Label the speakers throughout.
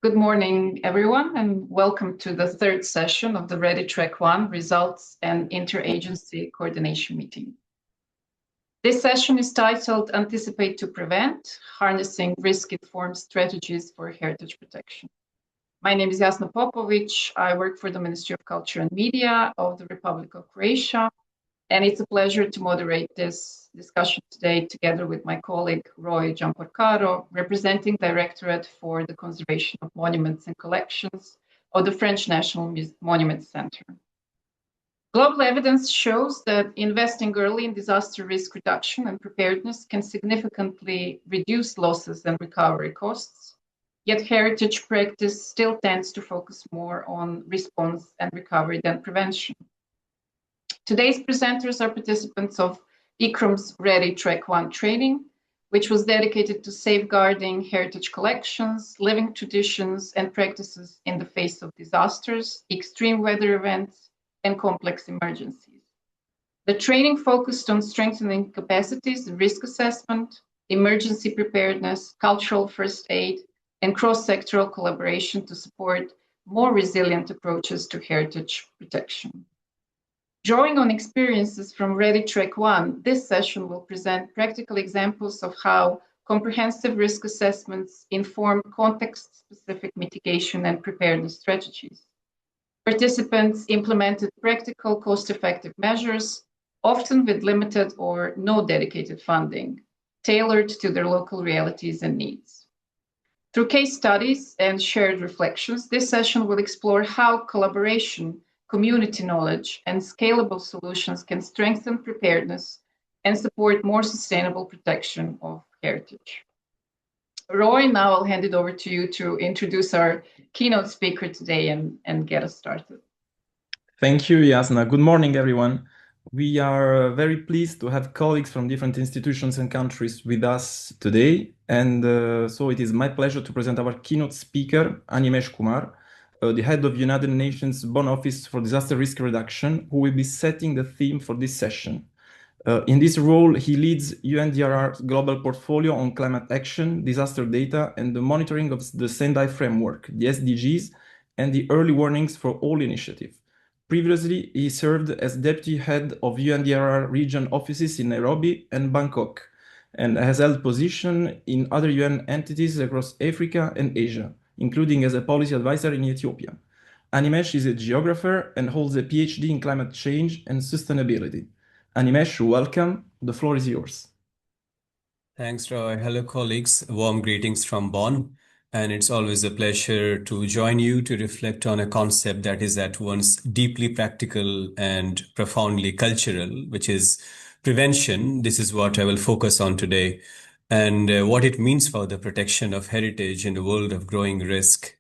Speaker 1: Good morning, everyone, and welcome to the third session of the Ready Track 1 Results and Interagency Coordination Meeting. This session is titled Anticipate to Prevent, Harnessing Risk-Informed Strategies for Heritage Protection. My name is Jasna Popovic. I work for the Ministry of Culture and Media of the Republic of Croatia, and it's a pleasure to moderate this discussion today together with my colleague Roy Giamporcaro, representing Directorate for the Conservation of Monuments and Collections of the French National Monument Center. Global evidence shows that investing early in disaster risk reduction and preparedness can significantly reduce losses and recovery costs, yet heritage practice still tends to focus more on response and recovery than prevention. Today's presenters are participants of ICRM's Ready Track 1 training, which was dedicated to safeguarding heritage collections, living traditions, and practices in the face of disasters, extreme weather events, and complex emergencies. The training focused on strengthening capacities, risk assessment, emergency preparedness, cultural first aid, and cross-sectoral collaboration to support more resilient approaches to heritage protection. Drawing on experiences from Ready Track 1, this session will present practical examples of how comprehensive risk assessments inform context-specific mitigation and preparedness strategies. Participants implemented practical, cost-effective measures, often with limited or no dedicated funding, tailored to their local realities and needs. Through case studies and shared reflections, this session will explore how collaboration, community knowledge, and scalable solutions can strengthen preparedness and support more sustainable protection of heritage. Roy, now I'll hand it over to you to introduce our keynote speaker today and get us started.
Speaker 2: Thank you, Jasna. Good morning, everyone. We are very pleased to have colleagues from different institutions and countries with us today. And so it is my pleasure to present our keynote speaker, Animesh Kumar, the head of United Nations Bonn Office for Disaster Risk Reduction, who will be setting the theme for this session. In this role, he leads UNDRR's global portfolio on climate action, disaster data, and the monitoring of the Sendai framework, the SDGs, and the early warnings for all initiative. Previously, he served as deputy head of UNDRR region offices in Nairobi and Bangkok, and has held position in other UN entities across Africa and Asia, including as a policy advisor in Ethiopia. Animesh is a geographer and holds a PhD in climate change and sustainability. Animesh, welcome. The floor is yours.
Speaker 3: Thanks, Roy. Hello, colleagues. Warm greetings from Bonn. And it's always a pleasure to join you to reflect on a concept that is at once deeply practical and profoundly cultural, which is prevention. This is what I will focus on today, and what it means for the protection of heritage in a world of growing risk.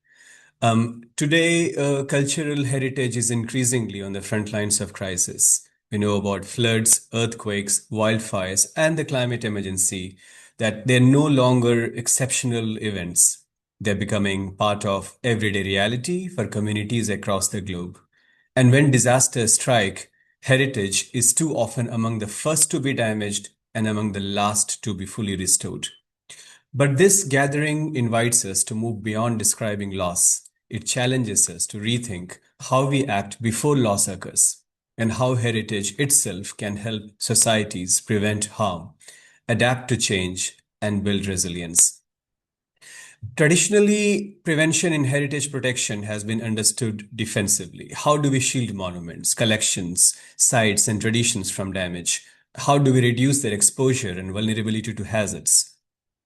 Speaker 3: Today, cultural heritage is increasingly on the front lines of crisis. We know about floods, earthquakes, wildfires, and the climate emergency, that they're no longer exceptional events. They're becoming part of everyday reality for communities across the globe. And when disasters strike, heritage is too often among the first to be damaged and among the last to be fully restored. But this gathering invites us to move beyond describing loss. It challenges us to rethink how we act before loss occurs, and how heritage itself can help societies prevent harm, adapt to change, and build resilience. Traditionally, prevention in heritage protection has been understood defensively. How do we shield monuments, collections, sites, and traditions from damage? How do we reduce their exposure and vulnerability to hazards?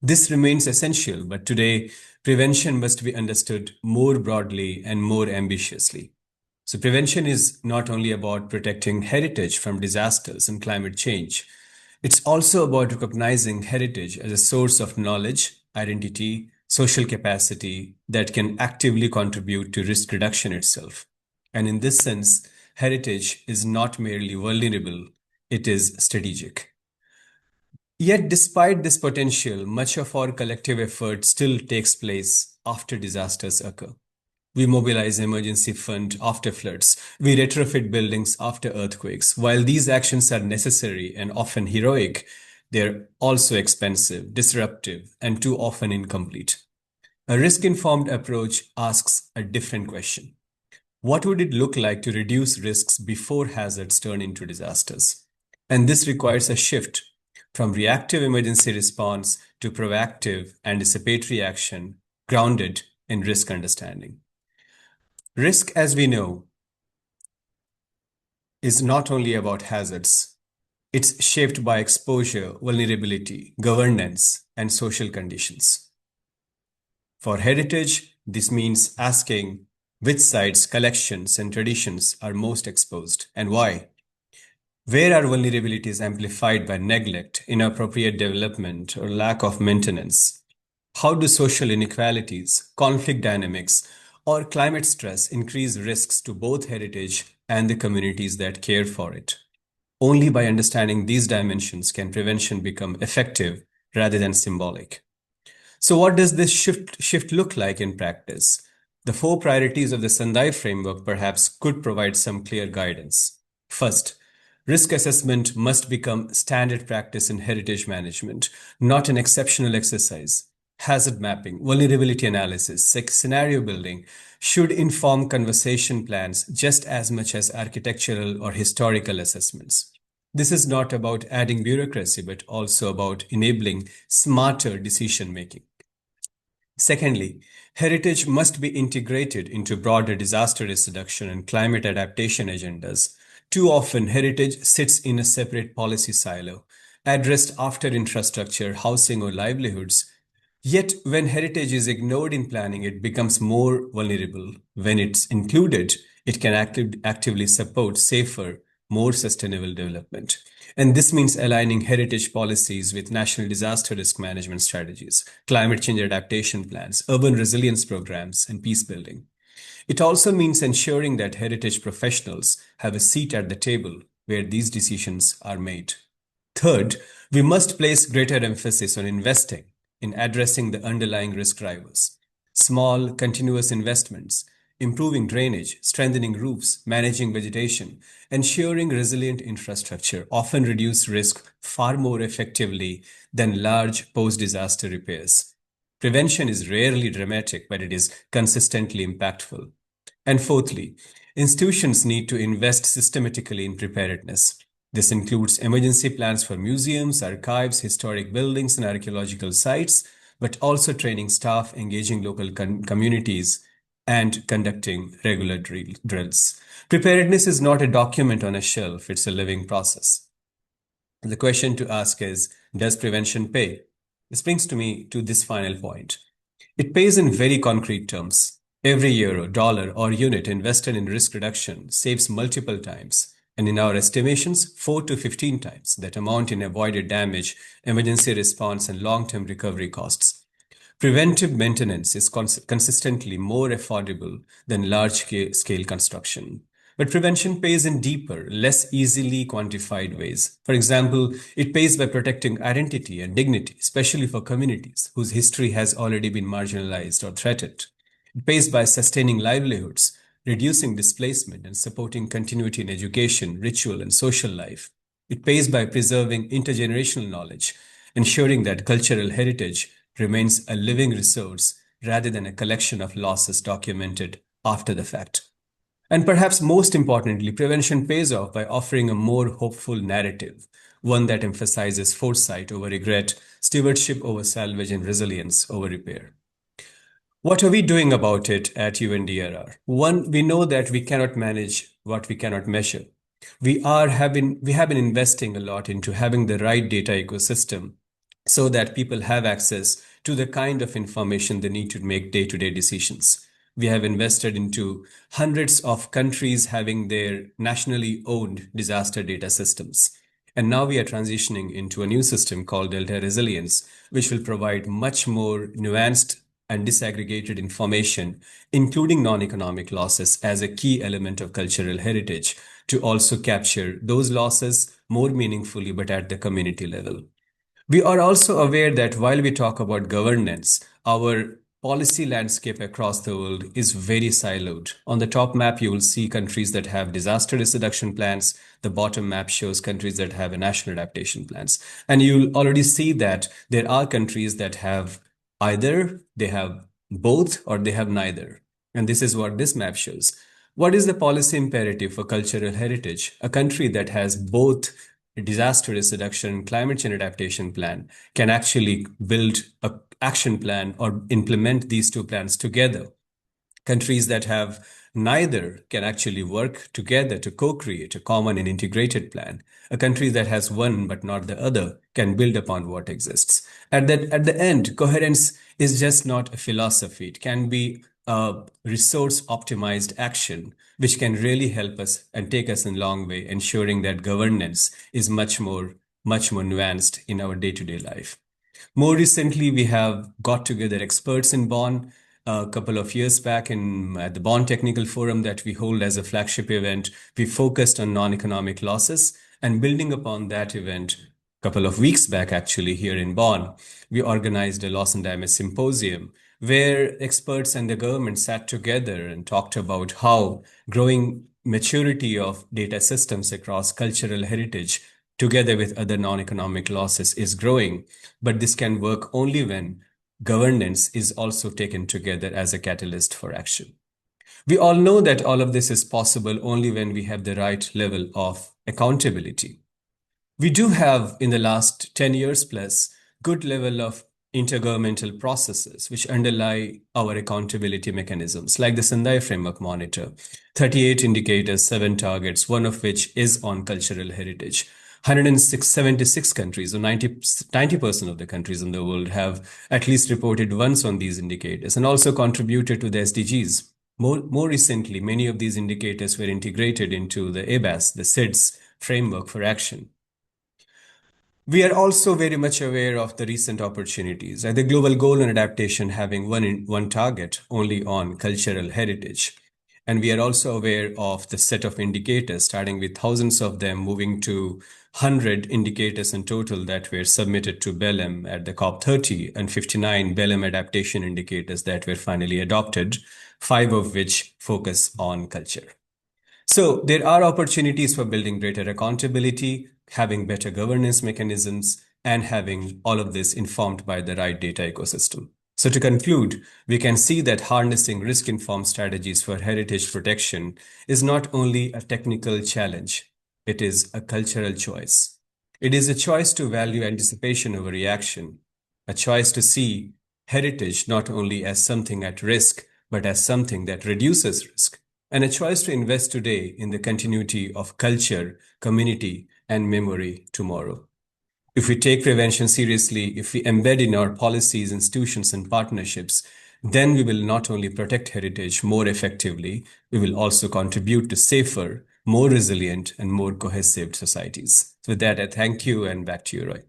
Speaker 3: This remains essential, but today, prevention must be understood more broadly and more ambitiously. So prevention is not only about protecting heritage from disasters and climate change. It's also about recognizing heritage as a source of knowledge, identity, social capacity that can actively contribute to risk reduction itself. And in this sense, heritage is not merely vulnerable, it is strategic. Yet, despite this potential, much of our collective effort still takes place after disasters occur. We mobilize emergency fund after floods. We retrofit buildings after earthquakes. While these actions are necessary and often heroic, they're also expensive, disruptive, and too often incomplete. A risk-informed approach asks a different question. What would it look like to reduce risks before hazards turn into disasters? And this requires a shift from reactive emergency response to proactive anticipatory action grounded in risk understanding. Risk, as we know, is not only about hazards. It's shaped by exposure, vulnerability, governance, and social conditions. For heritage, this means asking which sites, collections, and traditions are most exposed and why. Where are vulnerabilities amplified by neglect, inappropriate development, or lack of maintenance? How do social inequalities, conflict dynamics, or climate stress increase risks to both heritage and the communities that care for it? Only by understanding these dimensions can prevention become effective rather than symbolic. So what does this shift look like in practice? The 4 priorities of the Sendai framework perhaps could provide some clear guidance. First, risk assessment must become standard practice in heritage management, not an exceptional exercise. Hazard mapping, vulnerability analysis, scenario building should inform conservation plans just as much as architectural or historical assessments. This is not about adding bureaucracy, but also about enabling smarter decision-making. Secondly, heritage must be integrated into broader disaster risk reduction and climate adaptation agendas. Too often, heritage sits in a separate policy silo, addressed after infrastructure, housing, or livelihoods. Yet, when heritage is ignored in planning, it becomes more vulnerable. When it's included, it can actively support safer, more sustainable development. And this means aligning heritage policies with national disaster risk management strategies, climate change adaptation plans, urban resilience programs, and peace building. It also means ensuring that heritage professionals have a seat at the table where these decisions are made. Third, we must place greater emphasis on investing in addressing the underlying risk drivers. Small, continuous investments, improving drainage, strengthening roofs, managing vegetation, ensuring resilient infrastructure often reduce risk far more effectively than large post-disaster repairs. Prevention is rarely dramatic, but it is consistently impactful. And fourthly, institutions need to invest systematically in preparedness. This includes emergency plans for museums, archives, historic buildings, and archaeological sites, but also training staff, engaging local communities, and conducting regular drills. Preparedness is not a document on a shelf, it's a living process. The question to ask is, does prevention pay? This brings me to this final point. It pays in very concrete terms. Every euro, dollar, or unit invested in risk reduction saves multiple times, and in our estimations, 4 to 15 times that amount in avoided damage, emergency response, and long-term recovery costs. Preventive maintenance is consistently more affordable than large-scale construction. But prevention pays in deeper, less easily quantified ways. For example, it pays by protecting identity and dignity, especially for communities whose history has already been marginalized or threatened. It pays by sustaining livelihoods, reducing displacement, and supporting continuity in education, ritual, and social life. It pays by preserving intergenerational knowledge, ensuring that cultural heritage remains a living resource rather than a collection of losses documented after the fact. And perhaps most importantly, prevention pays off by offering a more hopeful narrative, one that emphasizes foresight over regret, stewardship over salvage, and resilience over repair. What are we doing about it at UNDRR? One, we know that we cannot manage what we cannot measure. We have been investing a lot into having the right data ecosystem so that people have access to the kind of information they need to make day-to-day decisions. We have invested into hundreds of countries having their nationally owned disaster data systems. And now we are transitioning into a new system called Delta Resilience, which will provide much more nuanced and disaggregated information, including non-economic losses as a key element of cultural heritage, to also capture those losses more meaningfully, but at the community level. We are also aware that while we talk about governance, our policy landscape across the world is very siloed. On the top map, you will see countries that have disaster risk reduction plans. The bottom map shows countries that have national adaptation plans. And you'll already see that there are countries that have either they have both or they have neither. And this is what this map shows. What is the policy imperative for cultural heritage? A country that has both disaster risk reduction and climate change adaptation plan can actually build an action plan or implement these two plans together. Countries that have neither can actually work together to co-create a common and integrated plan. A country that has one but not the other can build upon what exists. At the end, coherence is just not a philosophy. It can be a resource-optimized action, which can really help us and take us a long way, ensuring that governance is much more nuanced in our day-to-day life. More recently, we have got together experts in Bonn a couple of years back at the Bonn Technical Forum that we hold as a flagship event. We focused on non-economic losses, and building upon that event, a couple of weeks back actually here in Bonn, we organized a loss and damage symposium where experts and the government sat together and talked about how growing maturity of data systems across cultural heritage together with other non-economic losses is growing. But this can work only when governance is also taken together as a catalyst for action. We all know that all of this is possible only when we have the right level of accountability. We do have, in the last 10 years plus, good level of intergovernmental processes which underlie our accountability mechanisms, like the Sendai Framework Monitor, 38 indicators, 7 targets, one of which is on cultural heritage. 176 countries, or 90% of the countries in the world, have at least reported once on these indicators and also contributed to the SDGs. More recently, many of these indicators were integrated into the ABAS, the SIDS framework for action. We are also very much aware of the recent opportunities, like the global goal on adaptation having one target only on cultural heritage. And we are also aware of the set of indicators, starting with thousands of them, moving to 100 indicators in total that were submitted to Belém at the COP30, and 59 Belém adaptation indicators that were finally adopted, 5 of which focus on culture. So there are opportunities for building greater accountability, having better governance mechanisms, and having all of this informed by the right data ecosystem. So to conclude, we can see that harnessing risk-informed strategies for heritage protection is not only a technical challenge, it is a cultural choice. It is a choice to value anticipation over reaction, a choice to see heritage not only as something at risk, but as something that reduces risk, and a choice to invest today in the continuity of culture, community, and memory tomorrow. If we take prevention seriously, if we embed in our policies, institutions, and partnerships, then we will not only protect heritage more effectively, we will also contribute to safer, more resilient, and more cohesive societies. So with that, I thank you, and back to you, Roy.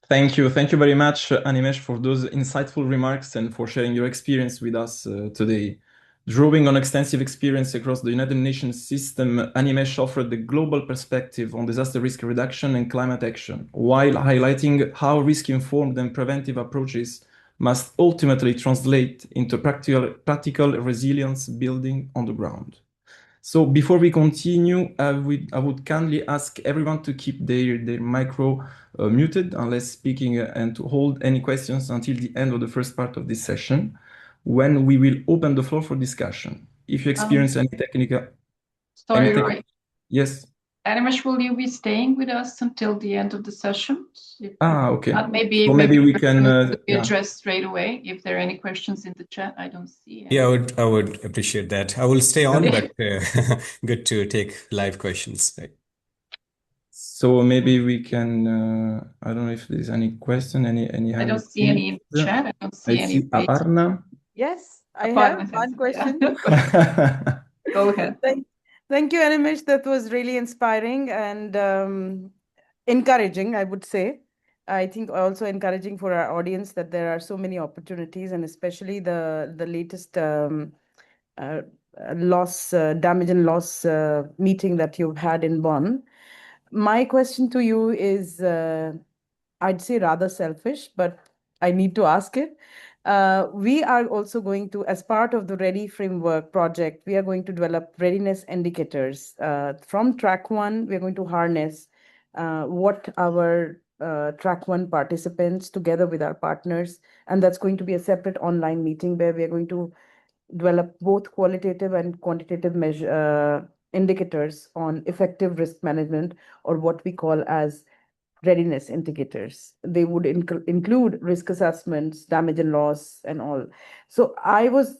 Speaker 2: Thank you. Thank you very much, Animesh, for those insightful remarks and for sharing your experience with us today. Drawing on extensive experience across the United Nations system, Animesh offered the global perspective on disaster risk reduction and climate action, while highlighting how risk-informed and preventive approaches must ultimately translate into practical resilience building on the ground. So before we continue, I would kindly ask everyone to keep their micro muted unless speaking and to hold any questions until the end of the first part of this session, when we will open the floor for discussion. If you experience any technical...
Speaker 1: Sorry, Roy.
Speaker 2: Yes.
Speaker 1: Animesh, will you be staying with us until the end of the session?
Speaker 2: Okay.
Speaker 1: Maybe
Speaker 2: we can
Speaker 1: be addressed straight away. If there are any questions in the chat, I don't see any.
Speaker 3: Yeah, I would appreciate that. I will stay on, but good to take live questions. Right.
Speaker 2: So maybe we can, I don't know if there's any question, any
Speaker 1: I don't see any in the chat. I don't see any.
Speaker 2: Aparna?
Speaker 4: Yes, I have one question.
Speaker 1: Go ahead.
Speaker 4: Thank you, Animesh. That was really inspiring and encouraging, I would say. I think also encouraging for our audience that there are so many opportunities, and especially the latest damage and loss meeting that you've had in Bonn. My question to you is, I'd say rather selfish, but I need to ask it. We are also going to, as part of the Ready Framework project, we are going to develop readiness indicators. From track 1, we're going to harness what our track one participants together with our partners. And that's going to be a separate online meeting where we are going to develop both qualitative and quantitative indicators on effective risk management, or what we call as readiness indicators. They would include risk assessments, damage and loss, and all. So I was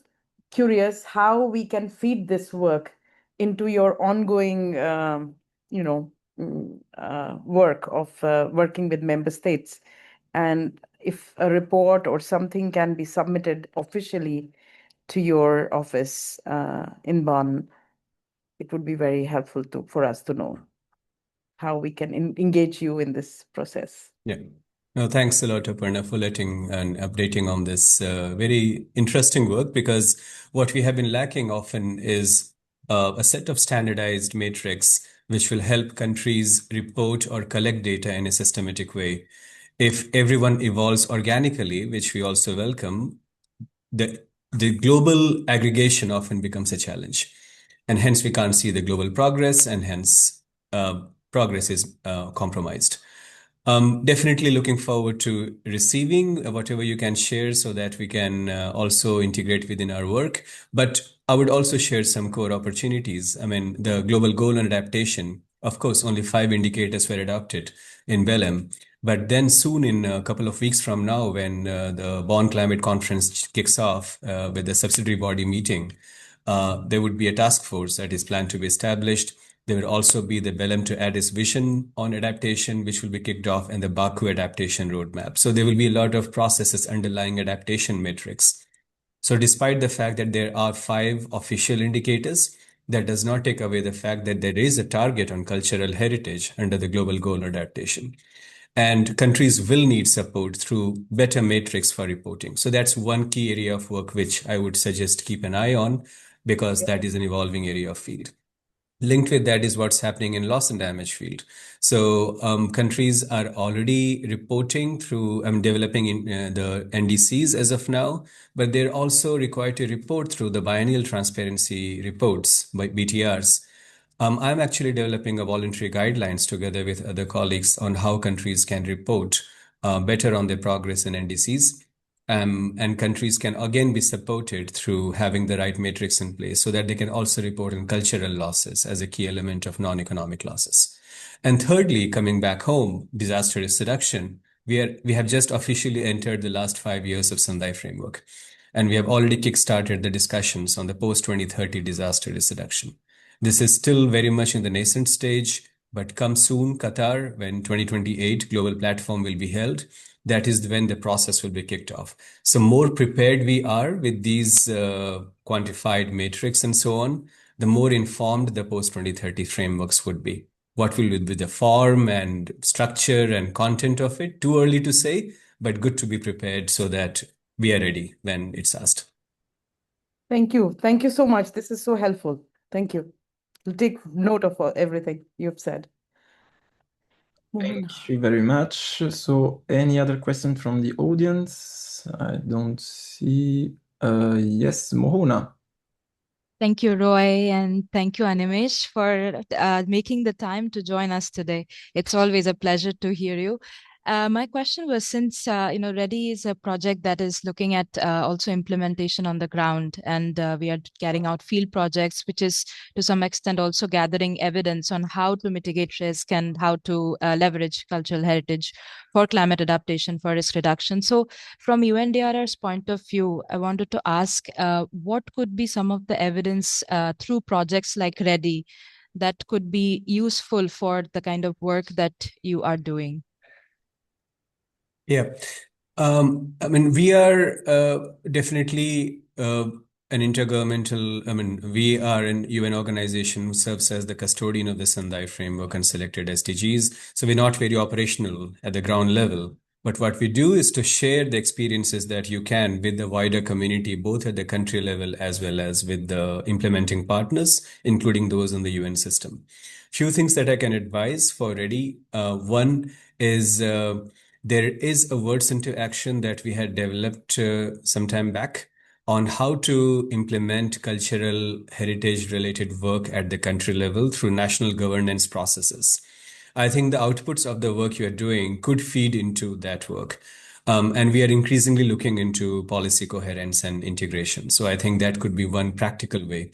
Speaker 4: curious how we can feed this work into your ongoing, work of working with member states. And if a report or something can be submitted officially to your office in Bonn, it would be very helpful for us to know how we can engage you in this process.
Speaker 3: Yeah. No, thanks a lot, Aparna, for letting and updating on this very interesting work, because what we have been lacking often is a set of standardized metrics which will help countries report or collect data in a systematic way. If everyone evolves organically, which we also welcome, the global aggregation often becomes a challenge. And hence we can't see the global progress, and hence progress is compromised. Definitely looking forward to receiving whatever you can share so that we can also integrate within our work. But I would also share some core opportunities. I mean, the global goal on adaptation, of course, only 5 indicators were adopted in Belgium. But then soon, in a couple of weeks from now, when the Bonn Climate Conference kicks off with the subsidiary body meeting, there would be a task force that is planned to be established. There will also be the Belgium to Addis vision on adaptation, which will be kicked off, and the Baku adaptation roadmap. So there will be a lot of processes underlying adaptation metrics. So despite the fact that there are 5 official indicators, that does not take away the fact that there is a target on cultural heritage under the global goal adaptation. And countries will need support through better metrics for reporting. So that's one key area of work which I would suggest keep an eye on, because that is an evolving area of field. Linked with that is what's happening in loss and damage field. So countries are already reporting through developing in, the NDCs as of now, but they're also required to report through the biennial transparency reports by BTRs. I'm actually developing a voluntary guidelines together with other colleagues on how countries can report better on their progress in NDCs. And countries can again be supported through having the right metrics in place so that they can also report on cultural losses as a key element of non-economic losses. And thirdly, coming back home, disaster risk reduction, we have just officially entered the last 5 years of Sendai framework. And we have already kickstarted the discussions on the post-2030 disaster risk reduction. This is still very much in the nascent stage, but come soon, Qatar, when 2028 global platform will be held, that is when the process will be kicked off. So more prepared we are with these quantified metrics and so on, the more informed the post-2030 frameworks would be. What will be the form and structure and content of it? Too early to say, but good to be prepared so that we are ready when it's asked.
Speaker 4: Thank you. Thank you so much. This is so helpful. Thank you. We'll take note of everything you've said.
Speaker 2: Thank you very much. So any other question from the audience? I don't see. Yes, Mohona.
Speaker 5: Thank you, Roy, and thank you, Animesh, for making the time to join us today. It's always a pleasure to hear you. My question was, since READY is a project that is looking at also implementation on the ground, and we are carrying out field projects, which is to some extent also gathering evidence on how to mitigate risk and how to leverage cultural heritage for climate adaptation, for risk reduction. So from UNDRR's point of view, I wanted to ask what could be some of the evidence through projects like READY that could be useful for the kind of work that you are doing?
Speaker 3: Yeah. I mean, we are definitely an intergovernmental, we are an UN organization who serves as the custodian of the Sendai framework and selected SDGs. So we're not very operational at the ground level. But what we do is to share the experiences that you can with the wider community, both at the country level as well as with the implementing partners, including those in the UN system. Few things that I can advise for READY. One is there is a words into action that we had developed some time back on how to implement cultural heritage related work at the country level through national governance processes. I think the outputs of the work you are doing could feed into that work. And we are increasingly looking into policy coherence and integration. So I think that could be one practical way.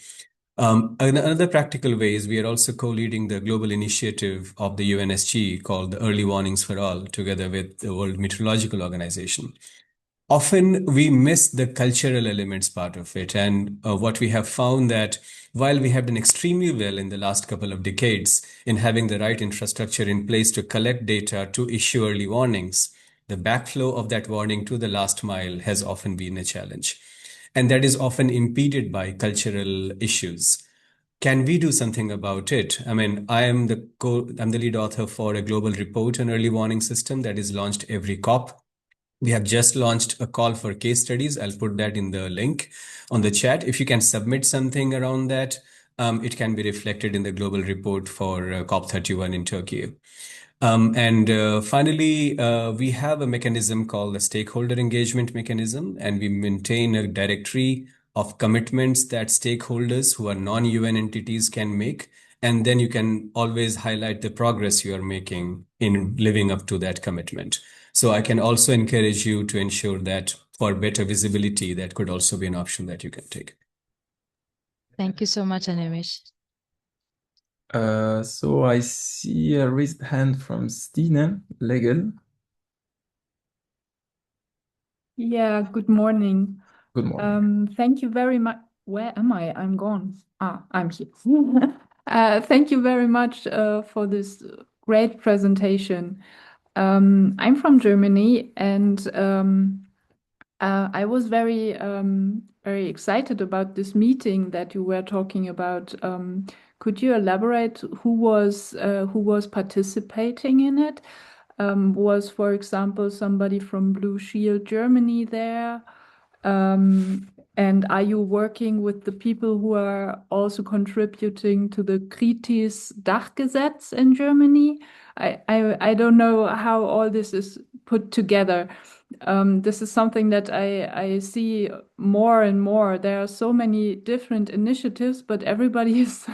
Speaker 3: Another practical way is we are also co-leading the global initiative of the UNSG called the Early Warnings for All, together with the World Meteorological Organization. Often we miss the cultural elements part of it. And what we have found that while we have done extremely well in the last couple of decades in having the right infrastructure in place to collect data to issue early warnings, the backflow of that warning to the last mile has often been a challenge. And that is often impeded by cultural issues. Can we do something about it? I mean, I'm the lead author for a global report on early warning system that is launched every COP. We have just launched a call for case studies. I'll put that in the link on the chat. If you can submit something around that, it can be reflected in the global report for COP31 in Turkey. Finally, we have a mechanism called the stakeholder engagement mechanism, and we maintain a directory of commitments that stakeholders who are non-UN entities can make. And then you can always highlight the progress you are making in living up to that commitment. So I can also encourage you to ensure that for better visibility, that could also be an option that you can take.
Speaker 5: Thank you so much, Animesh.
Speaker 2: So I see a raised hand from Signe Legel.
Speaker 6: Yeah, good morning.
Speaker 2: Good morning.
Speaker 6: Thank you very much. Where am I? I'm gone. I'm here. Thank you very much for this great presentation. I'm from Germany, and I was very excited about this meeting that you were talking about. Could you elaborate who was participating in it? Was, for example, somebody from Blue Shield Germany there? And are you working with the people who are also contributing to the Kritis Dachgesetz in Germany? I don't know how all this is put together. This is something that I see more and more. There are so many different initiatives, but everybody is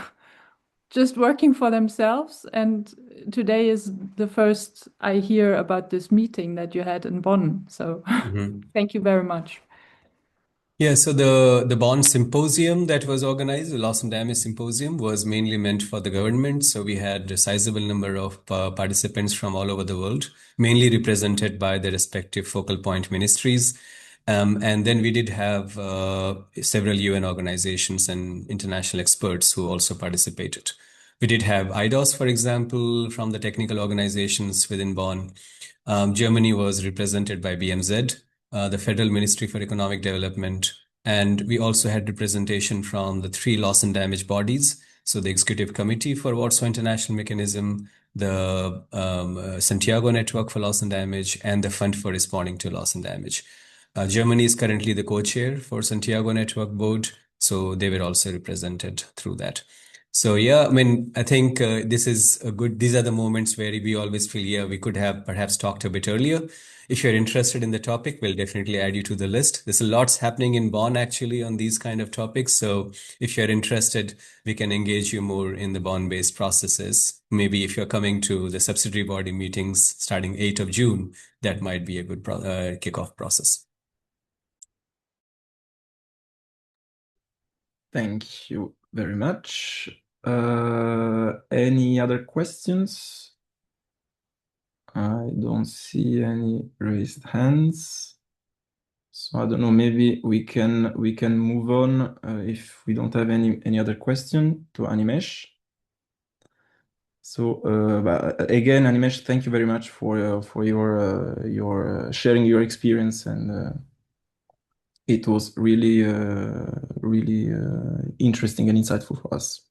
Speaker 6: just working for themselves. And today is the first I hear about this meeting that you had in Bonn. So thank you very much.
Speaker 3: Yeah, so the Bonn symposium that was organized, the Loss and Damage Symposium, was mainly meant for the government. So we had a sizable number of participants from all over the world, mainly represented by the respective focal point ministries. And then we did have several UN organizations and international experts who also participated. We did have IDOS, for example, from the technical organizations within Bonn. Germany was represented by BMZ, the Federal Ministry for Economic Development. And we also had representation from the 3 loss and damage bodies. So the Executive Committee for Warsaw International Mechanism, the Santiago Network for Loss and Damage, and the Fund for Responding to Loss and Damage. Germany is currently the co-chair for Santiago Network Board, so they were also represented through that. So yeah, I mean, I think this is a good, these are the moments where we always feel, yeah, we could have perhaps talked a bit earlier. If you're interested in the topic, we'll definitely add you to the list. There's a lots happening in Bonn actually on these kind of topics. So if you're interested, we can engage you more in the Bonn-based processes. Maybe if you're coming to the subsidiary body meetings starting 8th of June, that might be a good kickoff process.
Speaker 2: Thank you very much. Any other questions? I don't see any raised hands. So I don't know, maybe we can move on if we don't have any other question to Animesh. So again, Animesh, thank you very much for your sharing your experience, and it was really interesting and insightful for us.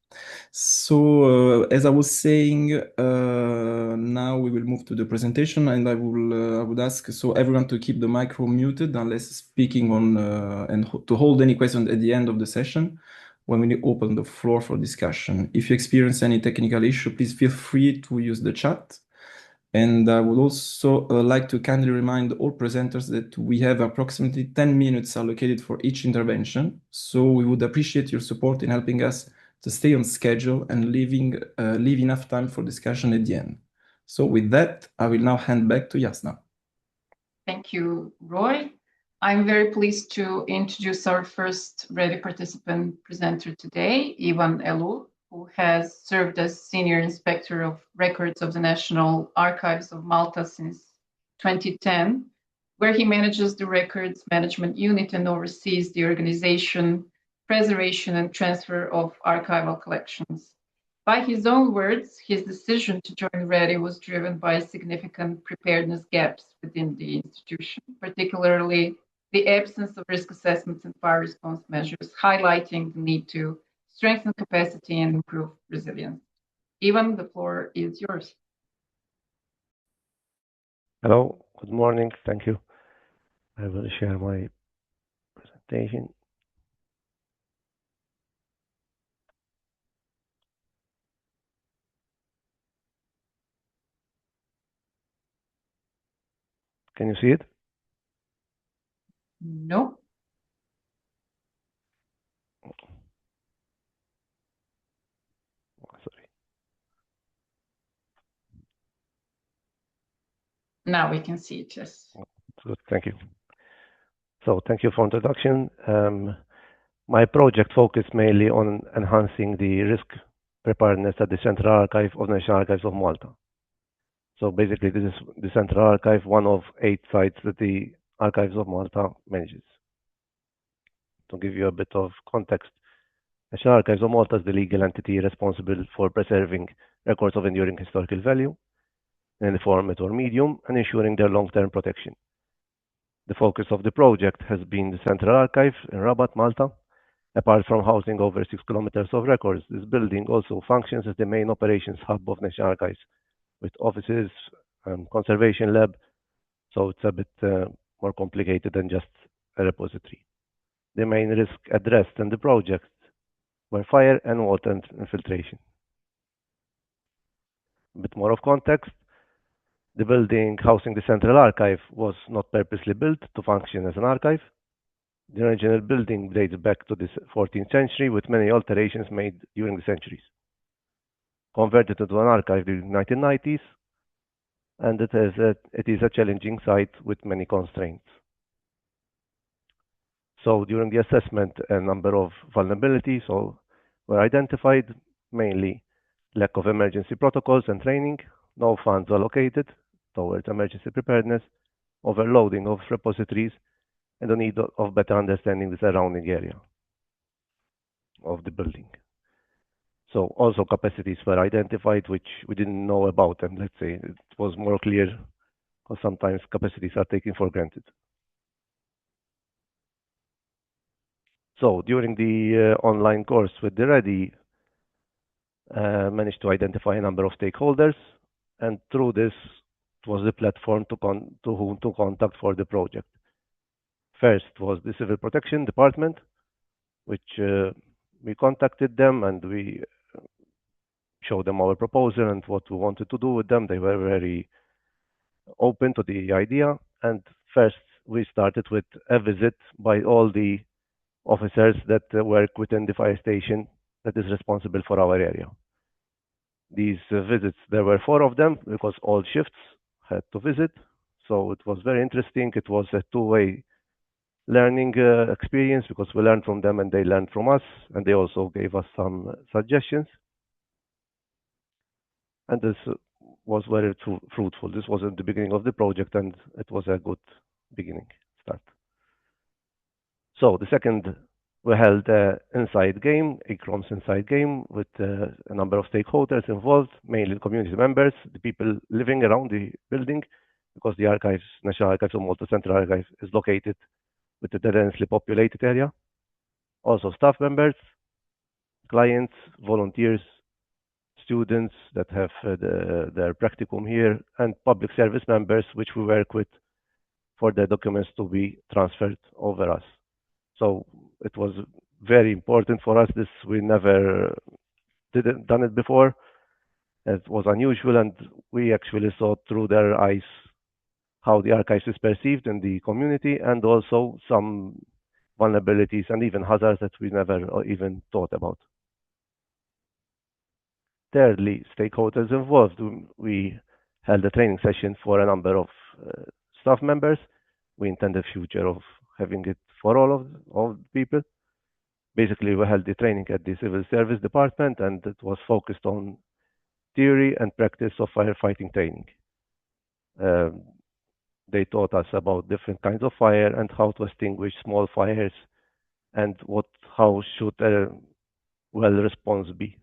Speaker 2: So as I was saying, now we will move to the presentation, and I would ask so everyone to keep the micro muted unless speaking on and to hold any questions at the end of the session when we open the floor for discussion. If you experience any technical issue, please feel free to use the chat. And I would also like to kindly remind all presenters that we have approximately 10 minutes allocated for each intervention. So we would appreciate your support in helping us to stay on schedule and leave enough time for discussion at the end. So with that, I will now hand back to Jasna.
Speaker 1: Thank you, Roy. I'm very pleased to introduce our first ready participant presenter today, Ellul, who has served as Senior Inspector of Records of the National Archives of Malta since 2010, where he manages the Records Management Unit and oversees the organization, preservation, and transfer of archival collections. By his own words, his decision to join READY was driven by significant preparedness gaps within the institution, particularly the absence of risk assessments and fire response measures, highlighting the need to strengthen capacity and improve resilience. Ivan, the floor is yours.
Speaker 7: Hello, good morning, thank you. I will share my presentation. Can you see it?
Speaker 1: No.
Speaker 7: Sorry.
Speaker 1: Now we can see it, yes.
Speaker 7: Good, thank you. So thank you for introduction. My project focused mainly on enhancing the risk preparedness at the Central Archive of National Archives of Malta. So basically, this is the Central Archive, one of 8 sites that the Archives of Malta manages. To give you a bit of context, National Archives of Malta is the legal entity responsible for preserving records of enduring historical value in any format or medium and ensuring their long-term protection. The focus of the project has been the Central Archive in Rabat, Malta. Apart from housing over 6 kilometers of records, this building also functions as the main operations hub of National Archives, with offices and conservation lab, so it's a bit more complicated than just a repository. The main risk addressed in the project were fire and water infiltration. A bit more of context. The building housing the Central Archive was not purposely built to function as an archive. The original building dates back to the 14th century, with many alterations made during the centuries. Converted into an archive in the 1990s, and it is a challenging site with many constraints. So during the assessment, a number of vulnerabilities were identified, mainly lack of emergency protocols and training, no funds allocated towards emergency preparedness, overloading of repositories, and the need of better understanding the surrounding area of the building. So also capacities were identified which we didn't know about them, let's say. It was more clear because sometimes capacities are taken for granted. So during the online course with the READY, managed to identify a number of stakeholders, and through this, it was the platform to whom to contact for the project. First was the Civil Protection Department, which we contacted them and we showed them our proposal and what we wanted to do with them. They were very open to the idea. And first, we started with a visit by all the officers that work within the fire station that is responsible for our area. These visits, there were 4 of them because all shifts had to visit. So it was very interesting. It was a two-way learning experience because we learned from them and they learned from us, and they also gave us some suggestions. And this was very fruitful. This was at the beginning of the project, and it was a good beginning start. So the second, we held an inside game, a Chrom's inside game, with a number of stakeholders involved, mainly community members, the people living around the building, because the archives, National Archives of Malta Central Archive, is located with a densely populated area. Also staff members, clients, volunteers, students that have their practicum here, and public service members, which we work with for the documents to be transferred over us. So it was very important for us. This we never done it before. It was unusual, and we actually saw through their eyes how the archives is perceived in the community, and also some vulnerabilities and even hazards that we never even thought about. Thirdly, stakeholders involved. We held a training session for a number of staff members. We intend the future of having it for all of people. Basically, we held the training at the Civil Service Department, and it was focused on theory and practice of firefighting training. They taught us about different kinds of fire and how to extinguish small fires and how should a well response be.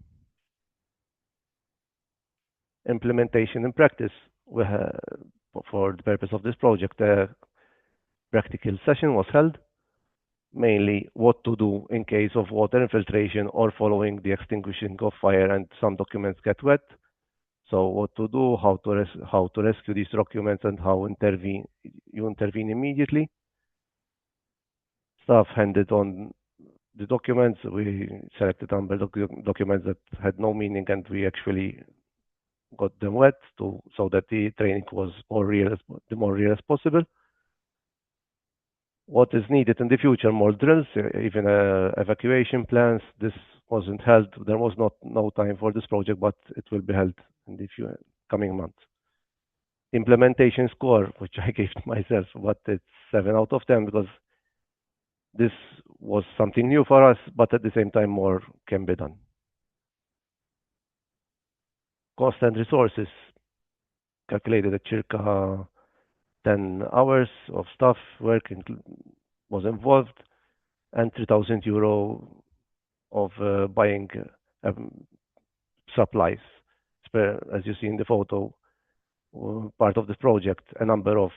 Speaker 7: Implementation and practice. For the purpose of this project, a practical session was held, mainly what to do in case of water infiltration or following the extinguishing of fire and some documents get wet. So what to do, how to rescue these documents, and how you intervene immediately. Staff handed on the documents. We selected a number of documents that had no meaning, and we actually got them wet so that the training was more real as possible. What is needed in the future? More drills, even evacuation plans. This wasn't held. There was no time for this project, but it will be held in the coming months. Implementation score, which I gave to myself, but it's 7 out of 10 because this was something new for us, but at the same time more can be done. Cost and resources calculated at circa 10 hours of staff work was involved, and 3,000 euro of buying supplies. As you see in the photo, part of this project, a number of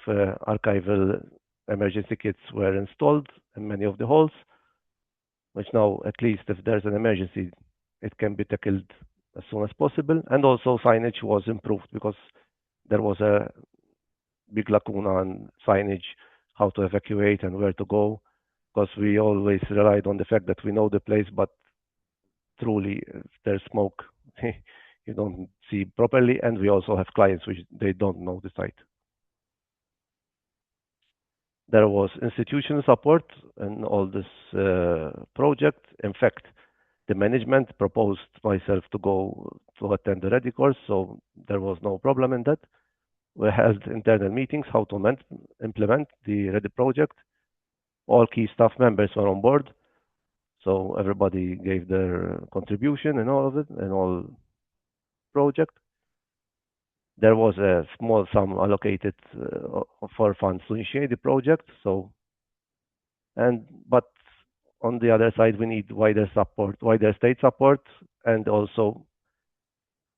Speaker 7: archival emergency kits were installed in many of the halls, which now, at least if there's an emergency, it can be tackled as soon as possible. And also signage was improved because there was a big lacuna on signage, how to evacuate and where to go, because we always relied on the fact that we know the place, but truly if there's smoke, you don't see properly. And we also have clients which they don't know the site. There was institutional support in all this project. In fact, the management proposed myself to go to attend the ready course, so there was no problem in that. We held internal meetings how to implement the ready project. All key staff members were on board, so everybody gave their contribution in all of it, in all project. There was a small sum allocated for funds to initiate the project. But on the other side, we need wider state support, and also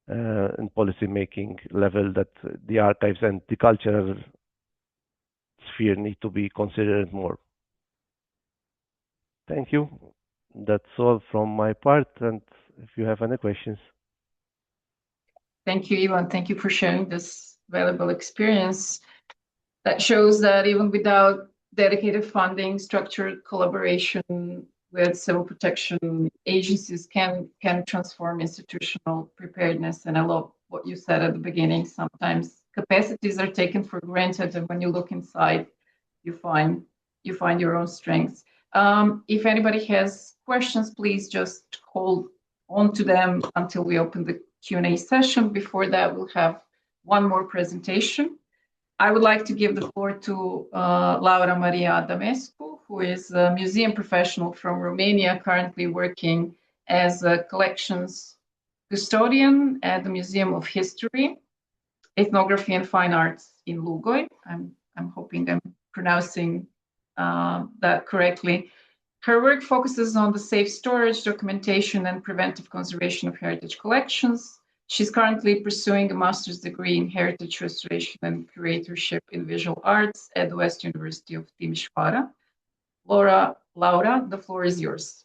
Speaker 7: in policy making level that the archives and the cultural sphere need to be considered more. Thank you. That's all from my part, and if you have any questions.
Speaker 1: Thank you, Ivan. Thank you for sharing this valuable experience that shows that even without dedicated funding, structured collaboration with civil protection agencies can transform institutional preparedness. And I love what you said at the beginning. Sometimes capacities are taken for granted, and when you look inside, you find your own strengths. If anybody has questions, please just hold on to them until we open the Q&A session. Before that, we'll have one more presentation. I would like to give the floor to Laura Maria Adamescu, who is a museum professional from Romania, currently working as a collections custodian at the Museum of History, Ethnography and Fine Arts in Lugoj. I'm hoping I'm pronouncing that correctly. Her work focuses on the safe storage, documentation, and preventive conservation of heritage collections. She's currently pursuing a master's degree in heritage restoration and curatorship in visual arts at the West University of Timișoara. Laura, the floor is yours.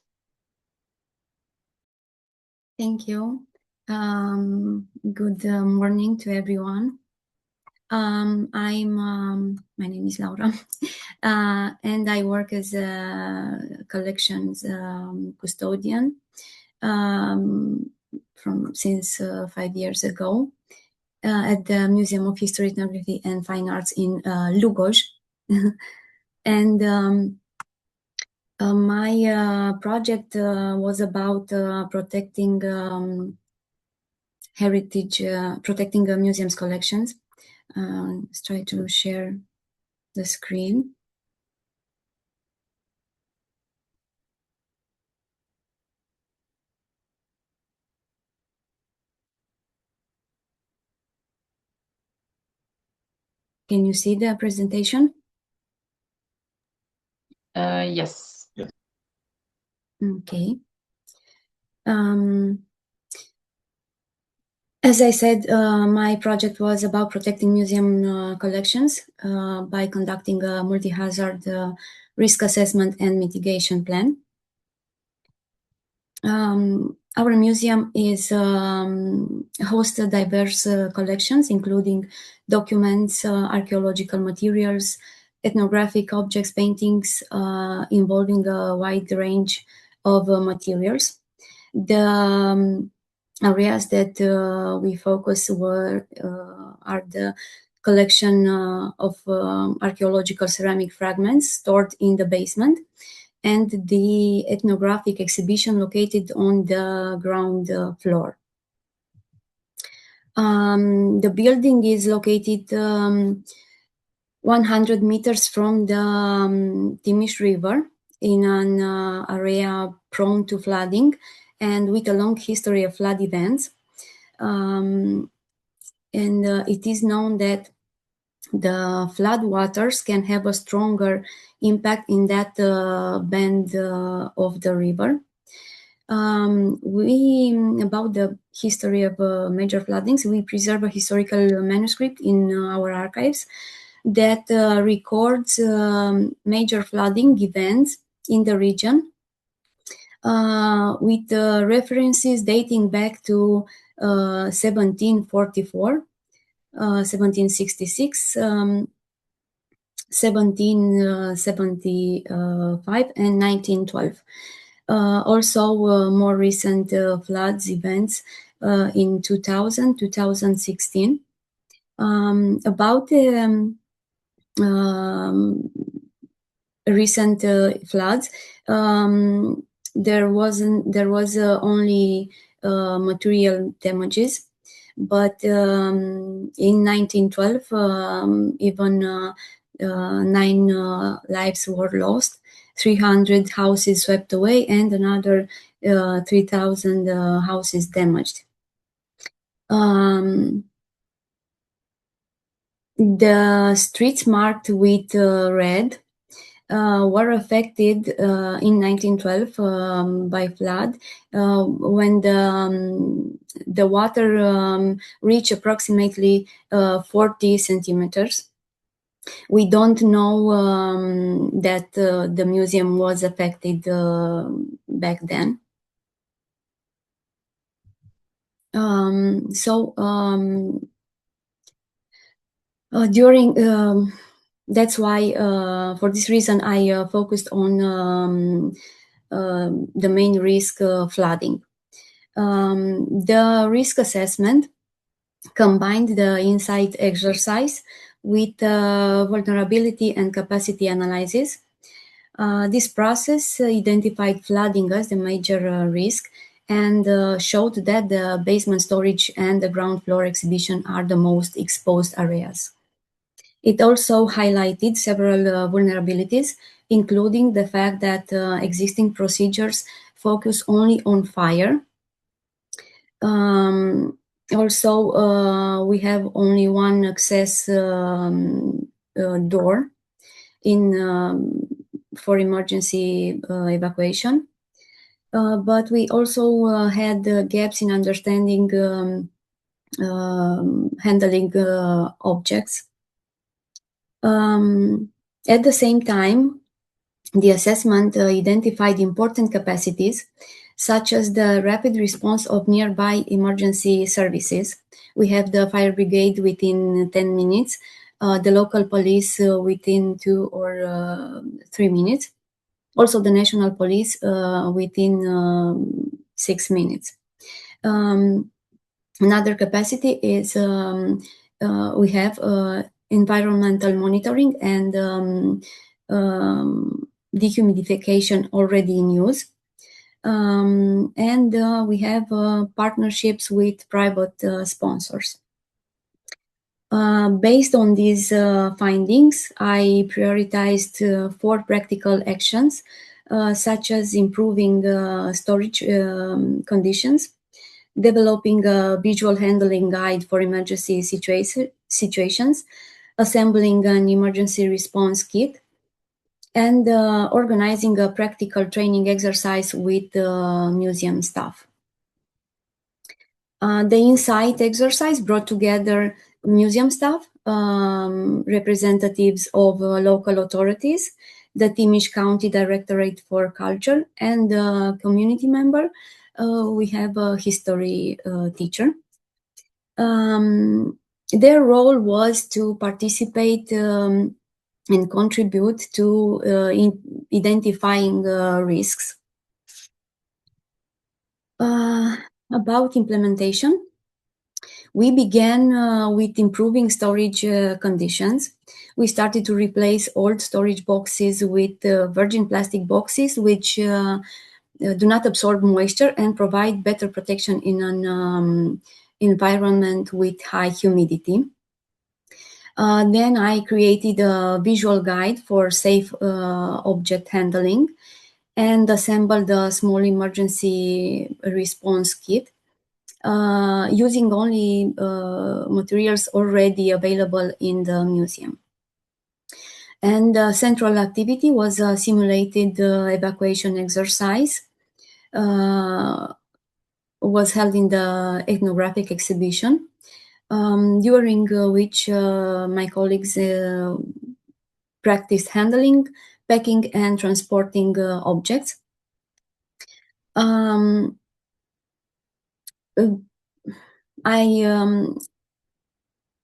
Speaker 8: Thank you. Good morning to everyone. My name is Laura, and I work as a collections custodian since 5 years ago at the Museum of History, Ethnography and Fine Arts in Lugoj. And my project was about protecting heritage, protecting museums' collections Let's try to share the screen. Can you see the presentation?
Speaker 1: Yes.
Speaker 8: Okay. As I said, my project was about protecting museum collections by conducting a multi-hazard risk assessment and mitigation plan. Our museum hosts diverse collections, including documents, archaeological materials, ethnographic objects, paintings, involving a wide range of materials. The areas that we focus are the collection of archaeological ceramic fragments stored in the basement, and the ethnographic exhibition located on the ground floor. The building is located 100 meters from the Timiș River in an area prone to flooding and with a long history of flood events. It is known that the flood waters can have a stronger impact in that bend of the river. About the history of major floodings, we preserve a historical manuscript in our archives that records major flooding events in the region with references dating back to 1744, 1766, 1775, and 1912. Also, more recent floods events in 2000, 2016. About recent floods, there was only material damages, but in 1912, even 9 lives were lost, 300 houses swept away, and another 3,000 houses damaged. The streets marked with red were affected in 1912 by flood when the water reached approximately 40 centimeters. We don't know that the museum was affected back then. That's why, for this reason, I focused on the main risk flooding. The risk assessment combined the insight exercise with vulnerability and capacity analysis. This process identified flooding as the major risk and showed that the basement storage and the ground floor exhibition are the most exposed areas. It also highlighted several vulnerabilities, including the fact that existing procedures focus only on fire. Also, we have only one access door for emergency evacuation. But we also had gaps in understanding handling objects. At the same time, the assessment identified important capacities, such as the rapid response of nearby emergency services. We have the fire brigade within 10 minutes, the local police within 2 or 3 minutes, also the national police within 6 minutes. Another capacity is we have environmental monitoring and dehumidification already in use. And we have partnerships with private sponsors. Based on these findings, I prioritized 4 practical actions, such as improving storage conditions, developing a visual handling guide for emergency situations, assembling an emergency response kit, and organizing a practical training exercise with museum staff. The Insight exercise brought together museum staff, representatives of local authorities, the Timiș County Directorate for Culture, and a community member. We have a history teacher. Their role was to participate and contribute to identifying risks. About implementation, we began with improving storage conditions. We started to replace old storage boxes with virgin plastic boxes, which do not absorb moisture and provide better protection in an environment with high humidity. Then I created a visual guide for safe object handling and assembled a small emergency response kit using only materials already available in the museum. And central activity was a simulated evacuation exercise. Was held in the ethnographic exhibition, during which my colleagues practiced handling, packing, and transporting objects.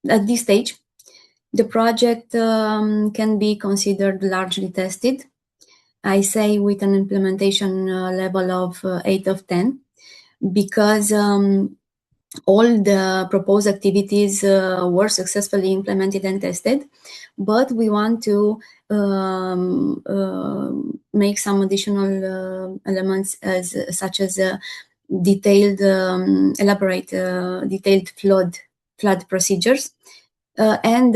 Speaker 8: At this stage, the project can be considered largely tested. I say with an implementation level of 8 of 10, because all the proposed activities were successfully implemented and tested, but we want to make some additional elements such as detailed, elaborate, detailed flood procedures, and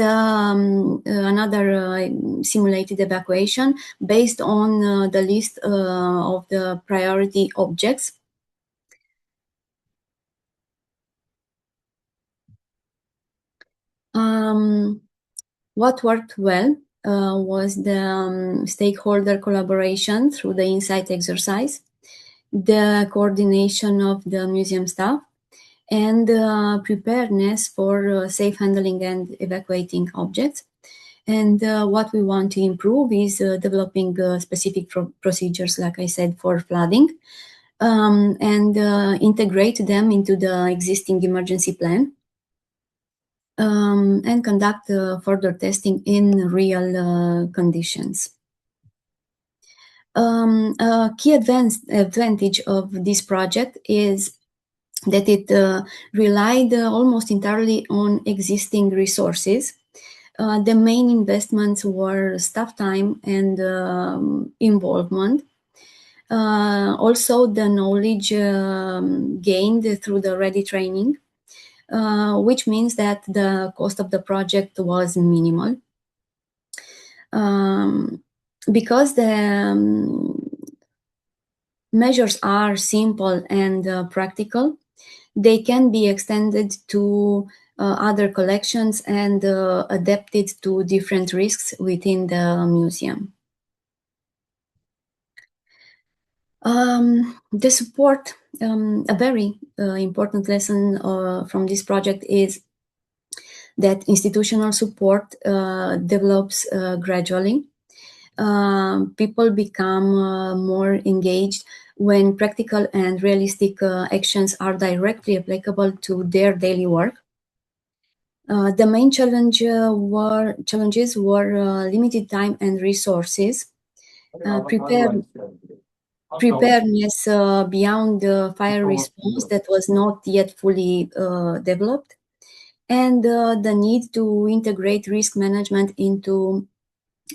Speaker 8: another simulated evacuation based on the list of the priority objects. What worked well was the stakeholder collaboration through the Insight exercise, the coordination of the museum staff, and preparedness for safe handling and evacuating objects. And what we want to improve is developing specific procedures, like I said, for flooding, and integrate them into the existing emergency plan. And conduct further testing in real conditions. A key advantage of this project is that it relied almost entirely on existing resources. The main investments were staff time and involvement. Also, the knowledge gained through the ready training, which means that the cost of the project was minimal. Because the measures are simple and practical, they can be extended to other collections and adapted to different risks within the museum. The support, a very important lesson from this project is that institutional support develops gradually. People become more engaged when practical and realistic actions are directly applicable to their daily work. The main challenges were limited time and resources, preparedness beyond fire response that was not yet fully developed, and the need to integrate risk management into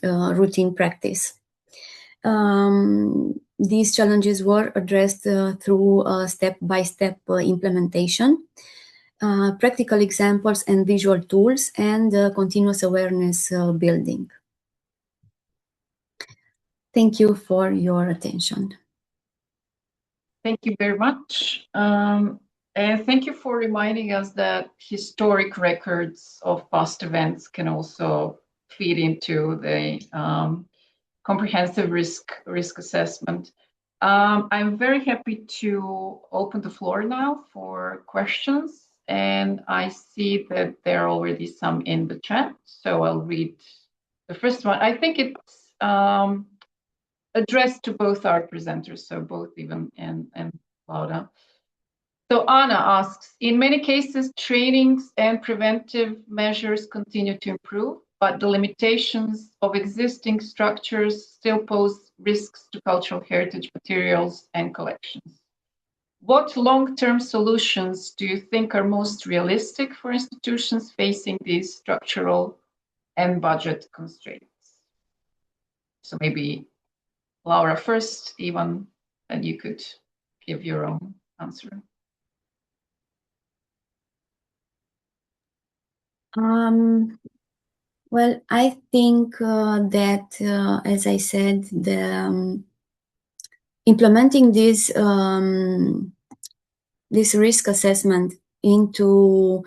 Speaker 8: routine practice. These challenges were addressed through step-by-step implementation. practical examples and visual tools, and continuous awareness building. Thank you for your attention.
Speaker 1: Thank you very much. And thank you for reminding us that historic records of past events can also feed into the comprehensive risk assessment. I'm very happy to open the floor now for questions, and I see that there are already some in the chat, so I'll read the first one. I think it's addressed to both our presenters, so both Ivan and Laura. So Anna asks, in many cases, trainings and preventive measures continue to improve, but the limitations of existing structures still pose risks to cultural heritage materials and collections. What long-term solutions do you think are most realistic for institutions facing these structural and budget constraints? So maybe Laura first, Ivan, and you could give your own answer.
Speaker 8: Well, I think that, as I said, implementing this risk assessment into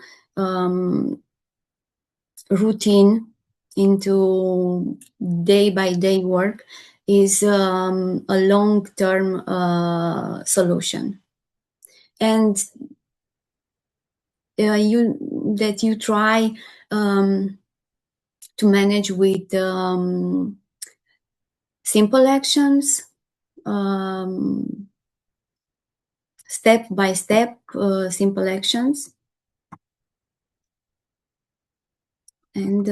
Speaker 8: routine, into day-by-day work is a long-term solution. And you try to manage with simple actions, step by step, simple actions. And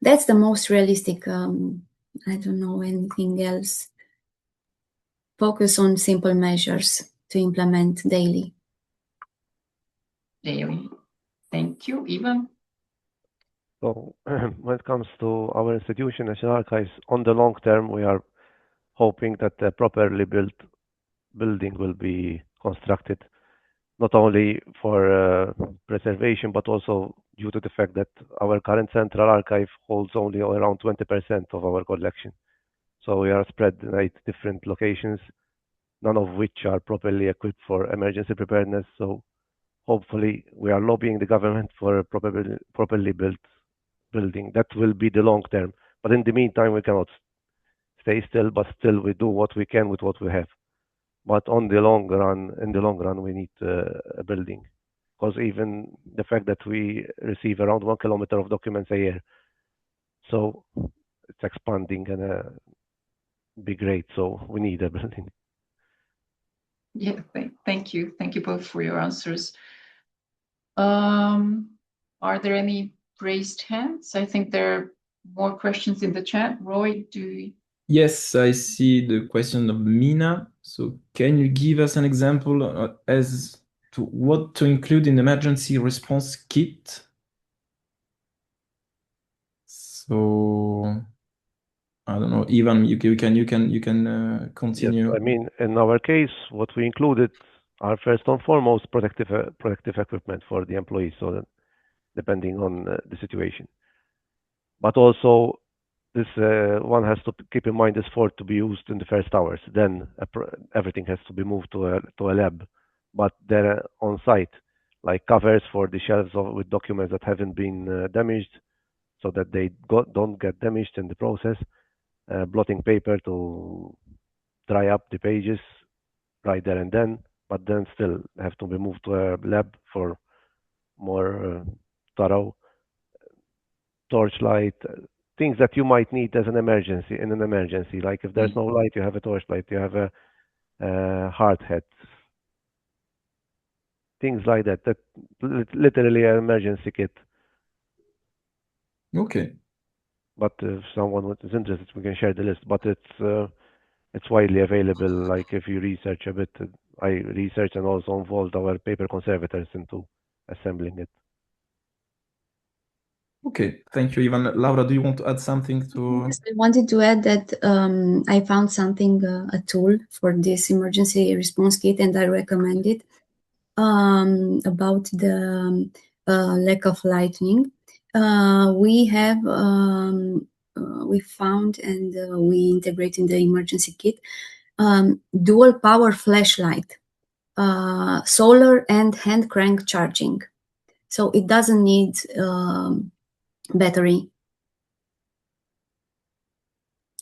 Speaker 8: that's the most realistic. I don't know anything else. Focus on simple measures to implement daily.
Speaker 1: Daily. Thank you, Ivan.
Speaker 7: So when it comes to our institution, National Archives, on the long term, we are hoping that a properly built building will be constructed, not only for preservation, but also due to the fact that our current central archive holds only around 20% of our collection. So we are spread in 8 different locations, none of which are properly equipped for emergency preparedness. So hopefully we are lobbying the government for a properly built building. That will be the long term. But in the meantime, we cannot stay still, but still we do what we can with what we have. But in the long run, we need a building, because even the fact that we receive around 1 kilometer of documents a year, so it's expanding and big rate. So we need a building.
Speaker 1: Yeah, thank you. Thank you both for your answers. Are there any raised hands? I think there are more questions in the chat. Roy, do you?
Speaker 2: Yes, I see the question of Mina. So can you give us an example as to what to include in the emergency response kit? So I don't know, Ivan, you can continue.
Speaker 7: Yes, I mean, in our case, what we included are first and foremost protective equipment for the employees, so that depending on the situation. But also, this one has to keep in mind this for to be used in the first hours. Then everything has to be moved to a lab, but they're on site, like covers for the shelves with documents that haven't been damaged, so that they don't get damaged in the process. Blotting paper to dry up the pages right there and then, but then still have to be moved to a lab for more thorough. Torchlight, things that you might need as an emergency, in an emergency. Like if there's no light, you have a torchlight, you have a hard hat. Things like that. That literally an emergency kit.
Speaker 2: Okay.
Speaker 7: But if someone is interested, we can share the list. But it's widely available. Like if you research a bit, I researched and also involved our paper conservators into assembling it.
Speaker 2: Okay, thank you, Ivan. Laura, do you want to add something to?
Speaker 8: Yes, I wanted to add that I found something, a tool for this emergency response kit, and I recommend it, about the lack of lighting. We found and we integrate in the emergency kit dual power flashlight, solar and hand crank charging. So it doesn't need battery.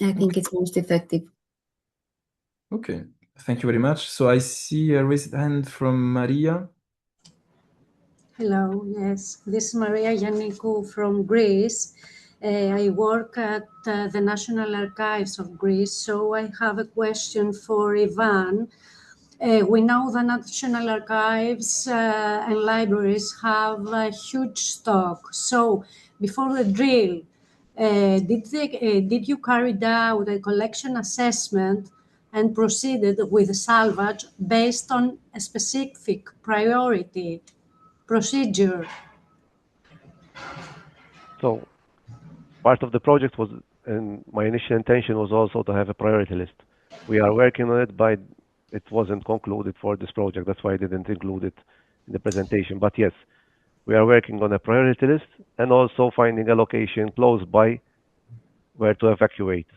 Speaker 8: I think it's most effective.
Speaker 2: Okay, thank you very much. So I see a raised hand from Maria.
Speaker 9: Hello, yes, this is Maria Yannikou from Greece. I work at the National Archives of Greece, so I have a question for Ivan. We know the National Archives and libraries have a huge stock. So before the drill, did you carry out a collection assessment and proceeded with salvage based on a specific priority procedure?
Speaker 7: So part of the project was, and my initial intention was also to have a priority list. We are working on it, but it wasn't concluded for this project. That's why I didn't include it in the presentation. But yes, we are working on a priority list and also finding a location close by where to evacuate.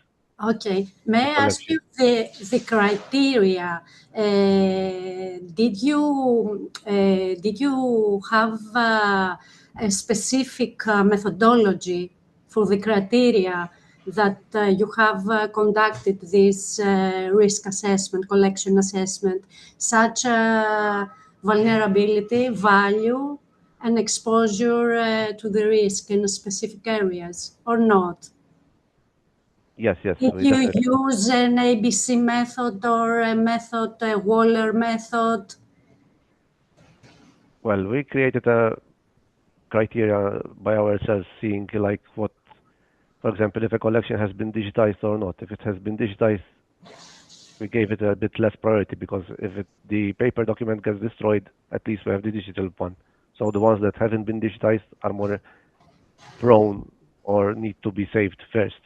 Speaker 9: Okay. May I ask you the criteria? Did you have a specific methodology for the criteria that you have conducted this risk assessment, collection assessment, such vulnerability, value, and exposure to the risk in specific areas, or not?
Speaker 7: Yes.
Speaker 9: Did you use an ABC method or a method, a Waller method?
Speaker 7: Well, we created a criteria by ourselves, seeing like what, for example, if a collection has been digitized or not. If it has been digitized, we gave it a bit less priority, because if the paper document gets destroyed, at least we have the digital one. So the ones that haven't been digitized are more prone or need to be saved first.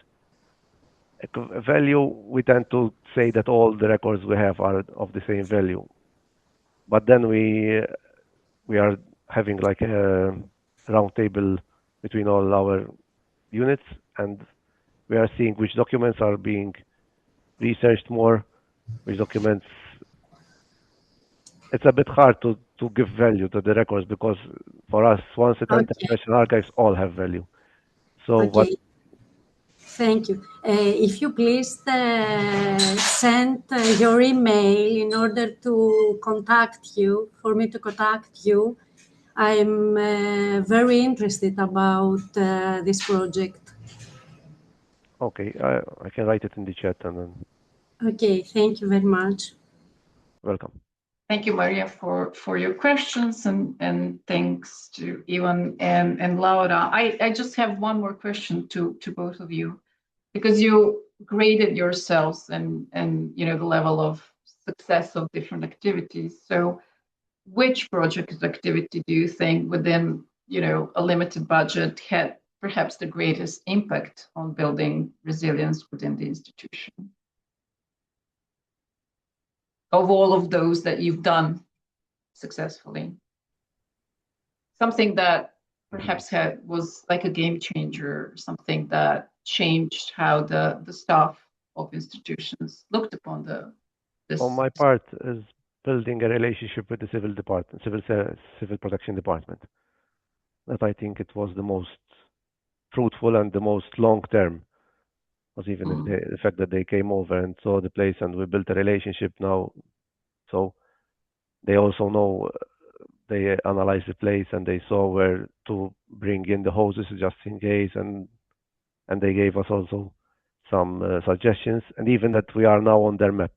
Speaker 7: A value, we tend to say that all the records we have are of the same value. But then we are having like a roundtable between all our units, and we are seeing which documents are being researched more, which documents. It's a bit hard to give value to the records, because for us, once it enters National Archives, all have value. So what?
Speaker 9: Thank you. If you please send your email in order to contact you, for me to contact you. I'm very interested about this project.
Speaker 7: Okay, I can write it in the chat and then.
Speaker 9: Okay, thank you very much.
Speaker 7: Welcome.
Speaker 1: Thank you, Maria, for your questions, and thanks to Ivan and Laura. I just have one more question to both of you, because you graded yourselves and the level of success of different activities. So which project activity do you think within a limited budget had perhaps the greatest impact on building resilience within the institution? Of all of those that you've done successfully, something that perhaps was like a game changer, something that changed how the staff of institutions looked upon this.
Speaker 7: On my part is building a relationship with the civil department, civil protection department. That I think it was the most fruitful and the most long term. Was even if the fact that they came over and saw the place and we built a relationship now. So they also know, they analyzed the place and they saw where to bring in the hoses just in case, and they gave us also some suggestions, and even that we are now on their map.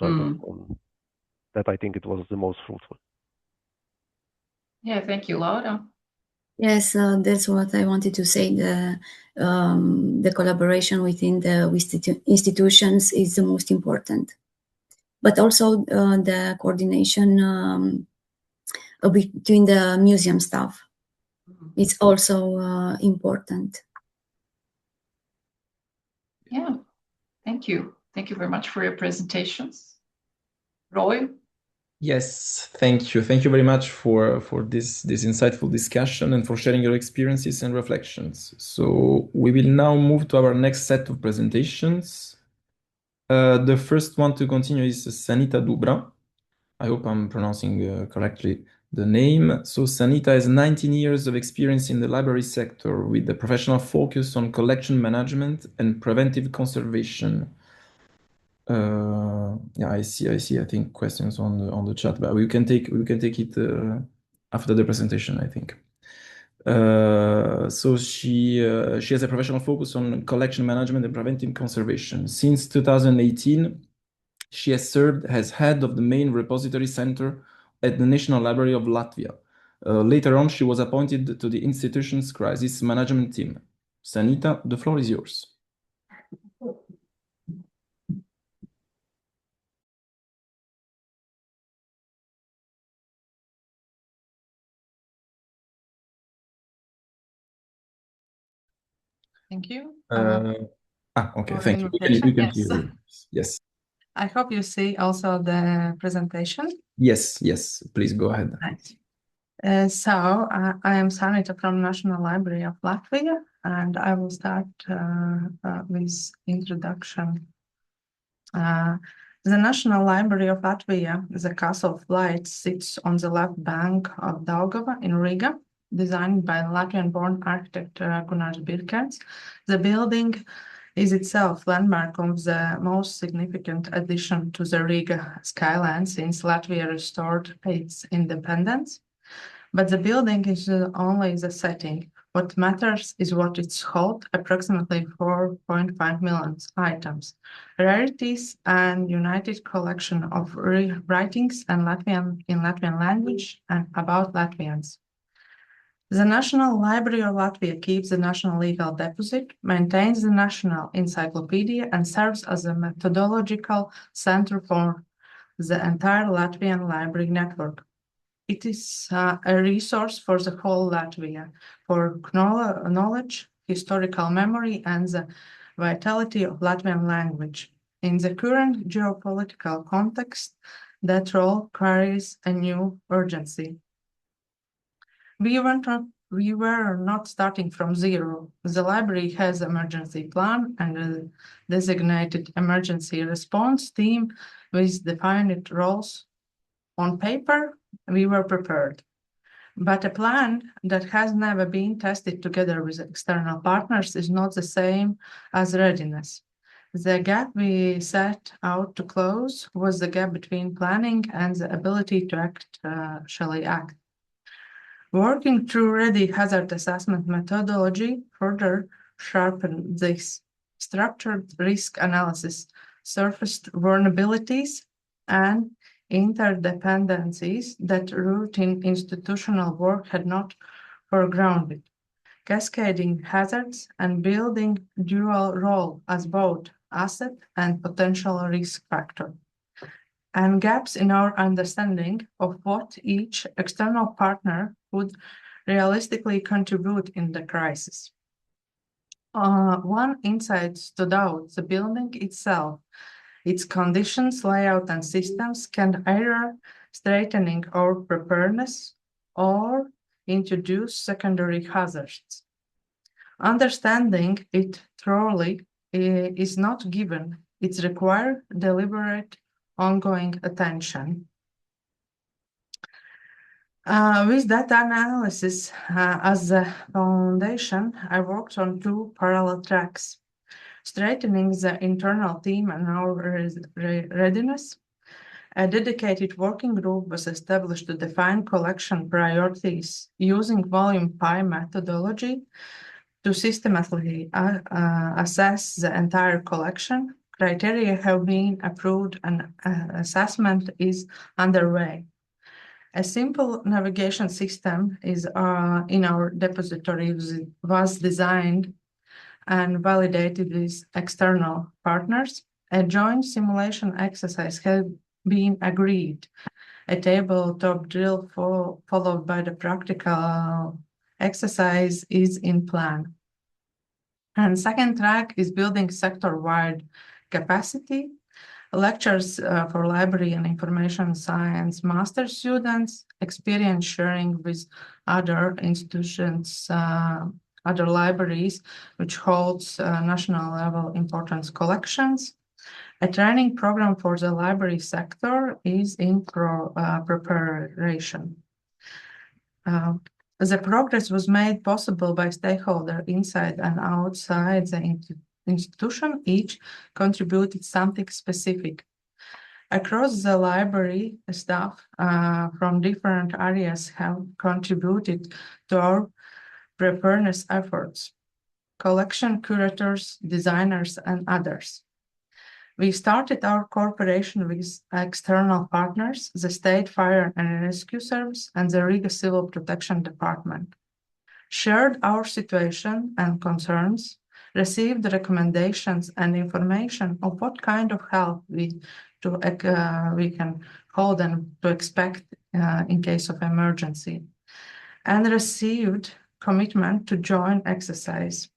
Speaker 7: That I think it was the most fruitful.
Speaker 1: Yeah, thank you, Laura.
Speaker 8: Yes, that's what I wanted to say. The collaboration within the institutions is the most important, but also the coordination between the museum staff. it's also important.
Speaker 1: Yeah, thank you. Thank you very much for your presentations. Roy?
Speaker 2: Yes, thank you. Thank you very much for this insightful discussion and for sharing your experiences and reflections. So we will now move to our next set of presentations. The first one to continue is Sanita Dubra. I hope I'm pronouncing correctly the name. So Sanita has 19 years of experience in the library sector with a professional focus on collection management and preventive conservation. Yeah, I see. I think questions on the chat, but we can take it after the presentation, I think. So she has a professional focus on collection management and preventive conservation. Since 2018, she has served as head of the main repository center at the National Library of Latvia. Later on, she was appointed to the institution's crisis management team. Sanita, the floor is yours.
Speaker 10: Thank you.
Speaker 2: Okay,
Speaker 10: for
Speaker 2: thank you. We
Speaker 10: invitation.
Speaker 2: can
Speaker 10: Yes.
Speaker 2: hear you. Yes.
Speaker 10: I hope you see also the presentation.
Speaker 2: Yes, please go ahead.
Speaker 10: Nice. I am Sanita from National Library of Latvia, and I will start with introduction. The National Library of Latvia, the Castle of Light, sits on the left bank of Daugava in Riga, designed by Latvian-born architect Gunārs Birkens. The building is itself landmark of the most significant addition to the Riga skyline since Latvia restored its independence. But the building is only the setting. What matters is what it holds, approximately 4.5 million items, rarities, and united collection of writings in Latvian language and about Latvians. The National Library of Latvia keeps the National Legal Deposit, maintains the National Encyclopedia, and serves as a methodological center for the entire Latvian library network. It is a resource for the whole Latvia, for knowledge, historical memory, and the vitality of Latvian language. In the current geopolitical context, that role carries a new urgency. We were not starting from zero. The library has an emergency plan and a designated emergency response team with defined roles. On paper, we were prepared, but a plan that has never been tested together with external partners is not the same as readiness. The gap we set out to close was the gap between planning and the ability to actually act. Working through ready hazard assessment methodology further sharpened this. Structured risk analysis surfaced vulnerabilities and interdependencies that routine institutional work had not foregrounded, cascading hazards and building dual role as both asset and potential risk factor, and gaps in our understanding of what each external partner would realistically contribute in the crisis. One insight stood out: the building itself, its conditions, layout, and systems can either strengthen our preparedness or introduce secondary hazards. Understanding it thoroughly is not given. It's required deliberate, ongoing attention. With data analysis as the foundation, I worked on two parallel tracks: strengthening the internal team and our readiness. A dedicated working group was established to define collection priorities using volume pie methodology to systematically assess the entire collection. Criteria have been approved and assessment is underway. A simple navigation system is in our depository was designed and validated with external partners. A joint simulation exercise has been agreed. A tabletop drill followed by the practical exercise is in plan. And second track is building sector-wide capacity, lectures for library and information science master students, experience sharing with other institutions, other libraries, which holds national level importance collections. A training program for the library sector is in preparation. The progress was made possible by stakeholders inside and outside the institution. Each contributed something specific. Across the library, staff from different areas have contributed to our preparedness efforts, collection curators, designers, and others. We started our cooperation with external partners, the State Fire and Rescue Service and the Riga Civil Protection Department. Shared our situation and concerns, received recommendations and information of what kind of help we can hold and to expect in case of emergency, and received commitment to join exercise.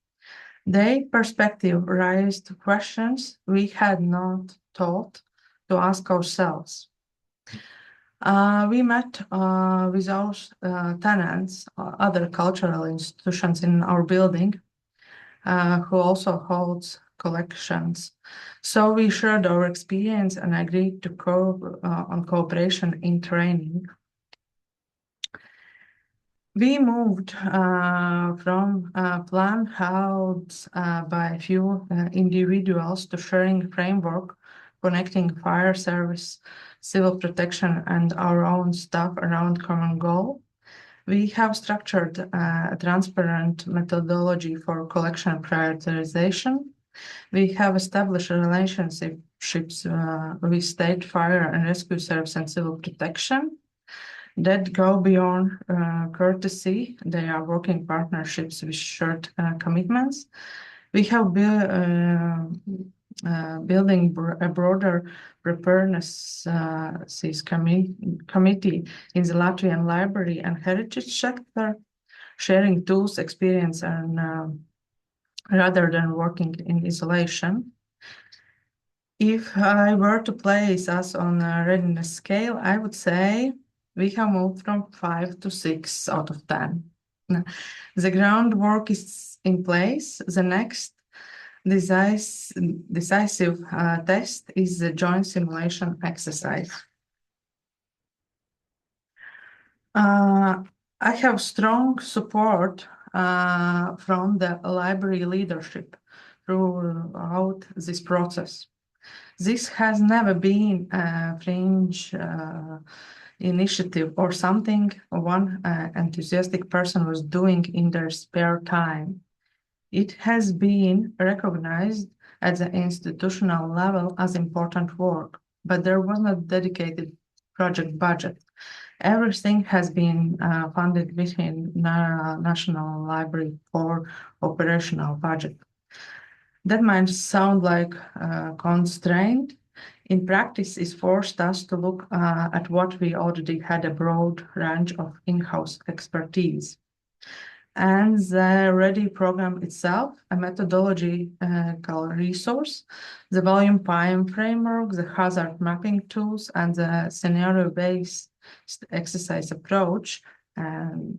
Speaker 10: Their perspective raised questions we had not thought to ask ourselves. We met with our tenants, other cultural institutions in our building, who also holds collections. So we shared our experience and agreed to on cooperation in training. We moved from a plan held by a few individuals to sharing framework connecting fire service, civil protection, and our own staff around common goal. We have structured a transparent methodology for collection prioritization. We have established relationships with State Fire and Rescue Service and Civil Protection that go beyond courtesy. They are working partnerships with shared commitments. We have building a broader preparedness committee in the Latvian library and heritage sector, sharing tools, experience, and rather than working in isolation. If I were to place us on a readiness scale, I would say we have moved from 5 to 6 out of 10. The groundwork is in place. The next decisive test is the joint simulation exercise. I have strong support from the library leadership throughout this process. This has never been a fringe initiative or something one enthusiastic person was doing in their spare time. It has been recognized at the institutional level as important work, but there was no dedicated project budget. Everything has been funded within National Library for operational budget. That might sound like constraint. In practice, it forced us to look at what we already had a broad range of in-house expertise. And the READY program itself, a methodological resource, the volume PIM framework, the hazard mapping tools, and the scenario-based exercise approach,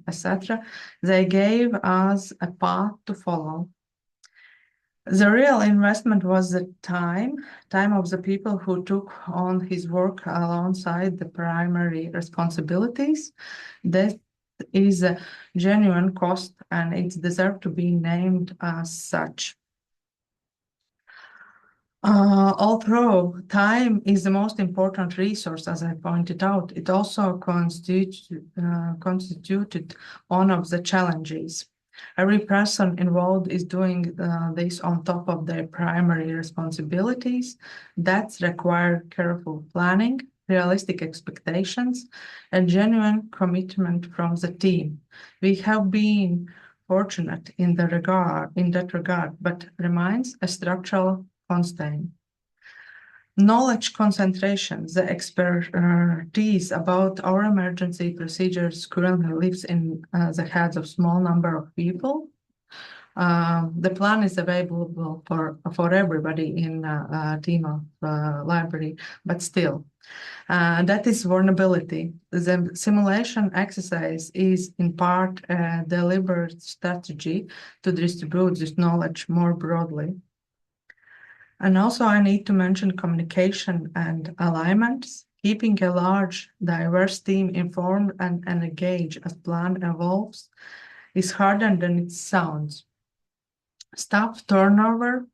Speaker 10: etc. They gave us a path to follow. The real investment was the time of the people who took on his work alongside the primary responsibilities. That is a genuine cost, and it deserves to be named as such. Although time is the most important resource, as I pointed out, it also constituted one of the challenges. Every person involved is doing this on top of their primary responsibilities. That require careful planning, realistic expectations, and genuine commitment from the team. We have been fortunate in that regard, but remains a structural constraint. Knowledge concentration, the expertise about our emergency procedures currently lives in the heads of small number of people. The plan is available for everybody in a team of library, but still, that is vulnerability. The simulation exercise is in part a deliberate strategy to distribute this knowledge more broadly. And also I need to mention communication and alignments. Keeping a large, diverse team informed and engaged as plan evolves is harder than it sounds. Staff turnover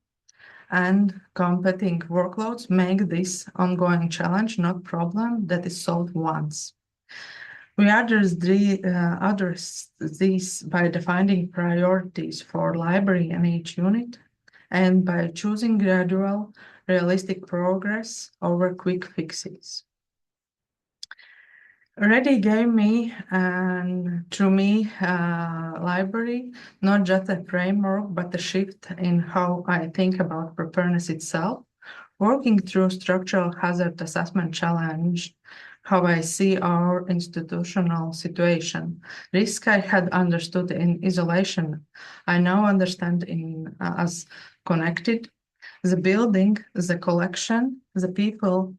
Speaker 10: and competing workloads make this ongoing challenge not problem that is solved once. We address these by defining priorities for library and each unit, and by choosing gradual, realistic progress over quick fixes. Already gave me and through me library, not just a framework, but a shift in how I think about preparedness itself. Working through structural hazard assessment challenge how I see our institutional situation. Risk I had understood in isolation, I now understand as connected. The building, the collection, the people,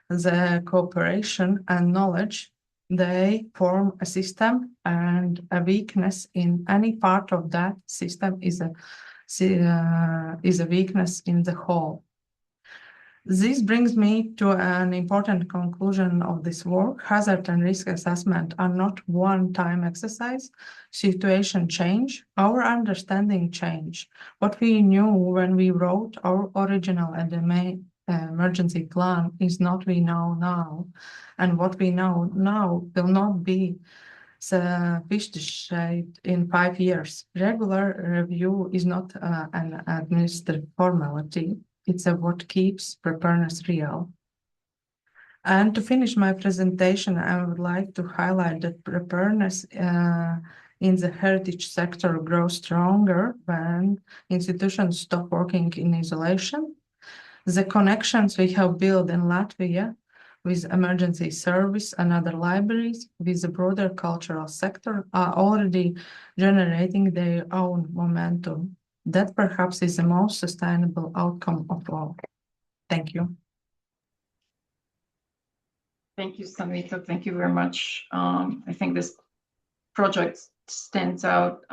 Speaker 10: the cooperation and knowledge, they form a system, and a weakness in any part of that system is a weakness in the whole. This brings me to an important conclusion of this work. Hazard and risk assessment are not one-time exercise. Situation change, our understanding change. What we knew when we wrote our original emergency plan is not we know now. And what we know now will not be sufficient in 5 years. Regular review is not an administrative formality. It's what keeps preparedness real. And to finish my presentation, I would like to highlight that preparedness in the heritage sector grows stronger when institutions stop working in isolation. The connections we have built in Latvia with emergency service and other libraries with the broader cultural sector are already generating their own momentum. That perhaps is the most sustainable outcome of all. Thank you.
Speaker 1: Thank you, Sanita. Thank you very much. I think this project stands out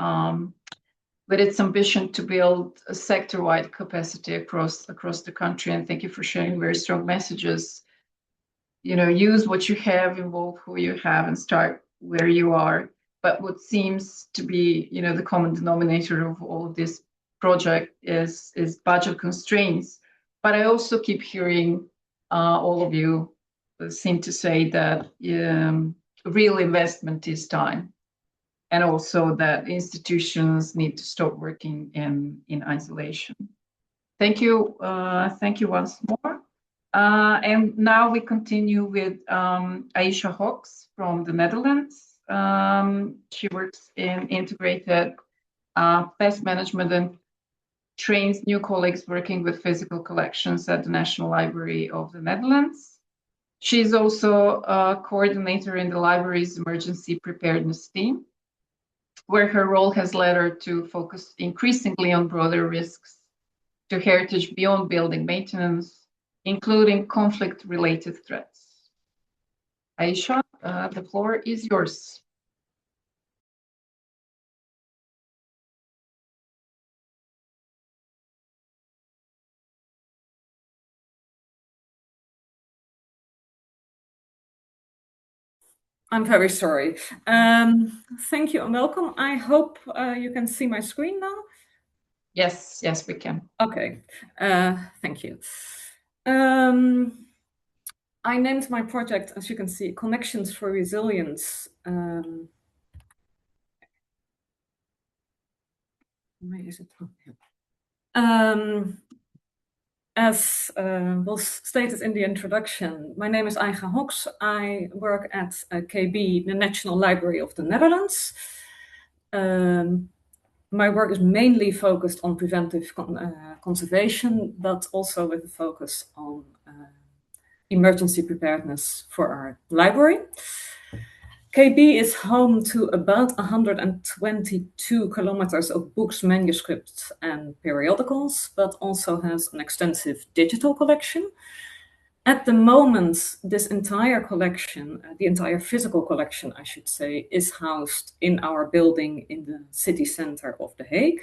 Speaker 1: with its ambition to build a sector-wide capacity across the country. And thank you for sharing very strong messages. You know, use what you have, involve who you have, and start where you are. But what seems to be, you know, the common denominator of all of this project is budget constraints. But I also keep hearing all of you seem to say that real investment is time, and also that institutions need to stop working in isolation. Thank you once more. And now we continue with Aicha Hockx from the Netherlands. She works in integrated pest management and trains new colleagues working with physical collections at the National Library of the Netherlands. She's also a coordinator in the library's emergency preparedness team, where her role has led her to focus increasingly on broader risks to heritage beyond building maintenance, including conflict-related threats. Aicha, the floor is yours.
Speaker 11: I'm very sorry. Thank you and welcome. I hope you can see my screen now.
Speaker 1: Yes, we can.
Speaker 11: Okay, thank you. I named my project, as you can see, Connections for Resilience. Where is it? As was stated in the introduction, my name is Aicha Hockx. I work at KB, the National Library of the Netherlands. My work is mainly focused on preventive conservation, but also with a focus on emergency preparedness for our library. KB is home to about 122 kilometers of books, manuscripts, and periodicals, but also has an extensive digital collection. At the moment, this entire collection, the entire physical collection, I should say, is housed in our building in the city center of The Hague.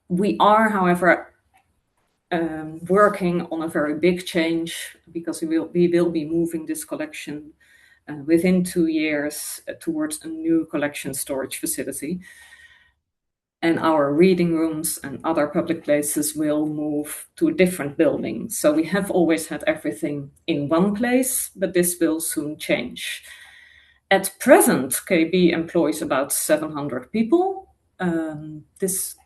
Speaker 11: We are, however, working on a very big change because we will be moving this collection within 2 years towards a new collection storage facility. And our reading rooms and other public places will move to a different building. So we have always had everything in one place, but this will soon change. At present, KB employs about 700 people. This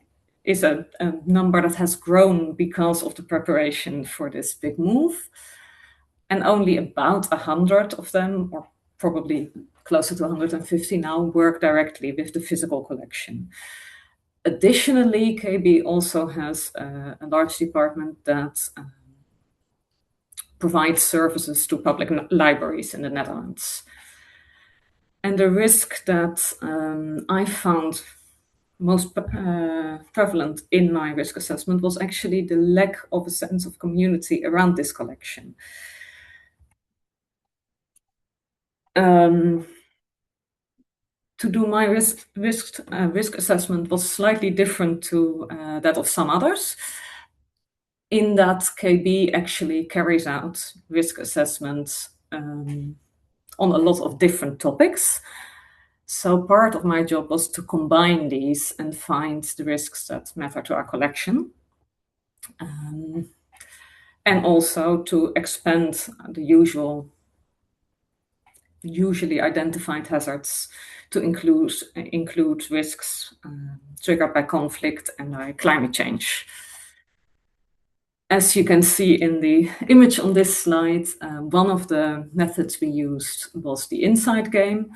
Speaker 11: is a number that has grown because of the preparation for this big move. And only about 100 of them, or probably closer to 150 now, work directly with the physical collection. Additionally, KB also has a large department that provides services to public libraries in the Netherlands. And the risk that I found most prevalent in my risk assessment was actually the lack of a sense of community around this collection. To do my risk assessment was slightly different to that of some others, in that KB actually carries out risk assessments on a lot of different topics. So part of my job was to combine these and find the risks that matter to our collection, and also to expand the usually identified hazards to include risks triggered by conflict and by climate change. As you can see in the image on this slide, one of the methods we used was the insight game.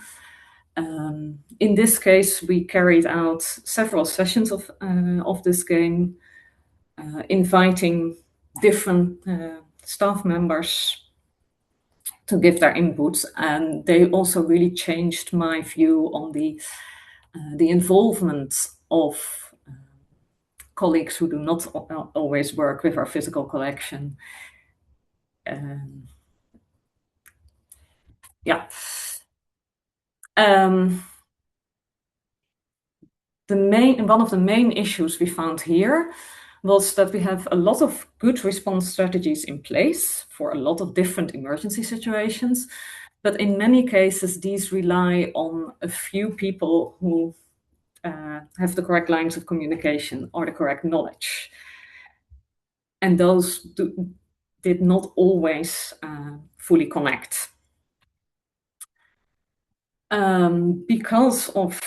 Speaker 11: In this case, we carried out several sessions of this game, inviting different staff members to give their inputs, and they also really changed my view on the involvement of colleagues who do not always work with our physical collection. One of the main issues we found here was that we have a lot of good response strategies in place for a lot of different emergency situations, but in many cases these rely on a few people who have the correct lines of communication or the correct knowledge. And those did not always fully connect. Because of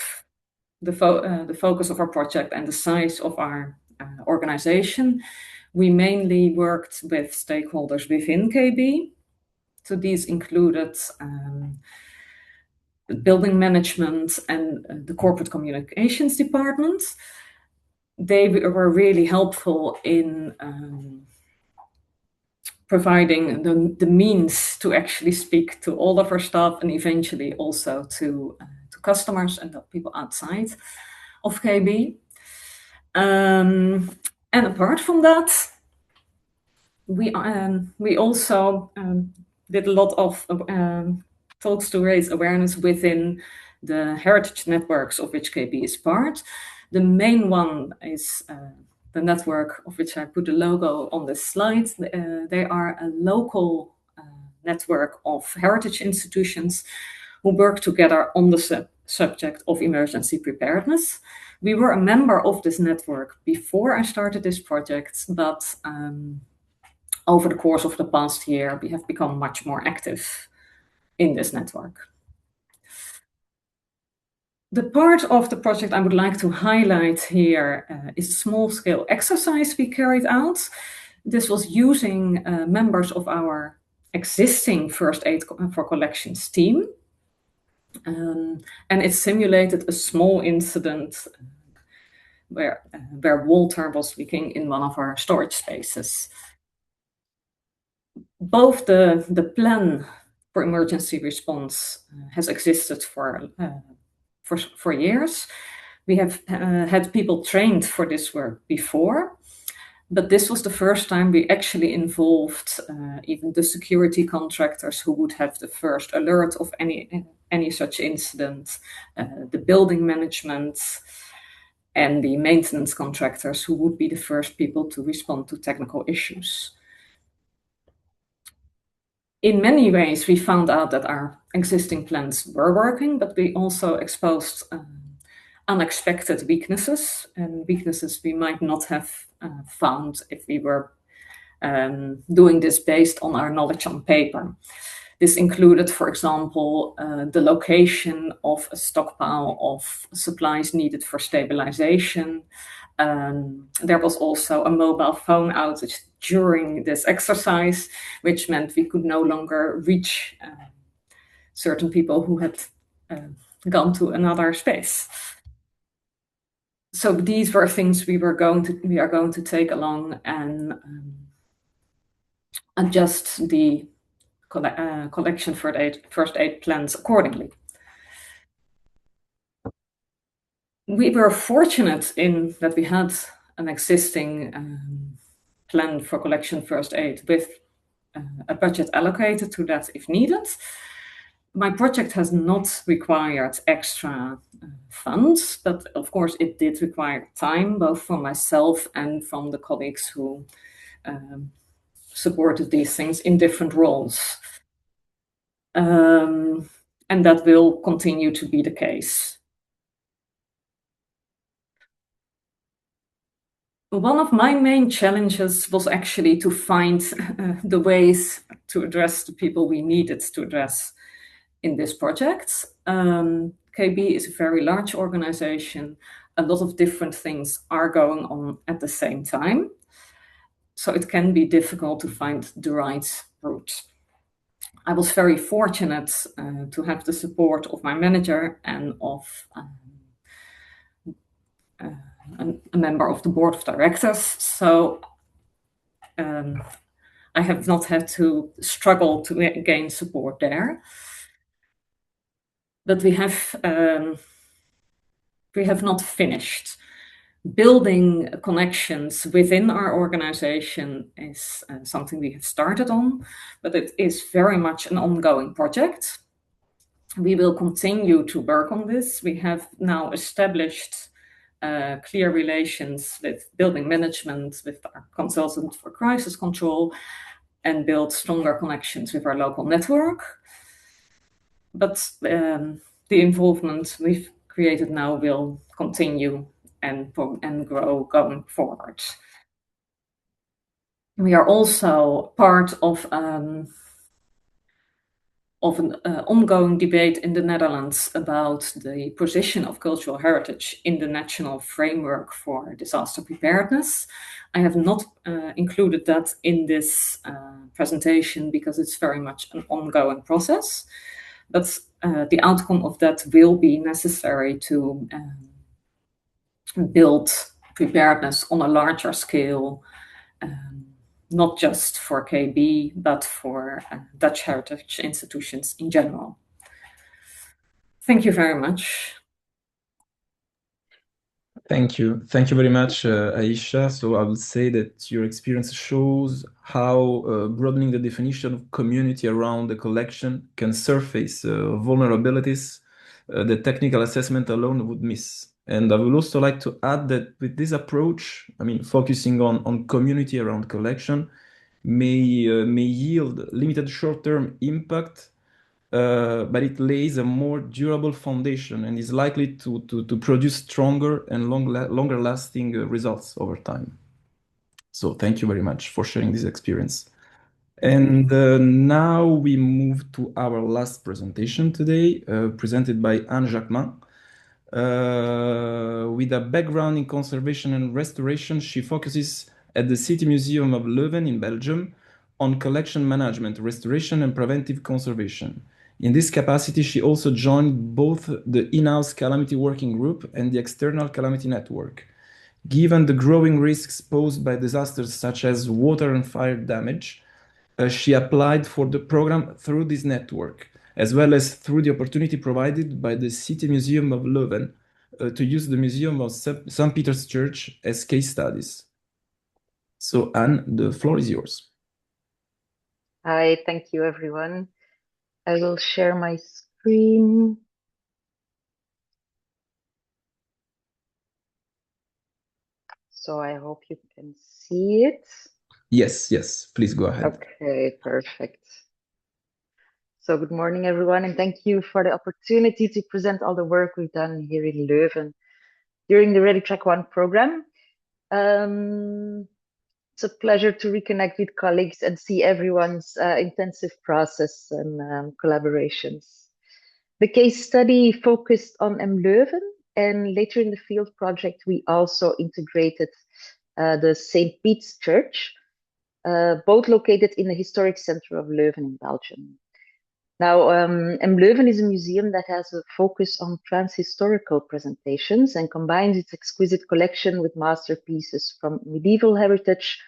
Speaker 11: the focus of our project and the size of our organization, we mainly worked with stakeholders within KB. So these included building management and the corporate communications department. They were really helpful in providing the means to actually speak to all of our staff and eventually also to customers and the people outside of KB. And apart from that, we also did a lot of talks to raise awareness within the heritage networks of which KB is part. The main one is the network of which I put the logo on this slide. They are a local network of heritage institutions who work together on the subject of emergency preparedness. We were a member of this network before I started this project, but over the course of the past year, we have become much more active in this network. The part of the project I would like to highlight here is a small-scale exercise we carried out. This was using members of our existing First Aid for Collections team. And it simulated a small incident where Walter was leaking in one of our storage spaces. both the plan for emergency response has existed for years. We have had people trained for this work before, but this was the first time we actually involved even the security contractors who would have the first alert of any such incident, the building management, and the maintenance contractors who would be the first people to respond to technical issues. In many ways, we found out that our existing plans were working, but we also exposed unexpected weaknesses, and weaknesses we might not have found if we were doing this based on our knowledge on paper. This included, for example, the location of a stockpile of supplies needed for stabilization. There was also a mobile phone outage during this exercise, which meant we could no longer reach certain people who had gone to another space. So these were things we are going to take along and adjust the collection first aid plans accordingly. We were fortunate in that we had an existing plan for collection first aid with a budget allocated to that if needed. My project has not required extra funds, but of course it did require time, both from myself and from the colleagues who supported these things in different roles. And that will continue to be the case. One of my main challenges was actually to find the ways to address the people we needed to address in this project. KB is a very large organization. A lot of different things are going on at the same time. So it can be difficult to find the right route. I was very fortunate to have the support of my manager and of a member of the board of directors. So I have not had to struggle to gain support there. But we have not finished. Building connections within our organization is something we have started on, but it is very much an ongoing project. We will continue to work on this. We have now established clear relations with building management, with our consultant for crisis control, and build stronger connections with our local network. But the involvement we've created now will continue and grow going forward. We are also part of an ongoing debate in the Netherlands about the position of cultural heritage in the national framework for disaster preparedness. I have not included that in this presentation because it's very much an ongoing process, but the outcome of that will be necessary to build preparedness on a larger scale, not just for KB, but for Dutch heritage institutions in general. Thank you very much.
Speaker 2: Thank you. Thank you very much, Aicha. So I would say that your experience shows how broadening the definition of community around the collection can surface vulnerabilities the technical assessment alone would miss. And I would also like to add that with this approach, I mean, focusing on community around collection may yield limited short-term impact, but it lays a more durable foundation and is likely to produce stronger and longer-lasting results over time. So thank you very much for sharing this experience. And now we move to our last presentation today, presented by Jacquemain. With a background in conservation and restoration, she focuses at the City Museum of Leuven in Belgium on collection management, restoration, and preventive conservation. In this capacity, she also joined both the in-house calamity working group and the external calamity network. Given the growing risks posed by disasters such as water and fire damage, she applied for the program through this network, as well as through the opportunity provided by the City Museum of Leuven to use the Museum of St. Peter's Church as case studies. So, Anne, the floor is yours.
Speaker 12: Hi, thank you, everyone. I will share my screen. So I hope you can see it.
Speaker 2: Yes, please go ahead.
Speaker 12: Okay, perfect. So good morning, everyone, and thank you for the opportunity to present all the work we've done here in Leuven during the Ready Track 1 program. It's a pleasure to reconnect with colleagues and see everyone's intensive process and collaborations. The case study focused on Leuven, and later in the field project, we also integrated the St. Peter's Church, both located in the historic center of Leuven in Belgium. Now, Leuven is a museum that has a focus on trans-historical presentations and combines its exquisite collection with masterpieces from medieval heritage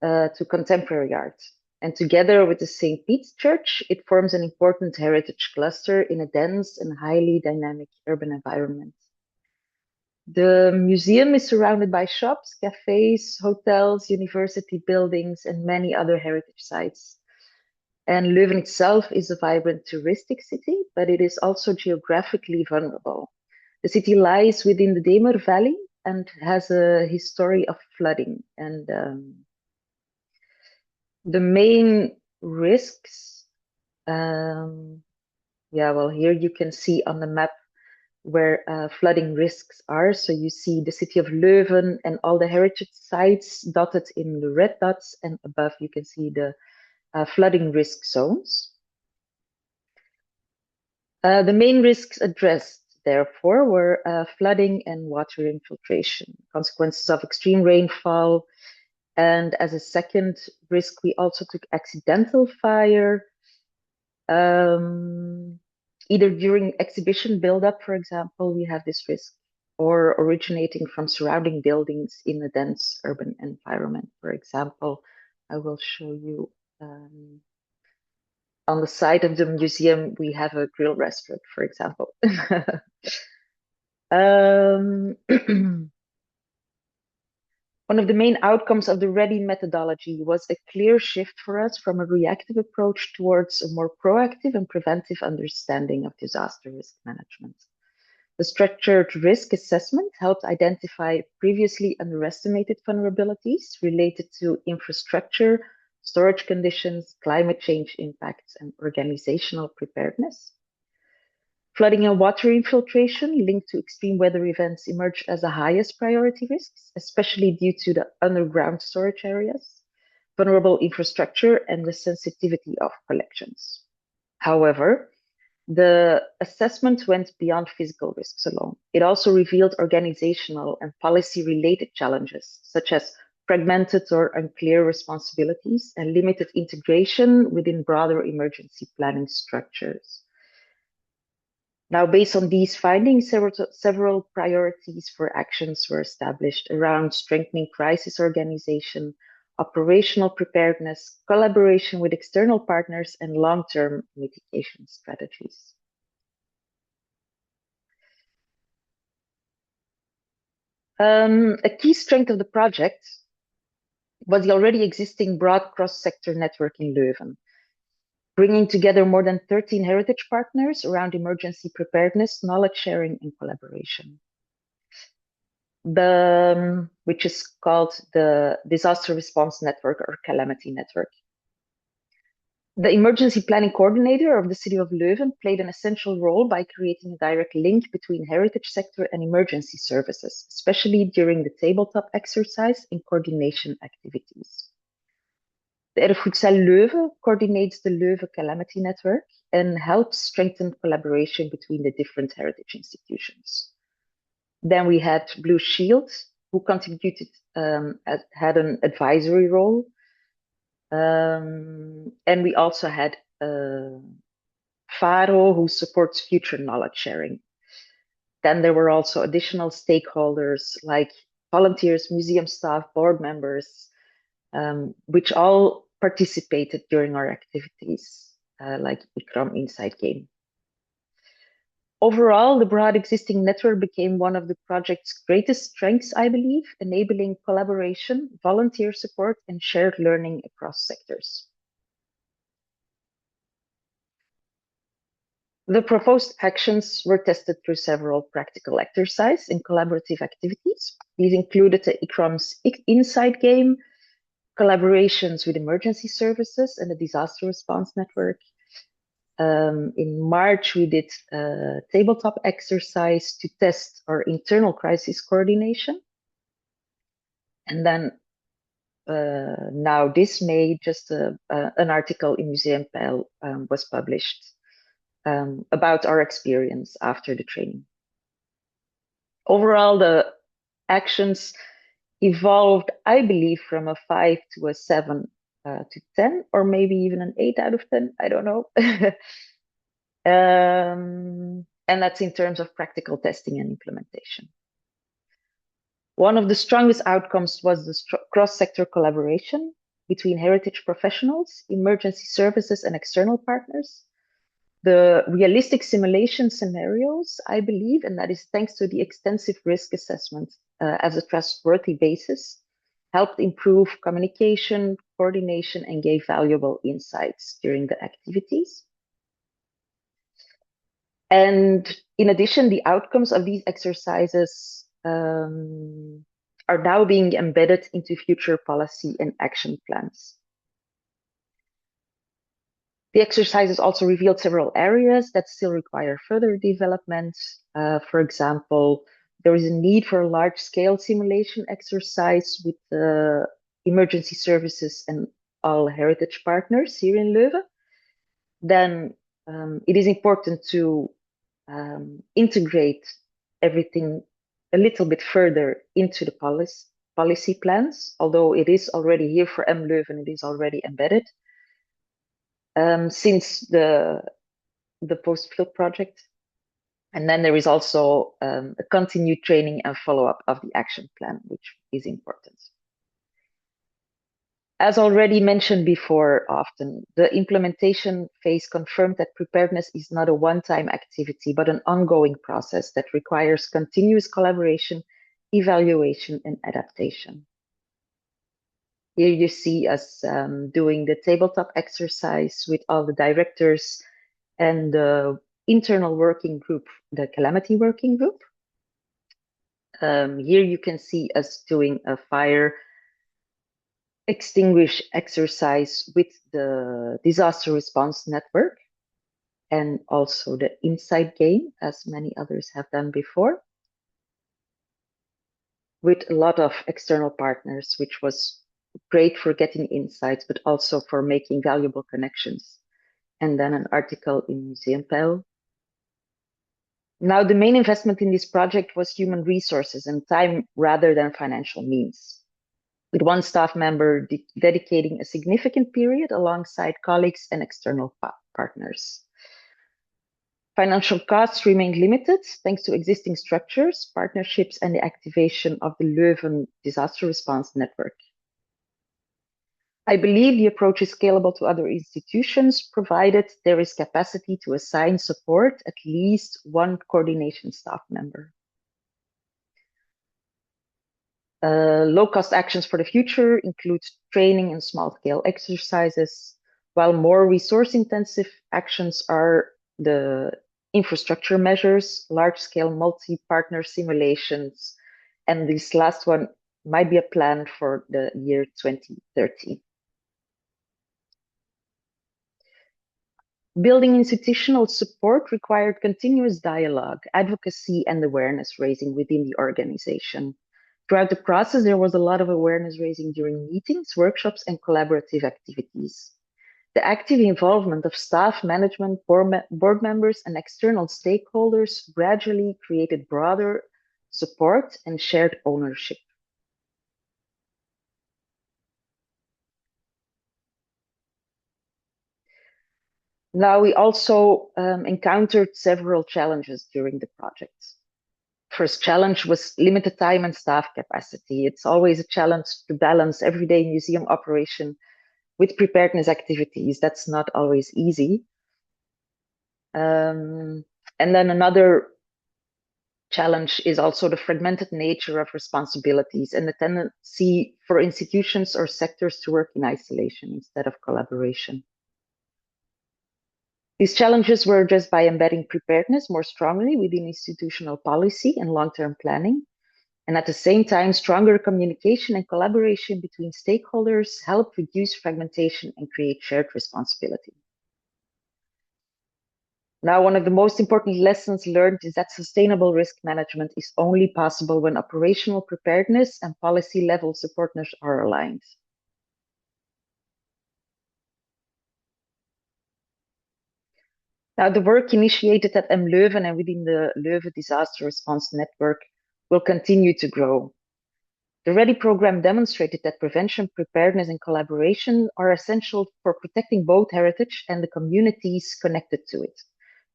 Speaker 12: to contemporary art. And together with the St. Peter's Church, it forms an important heritage cluster in a dense and highly dynamic urban environment. The museum is surrounded by shops, cafes, hotels, university buildings, and many other heritage sites. And Leuven itself is a vibrant touristic city, but it is also geographically vulnerable. The city lies within the Demer Valley and has a history of flooding. And the main risks, well, here you can see on the map where flooding risks are. So you see the city of Leuven and all the heritage sites dotted in the red dots, and above you can see the flooding risk zones. The main risks addressed, therefore, were flooding and water infiltration, consequences of extreme rainfall, and as a second risk, we also took accidental fire, either during exhibition buildup, for example, we have this risk, or originating from surrounding buildings in a dense urban environment. For example, I will show you on the side of the museum, we have a grill restaurant, for example. One of the main outcomes of the READY methodology was a clear shift for us from a reactive approach towards a more proactive and preventive understanding of disaster risk management. The structured risk assessment helped identify previously underestimated vulnerabilities related to infrastructure, storage conditions, climate change impacts, and organizational preparedness. Flooding and water infiltration linked to extreme weather events emerged as the highest priority risks, especially due to the underground storage areas, vulnerable infrastructure, and the sensitivity of collections. However, the assessment went beyond physical risks alone. It also revealed organizational and policy-related challenges, such as fragmented or unclear responsibilities and limited integration within broader emergency planning structures. Now, based on these findings, several priorities for actions were established around strengthening crisis organization, operational preparedness, collaboration with external partners, and long-term mitigation strategies. A key strength of the project was the already existing broad cross-sector network in Leuven, bringing together more than 13 heritage partners around emergency preparedness, knowledge sharing, and collaboration. Which is called the Disaster Response Network or Calamity Network. The emergency planning coordinator of the city of Leuven played an essential role by creating a direct link between heritage sector and emergency services, especially during the tabletop exercise and coordination activities. The Erfgoedsel Leuven coordinates the Leuven Calamity Network and helps strengthen collaboration between the different heritage institutions. Then we had Blue Shield, who contributed, had an advisory role. And we also had FARO, who supports future knowledge sharing. Then there were also additional stakeholders like volunteers, museum staff, board members, which all participated during our activities, like ICRAM Inside Game. Overall, the broad existing network became one of the project's greatest strengths, I believe, enabling collaboration, volunteer support, and shared learning across sectors. The proposed actions were tested through several practical exercises and collaborative activities. These included the ICRAM's Inside Game, collaborations with emergency services and the disaster response network. In March, we did a tabletop exercise to test our internal crisis coordination. And then now this May, just an article in Museum Peil was published about our experience after the training. Overall, the actions evolved, I believe, from a 5 to a 7 to 10, or maybe even an 8 out of 10, I don't know. And that's in terms of practical testing and implementation. One of the strongest outcomes was the cross-sector collaboration between heritage professionals, emergency services, and external partners. The realistic simulation scenarios, I believe, and that is thanks to the extensive risk assessment as a trustworthy basis, helped improve communication, coordination, and gave valuable insights during the activities. And in addition, the outcomes of these exercises are now being embedded into future policy and action plans. The exercises also revealed several areas that still require further development. For example, there is a need for a large-scale simulation exercise with the emergency services and all heritage partners here in Leuven. Then it is important to integrate everything a little bit further into the policy plans, although it is already here for M Leuven, it is already embedded. Since the post-flood project. And then there is also a continued training and follow-up of the action plan, which is important. As already mentioned before often, the implementation phase confirmed that preparedness is not a one-time activity, but an ongoing process that requires continuous collaboration, evaluation, and adaptation. Here you see us doing the tabletop exercise with all the directors and the internal working group, the calamity working group. Here you can see us doing a fire extinguish exercise with the disaster response network and also the Inside Game, as many others have done before, with a lot of external partners, which was great for getting insights, but also for making valuable connections. And then an article in Museum Peil. Now, the main investment in this project was human resources and time rather than financial means, with one staff member dedicating a significant period alongside colleagues and external partners. Financial costs remained limited thanks to existing structures, partnerships, and the activation of the Leuven Disaster Response Network. I believe the approach is scalable to other institutions, provided there is capacity to assign support at least one coordination staff member. Low-cost actions for the future include training and small-scale exercises, while more resource-intensive actions are the infrastructure measures, large-scale multi-partner simulations, and this last one might be a plan for the year 2030. Building institutional support required continuous dialogue, advocacy, and awareness raising within the organization. Throughout the process, there was a lot of awareness raising during meetings, workshops, and collaborative activities. The active involvement of staff, management, board members, and external stakeholders gradually created broader support and shared ownership. Now, we also encountered several challenges during the project. First challenge was limited time and staff capacity. It's always a challenge to balance everyday museum operation with preparedness activities. That's not always easy. And then another challenge is also the fragmented nature of responsibilities and the tendency for institutions or sectors to work in isolation instead of collaboration. These challenges were addressed by embedding preparedness more strongly within institutional policy and long-term planning. And at the same time, stronger communication and collaboration between stakeholders help reduce fragmentation and create shared responsibility. Now, one of the most important lessons learned is that sustainable risk management is only possible when operational preparedness and policy level supporters are aligned. Now, the work initiated at M Leuven and within the Leuven Disaster Response Network will continue to grow. The READY program demonstrated that prevention, preparedness, and collaboration are essential for protecting both heritage and the communities connected to it,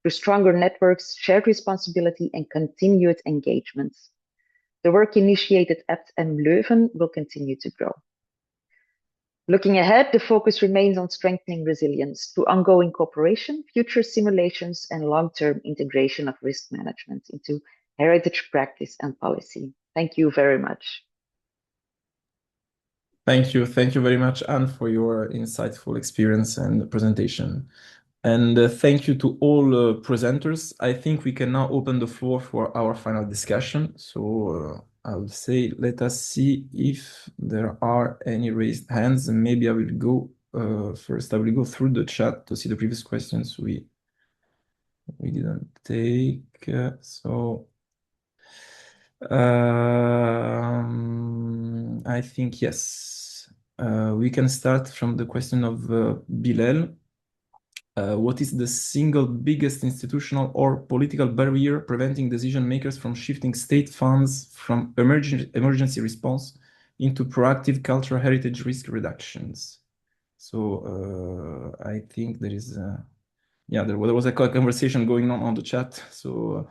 Speaker 12: through stronger networks, shared responsibility, and continued engagement. The work initiated at M Leuven will continue to grow. Looking ahead, the focus remains on strengthening resilience through ongoing cooperation, future simulations, and long-term integration of risk management into heritage practice and policy. Thank you very much.
Speaker 2: Thank you very much, Anne, for your insightful experience and presentation. And thank you to all presenters. I think we can now open the floor for our final discussion. So I would say, let us see if there are any raised hands. And maybe I will go first. I will go through the chat to see the previous questions we didn't take. I think, yes, we can start from the question of Bilal. What is the single biggest institutional or political barrier preventing decision makers from shifting state funds from emergency response into proactive cultural heritage risk reductions? So I think there is, there was a conversation going on the chat. So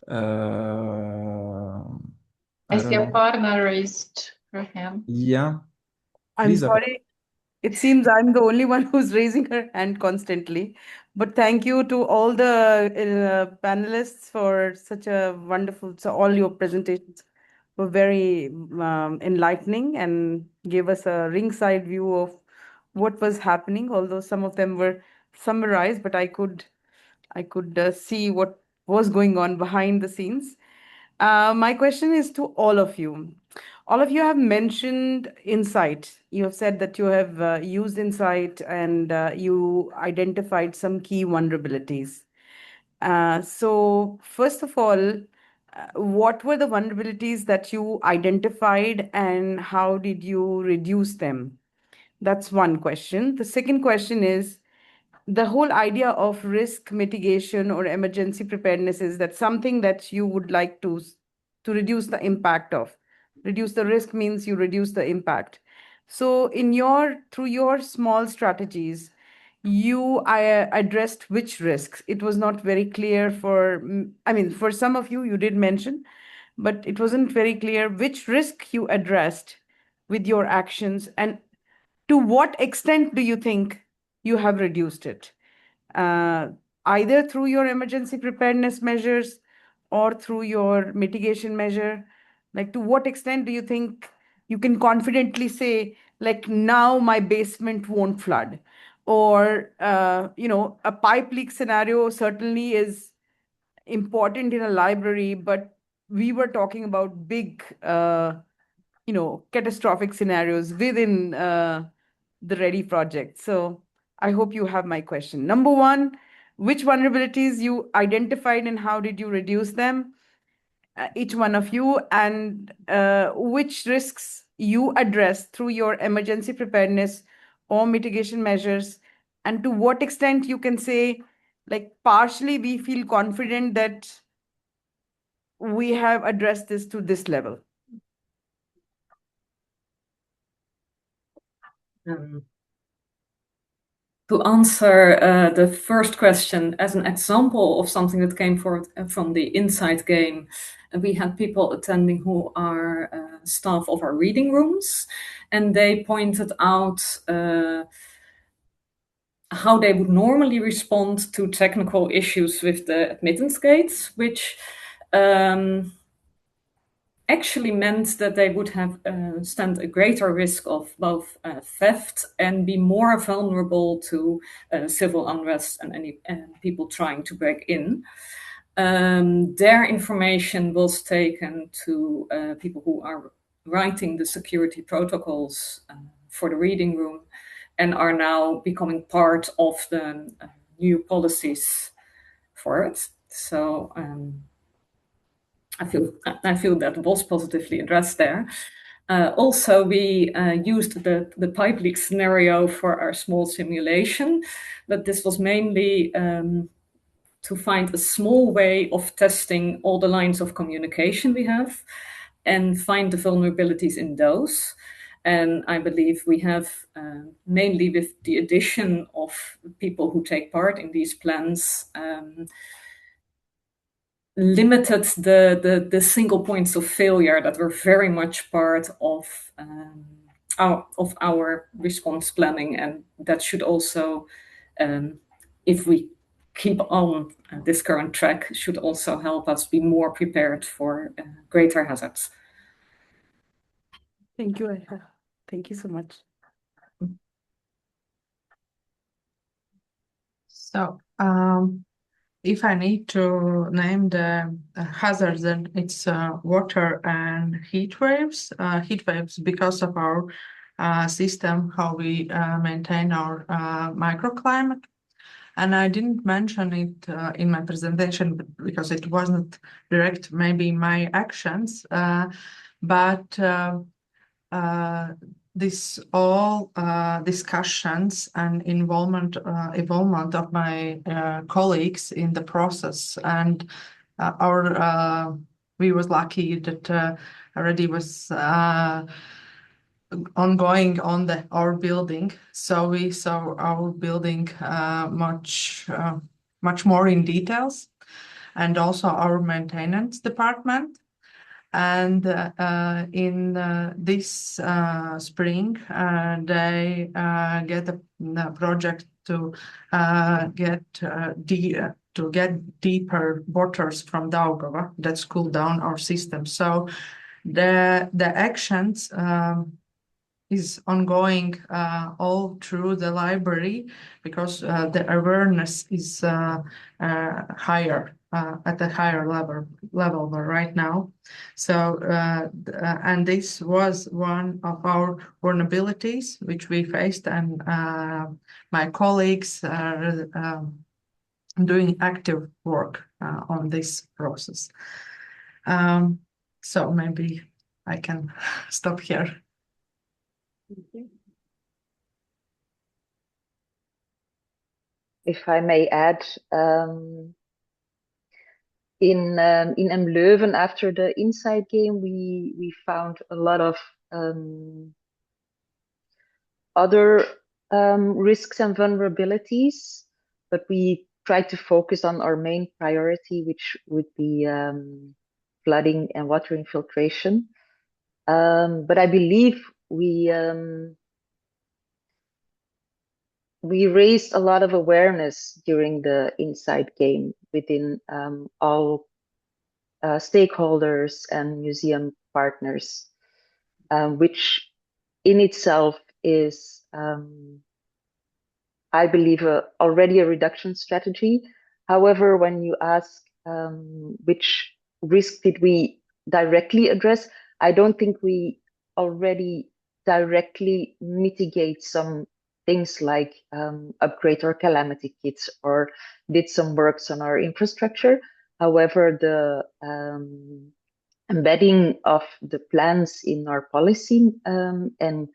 Speaker 1: I see a partner raised her hand.
Speaker 2: Yeah.
Speaker 4: I'm
Speaker 2: Please,
Speaker 4: sorry. It seems I'm the only one who's raising her hand constantly. But thank you to all the panelists for such a wonderful, so all your presentations were very enlightening and gave us a ringside view of what was happening, although some of them were summarized, but I could see what was going on behind the scenes. My question is to all of you. All of you have mentioned insight. You have said that you have used insight and you identified some key vulnerabilities. So first of all, what were the vulnerabilities that you identified and how did you reduce them? That's one question. The second question is, the whole idea of risk mitigation or emergency preparedness is that something that you would like to reduce the impact of. Reduce the risk means you reduce the impact. So through your small strategies, you addressed which risks. It was not very clear for some of you did mention, but it wasn't very clear which risk you addressed with your actions and to what extent do you think you have reduced it? Either through your emergency preparedness measures or through your mitigation measure? Like, to what extent do you think you can confidently say, like, now my basement won't flood? Or, a pipe leak scenario certainly is important in a library, but we were talking about big, catastrophic scenarios within the READY project. So I hope you have my question. Number one, which vulnerabilities you identified and how did you reduce them? Each one of you, and which risks you address through your emergency preparedness or mitigation measures, and to what extent you can say, like, partially we feel confident that we have addressed this to this level.
Speaker 11: To answer the first question, as an example of something that came forward from the Insight game, we had people attending who are staff of our reading rooms, and they pointed out how they would normally respond to technical issues with the admittance gates, which actually meant that they would have stand a greater risk of both theft and be more vulnerable to civil unrest and any people trying to break in. Their information was taken to people who are writing the security protocols for the reading room and are now becoming part of the new policies for it. So I feel that was positively addressed there. Also, we used the pipe leak scenario for our small simulation, but this was mainly to find a small way of testing all the lines of communication we have and find the vulnerabilities in those. And I believe we have, mainly with the addition of people who take part in these plans, limited the single points of failure that were very much part of our response planning, and that should also, if we keep on this current track, should also help us be more prepared for greater hazards.
Speaker 4: Thank you, Aicha. Thank you so much.
Speaker 10: So, if I need to name the hazards, then it's water and heat waves. Heat waves because of our system, how we maintain our microclimate. And I didn't mention it in my presentation because it wasn't direct, maybe my actions, but this all discussions and involvement of my colleagues in the process, and we was lucky that already was ongoing on our building, so we saw our building much more in details, and also our maintenance department. And in this spring, they get a project to get deeper waters from Daugava that cool down our system. So the actions is ongoing all through the library, because the awareness is higher at a higher level right now. So and this was one of our vulnerabilities which we faced, and my colleagues are doing active work on this process. So maybe I can stop here.
Speaker 12: If I may add, in Leuven, after the Inside game, we found a lot of other risks and vulnerabilities, but we tried to focus on our main priority, which would be flooding and water infiltration. But I believe we raised a lot of awareness during the Inside game within all stakeholders and museum partners, which in itself is, I believe, already a reduction strategy. However, when you ask which risk did we directly address, I don't think we already directly mitigate some things like upgrade our calamity kits or did some works on our infrastructure. However, the embedding of the plans in our policy and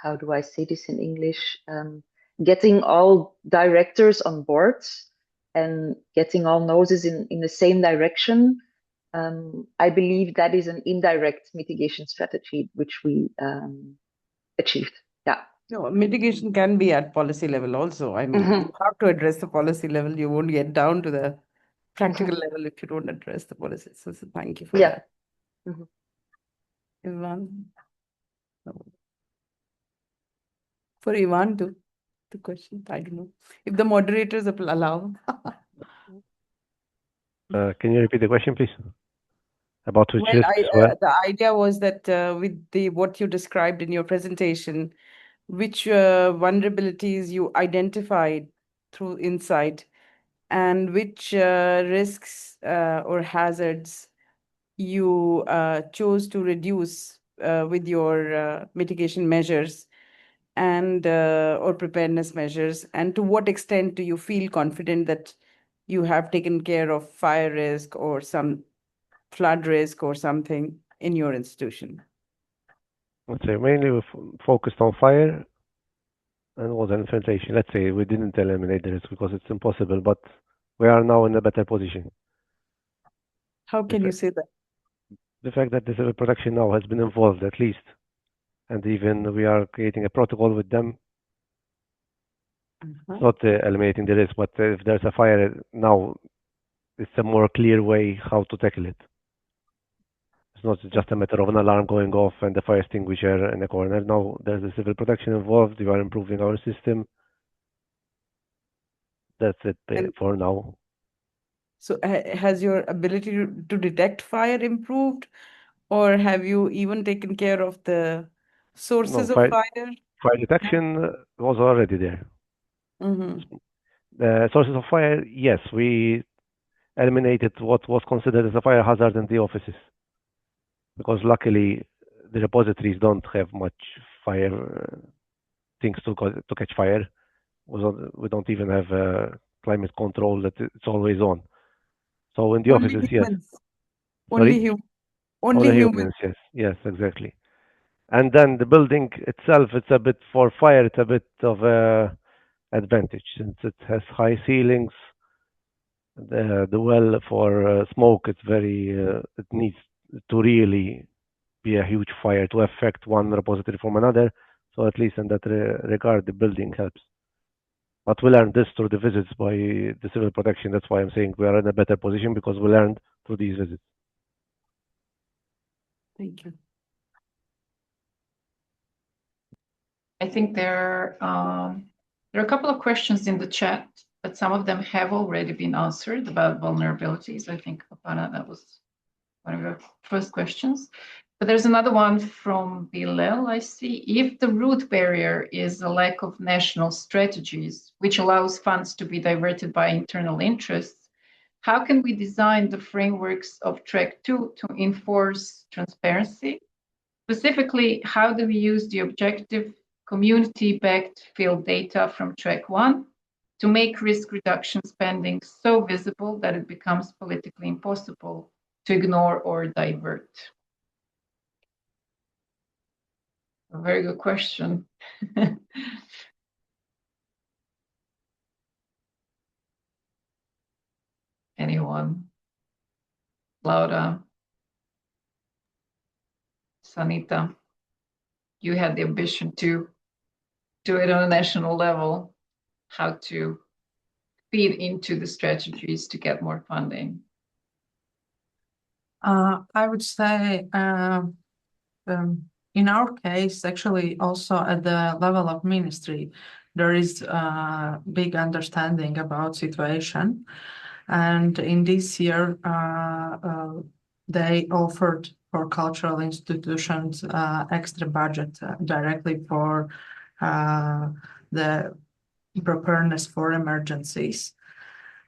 Speaker 12: how do I say this in English? Getting all directors on board and getting all noses in the same direction. I believe that is an indirect mitigation strategy which we achieved. Yeah.
Speaker 4: No, mitigation can be at policy level also. I mean, you have to address the policy level. You won't get down to the practical level if you don't address the policy. So thank you for that. Ivan? for Ivan to the question. I don't know if the moderators allow.
Speaker 7: Can you repeat the question, please? About which
Speaker 4: Well,
Speaker 7: risks were?
Speaker 4: the idea was that with what you described in your presentation, which vulnerabilities you identified through insight, and which risks or hazards you chose to reduce with your mitigation measures and or preparedness measures, and to what extent do you feel confident that you have taken care of fire risk or some flood risk or something in your institution?
Speaker 7: Let's say mainly we focused on fire and water infiltration. Let's say we didn't eliminate the risk because it's impossible, but we are now in a better position.
Speaker 4: How can you say that?
Speaker 7: The fact that the civil protection now has been involved at least, and even we are creating a protocol with them, not eliminating the risk, but if there's a fire now, it's a more clear way how to tackle it. It's not just a matter of an alarm going off and the fire extinguisher in the corner. No, there's a civil protection involved. We are improving our system. That's it for now.
Speaker 4: So has your ability to detect fire improved, or have you even taken care of the sources of fire?
Speaker 7: Fire detection was already there. The sources of fire, yes, we eliminated what was considered as a fire hazard in the offices, because luckily the repositories don't have much fire things to catch fire. We don't even have climate control that it's always on. So in the offices, yes. Only humans, yes, exactly. And then the building itself, it's a bit for fire, it's a bit of a advantage since it has high ceilings. The well for smoke, it's very, it needs to really be a huge fire to affect one repository from another. So at least in that regard, the building helps. But we learned this through the visits by the civil protection. That's why I'm saying we are in a better position, because we learned through these visits.
Speaker 4: Thank you.
Speaker 1: I think there are a couple of questions in the chat, but some of them have already been answered about vulnerabilities. I think, Apana, that was one of your first questions. But there's another one from Bilal, I see. If the root barrier is a lack of national strategies, which allows funds to be diverted by internal interests, how can we design the frameworks of Track 2 to enforce transparency? Specifically, how do we use the objective community-backed field data from Track 1 to make risk reduction spending so visible that it becomes politically impossible to ignore or divert? A very good question. Anyone? Laure? Sanita? You had the ambition to do it on a national level, how to feed into the strategies to get more funding.
Speaker 10: I would say in our case, actually, also at the level of ministry, there is a big understanding about situation. And in this year, they offered for cultural institutions extra budget directly for the preparedness for emergencies.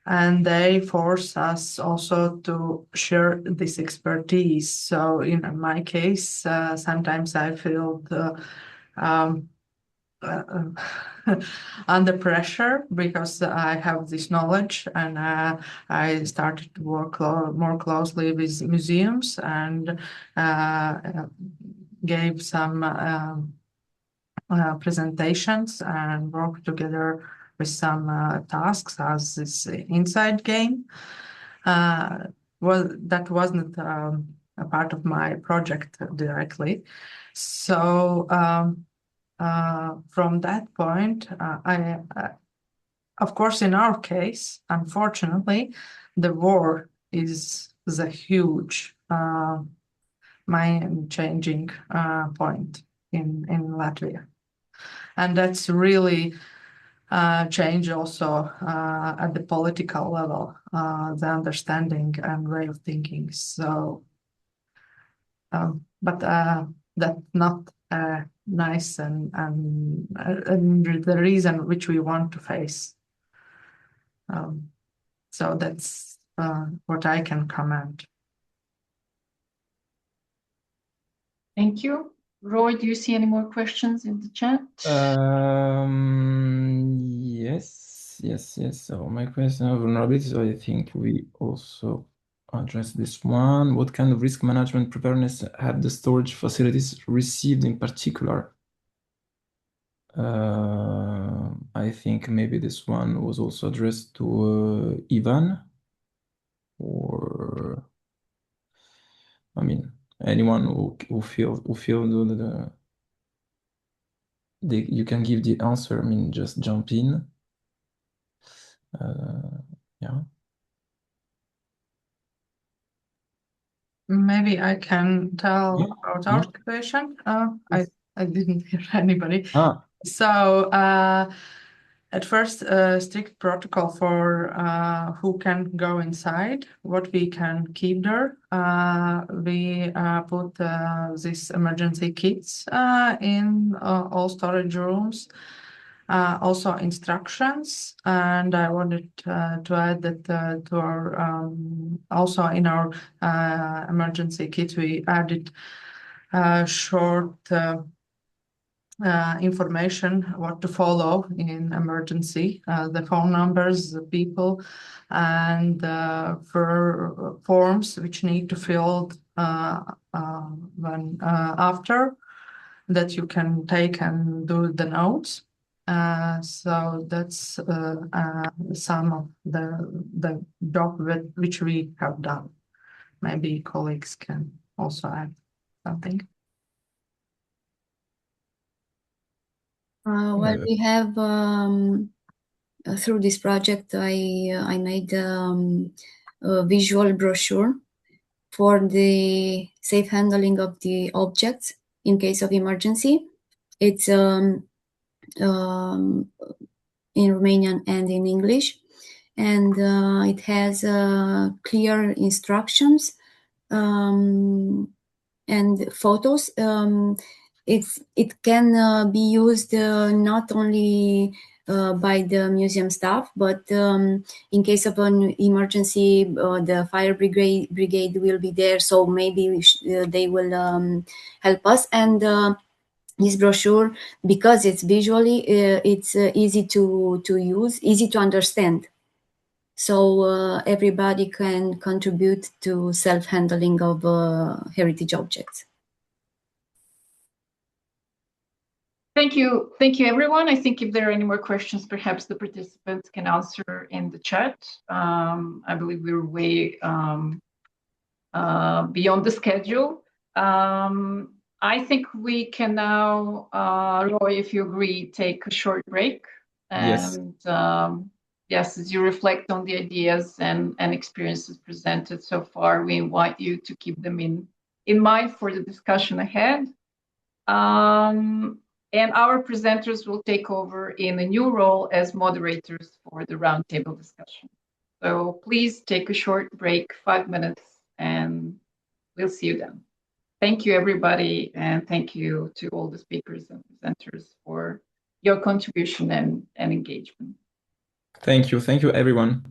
Speaker 10: And they force us also to share this expertise. So in my case, sometimes I feel under pressure because I have this knowledge, and I started to work more closely with museums and gave some presentations and worked together with some tasks as this inside game. Well, that wasn't a part of my project directly. So from that point, of course, in our case, unfortunately, the war is a huge mind-changing point in Latvia. And that's really change also at the political level, the understanding and way of thinking. So, but that's not nice and the reason which we want to face. So that's what I can comment.
Speaker 1: Thank you. Roy, do you see any more questions in the chat?
Speaker 2: Yes. So my question of vulnerability, so I think we also addressed this one. What kind of risk management preparedness have the storage facilities received in particular? I think maybe this one was also addressed to Ivan, or I mean anyone who feel you can give the answer. I mean, just jump in. Yeah.
Speaker 10: Maybe I can tell about our situation. I didn't hear anybody. So at first, strict protocol for who can go inside, what we can keep there. We put these emergency kits in all storage rooms. Also instructions, and I wanted to add that to our also in our emergency kit we added short information what to follow in emergency, the phone numbers, the people, and for forms which need to fill when after that you can take and do the notes. So that's some of the job which we have done. Maybe colleagues can also add something.
Speaker 8: Well, we have through this project, I made a visual brochure for the safe handling of the objects in case of emergency. It's in Romanian and in English, and it has clear instructions and photos. It can be used not only by the museum staff, but in case of an emergency, the fire brigade will be there, so maybe they will help us. And this brochure, because it's visually, it's easy to use, easy to understand. So everybody can contribute to self-handling of heritage objects.
Speaker 1: Thank you, everyone. I think if there are any more questions, perhaps the participants can answer in the chat. I believe we're way beyond the schedule. I think we can now, Roy, if you agree, take a short break. And yes, as you reflect on the ideas and experiences presented so far, we invite you to keep them in mind for the discussion ahead. And our presenters will take over in a new role as moderators for the roundtable discussion. So please take a short break, 5 minutes, and we'll see you then. Thank you, everybody, and thank you to all the speakers and presenters for your contribution and engagement.
Speaker 2: Thank you, everyone.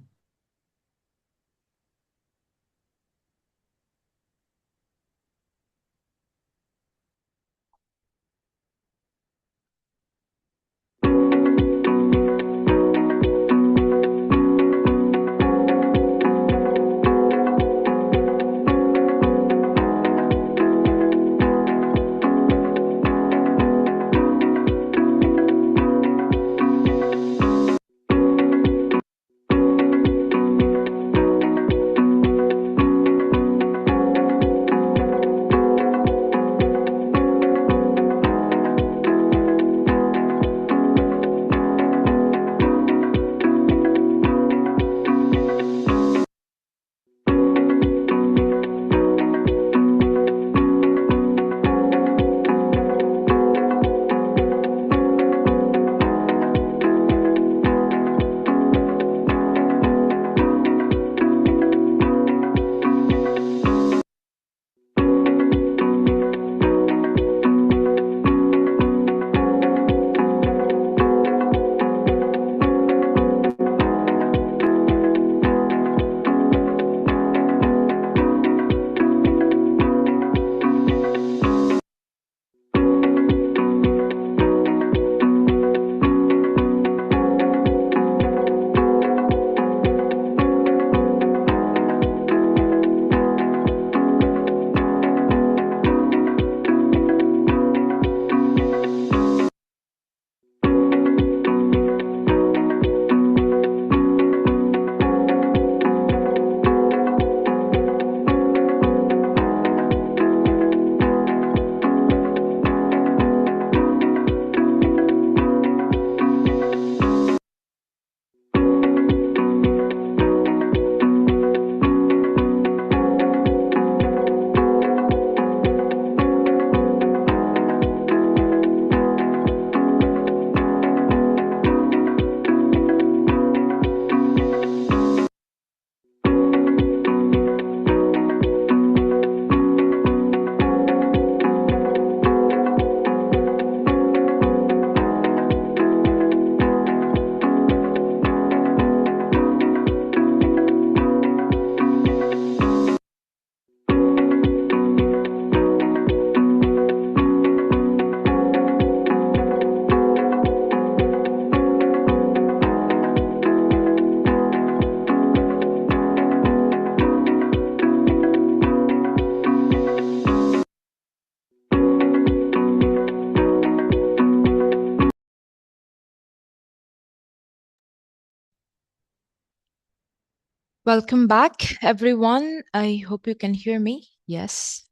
Speaker 5: Welcome back, everyone. I hope you can hear me. Yes.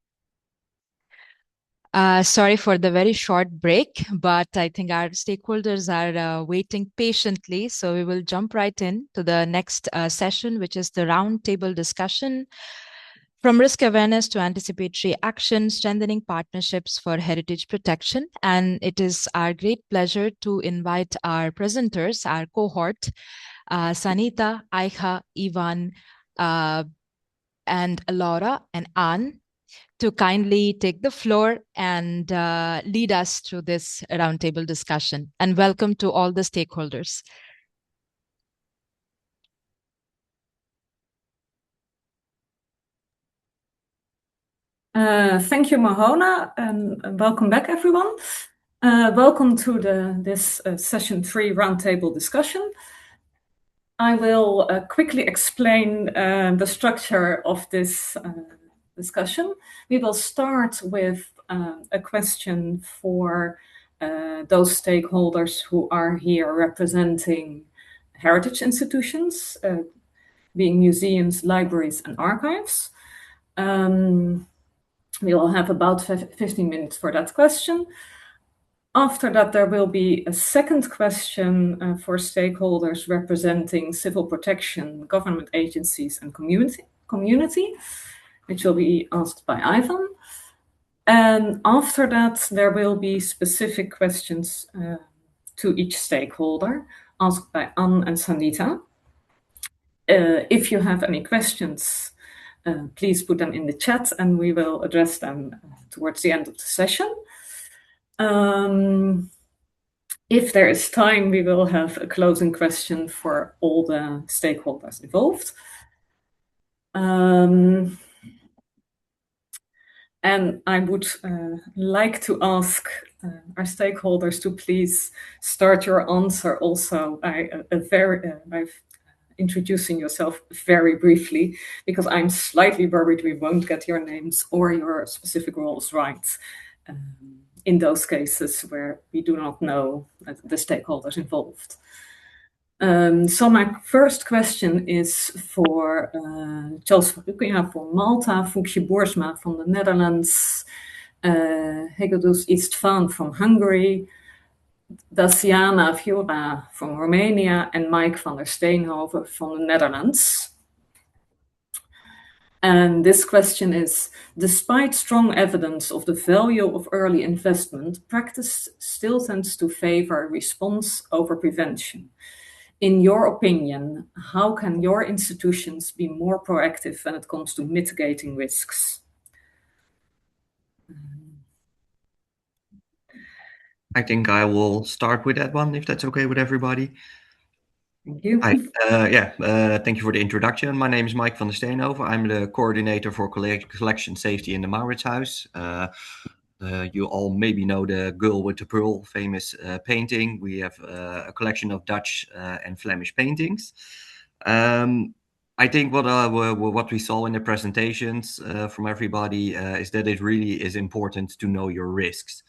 Speaker 5: Sorry for the very short break, but I think our stakeholders are waiting patiently. So we will jump right in to the next session, which is the roundtable discussion. From risk awareness to anticipatory action, strengthening partnerships for heritage protection. And it is our great pleasure to invite our presenters, our cohort, Sanita, Aicha, Ivan, and Laure and Anne, to kindly take the floor and lead us through this roundtable discussion. And welcome to all the stakeholders.
Speaker 11: Thank you, Mahona, and welcome back, everyone. Welcome to this session 3 roundtable discussion. I will quickly explain the structure of this discussion. We will start with a question for those stakeholders who are here representing heritage institutions, being museums, libraries, and archives. We will have about 15 minutes for that question. After that, there will be a second question for stakeholders representing civil protection, government agencies, and community, which will be asked by Ivan. And after that, there will be specific questions to each stakeholder asked by Anne and Sanita. If you have any questions, please put them in the chat and we will address them towards the end of the session. If there is time, we will have a closing question for all the stakeholders involved. And I would like to ask our stakeholders to please start your answer also by introducing yourself very briefly, because I'm slightly worried we won't get your names or your specific roles right in those cases where we do not know the stakeholders involved. So my first question is for Charles from Malta, Fuchje Boersma from the Netherlands, Hegedus Istvan from Hungary, Daciana Fiora from Romania, and Mike van der Steenhoven from the Netherlands. And this question is, despite strong evidence of the value of early investment, practice still tends to favor response over prevention. In your opinion, how can your institutions be more proactive when it comes to mitigating risks?
Speaker 13: I think I will start with that one, if that's okay with everybody.
Speaker 11: Thank you.
Speaker 13: Thank you for the introduction. My name is Mike van der Steenhoven. I'm the coordinator for collection safety in the Mauritshuis. You all maybe know the Girl with the Pearl famous painting. We have a collection of Dutch and Flemish paintings. I think what we saw in the presentations from everybody is that it really is important to know your risks.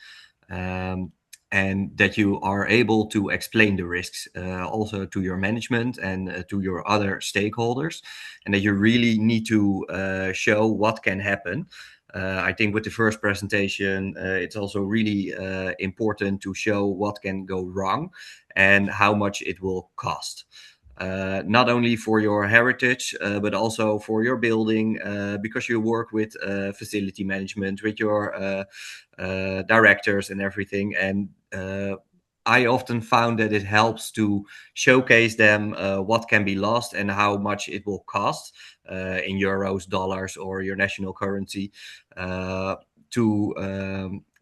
Speaker 13: And that you are able to explain the risks also to your management and to your other stakeholders, and that you really need to show what can happen. I think with the first presentation, it's also really important to show what can go wrong and how much it will cost. Not only for your heritage, but also for your building, because you work with facility management, with your directors and everything. And I often found that it helps to showcase them what can be lost and how much it will cost in euros, dollars, or your national currency, to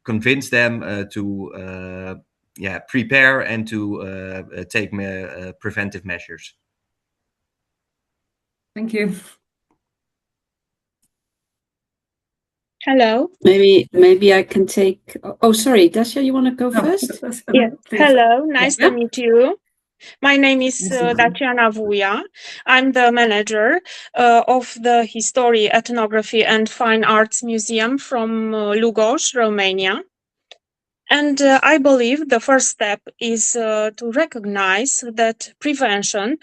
Speaker 13: convince them to prepare and to take preventive measures.
Speaker 11: Thank you.
Speaker 14: Hello. Maybe I can take. Oh, sorry, Dacia, you want to go first?
Speaker 15: Yeah. Hello. Nice to meet you. My name is Daciana Vuia. I'm the manager of the History, Ethnography and Fine Arts Museum from Lugoj, Romania. And I believe the first step is to recognize that prevention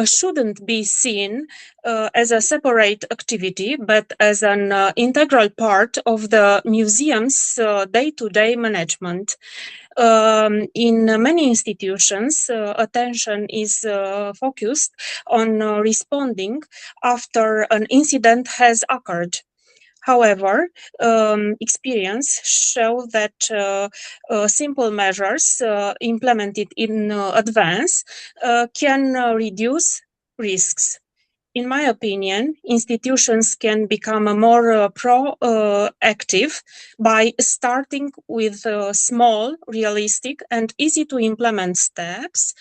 Speaker 15: shouldn't be seen as a separate activity, but as an integral part of the museum's day-to-day management. In many institutions, attention is focused on responding after an incident has occurred. However, experience show that simple measures implemented in advance can reduce risks. In my opinion, institutions can become more proactive by starting with small, realistic, and easy to implement steps,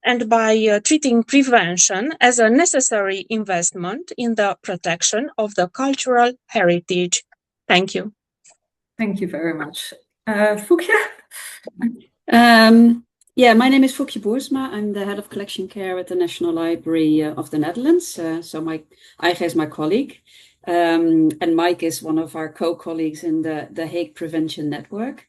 Speaker 15: and by treating prevention as a necessary investment in the protection of the cultural heritage. Thank you.
Speaker 11: Thank you very much. Fukje?
Speaker 14: Yeah, my name is Fukje Boersma. I'm the head of collection care at the National Library of the Netherlands. So Aicha is my colleague, and Mike is one of our co-colleagues in the Hague Prevention Network.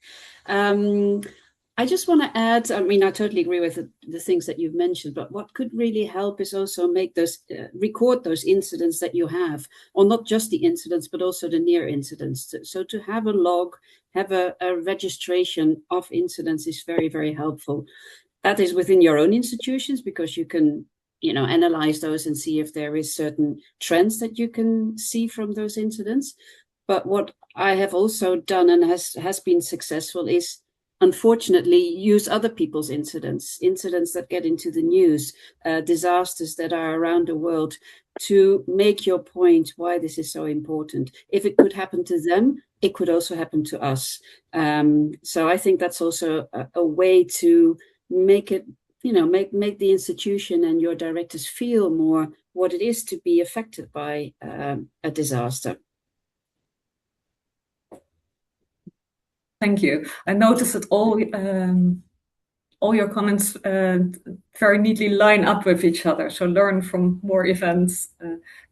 Speaker 14: I just want to add, I mean, I totally agree with the things that you've mentioned, but what could really help is also make those, record those incidents that you have, or not just the incidents, but also the near incidents. So to have a log, have a registration of incidents is very, very helpful. That is within your own institutions, because you can, you know, analyze those and see if there is certain trends that you can see from those incidents. But what I have also done and has been successful is, unfortunately, use other people's incidents that get into the news, disasters that are around the world, to make your point why this is so important. If it could happen to them, it could also happen to us. So I think that's also a way to make it, you know, make the institution and your directors feel more what it is to be affected by a disaster.
Speaker 11: Thank you. I noticed that all your comments very neatly line up with each other. So learn from more events,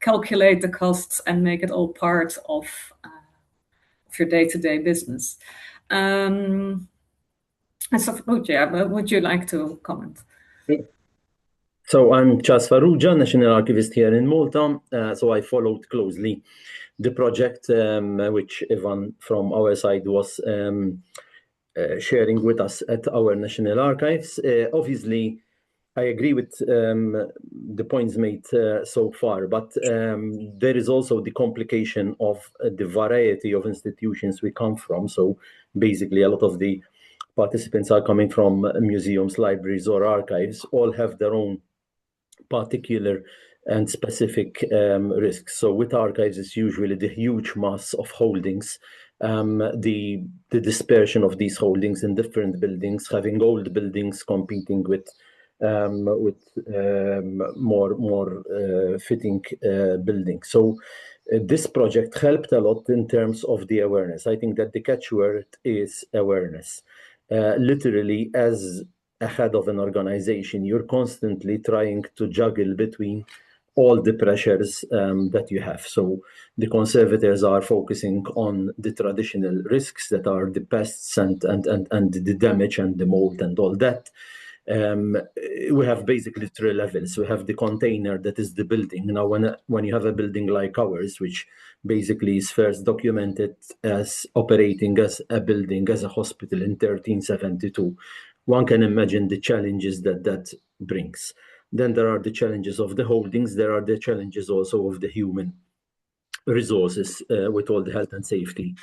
Speaker 11: calculate the costs, and make it all part of your day-to-day business. So, would you like to comment?
Speaker 16: So I'm Chas Farrugia, National Archivist here in Malta. So I followed closely the project, which Ivan from our side was sharing with us at our National Archives. Obviously, I agree with the points made so far, but there is also the complication of the variety of institutions we come from. So basically, a lot of the participants are coming from museums, libraries, or archives, all have their own particular and specific risks. So with archives, it's usually the huge mass of holdings, the dispersion of these holdings in different buildings, having old buildings competing with more fitting buildings. So this project helped a lot in terms of the awareness. I think that the catchword is awareness. Literally, as a head of an organization, you're constantly trying to juggle between all the pressures that you have. So the conservators are focusing on the traditional risks that are the pests and the damage and the mold and all that. We have basically three levels. We have the container that is the building. Now, when you have a building like ours, which basically is first documented as operating as a building, as a hospital in 1372, one can imagine the challenges that brings. Then there are the challenges of the holdings. There are the challenges also of the human resources with all the health and safety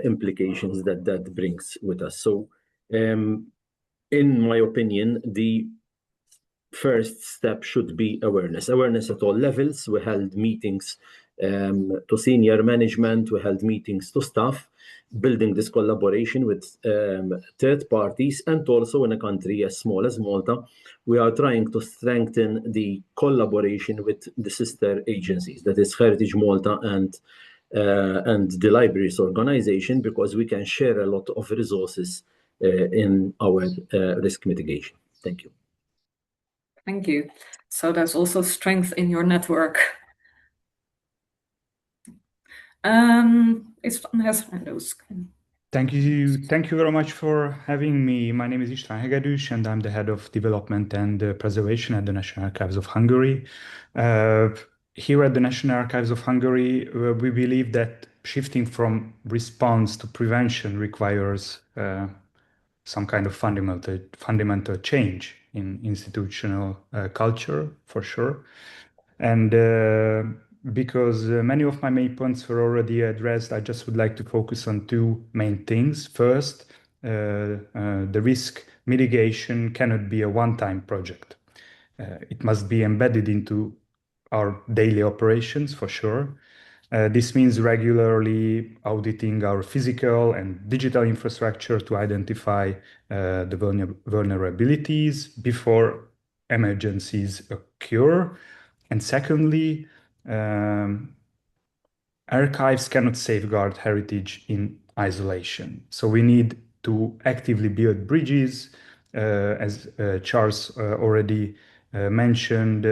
Speaker 16: implications that brings with us. So in my opinion, the first step should be awareness. Awareness at all levels. We held meetings to senior management, we held meetings to staff, building this collaboration with third parties, and also in a country as small as Malta, we are trying to strengthen the collaboration with the sister agencies, that is Heritage Malta and the Libraries Organization, because we can share a lot of resources in our risk mitigation. Thank you.
Speaker 11: Thank you. So there's also strength in your network. Is Van Hessenhuis?
Speaker 17: Thank you very much for having me. My name is István Hegedűs, and I'm the head of development and preservation at the National Archives of Hungary. Here at the National Archives of Hungary, we believe that shifting from response to prevention requires some kind of fundamental change in institutional culture, for sure. And because many of my main points were already addressed, I just would like to focus on two main things. First, the risk mitigation cannot be a one-time project. It must be embedded into our daily operations, for sure. This means regularly auditing our physical and digital infrastructure to identify the vulnerabilities before emergencies occur. And secondly, archives cannot safeguard heritage in isolation. So we need to actively build bridges, as Charles already mentioned,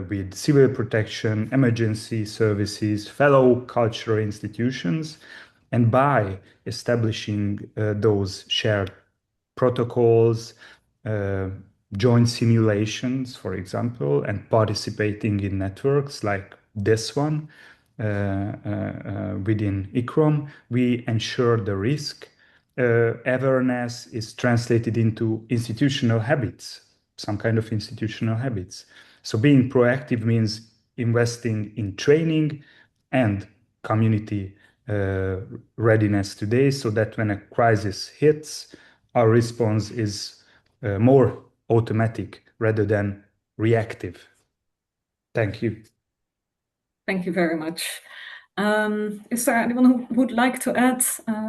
Speaker 17: with civil protection, emergency services, fellow cultural institutions, and by establishing those shared protocols, joint simulations, for example, and participating in networks like this one within ICROM, we ensure the risk awareness is translated into institutional habits, some kind of institutional habits. So being proactive means investing in training and community readiness today, so that when a crisis hits, our response is more automatic rather than reactive. Thank you.
Speaker 11: Thank you very much. Is there anyone who would like to add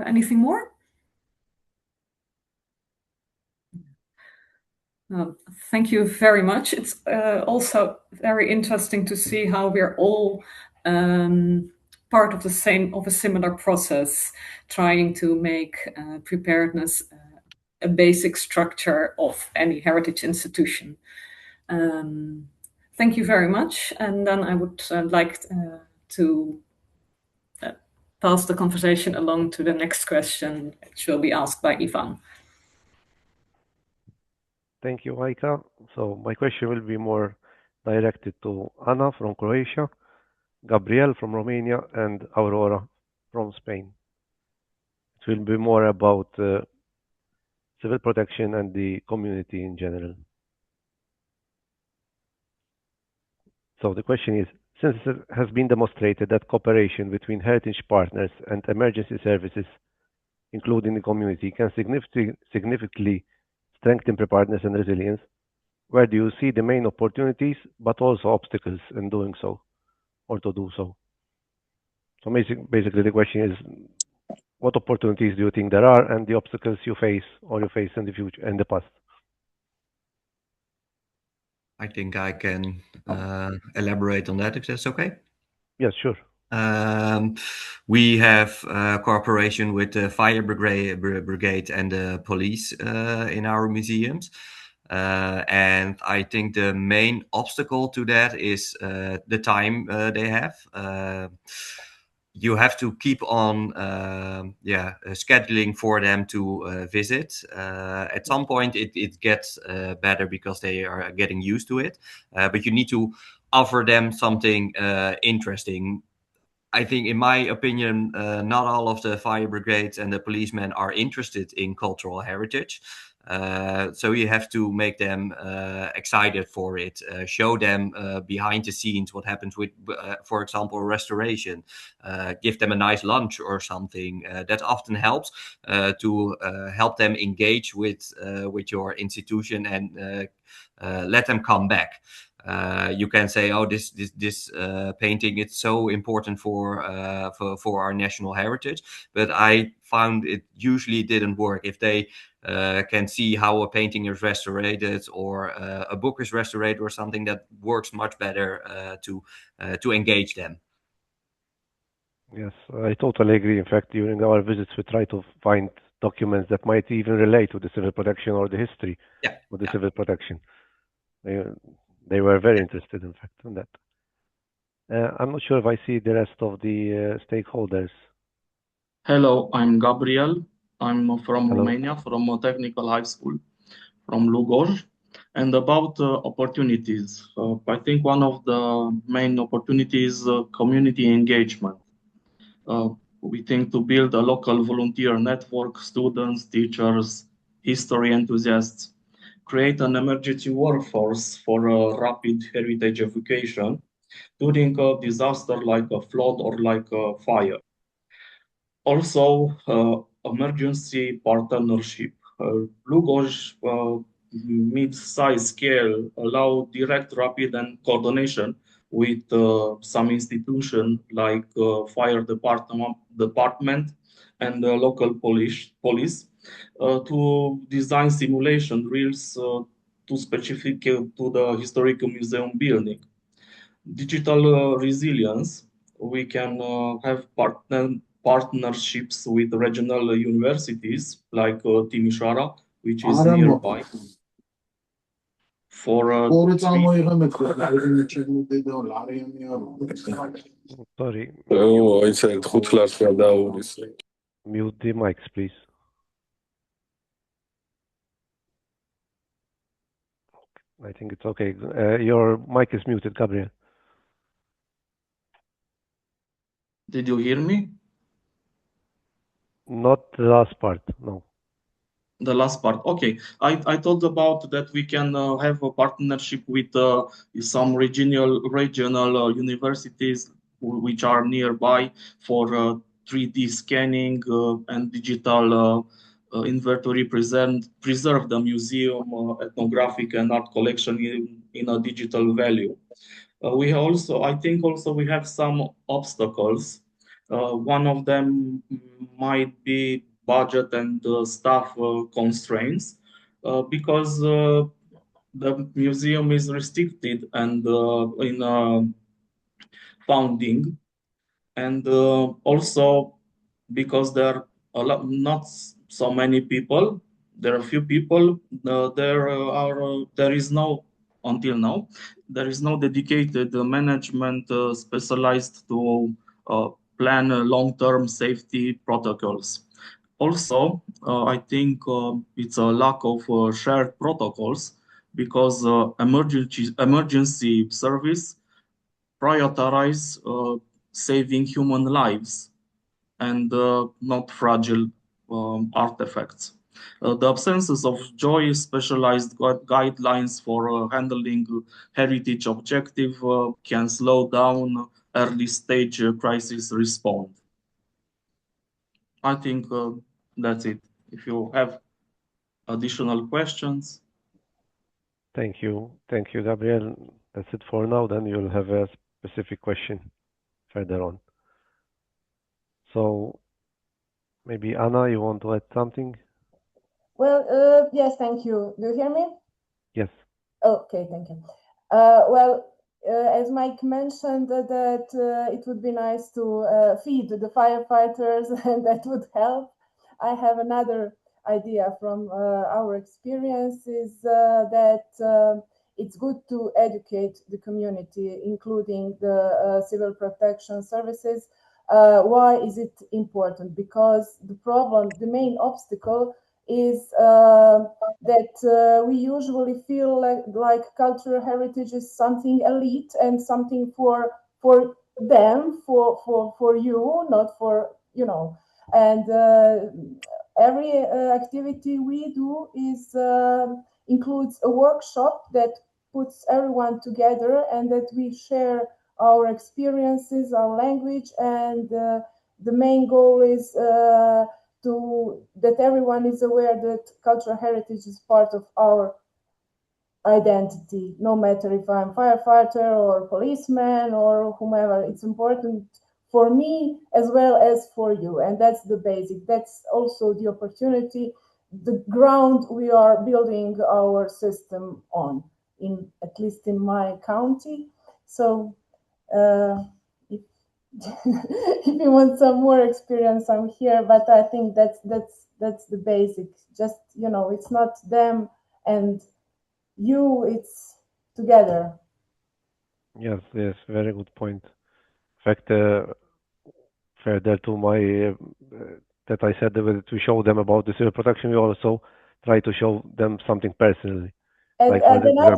Speaker 11: anything more? Thank you very much. It's also very interesting to see how we're all part of a similar process, trying to make preparedness a basic structure of any heritage institution. Thank you very much. And then I would like to pass the conversation along to the next question, which will be asked by Ivan.
Speaker 7: Thank you, Aicha. So my question will be more directed to Anna from Croatia, Gabriel from Romania, and Aurora from Spain. It will be more about civil protection and the community in general. So the question is, since it has been demonstrated that cooperation between heritage partners and emergency services, including the community, can significantly strengthen preparedness and resilience, where do you see the main opportunities, but also obstacles in doing so, or to do so? So basically the question is, what opportunities do you think there are, and the obstacles you face or you face in the future, in the past?
Speaker 13: I think I can elaborate on that, if that's okay.
Speaker 7: Yes, sure.
Speaker 13: We have cooperation with the fire brigade and the police in our museums. And I think the main obstacle to that is the time they have. You have to keep on scheduling for them to visit. At some point it gets better because they are getting used to it, but you need to offer them something interesting. I think, in my opinion, not all of the fire brigades and the policemen are interested in cultural heritage. So you have to make them excited for it, show them behind the scenes what happens with, for example, restoration, give them a nice lunch or something. That often helps to help them engage with your institution and let them come back. You can say, "Oh, this painting, it's so important for our national heritage," but I found it usually didn't work. If they can see how a painting is restored or a book is restored or something, that works much better to engage them.
Speaker 7: Yes, I totally agree. In fact, during our visits, we try to find documents that might even relate to the civil protection or the history of the civil protection. They were very interested, in fact, in that. I'm not sure if I see the rest of the stakeholders.
Speaker 18: Hello, I'm Gabriel. I'm from
Speaker 7: Hello.
Speaker 18: Romania, from a technical high school, from Lugoj. And about opportunities, I think one of the main opportunities is community engagement. We think to build a local volunteer network, students, teachers, history enthusiasts, create an emergency workforce for rapid heritage education during a disaster like a flood or like a fire. Also, emergency partnership. Lugoj mid-size scale allow direct, rapid, and coordination with some institution like fire department and local police to design simulation drills to specific to the historical museum building. Digital resilience, we can have partnerships with regional universities like Timișoara, which is nearby. For
Speaker 7: Sorry. Mute the mics, please. I think it's okay. Your mic is muted, Gabriel.
Speaker 18: Did you hear me?
Speaker 7: Not the last part, no.
Speaker 18: The last part. Okay. I thought about that we can have a partnership with some regional universities which are nearby for 3D scanning and digital inventory preserve the museum ethnographic and art collection in a digital value. I think also we have some obstacles. One of them might be budget and staff constraints because the museum is restricted and in funding, and also because there are not so many people. There are few people. There is no until now. There is no dedicated management specialized to plan long-term safety protocols. Also, I think it's a lack of shared protocols because emergency service prioritize saving human lives and not fragile artifacts. The absence of joy specialized guidelines for handling heritage objective can slow down early stage crisis response. I think that's it. If you have additional questions.
Speaker 7: Thank you. Thank you, Gabriel. That's it for now. Then you'll have a specific question further on. So maybe Anna, you want to add something?
Speaker 19: Well, yes, thank you. Do you hear me?
Speaker 7: Yes.
Speaker 19: Okay, thank you. As Mike mentioned, that it would be nice to feed the firefighters, and that would help. I have another idea from our experiences that it's good to educate the community, including the civil protection services. Why is it important? Because the main obstacle is that we usually feel like cultural heritage is something elite and something for them, for you, not for, and every activity we do is includes a workshop that puts everyone together and that we share our experiences, our language, and the main goal is that everyone is aware that cultural heritage is part of our identity, no matter if I'm firefighter or policeman or whomever. It's important for me as well as for you, and that's the basic. That's also the opportunity, the ground we are building our system on, at least in my county. So if you want some more experience, I'm here, but I think that's the basic. Just, it's not them and you, it's together.
Speaker 7: Yes, very good point. In fact, further to my that I said that we show them about the civil protection, we also try to show them something personally.
Speaker 19: And,
Speaker 7: like for
Speaker 19: another,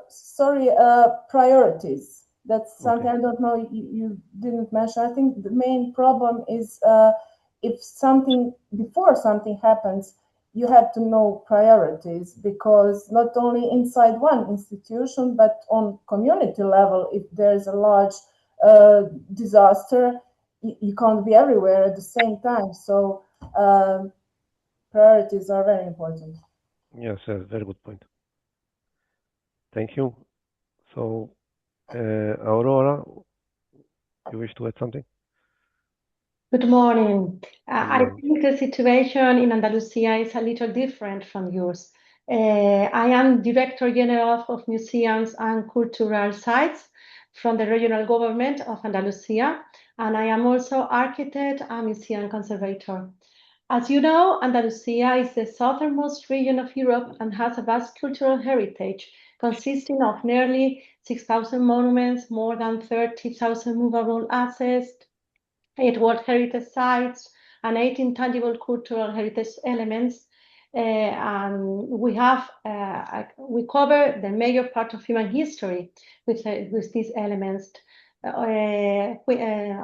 Speaker 7: example,
Speaker 19: priorities. That's something
Speaker 7: Okay.
Speaker 19: I don't know you didn't mention. I think the main problem is if before something happens, you have to know priorities, because not only inside one institution, but on community level, if there's a large disaster, you can't be everywhere at the same time. So priorities are very important.
Speaker 7: Yes, very good point. Thank you. So, Aurora, you wish to add something?
Speaker 20: Good morning. I
Speaker 7: morning.
Speaker 20: think the situation in Andalusia is a little different from yours. I am Director General of Museums and Cultural Sites from the regional government of Andalusia, and I am also architect and museum conservator. As you know, Andalusia is the southernmost region of Europe and has a vast cultural heritage consisting of nearly 6,000 monuments, more than 30,000 movable assets, 8 World Heritage Sites, and 8 intangible cultural heritage elements. And we cover the major part of human history with these elements.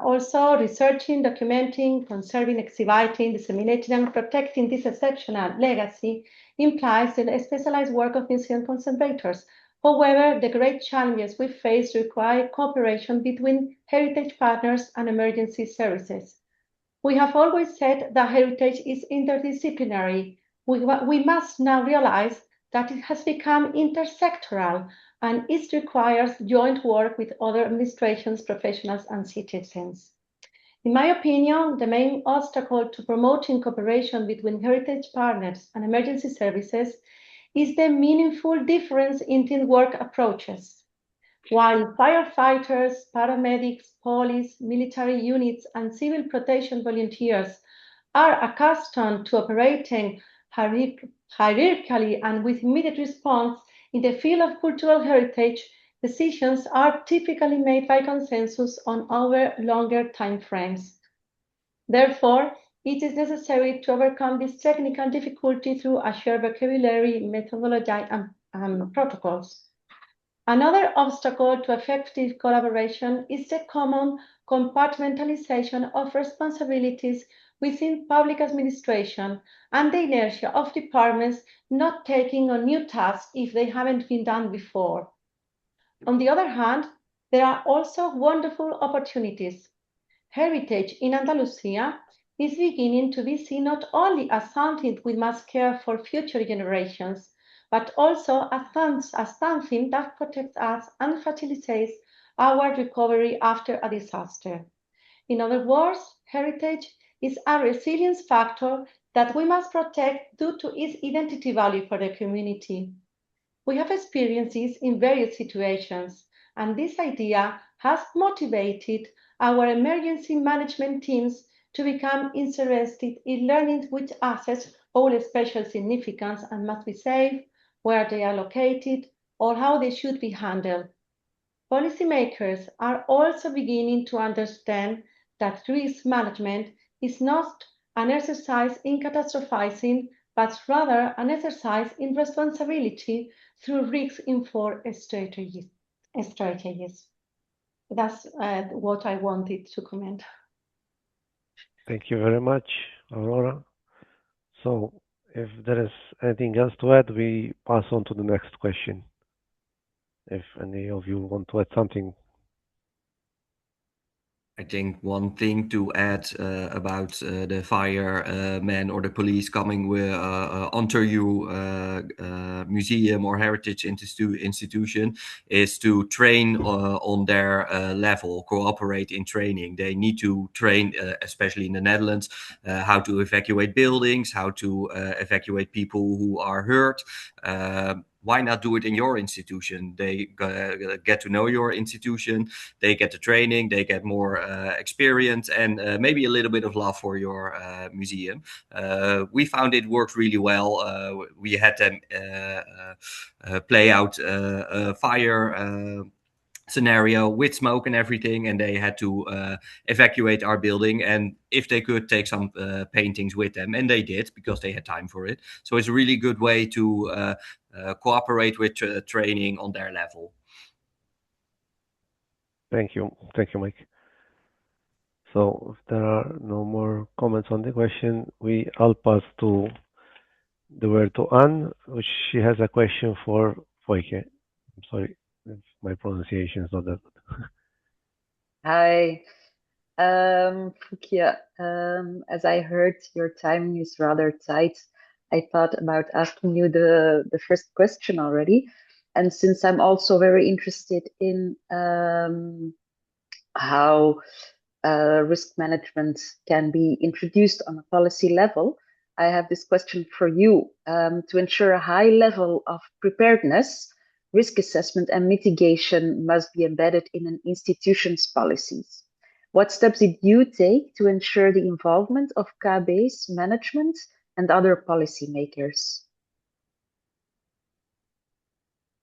Speaker 20: Also researching, documenting, conserving, exhibiting, disseminating, and protecting this exceptional legacy implies the specialized work of museum conservators. However, the great challenges we face require cooperation between heritage partners and emergency services. We have always said that heritage is interdisciplinary. We must now realize that it has become intersectoral, and it requires joint work with other administrations, professionals, and citizens. In my opinion, the main obstacle to promoting cooperation between heritage partners and emergency services is the meaningful difference in teamwork approaches. While firefighters, paramedics, police, military units, and civil protection volunteers are accustomed to operating hierarchically and with immediate response, in the field of cultural heritage, decisions are typically made by consensus on over longer timeframes. Therefore, it is necessary to overcome this technical difficulty through a shared vocabulary, methodology, and protocols. Another obstacle to effective collaboration is the common compartmentalization of responsibilities within public administration and the inertia of departments not taking on new tasks if they haven't been done before. On the other hand, there are also wonderful opportunities. Heritage in Andalusia is beginning to be seen not only as something we must care for future generations, but also as something that protects us and facilitates our recovery after a disaster. In other words, heritage is a resilience factor that we must protect due to its identity value for the community. We have experiences in various situations, and this idea has motivated our emergency management teams to become interested in learning which assets hold special significance and must be saved, where they are located, or how they should be handled. Policymakers are also beginning to understand that risk management is not an exercise in catastrophizing, but rather an exercise in responsibility through risk-informed strategies. That's what I wanted to comment.
Speaker 7: Thank you very much, Aurora. So, if there is anything else to add, we pass on to the next question. If any of you want to add something.
Speaker 13: I think one thing to add about the firemen or the police coming onto your museum or heritage institution is to train on their level, cooperate in training. They need to train, especially in the Netherlands, how to evacuate buildings, how to evacuate people who are hurt. Why not do it in your institution? They get to know your institution, they get the training, they get more experience, and maybe a little bit of love for your museum. We found it worked really well. We had them play out fire scenario with smoke and everything, and they had to evacuate our building, and if they could take some paintings with them, and they did because they had time for it. So it's a really good way to cooperate with training on their level.
Speaker 7: Thank you, Mike. So if there are no more comments on the question, I'll pass the word to Anne, which she has a question for Foike. I'm sorry if my pronunciation is not that good.
Speaker 12: Hi, Fukia. As I heard, your timing is rather tight. I thought about asking you the first question already. And since I'm also very interested in how risk management can be introduced on a policy level, I have this question for you. To ensure a high level of preparedness, risk assessment and mitigation must be embedded in an institution's policies. What steps did you take to ensure the involvement of KB's management and other policymakers?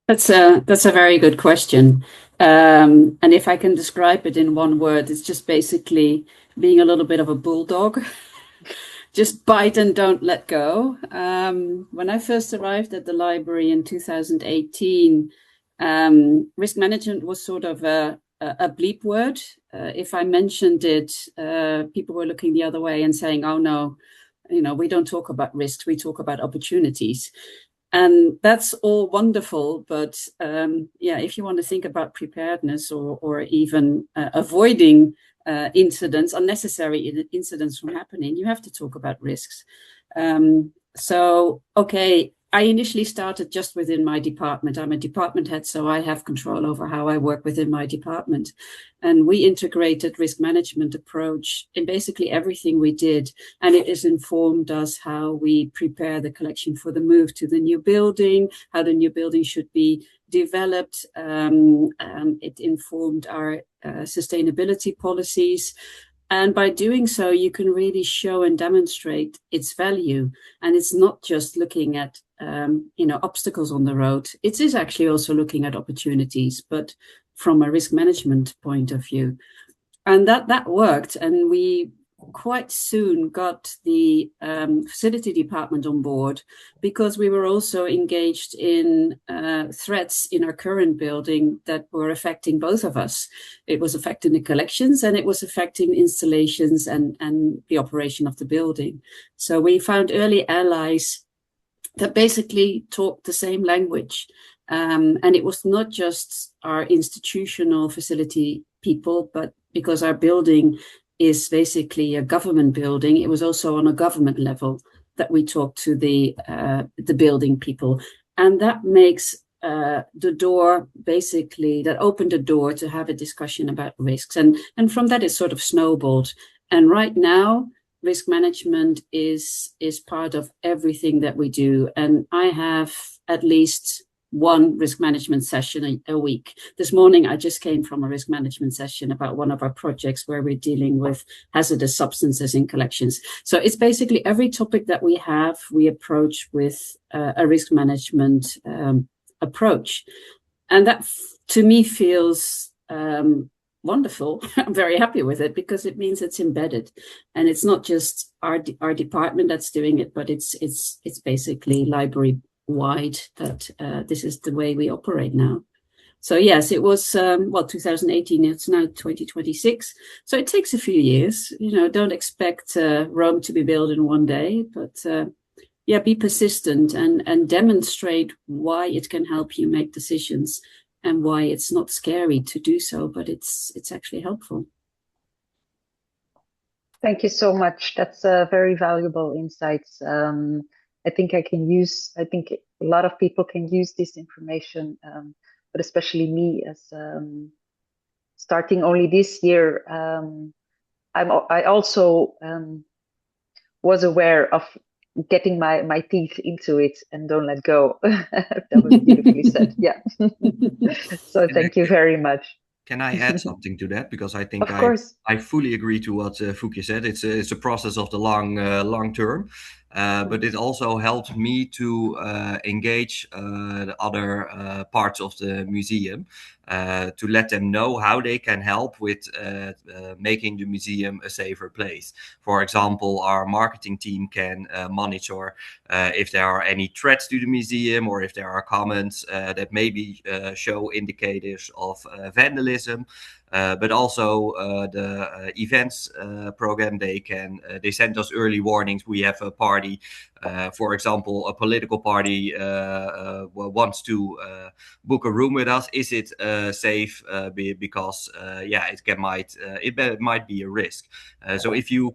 Speaker 14: That's a very good question. And if I can describe it in one word, it's just basically being a little bit of a bulldog. Just bite and don't let go. When I first arrived at the library in 2018, risk management was sort of a bleep word. If I mentioned it, people were looking the other way and saying, oh no, we don't talk about risks, we talk about opportunities. And that's all wonderful, but if you want to think about preparedness or even avoiding unnecessary incidents from happening, you have to talk about risks. I initially started just within my department. I'm a department head, so I have control over how I work within my department. And we integrated risk management approach in basically everything we did. And it has informed us how we prepare the collection for the move to the new building, how the new building should be developed. It informed our sustainability policies. And by doing so, you can really show and demonstrate its value. And it's not just looking at, obstacles on the road. It is actually also looking at opportunities, but from a risk management point of view. And that worked. And we quite soon got the facility department on board because we were also engaged in threats in our current building that were affecting both of us. It was affecting the collections and it was affecting installations and the operation of the building. So we found early allies that basically talked the same language. And it was not just our institutional facility people, but because our building is basically a government building, it was also on a government level that we talked to the building people. And that makes the door, basically, that opened the door to have a discussion about risks. And from that, it sort of snowballed. And right now, risk management is part of everything that we do. And I have at least one risk management session a week. This morning, I just came from a risk management session about one of our projects where we're dealing with hazardous substances in collections. So it's basically every topic that we have, we approach with a risk management approach. And that, to me, feels wonderful. I'm very happy with it because it means it's embedded. And it's not just our department that's doing it, but it's basically library wide that this is the way we operate now. So yes, it was 2018, it's now 2026, so it takes a few years. Don't expect Rome to be built in one day, but be persistent and demonstrate why it can help you make decisions and why it's not scary to do so, but it's actually helpful.
Speaker 12: Thank you so much. That's very valuable insights. I think a lot of people can use this information, but especially me as starting only this year. I also was aware of getting my teeth into it and don't let go. That was beautifully said. Yeah. So thank you very much.
Speaker 13: Can I add something to that? Because I think
Speaker 12: I
Speaker 13: fully agree to what Fukia said. It's a process of the long term. but it also helped me to engage the other parts of the museum to let them know how they can help with making the museum a safer place. For example, our marketing team can monitor if there are any threats to the museum, or if there are comments that maybe show indicators of vandalism. But also the events program, they send us early warnings. We have a party, for example, a political party wants to book a room with us. Is it safe? Because it might be a risk. So if you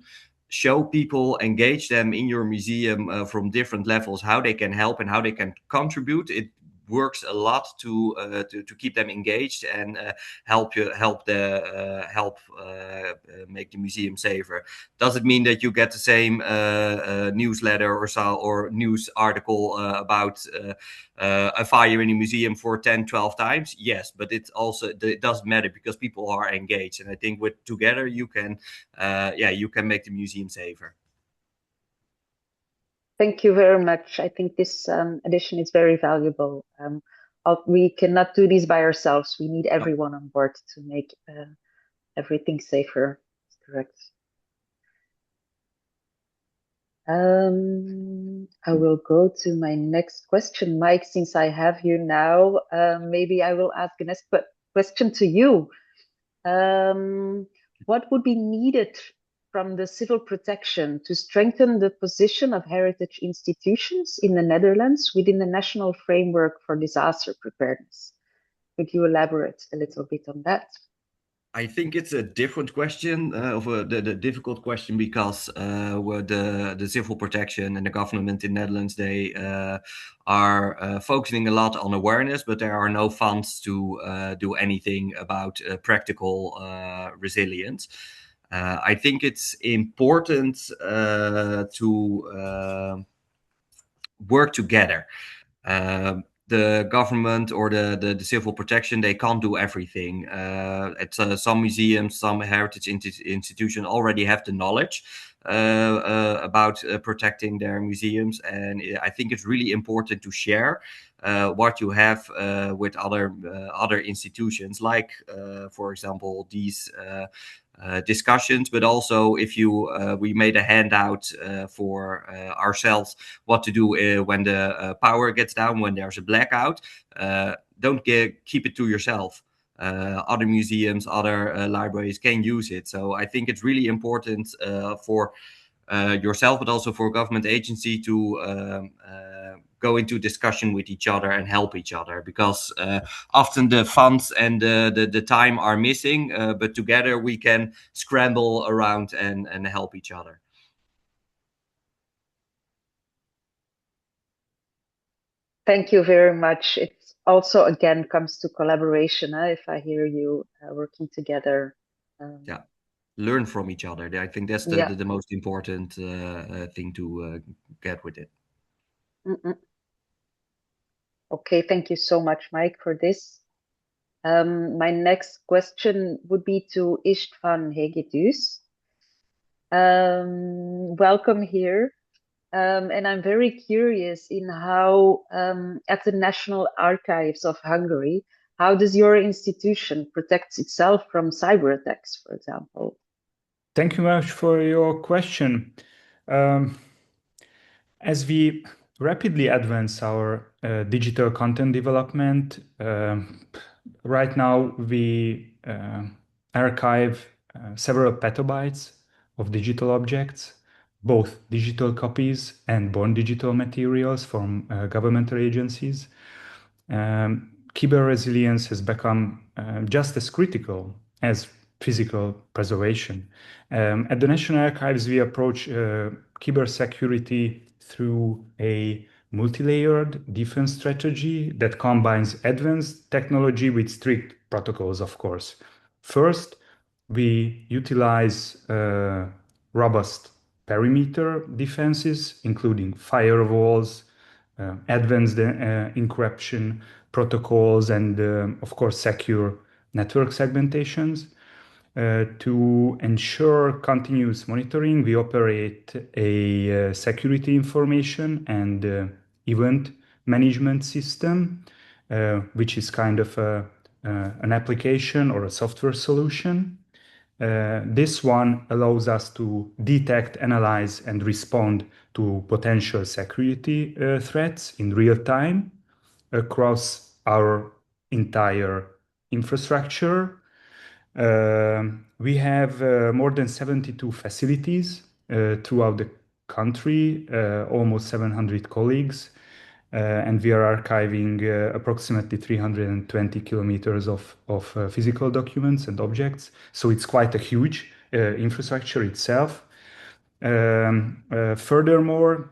Speaker 13: show people, engage them in your museum from different levels, how they can help and how they can contribute, it works a lot to keep them engaged and help make the museum safer. Does it mean that you get the same newsletter or news article about a fire in a museum for 10-12 times? Yes, but it doesn't matter because people are engaged, and I think together you can make the museum safer.
Speaker 12: Thank you very much. I think this edition is very valuable. We cannot do this by ourselves. We need everyone on board to make everything safer. That's correct. I will go to my next question. Mike, since I have you now, maybe I will ask the next question to you. What would be needed from the civil protection to strengthen the position of heritage institutions in the Netherlands within the national framework for disaster preparedness? Could you elaborate a little bit on that?
Speaker 13: I think it's a different question, the difficult question, because the civil protection and the government in Netherlands, they are focusing a lot on awareness, but there are no funds to do anything about practical resilience. I think it's important to work together. The government or the civil protection, they can't do everything. At some museums, some heritage institutions already have the knowledge about protecting their museums, and I think it's really important to share what you have with other institutions, like for example these discussions, but also if we made a handout for ourselves what to do when the power gets down, when there's a blackout. Don't keep it to yourself. Other museums, other libraries can use it. So I think it's really important for yourself, but also for a government agency to go into discussion with each other and help each other, because often the funds and the time are missing, but together we can scramble around and help each other.
Speaker 12: Thank you very much. It also again comes to collaboration. If I hear you working together.
Speaker 13: Yeah, learn from each other. I think that's the most important thing to get with it.
Speaker 12: Okay, thank you so much, Mike, for this. My next question would be to István Hegedűs. Welcome here. And I'm very curious in how, at the National Archives of Hungary, how does your institution protect itself from cyber attacks, for example?
Speaker 17: Thank you very much for your question. As we rapidly advance our digital content development, right now we archive several petabytes of digital objects, both digital copies and born digital materials from governmental agencies. Cyber resilience has become just as critical as physical preservation. At the National Archives, we approach cybersecurity through a multi-layered defense strategy that combines advanced technology with strict protocols, of course. First, we utilize robust perimeter defenses, including firewalls, advanced encryption protocols, and of course secure network segmentations. To ensure continuous monitoring, we operate a security information and event management system, which is kind of an application or a software solution. This one allows us to detect, analyze, and respond to potential security threats in real time across our entire infrastructure. We have more than 72 facilities throughout the country, almost 700 colleagues, and we are archiving approximately 320 kilometers of physical documents and objects. So it's quite a huge infrastructure itself. Furthermore,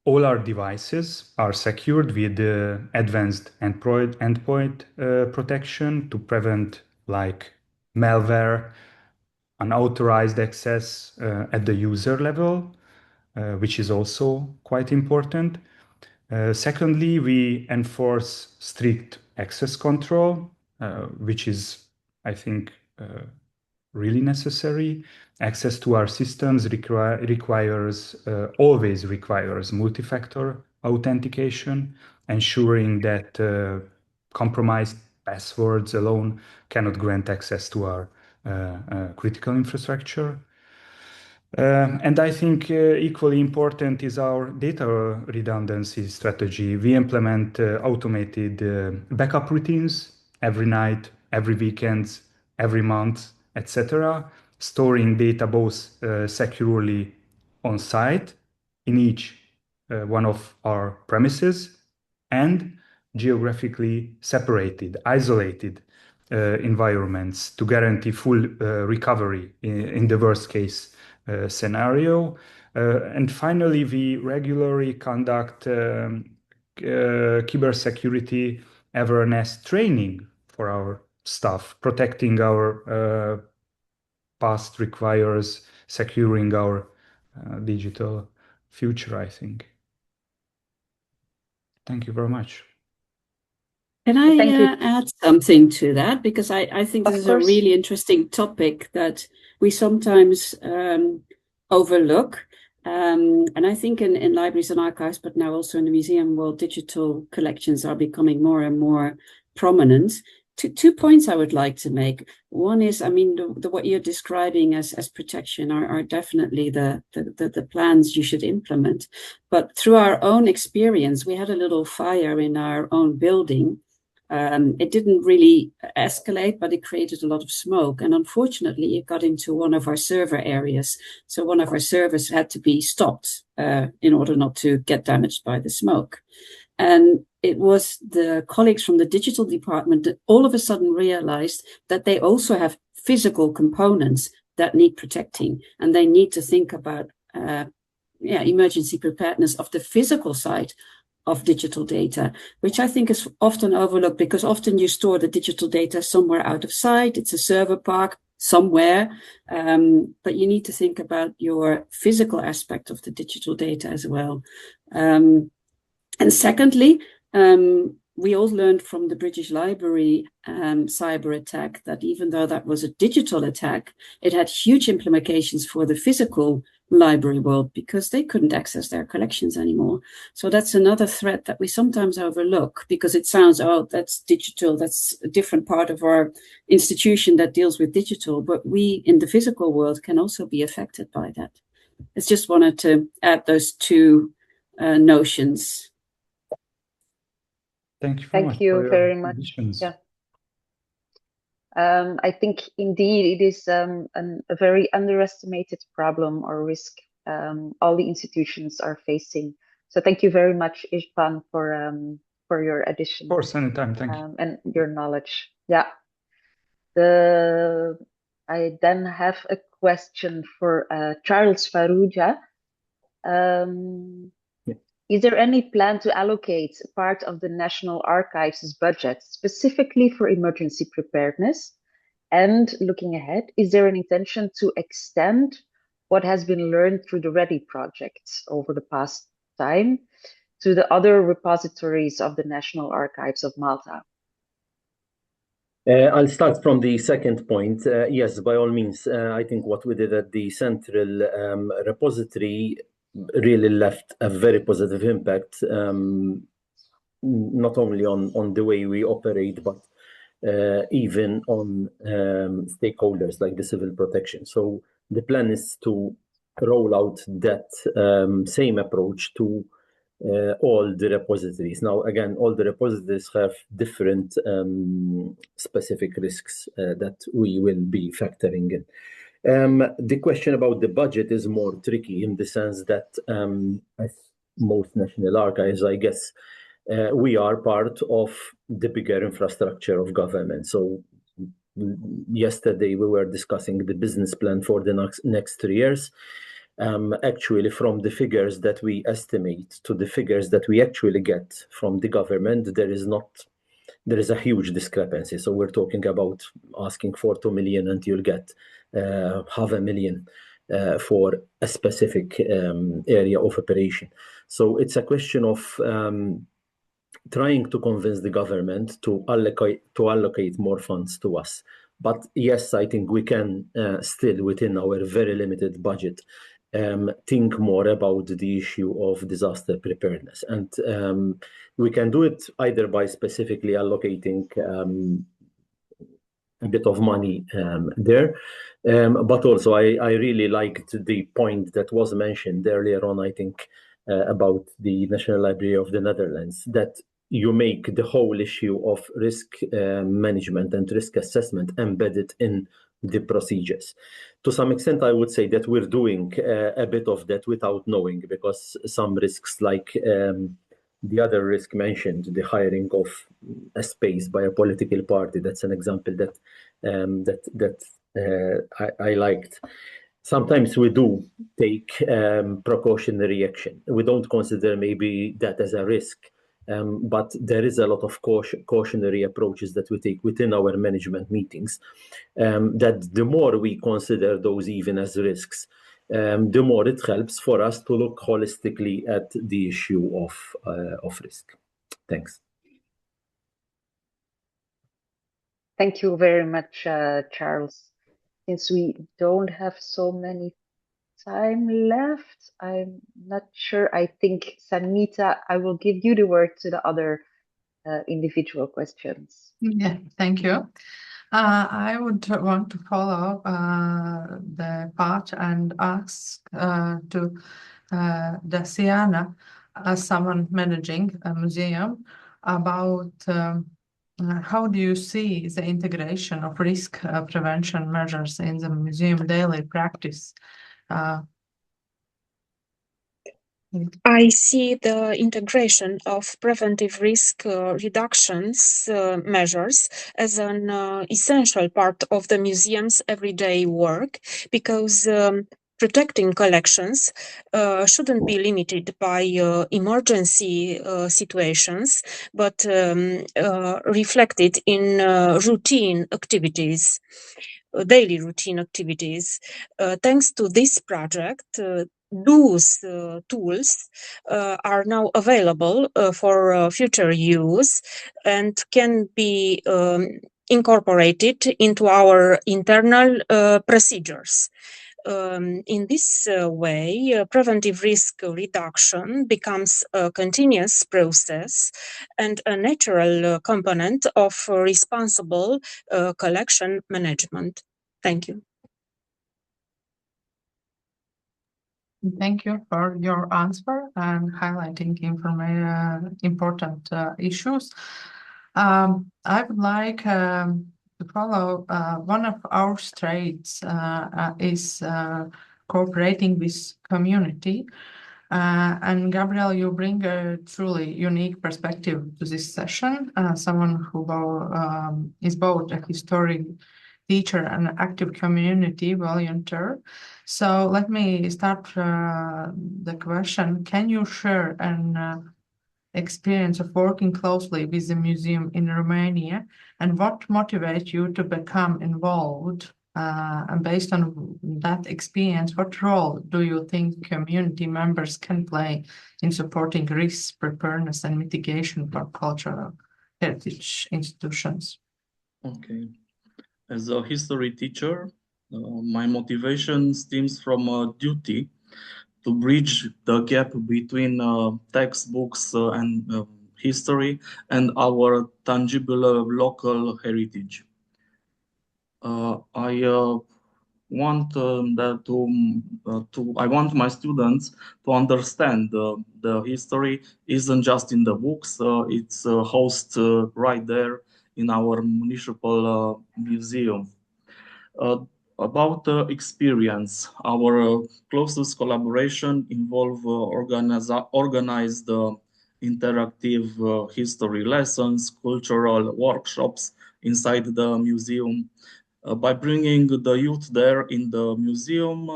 Speaker 17: all our devices are secured with advanced endpoint protection to prevent like malware, unauthorized access at the user level, which is also quite important. Secondly, we enforce strict access control, which is, I think, really necessary. Access to our systems always requires multi-factor authentication, ensuring that compromised passwords alone cannot grant access to our critical infrastructure. And I think equally important is our data redundancy strategy. We implement automated backup routines every night, every weekend, every month, etc., storing data both securely on site in each one of our premises and geographically separated, isolated environments to guarantee full recovery in the worst case scenario. And finally, we regularly conduct cybersecurity awareness training for our staff. Protecting our past requires securing our digital future, I think. Thank you very much.
Speaker 14: Can I add something to that? Because I think this is a really interesting topic that we sometimes overlook. And I think in libraries and archives, but now also in the museum world, digital collections are becoming more and more prominent. Two points I would like to make. One is, I mean, what you're describing as protection are definitely the plans you should implement. But through our own experience, we had a little fire in our own building. It didn't really escalate, but it created a lot of smoke. And unfortunately, it got into one of our server areas. So one of our servers had to be stopped in order not to get damaged by the smoke. And it was the colleagues from the digital department that all of a sudden realized that they also have physical components that need protecting. And they need to think about emergency preparedness of the physical side of digital data, which I think is often overlooked because often you store the digital data somewhere out of sight. It's a server park somewhere, but you need to think about your physical aspect of the digital data as well. And secondly, we all learned from the British Library cyber attack that even though that was a digital attack, it had huge implications for the physical library world because they couldn't access their collections anymore. So that's another threat that we sometimes overlook because it sounds, oh, that's digital, that's a different part of our institution that deals with digital, but we in the physical world can also be affected by that. I just wanted to add those two notions.
Speaker 17: Thank you
Speaker 12: Thank you very much. Yeah. I think indeed it is a very underestimated problem or risk all the institutions are facing. So thank you very much, Istvan, for your addition.
Speaker 17: Of course, anytime. Thank you.
Speaker 12: And your knowledge. Yeah. I then have a question for Charles Farrugia. Is there any plan to allocate part of the National Archives' budget specifically for emergency preparedness? And looking ahead, is there an intention to extend what has been learned through the READY projects over the past time to the other repositories of the National Archives of Malta?
Speaker 16: I'll start from the second point. Yes, by all means. I think what we did at the central repository really left a very positive impact, not only on the way we operate, but even on stakeholders like the civil protection. So the plan is to roll out that same approach to all the repositories. Now, again, all the repositories have different specific risks that we will be factoring in. The question about the budget is more tricky in the sense that, as most national archives, I guess, we are part of the bigger infrastructure of government. So yesterday we were discussing the business plan for the next 3 years. Actually, from the figures that we estimate to the figures that we actually get from the government, there is a huge discrepancy. So we're talking about asking for 2 million and you'll get 500,000 for a specific area of operation. So it's a question of trying to convince the government to allocate more funds to us. But yes, I think we can still, within our very limited budget, think more about the issue of disaster preparedness. And we can do it either by specifically allocating a bit of money there. But also, I really liked the point that was mentioned earlier on, I think, about the National Library of the Netherlands, that you make the whole issue of risk management and risk assessment embedded in the procedures. To some extent, I would say that we're doing a bit of that without knowing, because some risks, like the other risk mentioned, the hiring of a space by a political party, that's an example that I liked. Sometimes we do take precautionary action. We don't consider maybe that as a risk, but there is a lot of cautionary approaches that we take within our management meetings, that the more we consider those even as risks, the more it helps for us to look holistically at the issue of risk. Thanks.
Speaker 12: Thank you very much, Charles. Since we don't have so many time left, I'm not sure. I think, Sanita, I will give you the word to the other individual questions.
Speaker 10: Yeah, thank you. I would want to follow the path and ask to Daciana, as someone managing a museum, about how do you see the integration of risk prevention measures in the museum daily practice?
Speaker 15: I see the integration of preventive risk reductions measures as an essential part of the museum's everyday work, because protecting collections shouldn't be limited by emergency situations, but reflected in routine activities, daily routine activities. Thanks to this project, those tools are now available for future use and can be incorporated into our internal procedures. In this way, preventive risk reduction becomes a continuous process and a natural component of responsible collection management. Thank you.
Speaker 10: Thank you for your answer and highlighting important issues. I would like to follow one of our strengths is cooperating with community. And Gabriel, you bring a truly unique perspective to this session, someone who is both a historic teacher and active community volunteer. So let me start the question. Can you share an experience of working closely with the museum in Romania, and what motivates you to become involved? And based on that experience, what role do you think community members can play in supporting risk preparedness and mitigation for cultural heritage institutions?
Speaker 18: Okay. As a history teacher, my motivation stems from a duty to bridge the gap between textbooks and history and our tangible local heritage. I want I want my students to understand the history isn't just in the books. It's hosted right there in our municipal museum. Uh, about experience, our closest collaboration involve organized interactive history lessons, cultural workshops inside the museum. By bringing the youth there in the museum,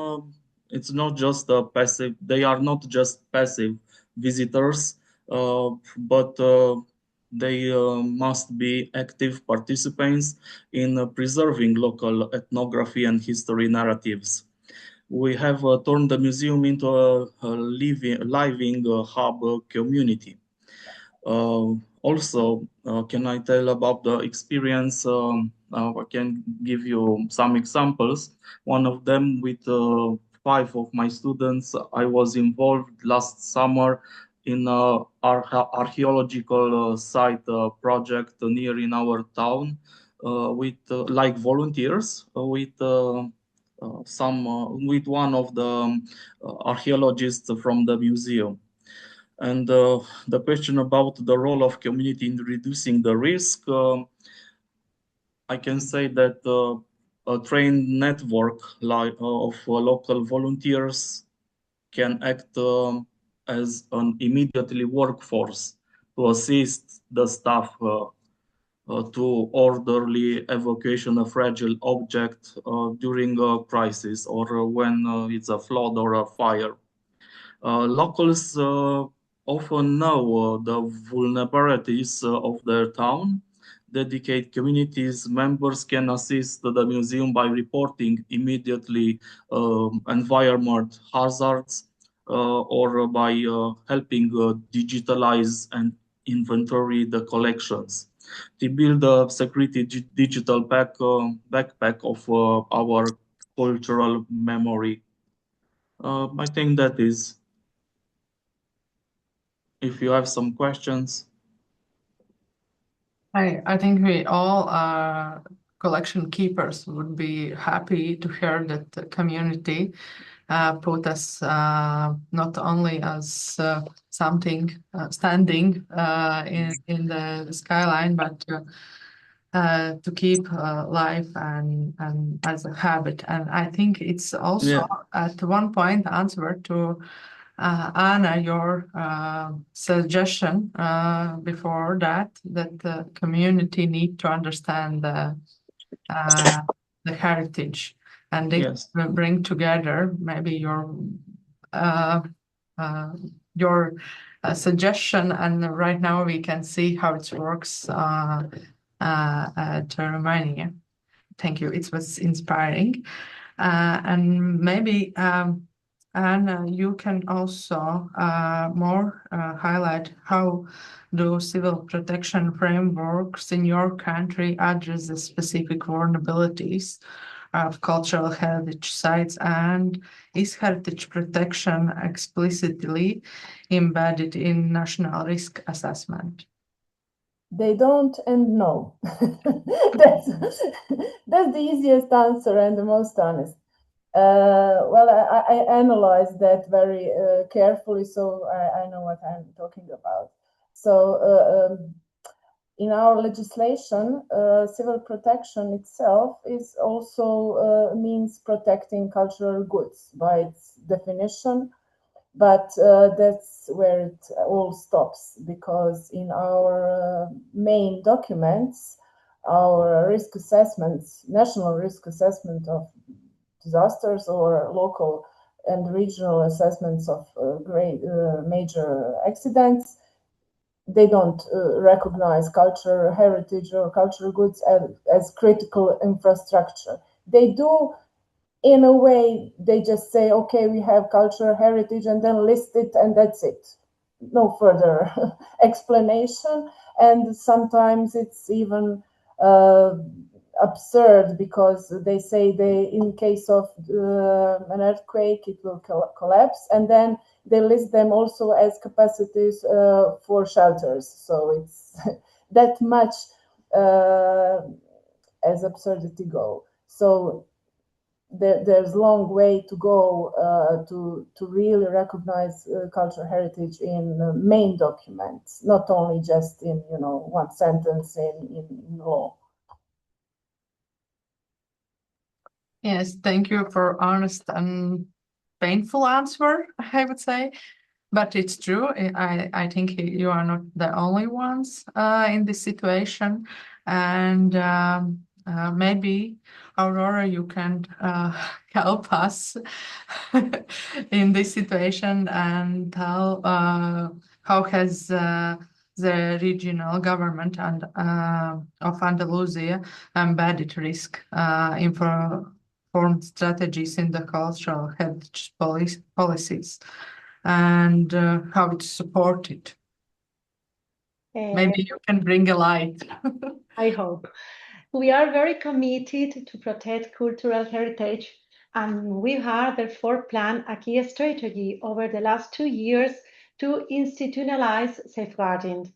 Speaker 18: it's not just a passive. They are not just passive visitors, but they must be active participants in preserving local ethnography and history narratives. We have turned the museum into a living hub community. Also, can I tell about the experience? I can give you some examples. One of them with 5 of my students. I was involved last summer in an archaeological site project near in our town with like volunteers with with one of the archaeologists from the museum. And the question about the role of community in reducing the risk, I can say that a trained network of local volunteers can act as an immediately workforce to assist the staff to orderly evacuation of fragile object during a crisis or when it's a flood or a fire. Locals often know the vulnerabilities of their town. Dedicated communities members can assist the museum by reporting immediately environment hazards or by helping digitalize and inventory the collections. To build a security digital backpack of our cultural memory. I think that is. If you have some questions.
Speaker 10: I think we all collection keepers would be happy to hear that the community put us not only as something standing in the skyline, but to keep life and as a habit. And I think it's also at one point answer to Anna, your suggestion before that the community need to understand the heritage, and they bring together maybe your suggestion, and right now we can see how it works at Romania. Thank you. It was inspiring, and maybe. Anna, you can also more highlight how do civil protection frameworks in your country address the specific vulnerabilities of cultural heritage sites, and is heritage protection explicitly embedded in national risk assessment?
Speaker 19: They don't and no. That's the easiest answer and the most honest. Well, I analyzed that very carefully, so I know what I'm talking about. So in our legislation, civil protection itself is also means protecting cultural goods by its definition, but that's where it all stops, because in our main documents, our risk assessments, national risk assessment of disasters or local and regional assessments of major accidents, they don't recognize culture, heritage, or cultural goods as critical infrastructure. They do, in a way, they just say, okay, we have culture, heritage, and then list it, and that's it. No further explanation. And sometimes it's even absurd, because they say in case of an earthquake it will collapse, and then they list them also as capacities for shelters. So it's that much as absurdity go. So there's a long way to go to really recognize cultural heritage in main documents, not only just in one sentence in law.
Speaker 10: Yes, thank you for honest and painful answer, I would say. But it's true. I think you are not the only ones in this situation. And maybe, Aurora, you can help us in this situation and tell how has the regional government and of Andalusia embedded risk informed strategies in the cultural heritage policies, and how it's supported. Maybe you can bring a light.
Speaker 20: I hope. We are very committed to protect cultural heritage, and we have therefore planned a key strategy over the last 2 years to institutionalize safeguarding.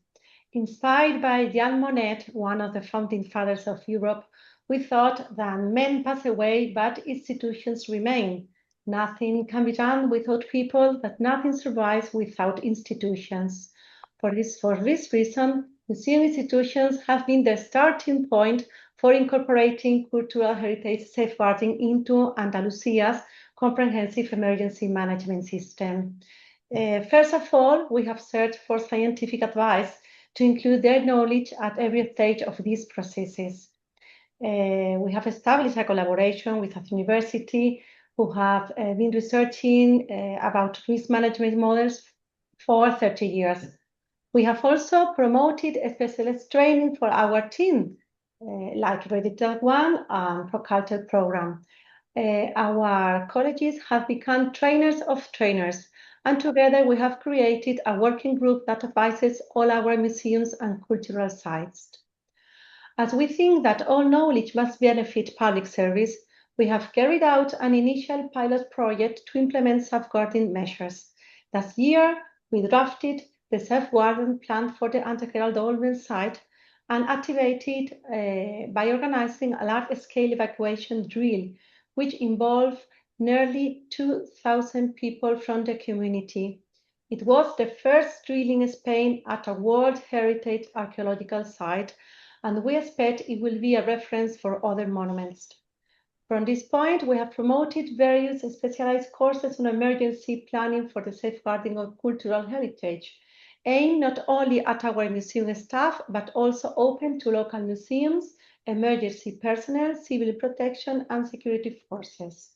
Speaker 20: Inspired by Jean Monnet, one of the founding fathers of Europe, we thought that men pass away, but institutions remain. Nothing can be done without people, but nothing survives without institutions. For this reason, museum institutions have been the starting point for incorporating cultural heritage safeguarding into Andalusia's comprehensive emergency management system. First of all, we have searched for scientific advice to include their knowledge at every stage of these processes. We have established a collaboration with a university who have been researching about risk management models for 30 years. We have also promoted a specialist training for our team, like Ready Track One and ProCulture program. Our colleges have become trainers of trainers, and together we have created a working group that advises all our museums and cultural sites. As we think that all knowledge must benefit public service, we have carried out an initial pilot project to implement safeguarding measures. Last year, we drafted the safeguarding plan for the Antequera Dolmen site and activated by organizing a large-scale evacuation drill, which involved nearly 2,000 people from the community. It was the first drill in Spain at a World Heritage archaeological site, and we expect it will be a reference for other monuments. From this point, we have promoted various specialized courses on emergency planning for the safeguarding of cultural heritage, aimed not only at our museum staff, but also open to local museums, emergency personnel, civil protection, and security forces.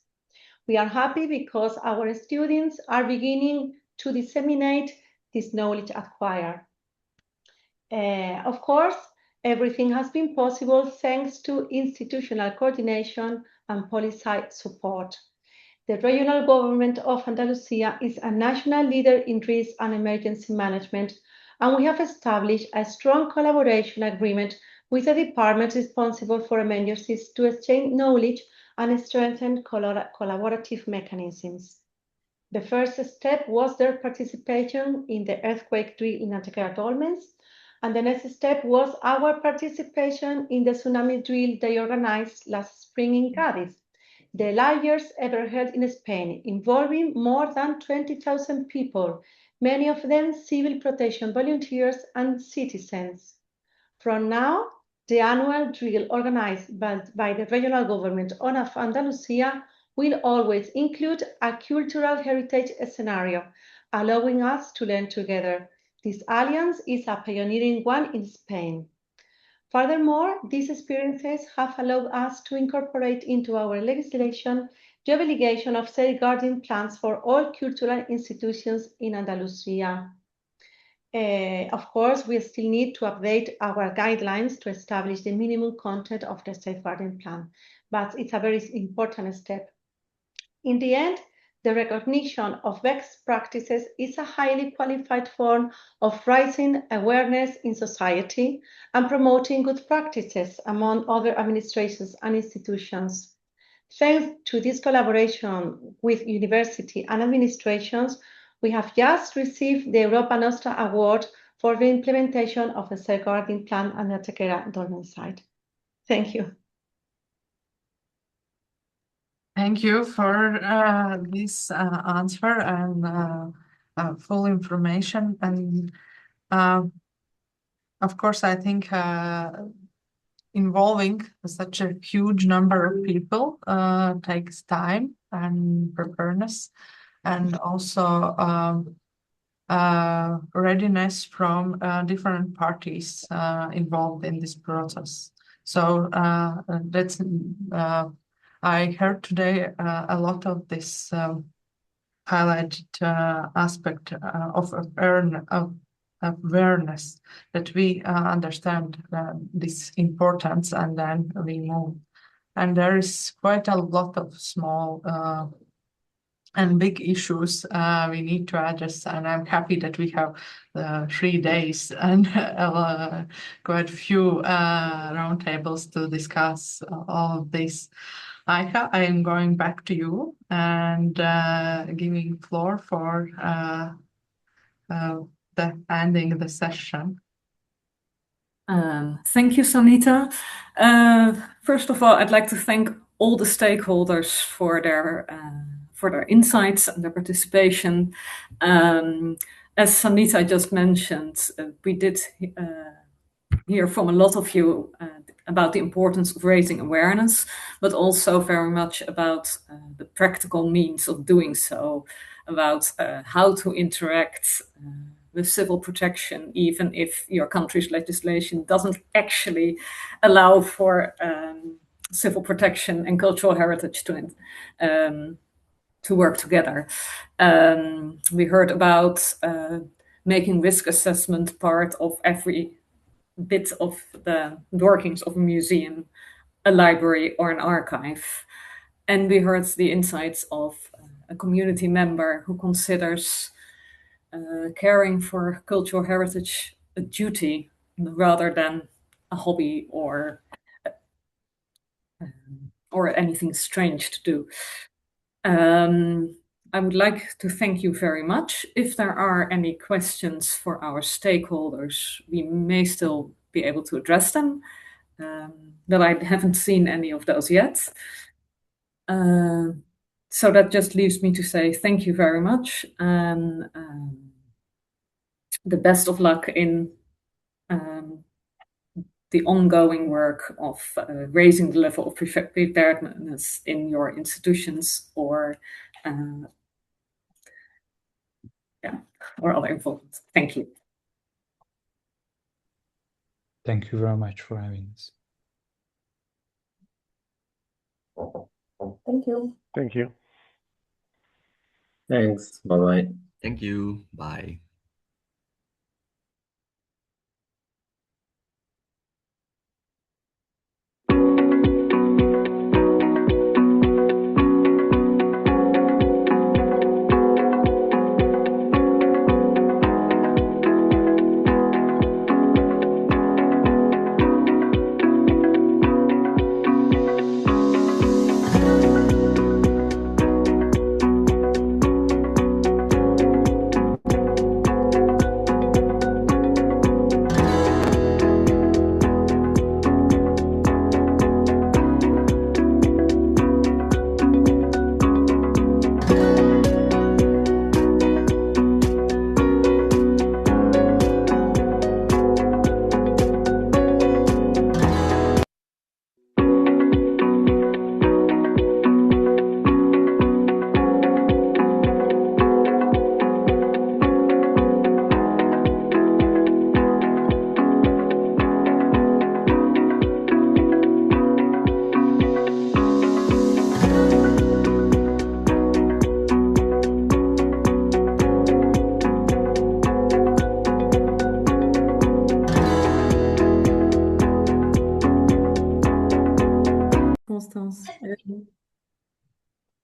Speaker 20: We are happy because our students are beginning to disseminate this knowledge acquired. Of course, everything has been possible thanks to institutional coordination and policy support. The regional government of Andalusia is a national leader in risk and emergency management, and we have established a strong collaboration agreement with the departments responsible for emergencies to exchange knowledge and strengthen collaborative mechanisms. The first step was their participation in the earthquake drill in Antequera Dolmens, and the next step was our participation in the tsunami drill they organized last spring in Cádiz, the largest ever held in Spain, involving more than 20,000 people, many of them civil protection volunteers and citizens. From now, the annual drill organized by the regional government of Andalusia will always include a cultural heritage scenario, allowing us to learn together. This alliance is a pioneering one in Spain. Furthermore, these experiences have allowed us to incorporate into our legislation the obligation of safeguarding plans for all cultural institutions in Andalusia. Of course, we still need to update our guidelines to establish the minimum content of the safeguarding plan, but it's a very important step. In the end, the recognition of best practices is a highly qualified form of raising awareness in society and promoting good practices among other administrations and institutions. Thanks to this collaboration with university and administrations, we have just received the Europa Nostra Award for the implementation of a safeguarding plan at the Tequera Dolmen site. Thank you.
Speaker 10: Thank you for this answer and full information. And of course, I think involving such a huge number of people takes time and preparedness, and also readiness from different parties involved in this process. So that's I heard today a lot of this highlighted aspect of awareness, that we understand this importance and then we move. And there is quite a lot of small and big issues we need to address, and I'm happy that we have 3 days and quite a few roundtables to discuss all of this. Aicha, I am going back to you and giving floor for the ending the session.
Speaker 11: Thank you, Sanita. First of all, I'd like to thank all the stakeholders for their insights and their participation. As Sanita just mentioned, we did hear from a lot of you about the importance of raising awareness, but also very much about the practical means of doing so, about how to interact with civil protection, even if your country's legislation doesn't actually allow for civil protection and cultural heritage to work together. We heard about making risk assessment part of every bit of the workings of a museum, a library, or an archive. And we heard the insights of a community member who considers caring for cultural heritage a duty rather than a hobby or anything strange to do. I would like to thank you very much. If there are any questions for our stakeholders, we may still be able to address them, but I haven't seen any of those yet. So that just leaves me to say thank you very much, and the best of luck in the ongoing work of raising the level of preparedness in your institutions or other involvement. Thank you.
Speaker 17: Thank you very much for having us.
Speaker 19: Thank you.
Speaker 7: Thank you.
Speaker 16: Thanks. Bye-bye.
Speaker 13: Thank you. Bye.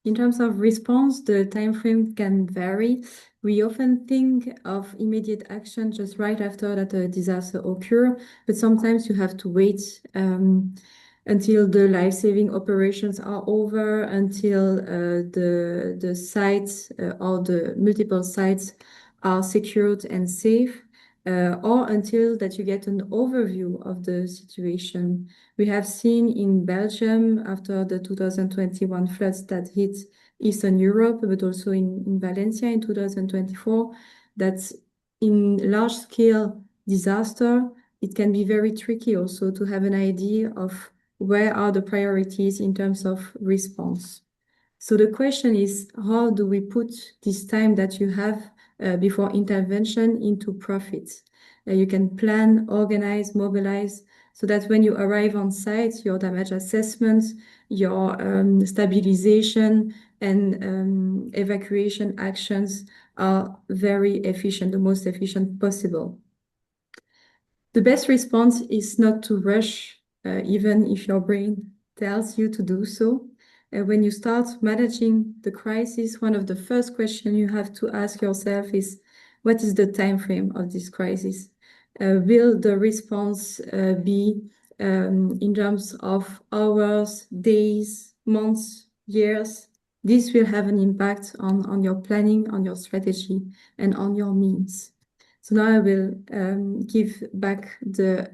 Speaker 21: In terms of response, the time frame can vary. We often think of immediate action just right after that a disaster occurs, but sometimes you have to wait until the life-saving operations are over, until the sites or the multiple sites are secured and safe, or until that you get an overview of the situation. We have seen in Belgium after the 2021 floods that hit Eastern Europe, but also in Valencia in 2024, that in large-scale disaster, it can be very tricky also to have an idea of where are the priorities in terms of response. So the question is, how do we put this time that you have before intervention into profit? You can plan, organize, mobilize, so that when you arrive on site, your damage assessment, your stabilization and evacuation actions are very efficient, the most efficient possible. The best response is not to rush, even if your brain tells you to do so. When you start managing the crisis, one of the first questions you have to ask yourself is, what is the time frame of this crisis? Will the response be in terms of hours, days, months, years? This will have an impact on your planning, on your strategy, and on your means. So now I will give back the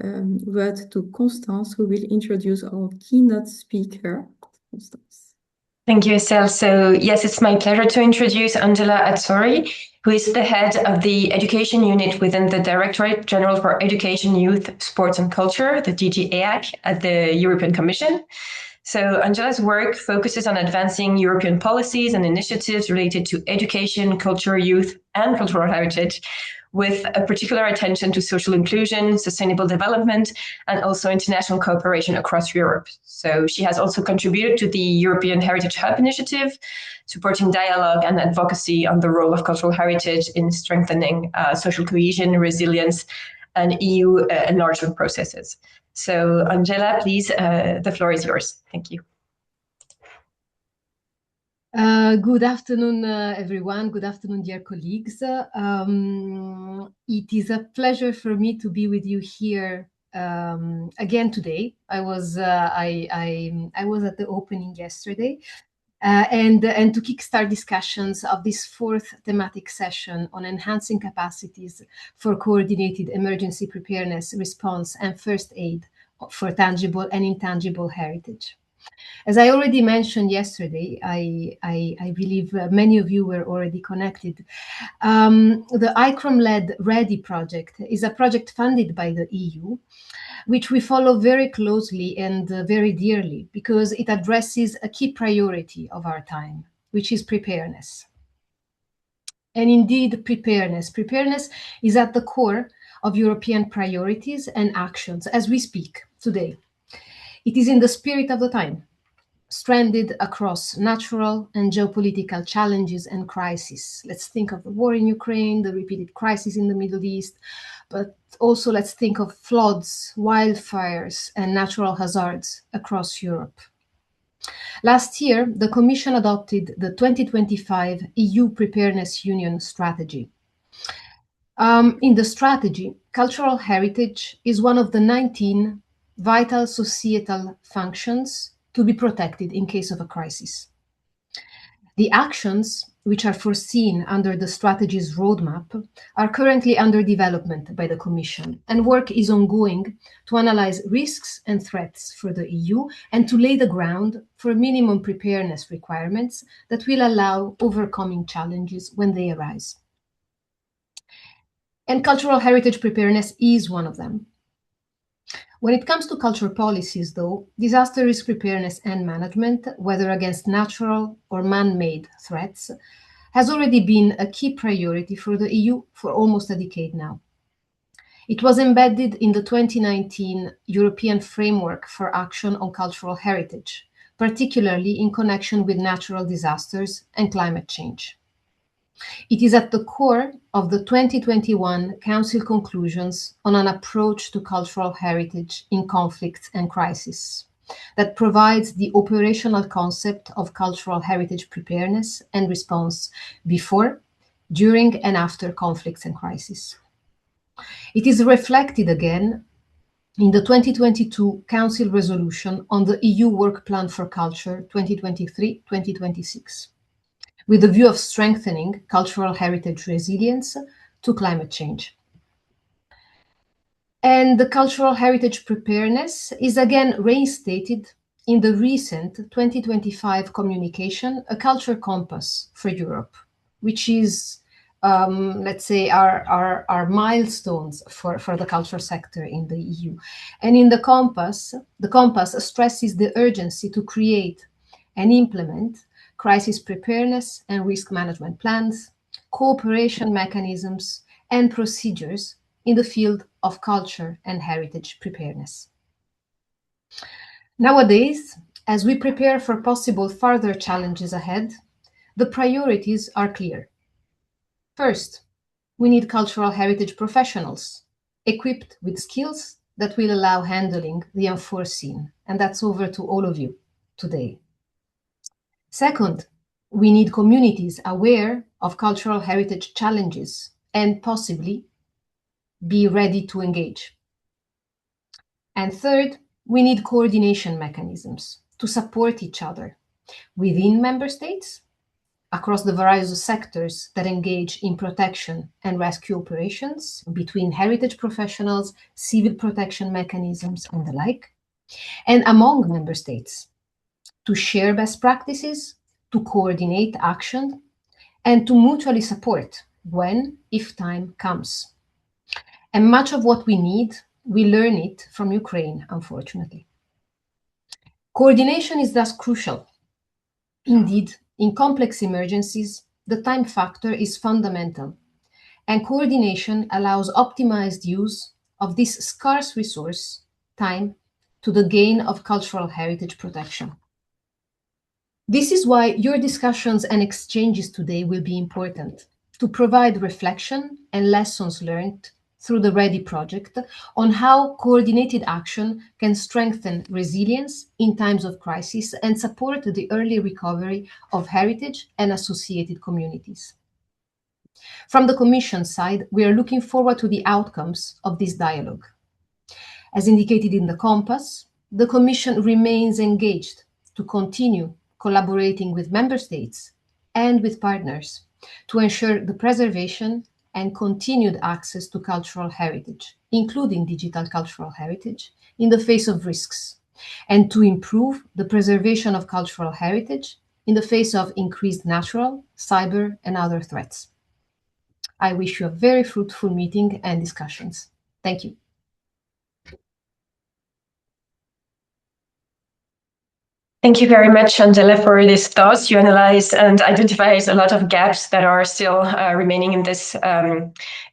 Speaker 21: word to Constance, who will introduce our keynote speaker. Constance.
Speaker 22: Thank you, Estelle. So yes, it's my pleasure to introduce Angela Azzori, who is the head of the education unit within the Directorate General for Education, Youth, Sports and Culture, the DG EAC at the European Commission. So Angela's work focuses on advancing European policies and initiatives related to education, culture, youth, and cultural heritage, with a particular attention to social inclusion, sustainable development, and also international cooperation across Europe. So she has also contributed to the European Heritage Hub initiative, supporting dialogue and advocacy on the role of cultural heritage in strengthening social cohesion, resilience, and EU enlargement processes. So Angela, please, the floor is yours. Thank you.
Speaker 23: Good afternoon, everyone. Good afternoon, dear colleagues. It is a pleasure for me to be with you here again today. I was at the opening yesterday, and to kickstart discussions of this fourth thematic session on enhancing capacities for coordinated emergency preparedness, response, and first aid for tangible and intangible heritage. As I already mentioned yesterday, I believe many of you were already connected. The ICROM-led READY project is a project funded by the EU, which we follow very closely and very dearly because it addresses a key priority of our time, which is preparedness. And indeed, preparedness. Preparedness is at the core of European priorities and actions as we speak today. It is in the spirit of the time, stranded across natural and geopolitical challenges and crises. Let's think of the war in Ukraine, the repeated crisis in the Middle East, but also let's think of floods, wildfires, and natural hazards across Europe. Last year, the Commission adopted the 2025 EU Preparedness Union strategy. In the strategy, cultural heritage is one of the 19 vital societal functions to be protected in case of a crisis. The actions which are foreseen under the strategy's roadmap are currently under development by the Commission, and work is ongoing to analyze risks and threats for the EU and to lay the ground for minimum preparedness requirements that will allow overcoming challenges when they arise. And cultural heritage preparedness is one of them. When it comes to cultural policies, though, disaster risk preparedness and management, whether against natural or man-made threats, has already been a key priority for the EU for almost a decade now. It was embedded in the 2019 European Framework for Action on Cultural Heritage, particularly in connection with natural disasters and climate change. It is at the core of the 2021 Council conclusions on an approach to cultural heritage in conflicts and crisis, that provides the operational concept of cultural heritage preparedness and response before, during, and after conflicts and crises. It is reflected again in the 2022 Council resolution on the EU Work Plan for Culture 2023-2026, with the view of strengthening cultural heritage resilience to climate change. And the cultural heritage preparedness is again reinstated in the recent 2025 communication, A Culture Compass for Europe, which is, let's say, our milestones for the culture sector in the EU. And in the compass stresses the urgency to create and implement crisis preparedness and risk management plans, cooperation mechanisms, and procedures in the field of culture and heritage preparedness. Nowadays, as we prepare for possible further challenges ahead, the priorities are clear. First, we need cultural heritage professionals equipped with skills that will allow handling the unforeseen, and that's over to all of you today. Second, we need communities aware of cultural heritage challenges and possibly be ready to engage. And third, we need coordination mechanisms to support each other within member states, across the various sectors that engage in protection and rescue operations, between heritage professionals, civil protection mechanisms, and the like, and among member states, to share best practices, to coordinate action, and to mutually support when, if time comes. And much of what we need, we learn it from Ukraine, unfortunately. Coordination is thus crucial. Indeed, in complex emergencies, the time factor is fundamental, and coordination allows optimized use of this scarce resource, time, to the gain of cultural heritage protection. This is why your discussions and exchanges today will be important, to provide reflection and lessons learned through the READY project on how coordinated action can strengthen resilience in times of crisis and support the early recovery of heritage and associated communities. From the Commission side, we are looking forward to the outcomes of this dialogue. As indicated in the Compass, the Commission remains engaged to continue collaborating with Member States and with partners to ensure the preservation and continued access to cultural heritage, including digital cultural heritage, in the face of risks, and to improve the preservation of cultural heritage in the face of increased natural, cyber, and other threats. I wish you a very fruitful meeting and discussions. Thank you.
Speaker 22: Thank you very much, Angela, for this thoughts. You analyze and identify a lot of gaps that are still remaining in this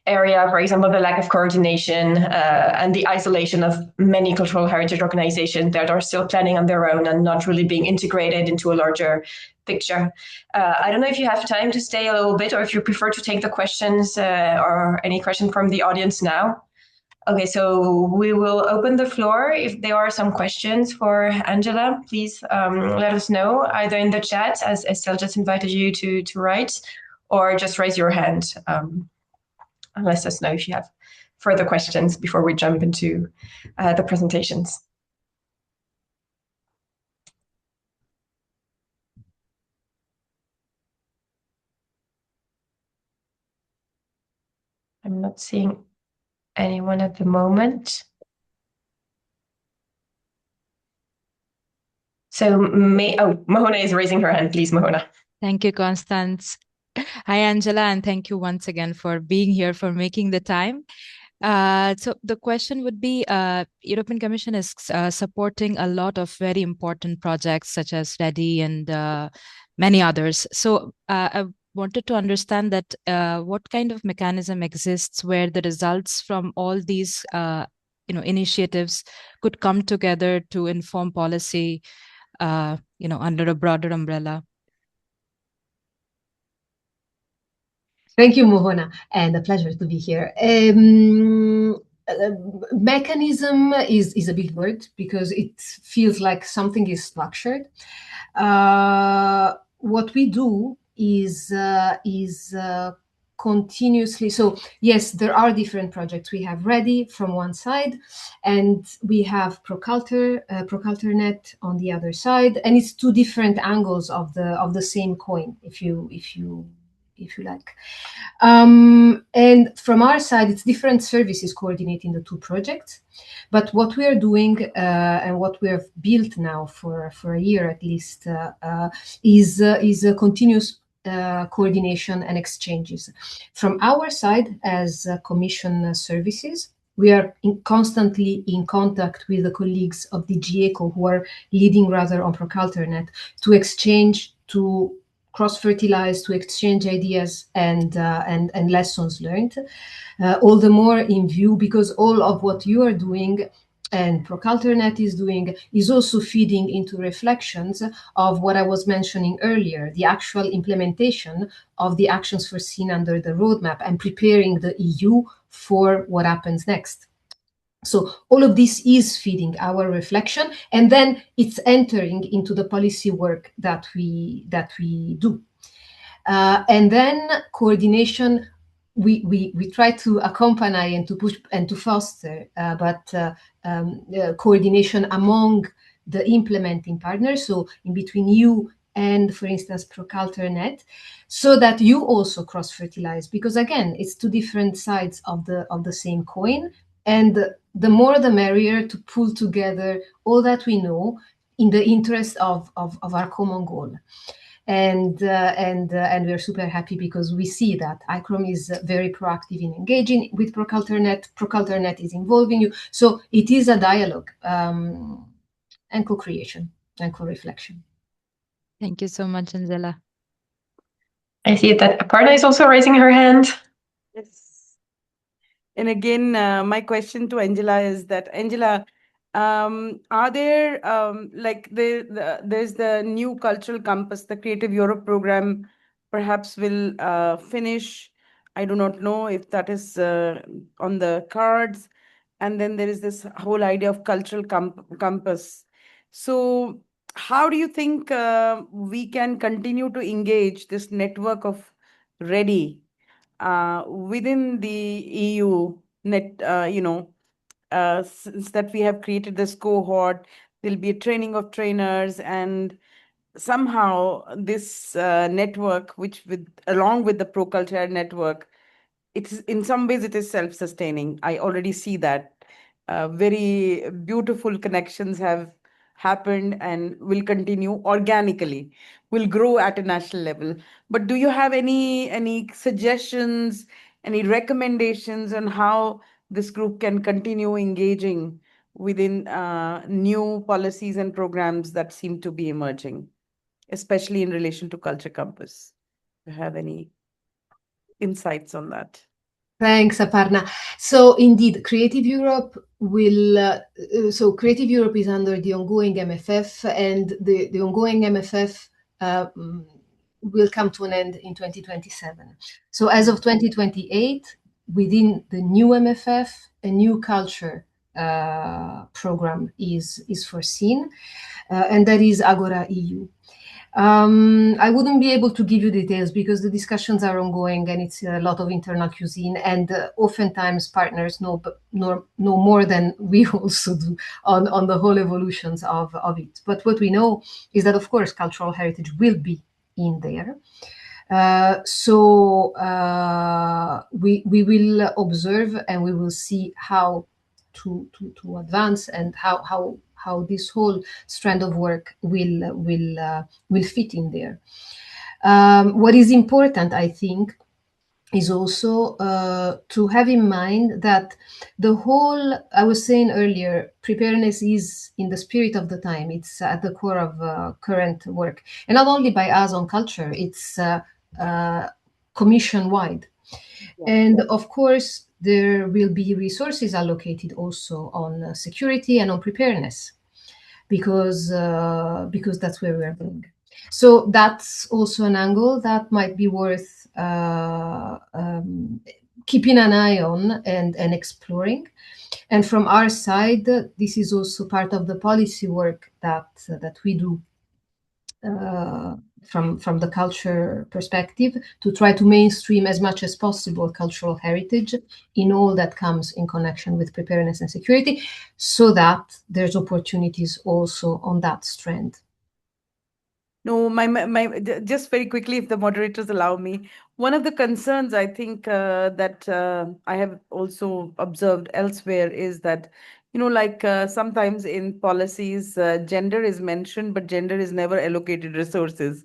Speaker 22: area. For example, the lack of coordination and the isolation of many cultural heritage organizations that are still planning on their own and not really being integrated into a larger picture. I don't know if you have time to stay a little bit or if you prefer to take the questions or any question from the audience now. Okay, so we will open the floor. If there are some questions for Angela, please let us know, either in the chat, as Estelle just invited you to write, or just raise your hand and let us know if you have further questions before we jump into the presentations. I'm not seeing anyone at the moment. So Mohona is raising her hand. Please, Mohona.
Speaker 5: Thank you, Constance. Hi, Angela, and thank you once again for being here, for making the time. So the question would be, European Commission is supporting a lot of very important projects such as READY and many others. So I wanted to understand that what kind of mechanism exists where the results from all these initiatives could come together to inform policy under a broader umbrella.
Speaker 23: Thank you, Mohona, and a pleasure to be here. mechanism is a big word because it feels like something is structured. What we do is continuously. So yes, there are different projects. We have Ready from one side, and we have ProCultureNet on the other side, and it's two different angles of the same coin, if you like. And from our side, it's different services coordinating the two projects. But what we are doing and what we have built now for a year at least is a continuous coordination and exchanges. From our side, as Commission services, we are constantly in contact with the colleagues of the GECO who are leading rather on ProCultureNet to exchange, to cross-fertilize, to exchange ideas and lessons learned. All the more in view, because all of what you are doing and ProCultureNet is doing is also feeding into reflections of what I was mentioning earlier, the actual implementation of the actions foreseen under the roadmap and preparing the EU for what happens next. So all of this is feeding our reflection, and then it's entering into the policy work that we do. And then coordination, we try to accompany and to push and to foster, coordination among the implementing partners, so in between you and, for instance, ProCultureNet, so that you also cross-fertilize, because again, it's two different sides of the same coin, and the more the merrier to pull together all that we know in the interest of our common goal. And we're super happy because we see that ICROM is very proactive in engaging with ProCultureNet. ProCultureNet is involving you. So it is a dialogue and co-creation and co-reflection.
Speaker 5: Thank you so much, Angela.
Speaker 22: I see that Aparna is also raising her hand.
Speaker 4: Yes. And again, my question to Angela is that, Angela, are there there's the new cultural compass, the Creative Europe program perhaps will finish. I do not know if that is on the cards. And then there is this whole idea of cultural compass. So how do you think we can continue to engage this network of Ready within the EU net, since that we have created this cohort, there'll be a training of trainers, and somehow this network, which along with the ProCulture network, it's in some ways it is self-sustaining. I already see that very beautiful connections have happened and will continue organically, will grow at a national level. But do you have any suggestions, any recommendations on how this group can continue engaging within new policies and programs that seem to be emerging, especially in relation to Culture Compass? Do you have any insights on that?
Speaker 23: Thanks, Aparna. So indeed, Creative Europe will, so Creative Europe is under the ongoing MFF, and the ongoing MFF will come to an end in 2027. So as of 2028, within the new MFF, a new culture program is foreseen, and that is Agora EU. I wouldn't be able to give you details because the discussions are ongoing and it's a lot of internal cuisine, and oftentimes partners know more than we also do on the whole evolutions of it. But what we know is that, of course, cultural heritage will be in there. So we will observe and we will see how to advance and how this whole strand of work will fit in there. What is important, I think, is also to have in mind that the whole, I was saying earlier, preparedness is in the spirit of the time. It's at the core of current work. And not only by us on culture, it's commission-wide. Yeah. And of course, there will be resources allocated also on security and on preparedness, because that's where we're going. So that's also an angle that might be worth keeping an eye on and exploring. And from our side, this is also part of the policy work that we do from the culture perspective, to try to mainstream as much as possible cultural heritage in all that comes in connection with preparedness and security, so that there's opportunities also on that strand.
Speaker 4: No, just very quickly, if the moderators allow me, one of the concerns I think that I have also observed elsewhere is that, like sometimes in policies, gender is mentioned, but gender is never allocated resources.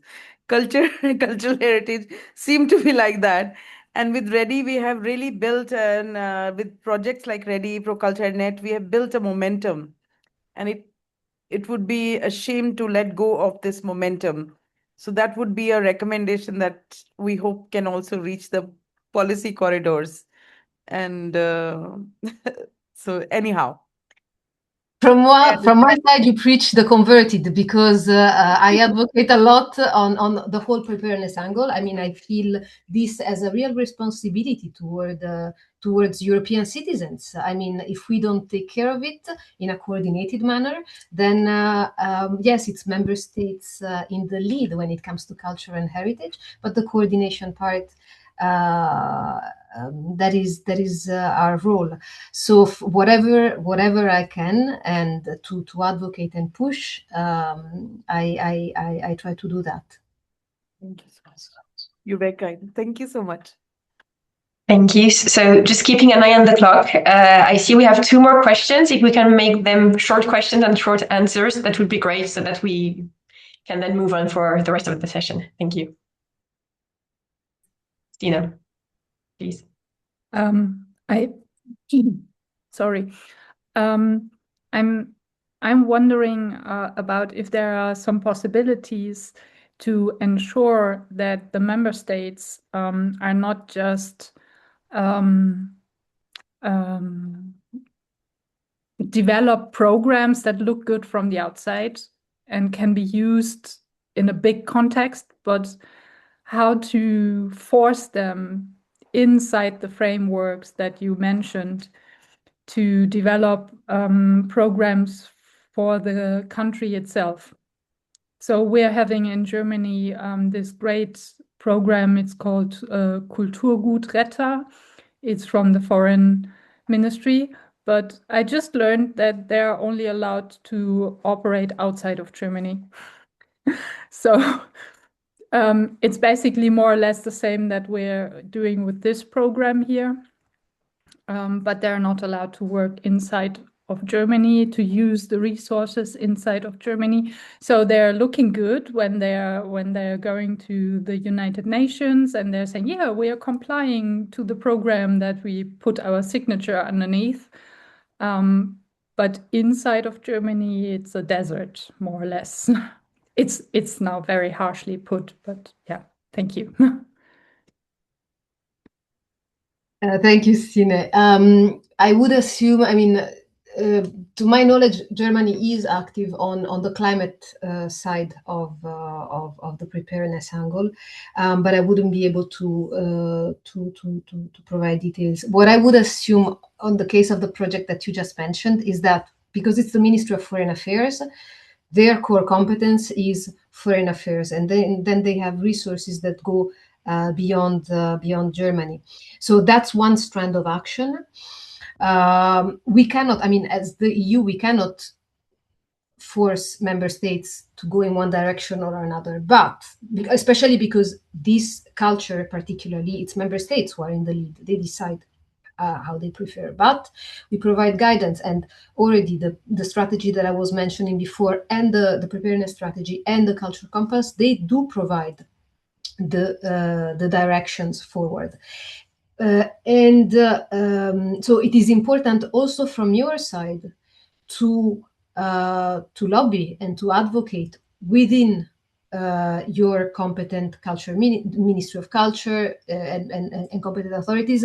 Speaker 4: Cultural heritage seem to be like that. And with Ready, we have really built, with projects like Ready, Pro Culture Net, we have built a momentum. And it would be a shame to let go of this momentum. So that would be a recommendation that we hope can also reach the policy corridors. And so anyhow.
Speaker 23: From my side, you preach the converted, because I advocate a lot on the whole preparedness angle. I mean, I feel this as a real responsibility towards European citizens. I mean, if we don't take care of it in a coordinated manner, then yes, it's member states in the lead when it comes to culture and heritage, but the coordination part, that is our role. So whatever I can, and to advocate and push, I try to do that.
Speaker 4: Thank you so much. You're very kind. Thank you so much.
Speaker 22: Thank you. So just keeping an eye on the clock, I see we have 2 more questions. If we can make them short questions and short answers, that would be great, so that we can then move on for the rest of the session. Thank you. Stina, please.
Speaker 3: Sorry. I'm wondering about if there are some possibilities to ensure that the member states are not just develop programs that look good from the outside and can be used in a big context, but how to force them inside the frameworks that you mentioned to develop programs for the country itself. So we're having in Germany this great program. It's called Kulturgutretter. It's from the Foreign Ministry, but I just learned that they're only allowed to operate outside of Germany. So it's basically more or less the same that we're doing with this program here, but they're not allowed to work inside of Germany, to use the resources inside of Germany. So they're looking good when they're going to the United Nations and they're saying, yeah, we are complying to the program that we put our signature underneath. But inside of Germany, it's a desert, more or less. It's now very harshly put, but yeah, thank you.
Speaker 23: Thank you, Signe. I would assume, I mean, to my knowledge, Germany is active on the climate side of the preparedness angle, but I wouldn't be able to provide details. What I would assume on the case of the project that you just mentioned is that because it's the Ministry of Foreign Affairs, their core competence is foreign affairs, and then they have resources that go beyond Germany. So that's one strand of action. We cannot, I mean, as the EU, we cannot force member states to go in one direction or another, but especially because this culture, particularly, it's member states who are in the lead. They decide how they prefer, but we provide guidance. And already the strategy that I was mentioning before, and the preparedness strategy and the cultural compass, they do provide the directions forward. So it is important also from your side to lobby and to advocate within your competent culture Ministry of Culture and competent authorities,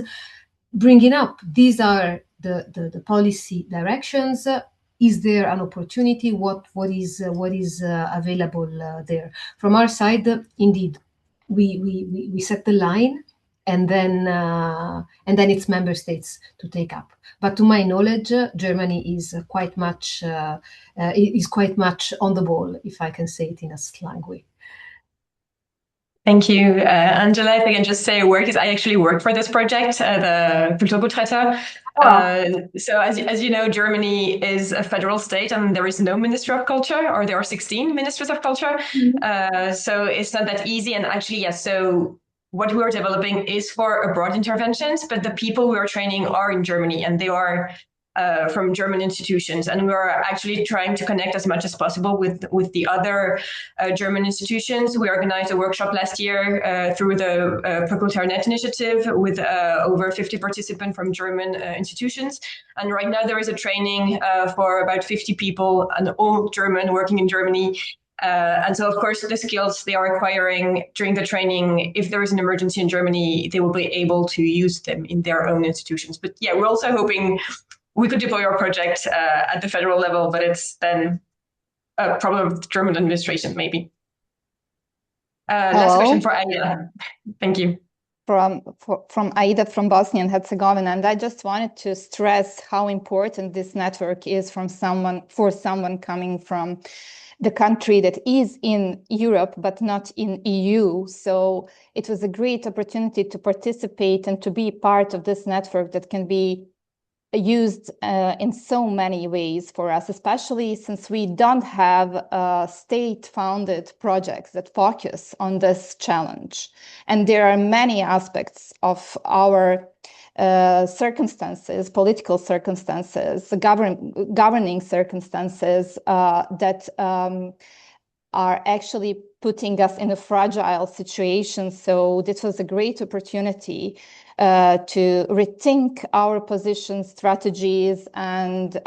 Speaker 23: bringing up these are the policy directions. Is there an opportunity? What is available there? From our side, indeed, we set the line, and then it's member states to take up. But to my knowledge, Germany is quite much on the ball, if I can say it in a slang way.
Speaker 22: Thank you, Angela. If I can just say a word, because I actually work for this project, the Kulturbotreter. So as you know, Germany is a federal state and there is no Minister of Culture, or there are 16 Ministers of Culture. So it's not that easy. And actually, yes, so what we are developing is for abroad interventions, but the people we are training are in Germany and they are from German institutions, and we are actually trying to connect as much as possible with the other German institutions. We organized a workshop last year through the preparedness initiative with over 50 participants from German institutions. And right now there is a training for about 50 people, and all German working in Germany. And so, of course, the skills they are acquiring during the training, if there is an emergency in Germany, they will be able to use them in their own institutions. But yeah, we're also hoping we could deploy our project at the federal level, but it's then a problem of the German administration, maybe. Last question for Aida. Thank you.
Speaker 6: From Aida from Bosnia and Herzegovina, and I just wanted to stress how important this network is for someone coming from the country that is in Europe but not in EU. So it was a great opportunity to participate and to be part of this network that can be used in so many ways for us, especially since we don't have state-funded projects that focus on this challenge. And there are many aspects of our circumstances, political circumstances, governing circumstances that are actually putting us in a fragile situation. So this was a great opportunity to rethink our position, strategies, and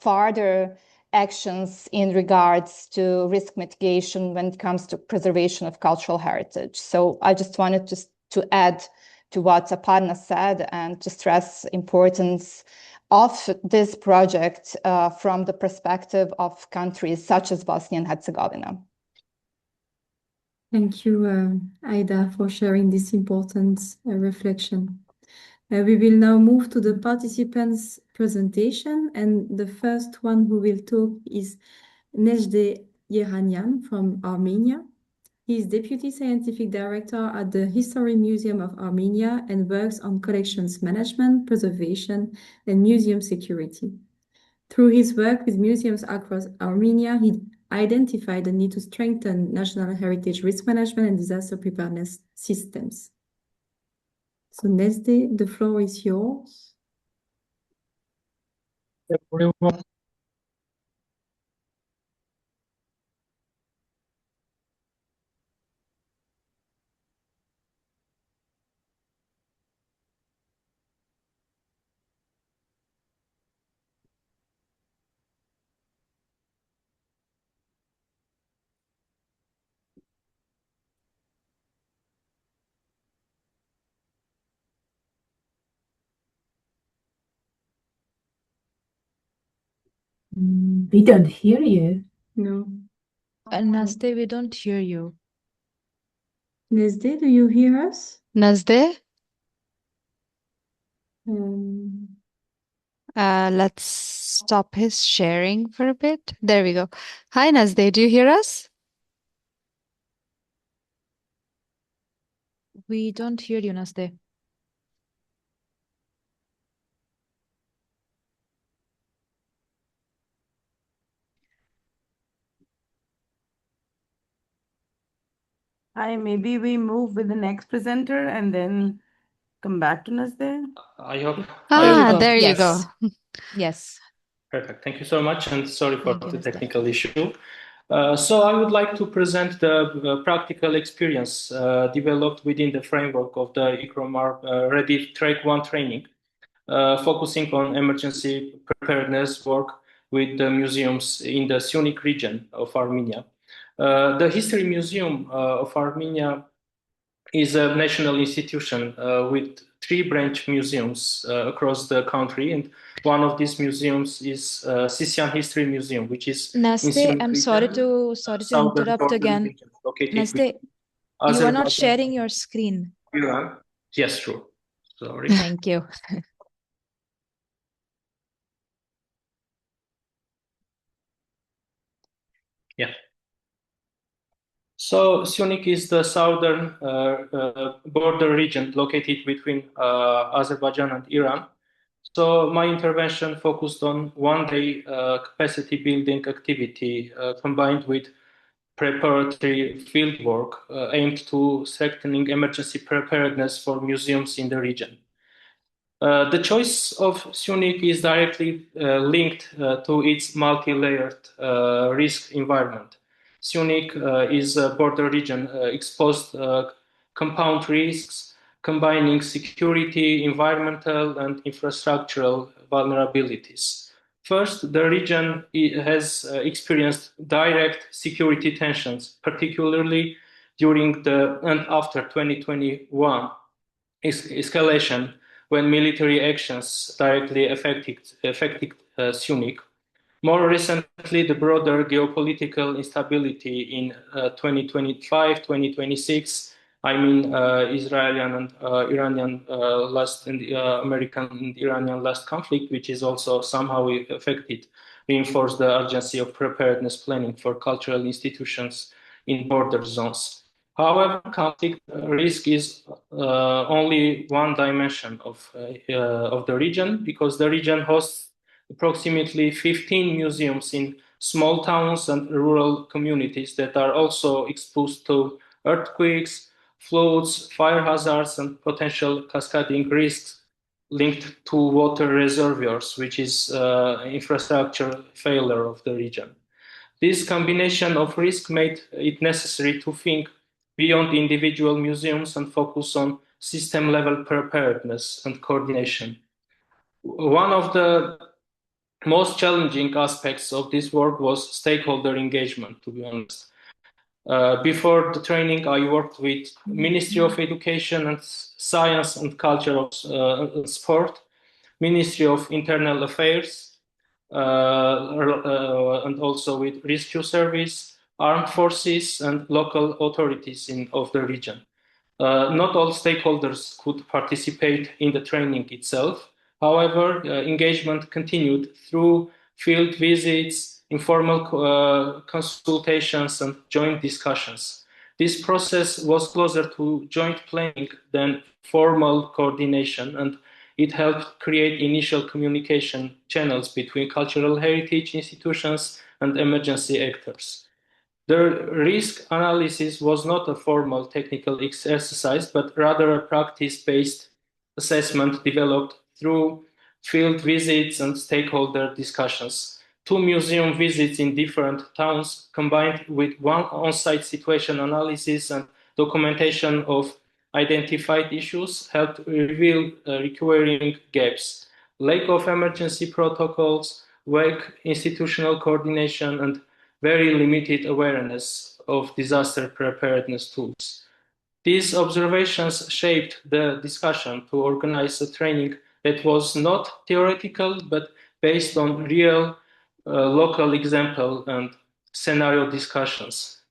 Speaker 6: further actions in regards to risk mitigation when it comes to preservation of cultural heritage. So I just wanted to add to what Aparna said and to stress importance of this project from the perspective of countries such as Bosnia and Herzegovina.
Speaker 21: Thank you, Aida, for sharing this important reflection. We will now move to the participants' presentation, and the first one who will talk is Nzhdeh Yeranyan from Armenia. He is Deputy Scientific Director at the History Museum of Armenia and works on collections management, preservation, and museum security. Through his work with museums across Armenia, he identified the need to strengthen national heritage risk management and disaster preparedness systems. So Nzhdeh, the floor is yours.
Speaker 8: Everyone.
Speaker 23: We don't hear you.
Speaker 21: No.
Speaker 5: Nzhdeh, we don't hear you.
Speaker 21: Nzhdeh, do you hear us?
Speaker 5: Nzhdeh? Let's stop his sharing for a bit. There we go. Hi, Nzhdeh, do you hear us? We don't hear you, Nzhdeh.
Speaker 4: Hi, maybe we move with the next presenter and then come back to Nzhdeh.
Speaker 8: I hope.
Speaker 5: There you go. Yes.
Speaker 8: Perfect. Thank you so much, and sorry for the technical issue. So I would like to present the practical experience developed within the framework of the ICROMAR Ready Track 1 training, focusing on emergency preparedness work with the museums in the Syunik region of Armenia. The History Museum of Armenia is a national institution with 3 branch museums across the country, and one of these museums is Sisyan History Museum, which is
Speaker 5: Nzhdeh, I'm sorry to interrupt again. Nzhdeh, you are not sharing your screen.
Speaker 8: Iran. Yes, true. Sorry.
Speaker 5: Thank you.
Speaker 8: Yeah. So Syunik is the southern border region located between Azerbaijan and Iran. So my intervention focused on one-day capacity building activity combined with preparatory field work aimed to strengthening emergency preparedness for museums in the region. The choice of Syunik is directly linked to its multi-layered risk environment. Syunik is a border region exposed compound risks combining security, environmental, and infrastructural vulnerabilities. First, the region has experienced direct security tensions, particularly during the and after 2021 escalation when military actions directly affected Syunik. More recently, the broader geopolitical instability in 2025, 2026, I mean Israeli and Iranian last and American and Iranian last conflict, which is also somehow affected, reinforced the urgency of preparedness planning for cultural institutions in border zones. However, conflict risk is only one dimension of the region, because the region hosts approximately 15 museums in small towns and rural communities that are also exposed to earthquakes, floods, fire hazards, and potential cascading risks linked to water reservoirs, which is infrastructure failure of the region. This combination of risk made it necessary to think beyond individual museums and focus on system-level preparedness and coordination. One of the most challenging aspects of this work was stakeholder engagement, to be honest. Before the training, I worked with Ministry of Education and Science and Culture of Sport, Ministry of Internal Affairs, and also with Rescue Service, Armed Forces, and local authorities of the region. Not all stakeholders could participate in the training itself. However, engagement continued through field visits, informal consultations, and joint discussions. This process was closer to joint planning than formal coordination, and it helped create initial communication channels between cultural heritage institutions and emergency actors. The risk analysis was not a formal technical exercise, but rather a practice-based assessment developed through field visits and stakeholder discussions. 2 museum visits in different towns combined with one on-site situation analysis and documentation of identified issues helped reveal recurring gaps: lack of emergency protocols, weak institutional coordination, and very limited awareness of disaster preparedness tools. These observations shaped the discussion to organize a training that was not theoretical, but based on real local example and scenario discussions.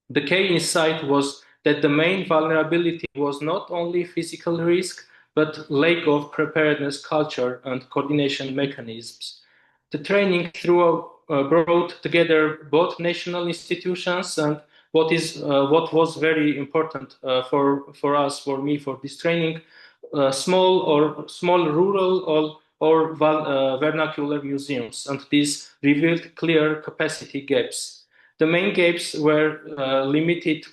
Speaker 8: The key insight was that the main vulnerability was not only physical risk, but lack of preparedness culture and coordination mechanisms. The training brought together both national institutions and what was very important for us, for me, for this training, small rural or vernacular museums, and this revealed clear capacity gaps. The main gaps were limited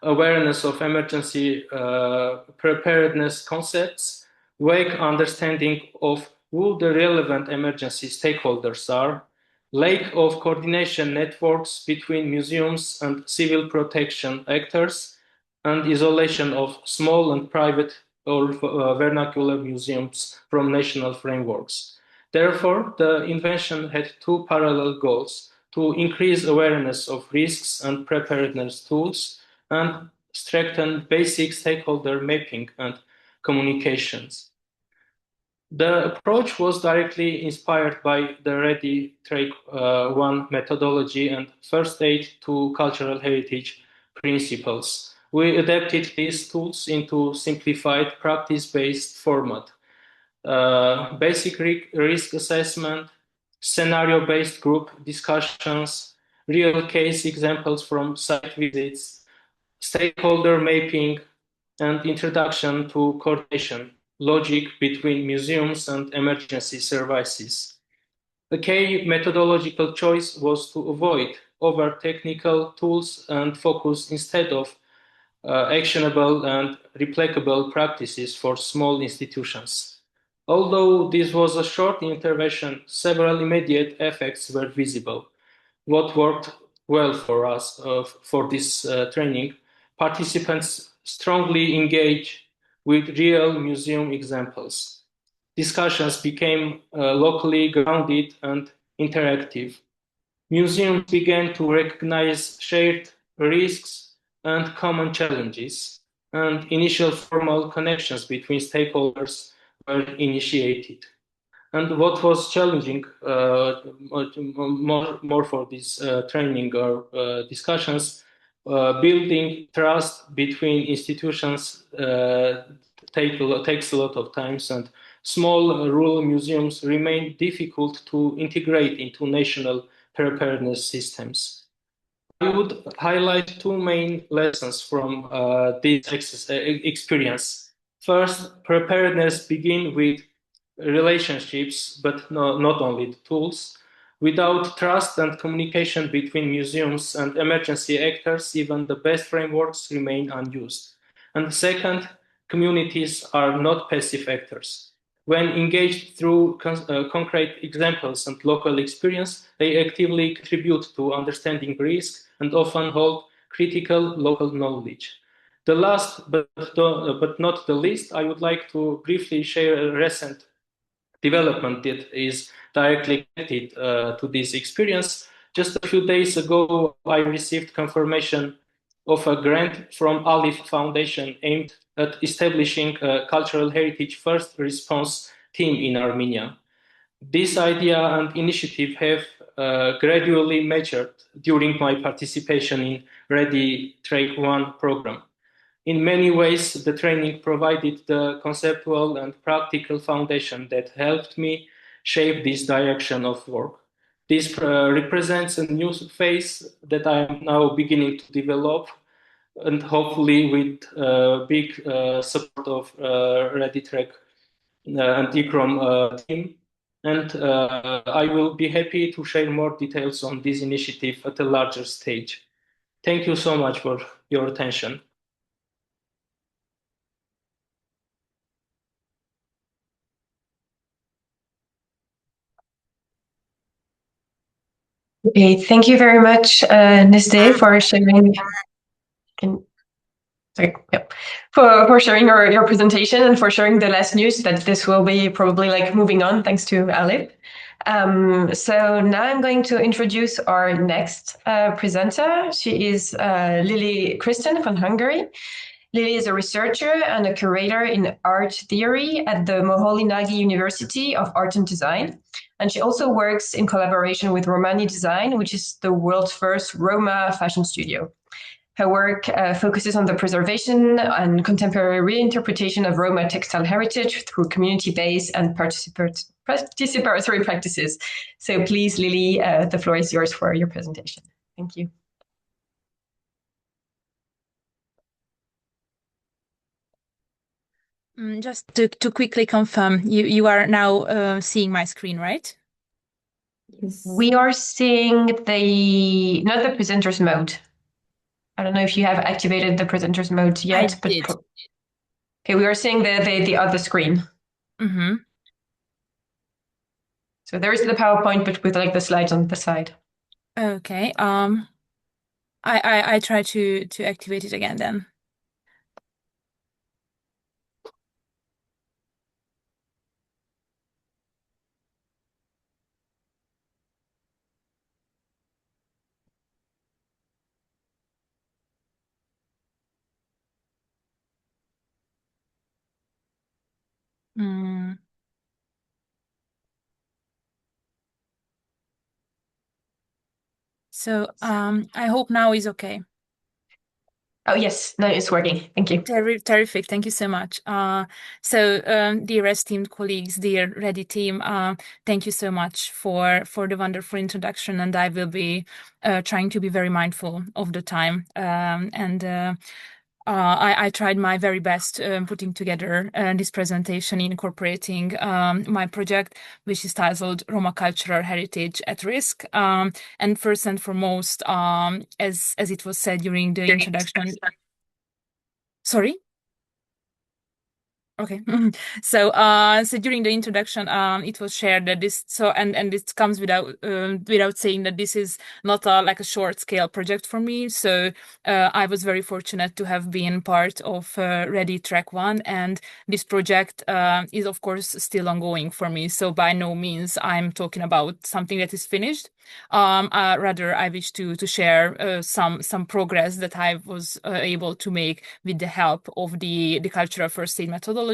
Speaker 8: awareness of emergency preparedness concepts, vague understanding of who the relevant emergency stakeholders are, lack of coordination networks between museums and civil protection actors, and isolation of small and private or vernacular museums from national frameworks. Therefore, the invention had 2 parallel goals: to increase awareness of risks and preparedness tools, and strengthen basic stakeholder mapping and communications. The approach was directly inspired by the Ready, Take, One methodology and first aid to cultural heritage principles. we adapted these tools into simplified practice-based format. Basic risk assessment, scenario-based group discussions, real case examples from site visits, stakeholder mapping, and introduction to coordination logic between museums and emergency services. A key methodological choice was to avoid over-technical tools and focus instead of actionable and replicable practices for small institutions. Although this was a short intervention, several immediate effects were visible. What worked well for us for this training, participants strongly engage with real museum examples. Discussions became locally grounded and interactive. Museums began to recognize shared risks and common challenges, and initial formal connections between stakeholders were initiated. And what was challenging more for this training or discussions, building trust between institutions takes a lot of time, and small rural museums remain difficult to integrate into national preparedness systems. I would highlight two main lessons from this experience. First, preparedness begins with relationships, but not only the tools. Without trust and communication between museums and emergency actors, even the best frameworks remain unused. And second, communities are not passive actors. When engaged through concrete examples and local experience, they actively contribute to understanding risk and often hold critical local knowledge. The last but not the least, I would like to briefly share a recent development that is directly connected to this experience. Just a few days ago, I received confirmation of a grant from Alif Foundation aimed at establishing a cultural heritage first response team in Armenia. This idea and initiative have gradually matured during my participation in Ready Track 1 program. In many ways, the training provided the conceptual and practical foundation that helped me shape this direction of work. This represents a new phase that I am now beginning to develop, and hopefully with big support of Ready Track and ICROM team. And I will be happy to share more details on this initiative at a larger stage. Thank you so much for your attention.
Speaker 22: Okay, thank you very much, Nzhdeh, for sharing. For sharing your presentation and for sharing the last news that this will be probably like moving on thanks to Alip. So now I'm going to introduce our next presenter. She is Lili Kriston from Hungary. Lili is a researcher and a curator in art theory at the Moholy-Nagy University of Art and Design. And she also works in collaboration with Romani Design, which is the world's first Roma fashion studio. Her work focuses on the preservation and contemporary reinterpretation of Roma textile heritage through community-based and participatory practices. So please, Lili, the floor is yours for your presentation. Thank you.
Speaker 1: Just to quickly confirm, you are now seeing my screen, right?
Speaker 22: Yes. We are seeing not the presenter's mode. I don't know if you have activated the presenter's mode yet, but okay, we are seeing the other screen.
Speaker 1: Mm-hmm.
Speaker 22: So there is the PowerPoint, but with like the slides on the side.
Speaker 1: Okay. I try to activate it again then. So I hope now is okay.
Speaker 22: Oh, yes. No, it's working. Thank you.
Speaker 1: Terrific. Thank you so much. Dear esteemed colleagues, dear Ready team, thank you so much for the wonderful introduction. And I will be trying to be very mindful of the time. I tried my very best putting together this presentation, incorporating my project, which is titled Roma Cultural Heritage at Risk. And first and foremost, as it was said during the introduction. Sorry? Okay. So during the introduction, it was shared that this and it comes without saying that this is not like a short scale project for me. So I was very fortunate to have been part of Ready Track 1, and this project is of course still ongoing for me. So by no means I'm talking about something that is finished. Rather, I wish to share some progress that I was able to make with the help of the cultural first aid methodology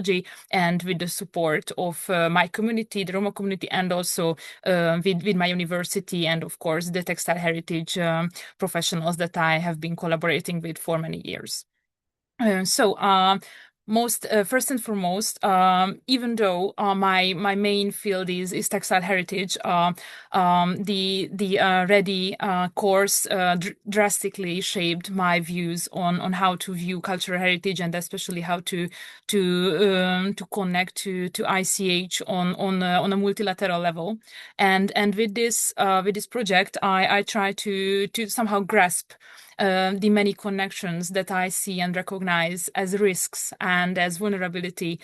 Speaker 1: and with the support of my community, the Roma community, and also with my university and of course the textile heritage professionals that I have been collaborating with for many years. First and foremost, even though my main field is textile heritage, the Ready course drastically shaped my views on how to view cultural heritage, and especially how to connect to ICH on a multilateral level. And with this project, I try to somehow grasp the many connections that I see and recognize as risks and as vulnerability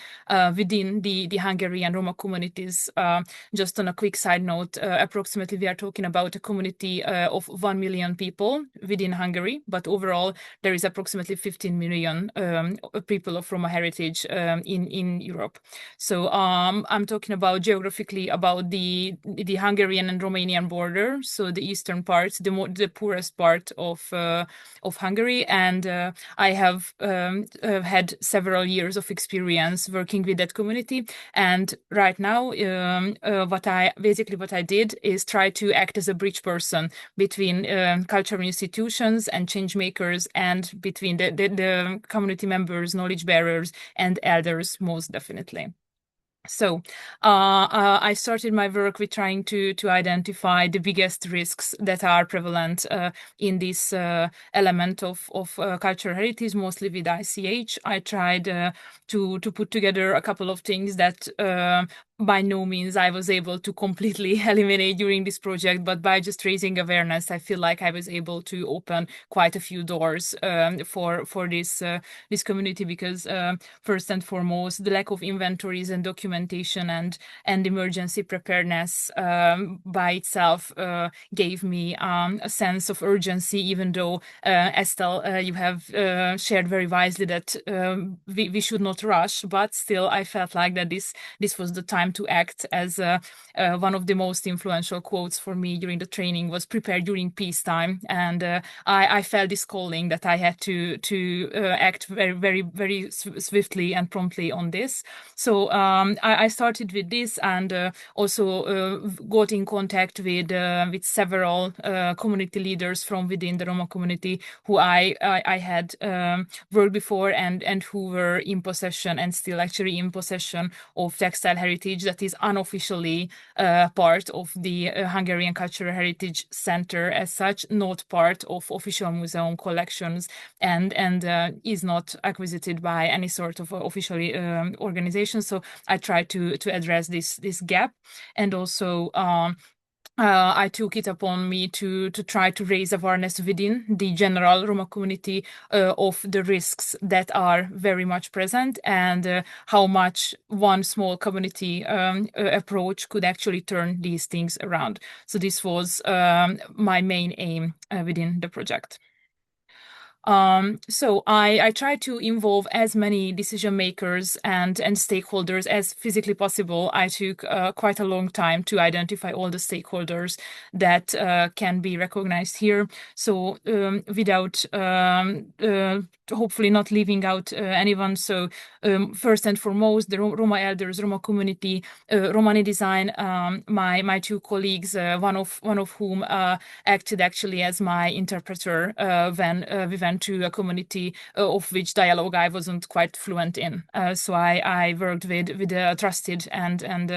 Speaker 1: within the Hungarian Roma communities. Just on a quick side note, approximately we are talking about a community of 1 million people within Hungary, but overall there is approximately 15 million people of Roma heritage in Europe. So I'm talking about geographically about the Hungarian and Romanian border, so the eastern part, the poorest part of Hungary, and I have had several years of experience working with that community. And right now, what I did is try to act as a bridge person between cultural institutions and change makers, and between the community members, knowledge bearers, and elders, most definitely. So I started my work with trying to identify the biggest risks that are prevalent in this element of cultural heritage, mostly with ICH. I tried to put together a couple of things that by no means I was able to completely eliminate during this project, but by just raising awareness, I feel like I was able to open quite a few doors for this community, because first and foremost, the lack of inventories and documentation and emergency preparedness by itself gave me a sense of urgency, even though Estelle, you have shared very wisely that we should not rush, but still I felt like that this was the time to act, as one of the most influential quotes for me during the training was "prepare during peacetime," and I felt this calling that I had to act very swiftly and promptly on this. So I started with this, and also got in contact with several community leaders from within the Roma community who I had worked before and who were in possession and still actually in possession of textile heritage that is unofficially part of the Hungarian Cultural Heritage Center as such, not part of official museum collections, and is not acquisited by any sort of official organization. So I tried to address this gap, and also I took it upon me to try to raise awareness within the general Roma community of the risks that are very much present, and how much one small community approach could actually turn these things around. So this was my main aim within the project. So I try to involve as many decision makers and stakeholders as physically possible. I took quite a long time to identify all the stakeholders that can be recognized here. So without hopefully not leaving out anyone. So first and foremost, the Roma elders, Roma community, Romani design, my two colleagues, one of whom acted actually as my interpreter when we went went to a community of which dialogue I wasn't quite fluent in. So I worked with a trusted and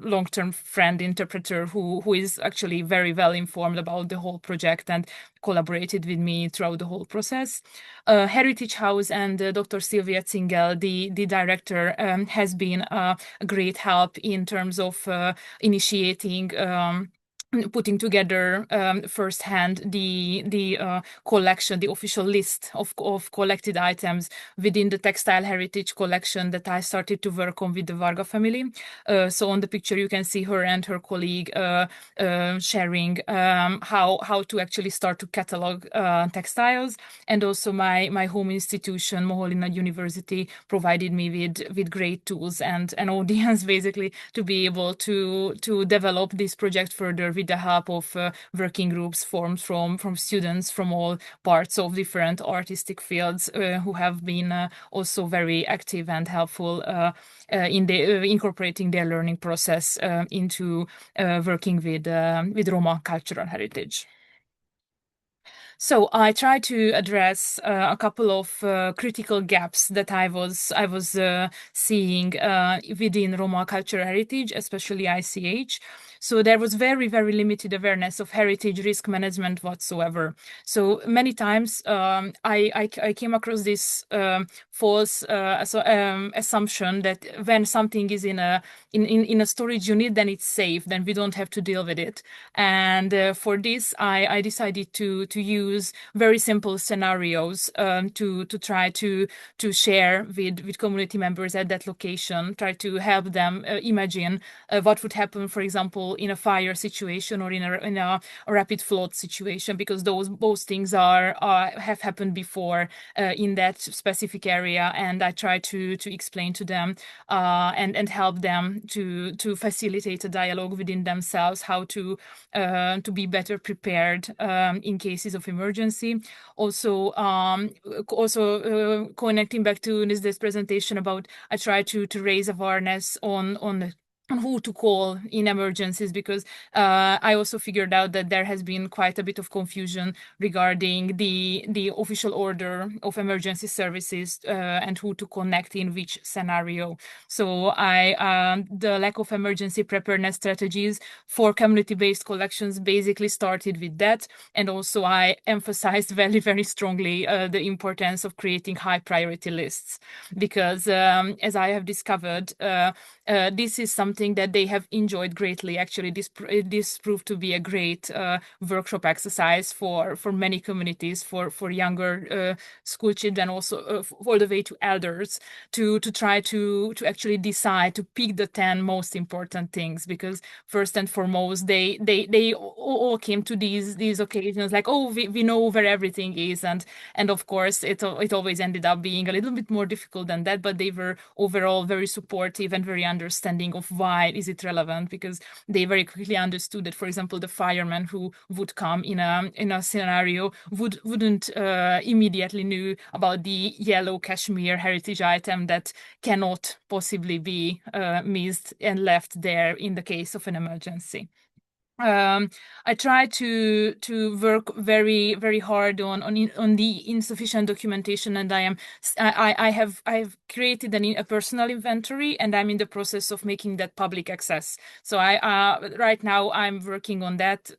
Speaker 1: long-term friend interpreter who is actually very well informed about the whole project and collaborated with me throughout the whole process. Heritage House and Dr. Sylvia Zingel, the director, has been a great help in terms of initiating putting together firsthand the collection, the official list of collected items within the textile heritage collection that I started to work on with the Varga family. So on the picture you can see her and her colleague sharing how to actually start to catalog textiles, and also my home institution, Moholina University, provided me with great tools and an audience basically to be able to develop this project further with the help of working groups formed from students from all parts of different artistic fields who have been also very active and helpful in incorporating their learning process into working with Roma cultural heritage. So I try to address a couple of critical gaps that I was seeing within Roma cultural heritage, especially ICH. So there was very, very limited awareness of heritage risk management whatsoever. So many times I came across this false assumption that when something is in a storage unit, then it's safe, then we don't have to deal with it. And for this, I decided to use very simple scenarios to try to share with community members at that location, try to help them imagine what would happen, for example, in a fire situation or in a rapid flood situation, because both things have happened before in that specific area, and I try to explain to them and help them to facilitate a dialogue within themselves, how to be better prepared in cases of emergency. Also connecting back to Nzhdeh's presentation about, I try to raise awareness on who to call in emergencies, because I also figured out that there has been quite a bit of confusion regarding the official order of emergency services and who to connect in which scenario. So the lack of emergency preparedness strategies for community-based collections basically started with that, and also I emphasized very, very strongly the importance of creating high priority lists, because as I have discovered, this is something that they have enjoyed greatly. Actually, this proved to be a great workshop exercise for many communities, for younger school children, also all the way to elders, to try to actually decide to pick the 10 most important things, because first and foremost they all came to these occasions like, oh, we know where everything is, and of course it always ended up being a little bit more difficult than that, but they were overall very supportive and very understanding of why is it relevant, because they very quickly understood that, for example, the fireman who would come in a scenario wouldn't immediately knew about the yellow cashmere heritage item that cannot possibly be missed and left there in the case of an emergency. I try to work very, very hard on the insufficient documentation, and I have created a personal inventory, and I'm in the process of making that public access. So right now I'm working on that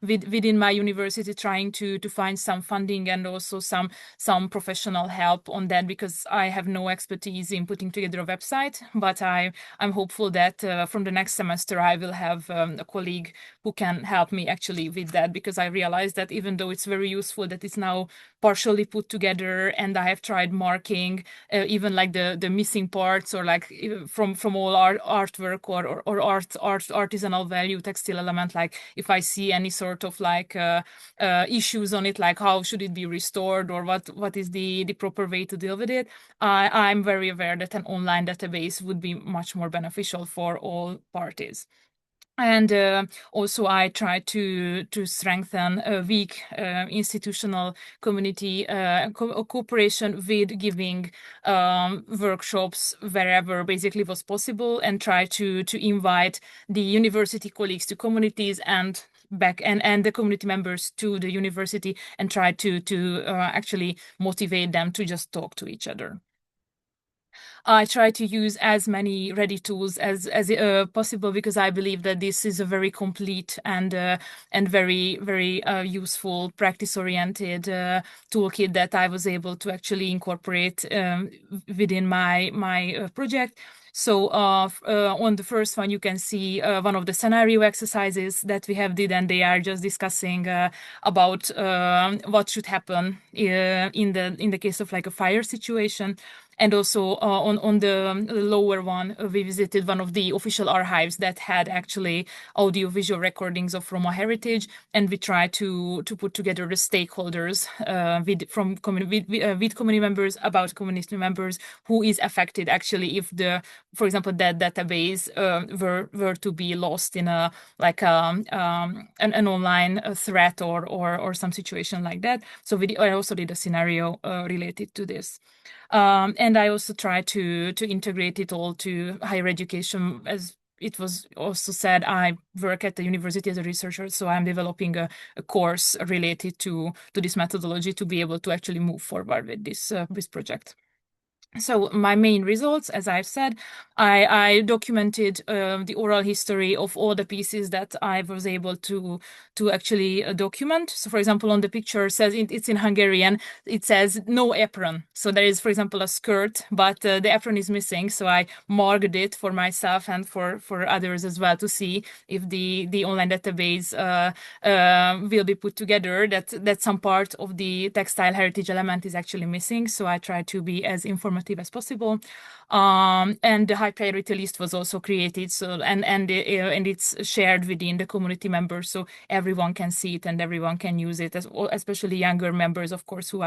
Speaker 1: within my university, trying to find some funding and also some professional help on that, because I have no expertise in putting together a website. But I'm hopeful that from the next semester I will have a colleague who can help me actually with that, because I realized that even though it's very useful that it's now partially put together, and I have tried marking even like the missing parts, or like from all artwork or artisanal value textile element, like if I see any sort of like issues on it, like how should it be restored, or what is the proper way to deal with it, I'm very aware that an online database would be much more beneficial for all parties. And also I try to strengthen a weak institutional community cooperation with giving workshops wherever basically was possible, and try to invite the university colleagues to communities and back and the community members to the university and try to actually motivate them to just talk to each other. I try to use as many ready tools as possible, because I believe that this is a very complete and very useful practice-oriented toolkit that I was able to actually incorporate within my project. So on the first one, you can see one of the scenario exercises that we have did, and they are just discussing about what should happen in the case of like a fire situation. And also on the lower one, we visited one of the official archives that had actually audio-visual recordings of Roma heritage, and we tried to put together the stakeholders with community members, about community members, who is affected actually if for example, that database were to be lost in a like an online threat or some situation like that. So I also did a scenario related to this. And I also try to integrate it all to higher education. As it was also said, I work at the university as a researcher, so I'm developing a course related to this methodology to be able to actually move forward with this project. So my main results, as I've said, I documented the oral history of all the pieces that I was able to actually document. So, for example, on the picture says it's in Hungarian. It says no apron. So there is, for example, a skirt, but the apron is missing. So I marked it for myself and for others as well to see if the online database will be put together. That some part of the textile heritage element is actually missing. So I try to be as informative as possible, and the high priority list was also created. So and it's shared within the community members, so everyone can see it and everyone can use it, especially younger members, of course, who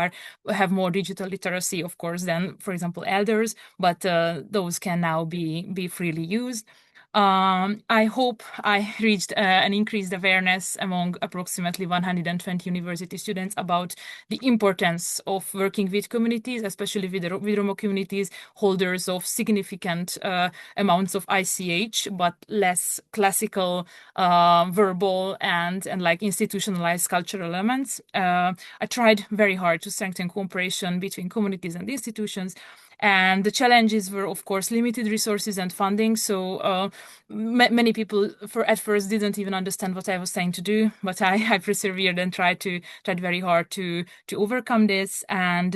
Speaker 1: have more digital literacy, of course, than, for example, elders. But those can now be freely used. I hope I reached an increased awareness among approximately 120 university students about the importance of working with communities, especially with Roma communities, holders of significant amounts of ICH, but less classical verbal and like institutionalized cultural elements. I tried very hard to strengthen cooperation between communities and institutions. And the challenges were, of course, limited resources and funding. So many people at first didn't even understand what I was saying to do, but I persevered and tried very hard to overcome this. And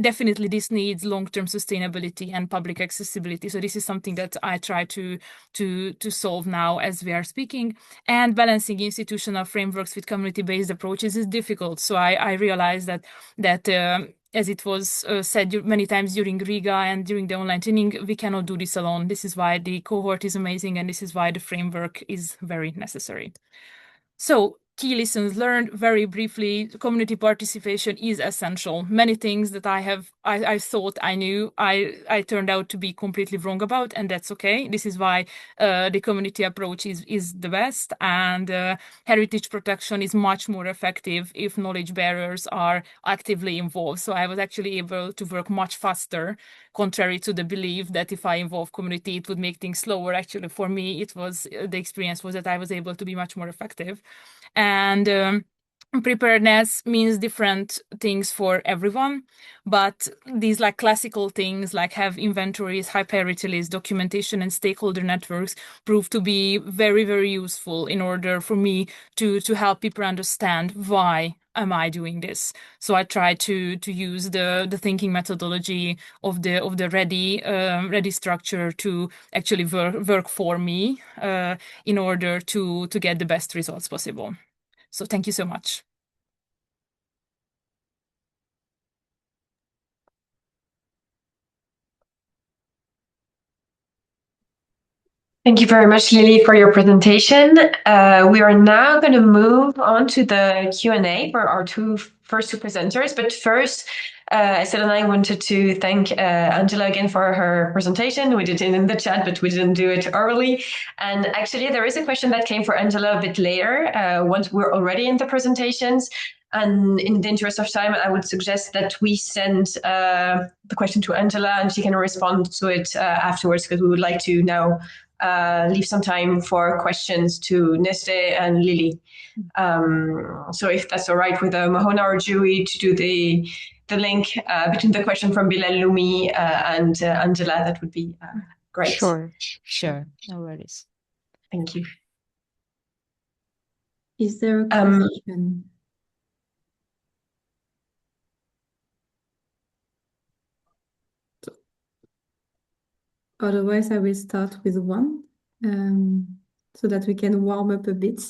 Speaker 1: definitely this needs long-term sustainability and public accessibility. So this is something that I try to solve now as we are speaking. And balancing institutional frameworks with community-based approaches is difficult. So I realized that as it was said many times during Riga and during the online training, we cannot do this alone. This is why the cohort is amazing, and this is why the framework is very necessary. So, key lessons learned very briefly: community participation is essential. Many things that I thought I knew, I turned out to be completely wrong about, and that's okay. This is why the community approach is the best, and heritage protection is much more effective if knowledge bearers are actively involved. So I was actually able to work much faster, contrary to the belief that if I involve community, it would make things slower. Actually, for me, the experience was that I was able to be much more effective. And preparedness means different things for everyone, but these like classical things like have inventories, high priority lists, documentation, and stakeholder networks prove to be very, very useful in order for me to help people understand why am I doing this. So I try to use the thinking methodology of the ready structure to actually work for me in order to get the best results possible. So thank you so much.
Speaker 22: Thank you very much, Lili, for your presentation. We are now going to move on to the Q&A for our first two presenters. But first, Estelle and I wanted to thank Angela again for her presentation. We did it in the chat, but we didn't do it early. And actually, there is a question that came for Angela a bit later, once we're already in the presentations. And in the interest of time, I would suggest that we send the question to Angela and she can respond to it afterwards, because we would like to now leave some time for questions to Nzhdeh and Lili. So if that's all right with Mahona or Julie to do the link between the question from Bilal Lumi and Angela, that would be great.
Speaker 5: Sure. No worries.
Speaker 22: Thank you.
Speaker 21: Is there a question? Otherwise, I will start with one so that we can warm up a bit.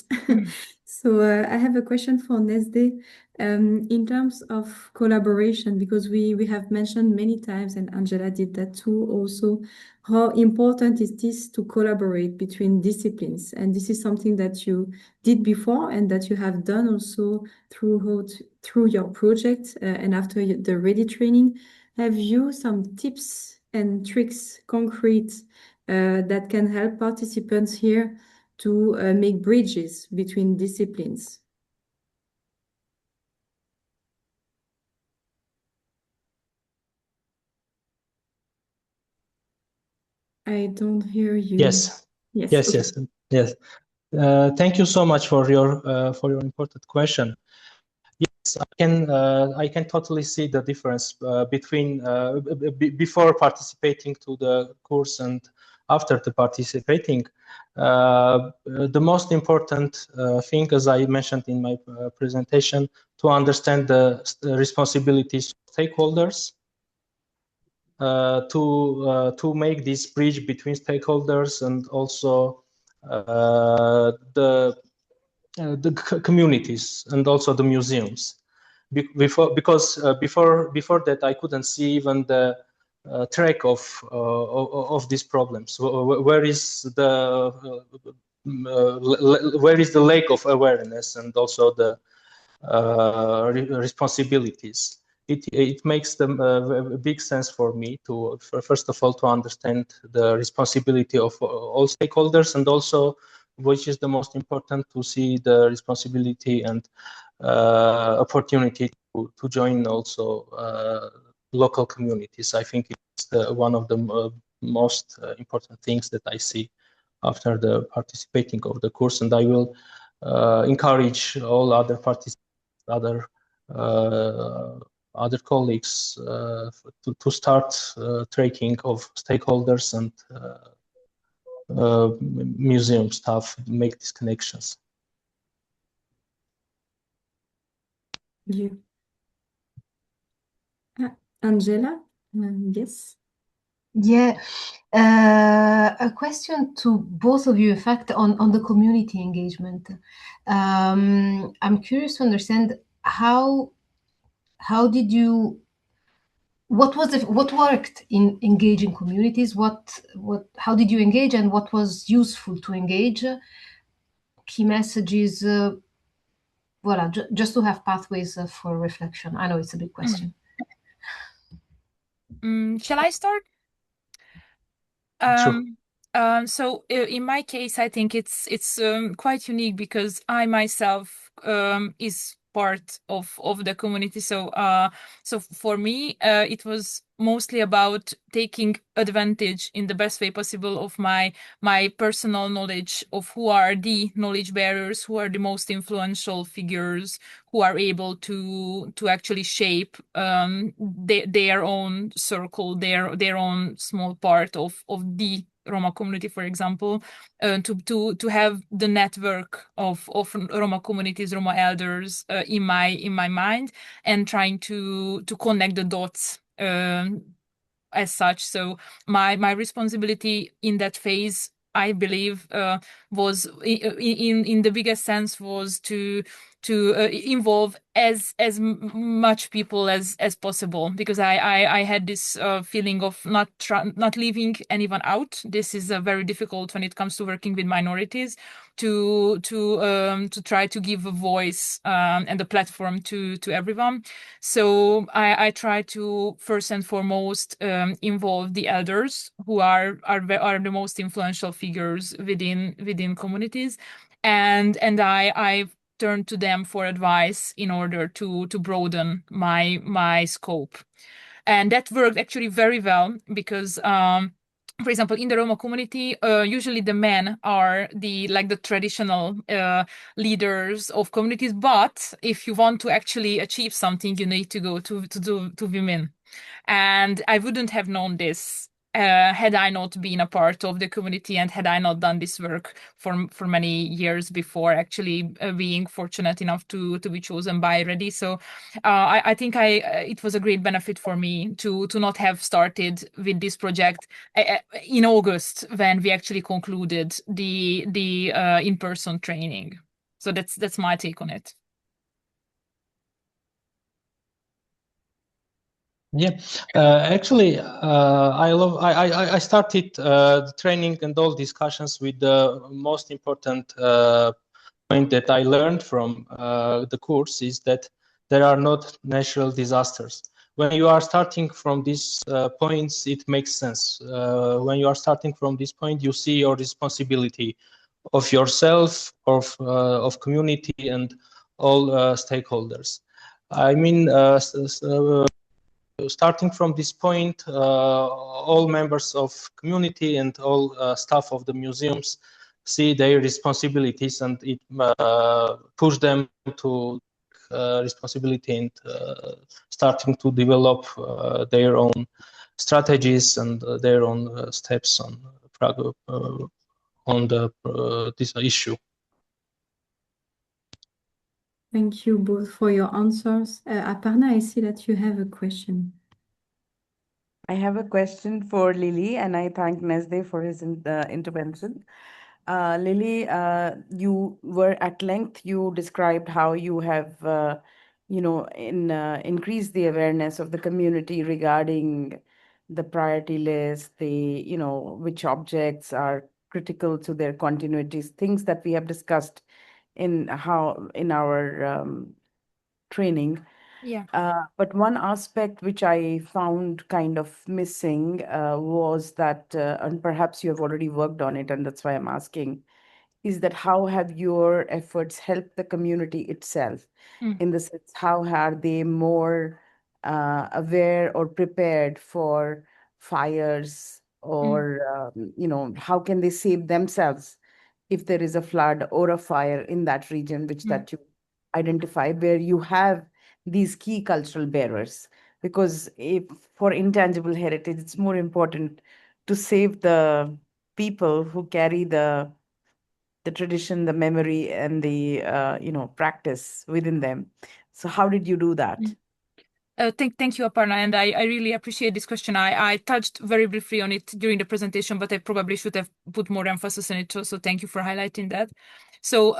Speaker 21: So I have a question for Nzhdeh in terms of collaboration, because we have mentioned many times, and Angela did that too also, how important is this to collaborate between disciplines. And this is something that you did before and that you have done also through your project and after the Ready training. Have you some tips and tricks, concrete, that can help participants here to make bridges between disciplines? I don't hear you.
Speaker 8: Yes.
Speaker 22: Yes.
Speaker 8: Thank you so much for your important question. Yes, I can totally see the difference between before participating to the course and after the participating. The most important thing, as I mentioned in my presentation, to understand the responsibilities of stakeholders, to make this bridge between stakeholders and also the communities and also the museums. Before that, I couldn't see even the track of these problems. Where is the lack of awareness and also the responsibilities? It makes them a big sense for me to first of all to understand the responsibility of all stakeholders, and also, which is the most important, to see the responsibility and opportunity to join also local communities. I think it's one of the most important things that I see after the participating of the course, and I will encourage all other participants, other colleagues to start tracking of stakeholders and museum staff, make these connections.
Speaker 21: You. Angela, yes.
Speaker 23: Yeah, a question to both of you, in fact, on the community engagement. I'm curious to understand how did you, what worked in engaging communities? How did you engage, and what was useful to engage? Key messages, voilà, just to have pathways for reflection. I know it's a big question.
Speaker 1: Shall I start?
Speaker 8: Sure.
Speaker 1: So in my case, I think it's quite unique because I myself is part of the community. So for me, it was mostly about taking advantage in the best way possible of my personal knowledge of who are the knowledge bearers, who are the most influential figures, who are able to actually shape their own circle, their own small part of the Roma community, for example, to have the network of Roma communities, Roma elders in my mind, and trying to connect the dots as such. So my responsibility in that phase, I believe, was in the biggest sense was to involve as much people as possible, because I had this feeling of not leaving anyone out. This is very difficult when it comes to working with minorities, to try to give a voice and a platform to everyone. So I try to first and foremost involve the elders, who are the most influential figures within communities, and I turn to them for advice in order to broaden my scope. And that worked actually very well, because for example, in the Roma community, usually the men are the traditional leaders of communities. But if you want to actually achieve something, you need to go to women. And I wouldn't have known this had I not been a part of the community and had I not done this work for many years before actually being fortunate enough to be chosen by Ready. So I think it was a great benefit for me to not have started with this project in August when we actually concluded the in-person training. So that's my take on it.
Speaker 8: Yeah, actually, I started the training and all discussions with the most important point that I learned from the course is that there are not natural disasters. When you are starting from these points, it makes sense. When you are starting from this point, you see your responsibility of yourself, of community, and all stakeholders. I mean, starting from this point, all members of community and all staff of the museums see their responsibilities, and it push them to responsibility and starting to develop their own strategies and their own steps on this issue.
Speaker 21: Thank you both for your answers. Aparna, I see that you have a question.
Speaker 4: I have a question for Lili, and I thank Nzhdeh for his intervention. Lili, you were at length, you described how you have, increased the awareness of the community regarding the priority list, which objects are critical to their continuities, things that we have discussed in our training.
Speaker 1: Yeah.
Speaker 4: But one aspect which I found kind of missing was that, and perhaps you have already worked on it, and that's why I'm asking, is that how have your efforts helped the community itself? In the sense, how are they more aware or prepared for fires, or how can they save themselves if there is a flood or a fire in that region that you identify, where you have these key cultural bearers? Because for intangible heritage, it's more important to save the people who carry the tradition, the memory, and the practice within them. So how did you do that?
Speaker 1: Thank you, Aparna, and I really appreciate this question. I touched very briefly on it during the presentation, but I probably should have put more emphasis on it. So thank you for highlighting that. So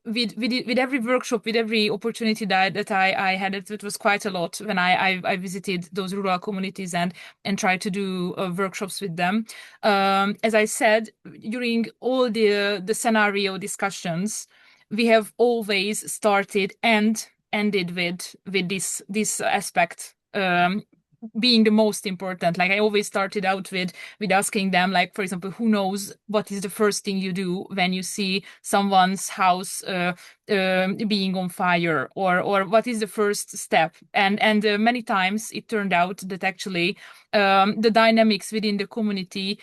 Speaker 1: with every workshop, with every opportunity that I had, it was quite a lot when I visited those rural communities and tried to do workshops with them. As I said, during all the scenario discussions, we have always started and ended with this aspect being the most important. Like I always started out with asking them, like, for example, who knows what is the first thing you do when you see someone's house being on fire, or what is the first step? And many times it turned out that actually the dynamics within the community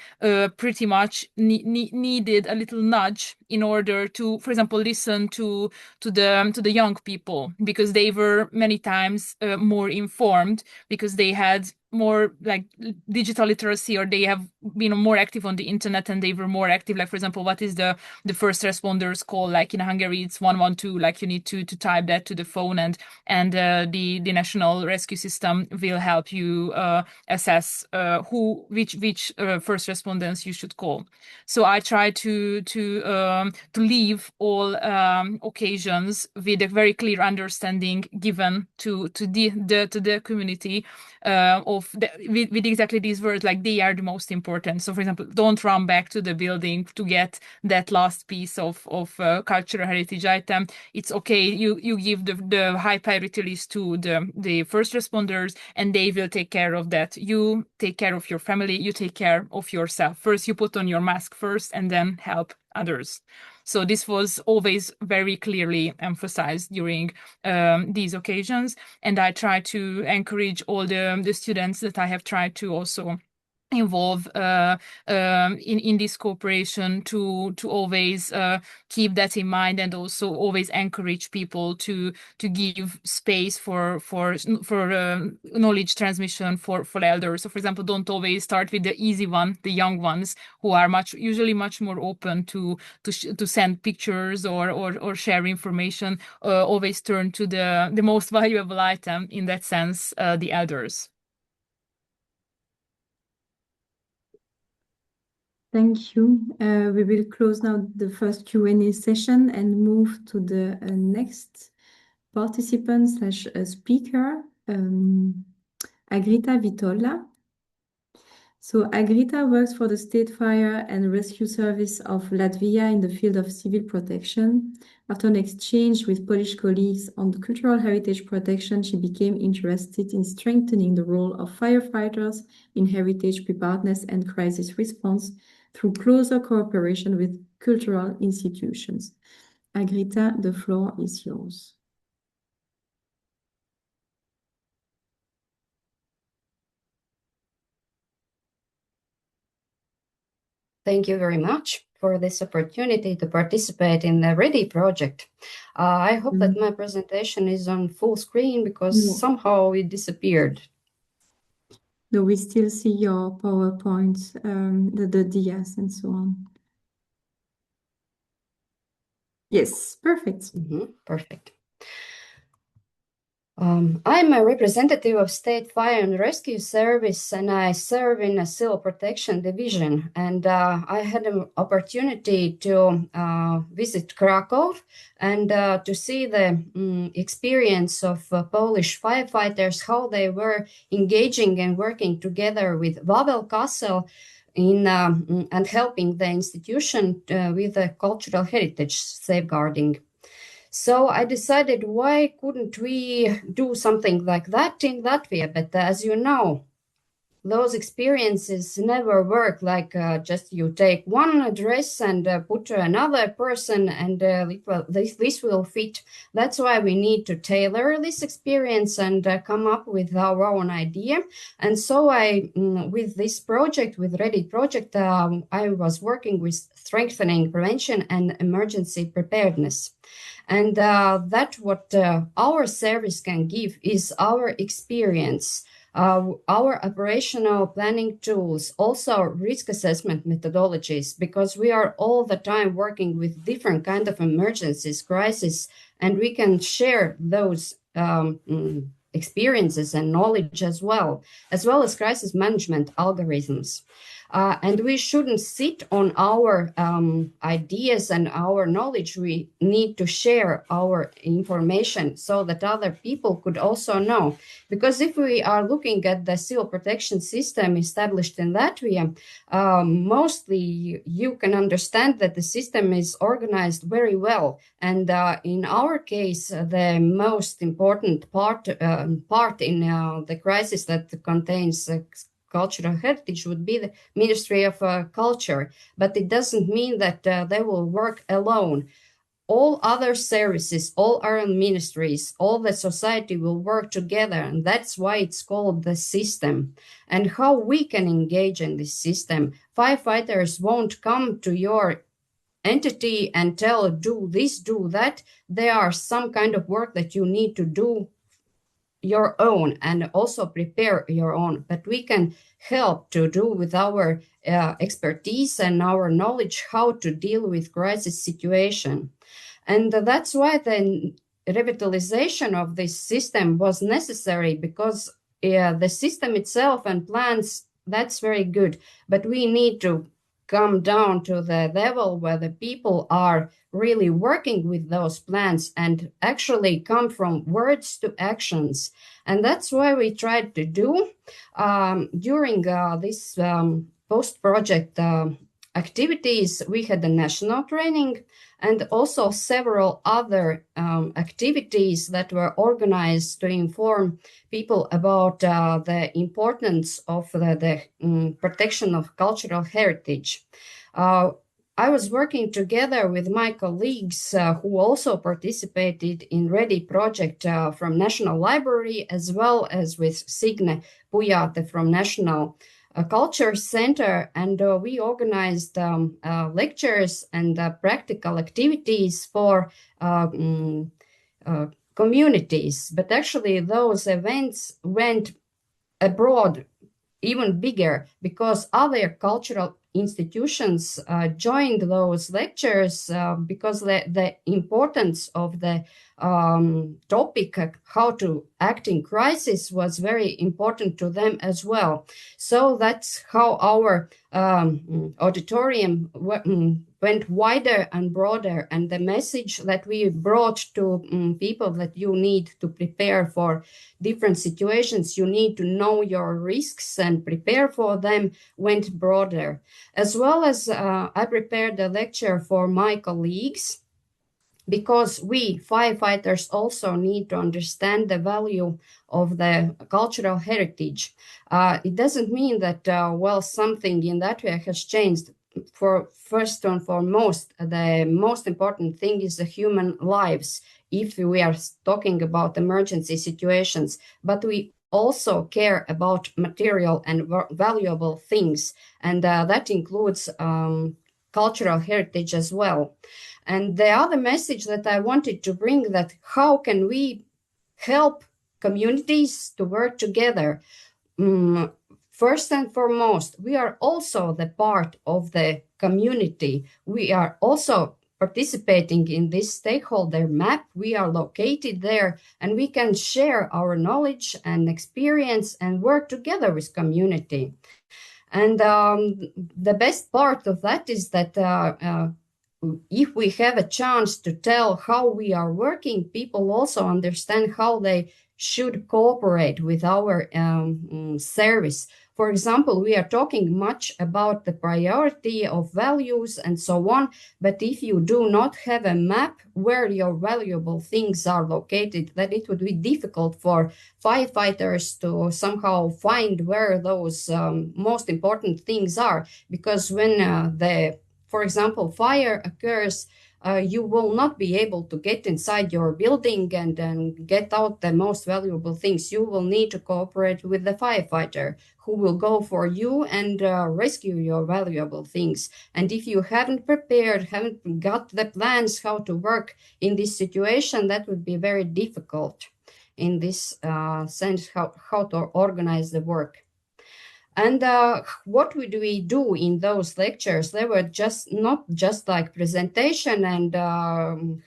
Speaker 1: pretty much needed a little nudge in order to, for example, listen to the young people, because they were many times more informed, because they had more like digital literacy, or they have been more active on the internet, and they were more active. Like, for example, what is the first responders call? Like in Hungary, it's 112. Like you need to type that to the phone, and the national rescue system will help you assess which first responders you should call. So I try to leave all occasions with a very clear understanding given to the community with exactly these words, like they are the most important. So, for example, don't run back to the building to get that last piece of cultural heritage item. It's okay. You give the high priority list to the first responders, and they will take care of that. You take care of your family. You take care of yourself. First, you put on your mask first, and then help others. So this was always very clearly emphasized during these occasions, and I try to encourage all the students that I have tried to also involve in this cooperation to always keep that in mind, and also always encourage people to give space for knowledge transmission for elders. So, for example, don't always start with the easy one, the young ones who are usually much more open to send pictures or share information. Always turn to the most valuable item in that sense, the elders.
Speaker 21: Thank you. We will close now the first Q&A session and move to the next participant / speaker, Agrita Vītola. So Agrita works for the State Fire and Rescue Service of Latvia in the field of civil protection. After an exchange with Polish colleagues on the cultural heritage protection, she became interested in strengthening the role of firefighters in heritage preparedness and crisis response through closer cooperation with cultural institutions. Agrita, the floor is yours.
Speaker 2: Thank you very much for this opportunity to participate in the READY project. I hope that my presentation is on full screen because somehow it disappeared.
Speaker 21: No, we still see your PowerPoint, the dias and so on. Yes, perfect.
Speaker 2: Perfect. I'm a representative of State Fire and Rescue Service, and I serve in a civil protection division. And I had an opportunity to visit Krakow and to see the experience of Polish firefighters, how they were engaging and working together with Wawel Castle in and helping the institution with the cultural heritage safeguarding. So I decided, why couldn't we do something like that in Latvia? But as you know, those experiences never work like just you take one address and put another person and this will fit. That's why we need to tailor this experience and come up with our own idea. And so with this project, with READY project, I was working with strengthening prevention and emergency preparedness. And that what our service can give is our experience, our operational planning tools, also risk assessment methodologies, because we are all the time working with different kind of emergencies, crises, and we can share those experiences and knowledge as well as crisis management algorithms. And we shouldn't sit on our ideas and our knowledge. We need to share our information so that other people could also know. Because if we are looking at the civil protection system established in Latvia, mostly you can understand that the system is organized very well. And in our case, the most important part in the crisis that contains cultural heritage would be the Ministry of Culture, but it doesn't mean that they will work alone. All other services, all our ministries, all the society will work together, and that's why it's called the system. And how we can engage in this system. Firefighters won't come to your entity and tell, do this, do that. There are some kind of work that you need to do your own and also prepare your own, but we can help to do with our expertise and our knowledge how to deal with crisis situation. And that's why the revitalization of this system was necessary, because the system itself and plans, that's very good, but we need to come down to the level where the people are really working with those plans and actually come from words to actions. And that's why we tried to do during this post-project activities. We had the national training and also several other activities that were organized to inform people about the importance of the protection of cultural heritage. I was working together with my colleagues who also participated in READY project from National Library, as well as with Signe Pujate from National culture center, and we organized lectures and practical activities for communities. But actually, those events went abroad even bigger because other cultural institutions joined those lectures because the importance of the topic, how to act in crisis, was very important to them as well. So that's how our auditorium went wider and broader, and the message that we brought to people that you need to prepare for different situations, you need to know your risks and prepare for them, went broader. As well as I prepared a lecture for my colleagues, because we firefighters also need to understand the value of the cultural heritage. It doesn't mean that, well, something in Latvia has changed. For first and foremost, the most important thing is the human lives, if we are talking about emergency situations, but we also care about material and valuable things, and that includes cultural heritage as well. And the other message that I wanted to bring, that how can we help communities to work together? First and foremost, we are also the part of the community. We are also participating in this stakeholder map. We are located there, and we can share our knowledge and experience and work together with community. And the best part of that is that if we have a chance to tell how we are working, people also understand how they should cooperate with our service. For example, we are talking much about the priority of values and so on, but if you do not have a map where your valuable things are located, then it would be difficult for firefighters to somehow find where those most important things are. Because when for example, fire occurs, you will not be able to get inside your building and get out the most valuable things. You will need to cooperate with the firefighter, who will go for you and rescue your valuable things. And if you haven't prepared, haven't got the plans how to work in this situation, that would be very difficult in this sense, how to organize the work. And what would we do in those lectures? They were not just like presentation and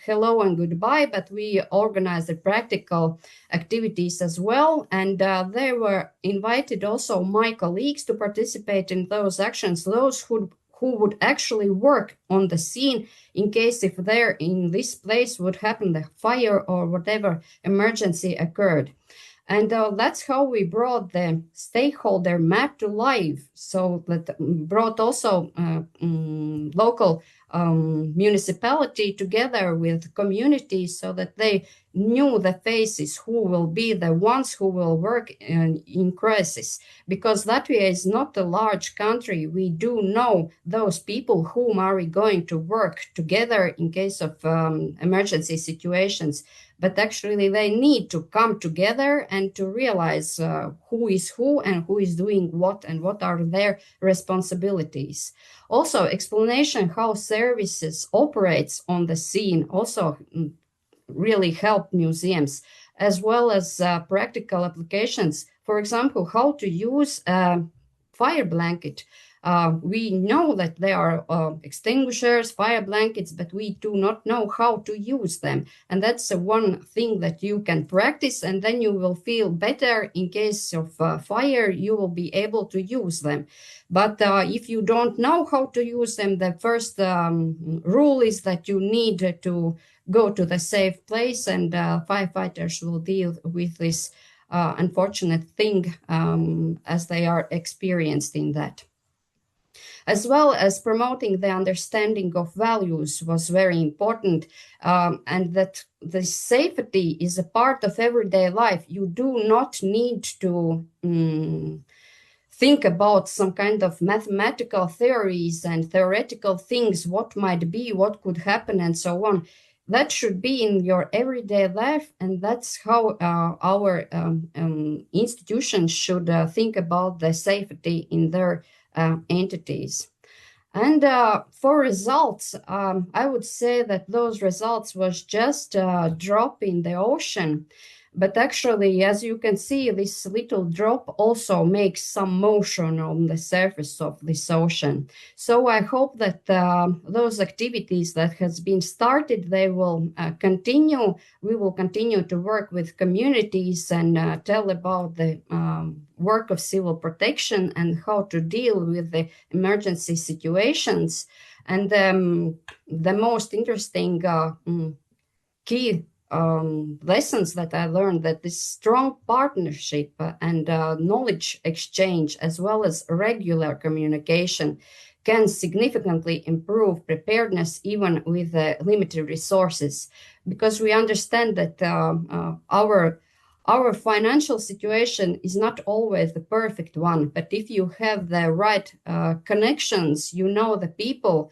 Speaker 2: hello and goodbye, but we organized the practical activities as well. And they were invited also my colleagues to participate in those actions, those who would actually work on the scene in case if there in this place would happen the fire or whatever emergency occurred. And that's how we brought the stakeholder map to life. So that brought also local municipality together with communities so that they knew the faces who will be the ones who will work in crisis. Because Latvia is not a large country, we do know those people whom are we going to work together in case of emergency situations. But actually they need to come together and to realize who is who and who is doing what and what are their responsibilities. Also, explanation how services operates on the scene also really help museums, as well as practical applications. For example, how to use a fire blanket. We know that there are extinguishers, fire blankets, but we do not know how to use them. And that's one thing that you can practice, and then you will feel better in case of fire, you will be able to use them. But if you don't know how to use them, the first rule is that you need to go to the safe place, and firefighters will deal with this unfortunate thing as they are experienced in that. As well as promoting the understanding of values was very important, and that the safety is a part of everyday life. You do not need to think about some kind of mathematical theories and theoretical things, what might be, what could happen, and so on. that should be in your everyday life, and that's how our institutions should think about the safety in their entities. And for results, I would say that those results was just a drop in the ocean. But actually, as you can see, this little drop also makes some motion on the surface of this ocean. So I hope that those activities that has been started, they will continue. We will continue to work with communities and tell about the work of civil protection and how to deal with the emergency situations. And the most interesting key lessons that I learned, that this strong partnership and knowledge exchange, as well as regular communication, can significantly improve preparedness even with limited resources, because we understand that our financial situation is not always the perfect one, but if you have the right connections, you know the people,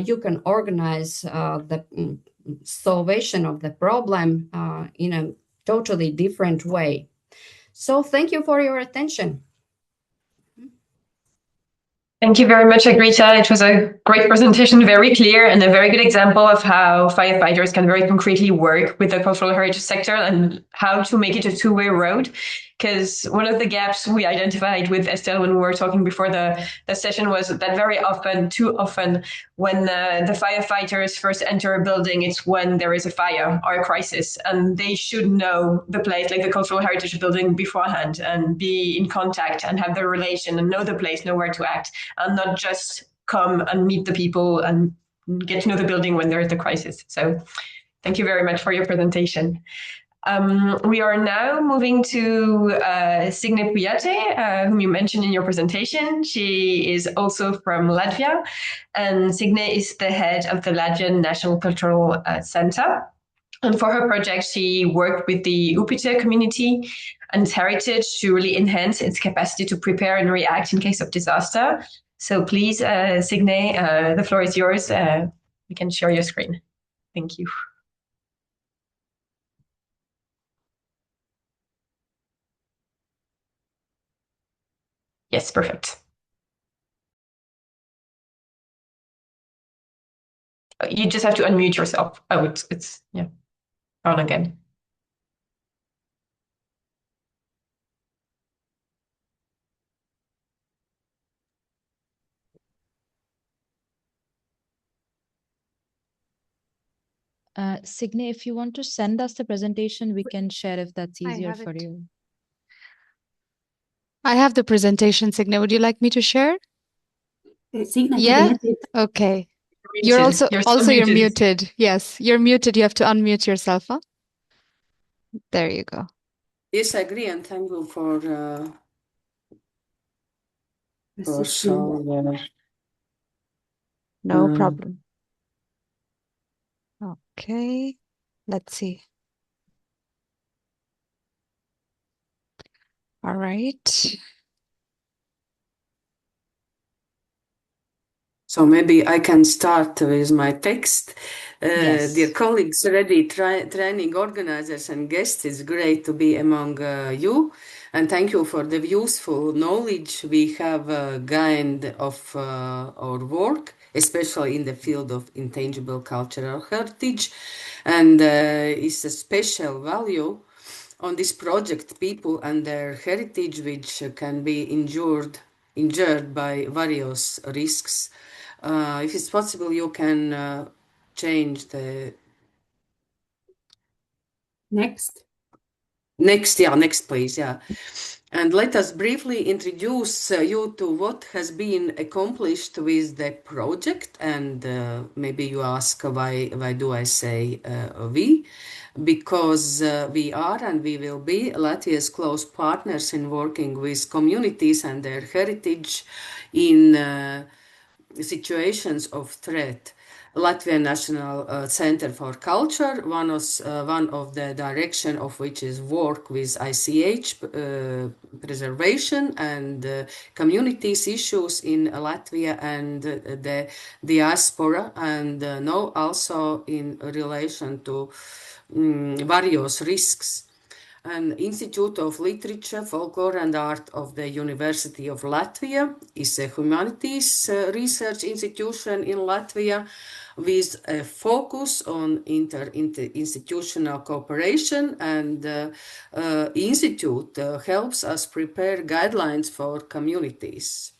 Speaker 2: you can organize the solvation of the problem in a totally different way. So thank you for your attention.
Speaker 22: Thank you very much, Agrita. It was a great presentation, very clear, and a very good example of how firefighters can very concretely work with the cultural heritage sector and how to make it a two-way road. Because one of the gaps we identified with Estelle when we were talking before the session was that very often, too often, when the firefighters first enter a building, it's when there is a fire or a crisis, and they should know the place, like the cultural heritage building, beforehand and be in contact and have the relation and know the place, know where to act, and not just come and meet the people and get to know the building when there's the crisis. So thank you very much for your presentation. We are now moving to Signe Pujate, whom you mentioned in your presentation. She is also from Latvia, and Signe is the head of the Latvian National Cultural Center. And for her project, she worked with the Upite community and its heritage to really enhance its capacity to prepare and react in case of disaster. So please, Signe, the floor is yours. You can share your screen. Thank you. Yes, perfect. You just have to unmute yourself. Oh, it's yeah, on again.
Speaker 5: Signe, if you want to send us the presentation, we can share if that's easier for you.
Speaker 9: I have the presentation, Signe. Would you like me to share?
Speaker 12: Signe,
Speaker 9: yeah? Okay. You're muted. Yes, you're muted. You have to unmute yourself. Huh? There you go.
Speaker 12: Yes, I agree, and thank you for
Speaker 9: no problem. Okay, let's see. All right.
Speaker 12: So maybe I can start with my text.
Speaker 9: Yes.
Speaker 12: Dear colleagues, ready training organizers and guests, it's great to be among you. And thank you for the useful knowledge we have gained of our work, especially in the field of intangible cultural heritage. And it's a special value on this project, people and their heritage, which can be injured by various risks. If it's possible, you can change the
Speaker 9: next.
Speaker 12: Next, please, yeah. And let us briefly introduce you to what has been accomplished with the project. And maybe you ask why do I say we? Because we are and we will be Latvia's close partners in working with communities and their heritage in situations of threat. Latvian National Center for Culture, one of the direction of which is work with ICH preservation and communities issues in Latvia and the diaspora, and now also in relation to various risks. An Institute of Literature, Folklore and Art of the University of Latvia is a humanities research institution in Latvia with a focus on interinstitutional cooperation, and institute helps us prepare guidelines for communities.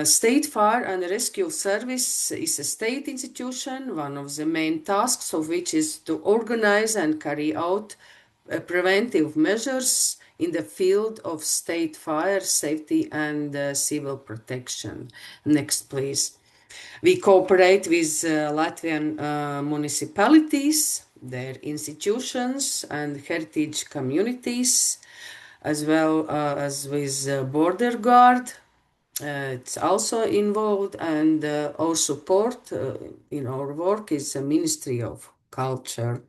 Speaker 12: State Fire and Rescue Service is a state institution, one of the main tasks of which is to organize and carry out preventive measures in the field of state fire safety and civil protection. Next, please. We cooperate with Latvian municipalities, their institutions and heritage communities, as well as with Border Guard. It's also involved, and our support in our work is the Ministry of Culture.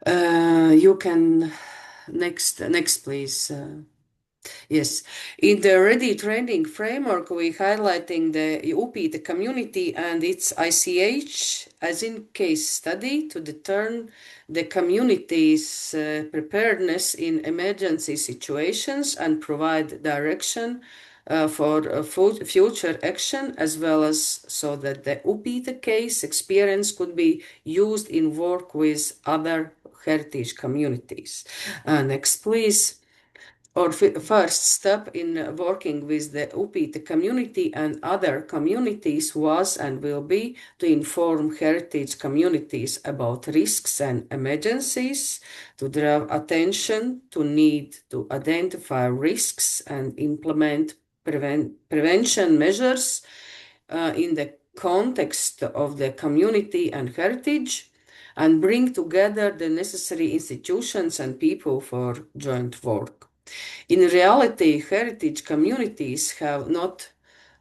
Speaker 12: You can next please. Yes, in the Ready Training framework, we highlighting the Upīte community and its ICH as in case study to determine the community's preparedness in emergency situations and provide direction for future action, as well as so that the Upīte case experience could be used in work with other heritage communities. Next, please. Our first step in working with the Upīte community and other communities was and will be to inform heritage communities about risks and emergencies, to draw attention to need to identify risks and implement prevention measures in the context of the community and heritage, and bring together the necessary institutions and people for joint work. In reality, heritage communities have not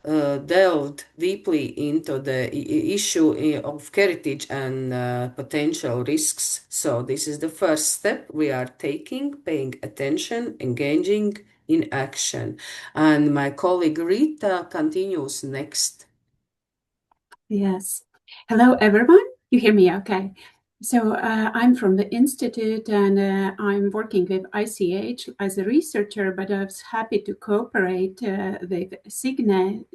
Speaker 12: delved deeply into the issue of heritage and potential risks. So this is the first step we are taking, paying attention, engaging in action. And my colleague Rita continues next.
Speaker 14: Yes. Hello, everyone. You hear me okay? So I'm from the Institute, and I'm working with ICH as a researcher, but I was happy to cooperate with Signe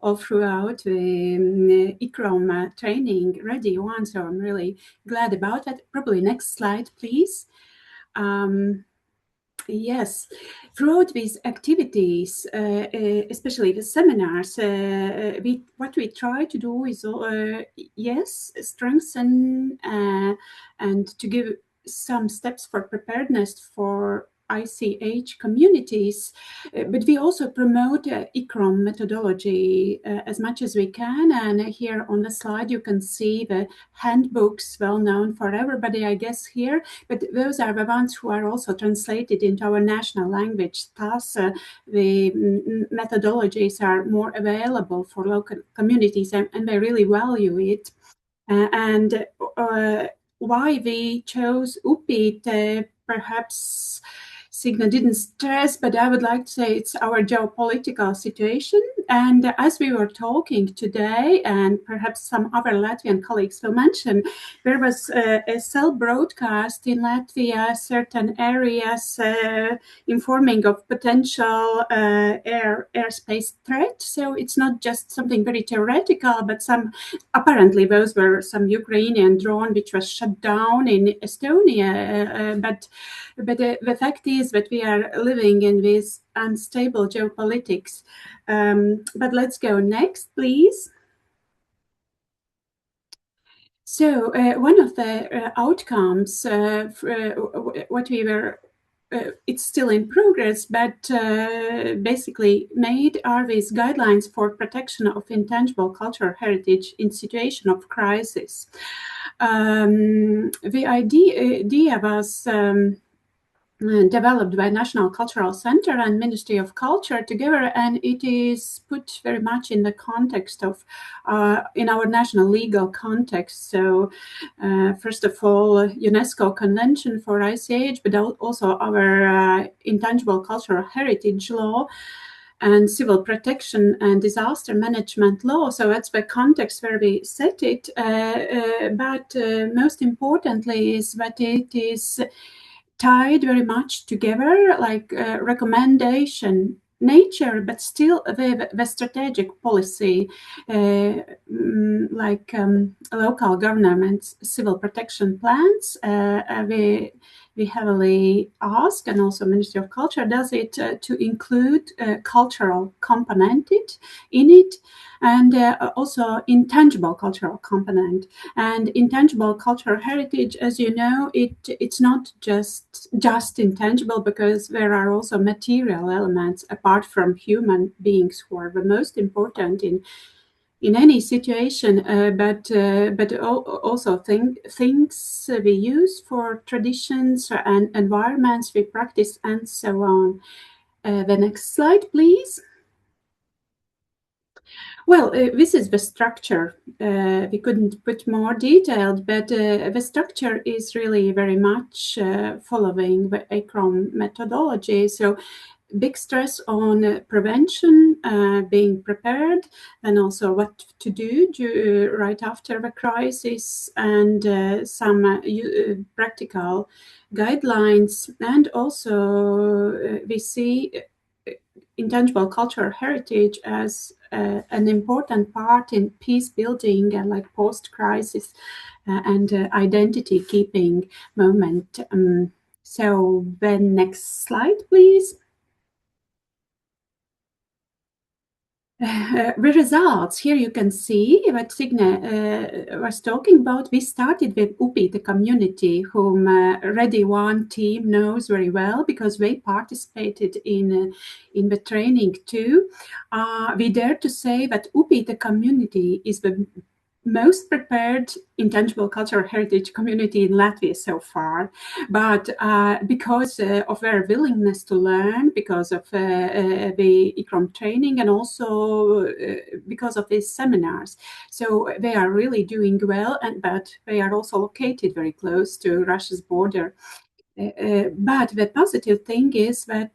Speaker 14: all throughout the ICROM training Ready One, so I'm really glad about that. Probably next slide, please. Yes, throughout these activities, especially the seminars, what we try to do is, yes, strengthen and to give some steps for preparedness for ICH communities, but we also promote ICROM methodology as much as we can. And here on the slide, you can see the handbooks, well known for everybody, I guess, here, but those are the ones who are also translated into our national language. Thus, the methodologies are more available for local communities, and they really value it. And why we chose Upīte, perhaps Signe didn't stress, but I would like to say it's our geopolitical situation. And as we were talking today, and perhaps some other Latvian colleagues will mention, there was a cell broadcast in Latvia, certain areas informing of potential airspace threat. So it's not just something very theoretical, but apparently those were some Ukrainian drone which was shut down in Estonia. But the fact is that we are living in this unstable geopolitics. But let's go next, please. So one of the outcomes, what we were, it's still in progress, but basically made are these guidelines for protection of intangible cultural heritage in situation of crisis. The idea was developed by National Cultural Center and Ministry of Culture together, and it is put very much in the context of in our national legal context. So first of all, UNESCO Convention for ICH, but also our intangible cultural heritage law and civil protection and disaster management law. So that's the context where we set it. But most importantly is that it is tied very much together, like recommendation nature, but still the strategic policy, like local governments, civil protection plans. We heavily ask, and also Ministry of Culture does it, to include cultural component in it, and also intangible cultural component. And intangible cultural heritage, as you know, it's not just intangible, because there are also material elements apart from human beings who are the most important in any situation, but also things we use for traditions and environments we practice and so on. The next slide, please. Well, this is the structure. We couldn't put more detailed, but the structure is really very much following the ACROM methodology. So big stress on prevention, being prepared, and also what to do right after the crisis, and some practical guidelines. And also we see intangible cultural heritage as an important part in peace building and like post-crisis and identity keeping moment. So the next slide, please. The results, here you can see what Signe was talking about. We started with UPI, the community, whom Ready One team knows very well because they participated in the training too. We dare to say that UPI, the community, is the most prepared intangible cultural heritage community in Latvia so far, but because of their willingness to learn, because of the ICROM training, and also because of these seminars. So they are really doing well, but they are also located very close to Russia's border. But the positive thing is that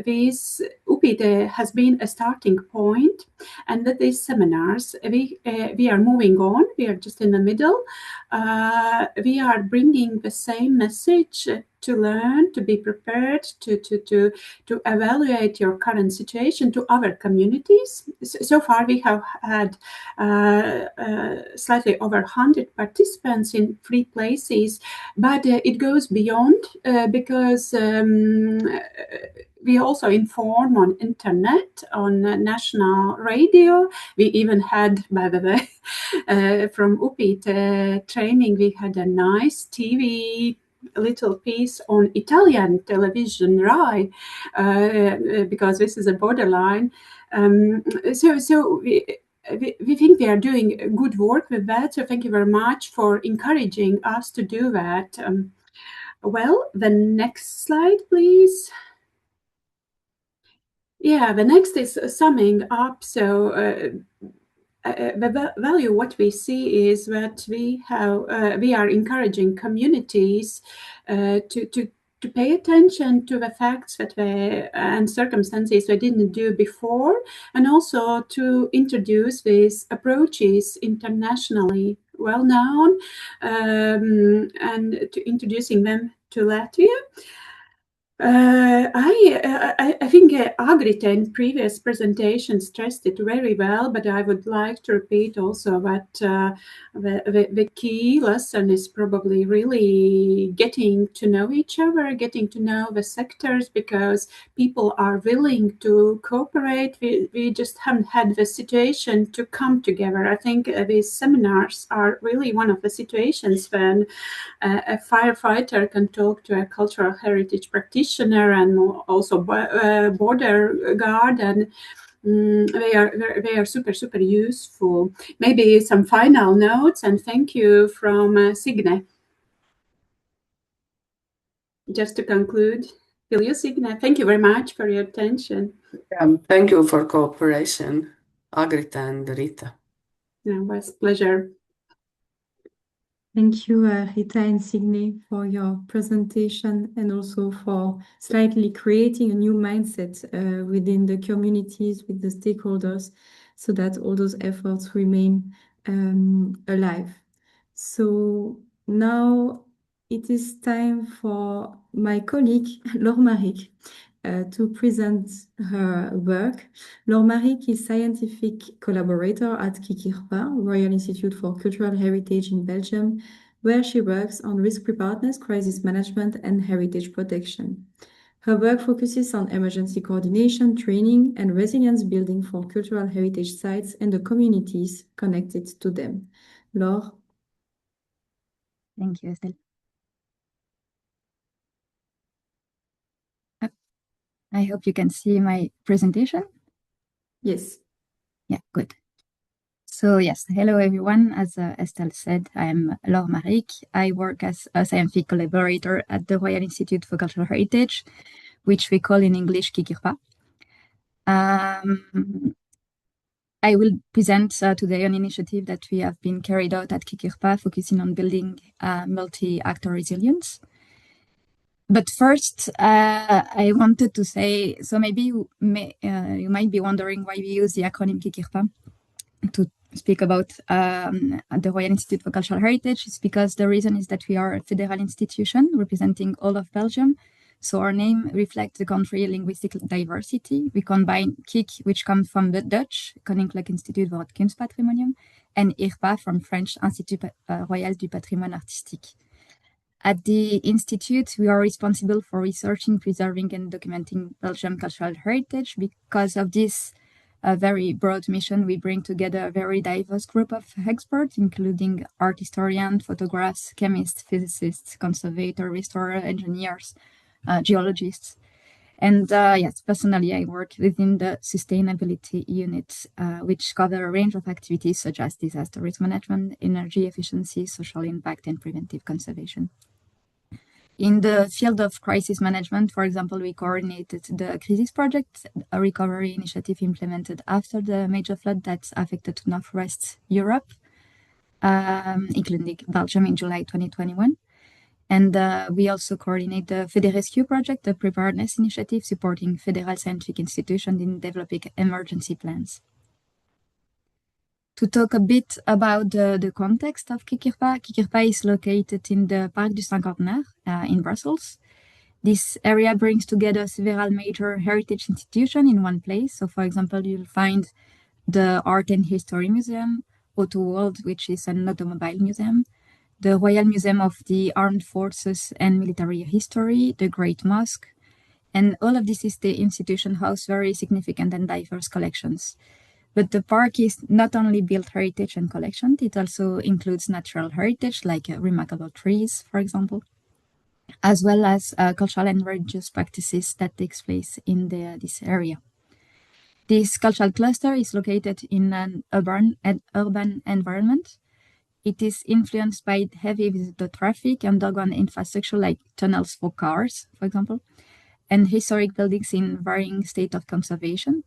Speaker 14: this UPI has been a starting point, and that these seminars, we are moving on. We are just in the middle. We are bringing the same message to learn, to be prepared, to evaluate your current situation to other communities. So far, we have had slightly over 100 participants in 3 places, but it goes beyond because we also inform on internet, on national radio. We even had, by the way, from UPI training, we had a nice TV little piece on Italian television, RAI, because this is a borderline. So we think we are doing good work with that. So thank you very much for encouraging us to do that. Well, the next slide, please. Yeah, the next is summing up. So the value, what we see is that we are encouraging communities to pay attention to the facts that and circumstances they didn't do before, and also to introduce these approaches internationally well known, and to introducing them to Latvia. I think Agrita in previous presentations stressed it very well, but I would like to repeat also that the key lesson is probably really getting to know each other, getting to know the sectors, because people are willing to cooperate. We just haven't had the situation to come together. I think these seminars are really one of the situations when a firefighter can talk to a cultural heritage practitioner and also border guard, and they are super useful. Maybe some final notes, and thank you from Signe. just to conclude, will you, Signe? Thank you very much for your attention.
Speaker 12: Thank you for cooperation, Agrita and Rita.
Speaker 14: Yeah, it was a pleasure.
Speaker 21: Thank you, Rita and Signe, for your presentation and also for slightly creating a new mindset within the communities, with the stakeholders, so that all those efforts remain alive. So now it is time for my colleague, Laure Marique, to present her work. Laure Marique is scientific collaborator at KIKIRPA, Royal Institute for Cultural Heritage in Belgium, where she works on risk preparedness, crisis management, and heritage protection. Her work focuses on emergency coordination, training, and resilience building for cultural heritage sites and the communities connected to them. Laure?
Speaker 15: Thank you, Estelle. I hope you can see my presentation.
Speaker 21: Yes.
Speaker 15: Yeah, good. So yes, hello everyone. As Estelle said, I'm Laure Marique. I work as a scientific collaborator at the Royal Institute for Cultural Heritage, which we call in English KIKIRPA. I will present today an initiative that we have been carried out at KIKIRPA, focusing on building multi-actor resilience. But first, I wanted to say, so maybe you might be wondering why we use the acronym KIKIRPA to speak about the Royal Institute for Cultural Heritage. It's because the reason is that we are a federal institution representing all of Belgium. So our name reflects the country linguistic diversity. We combine KIK, which comes from the Dutch, Koninklijk Instituut voor het Kunstpatrimonium, and IRPA from French Institut Royal du Patrimoine Artistique. At the Institute, we are responsible for researching, preserving, and documenting Belgian cultural heritage. Because of this very broad mission, we bring together a very diverse group of experts, including art historians, photographers, chemists, physicists, conservators, restorers, engineers, geologists. And yes, personally, I work within the sustainability unit, which cover a range of activities such as disaster risk management, energy efficiency, social impact, and preventive conservation. In the field of crisis management, for example, we coordinated the Crisis Project, a recovery initiative implemented after the major flood that affected Northwest Europe, including Belgium in July 2021. And we also coordinate the FEDERescue project, a preparedness initiative supporting federal scientific institutions in developing emergency plans. To talk a bit about the context of KIKIRPA, KIKIRPA is located in the Parc du Cinquantenaire in Brussels. This area brings together several major heritage institutions in one place. So, for example, you'll find the Art and History Museum, Auto World, which is an automobile museum, the Royal Museum of the Armed Forces and Military History, the Great Mosque, and all of these institutions house very significant and diverse collections. But the park is not only built heritage and collection, it also includes natural heritage, like remarkable trees, for example, as well as cultural and religious practices that takes place in this area. This cultural cluster is located in an urban environment. It is influenced by heavy visitor traffic, underground infrastructure like tunnels for cars, for example, and historic buildings in varying state of conservation.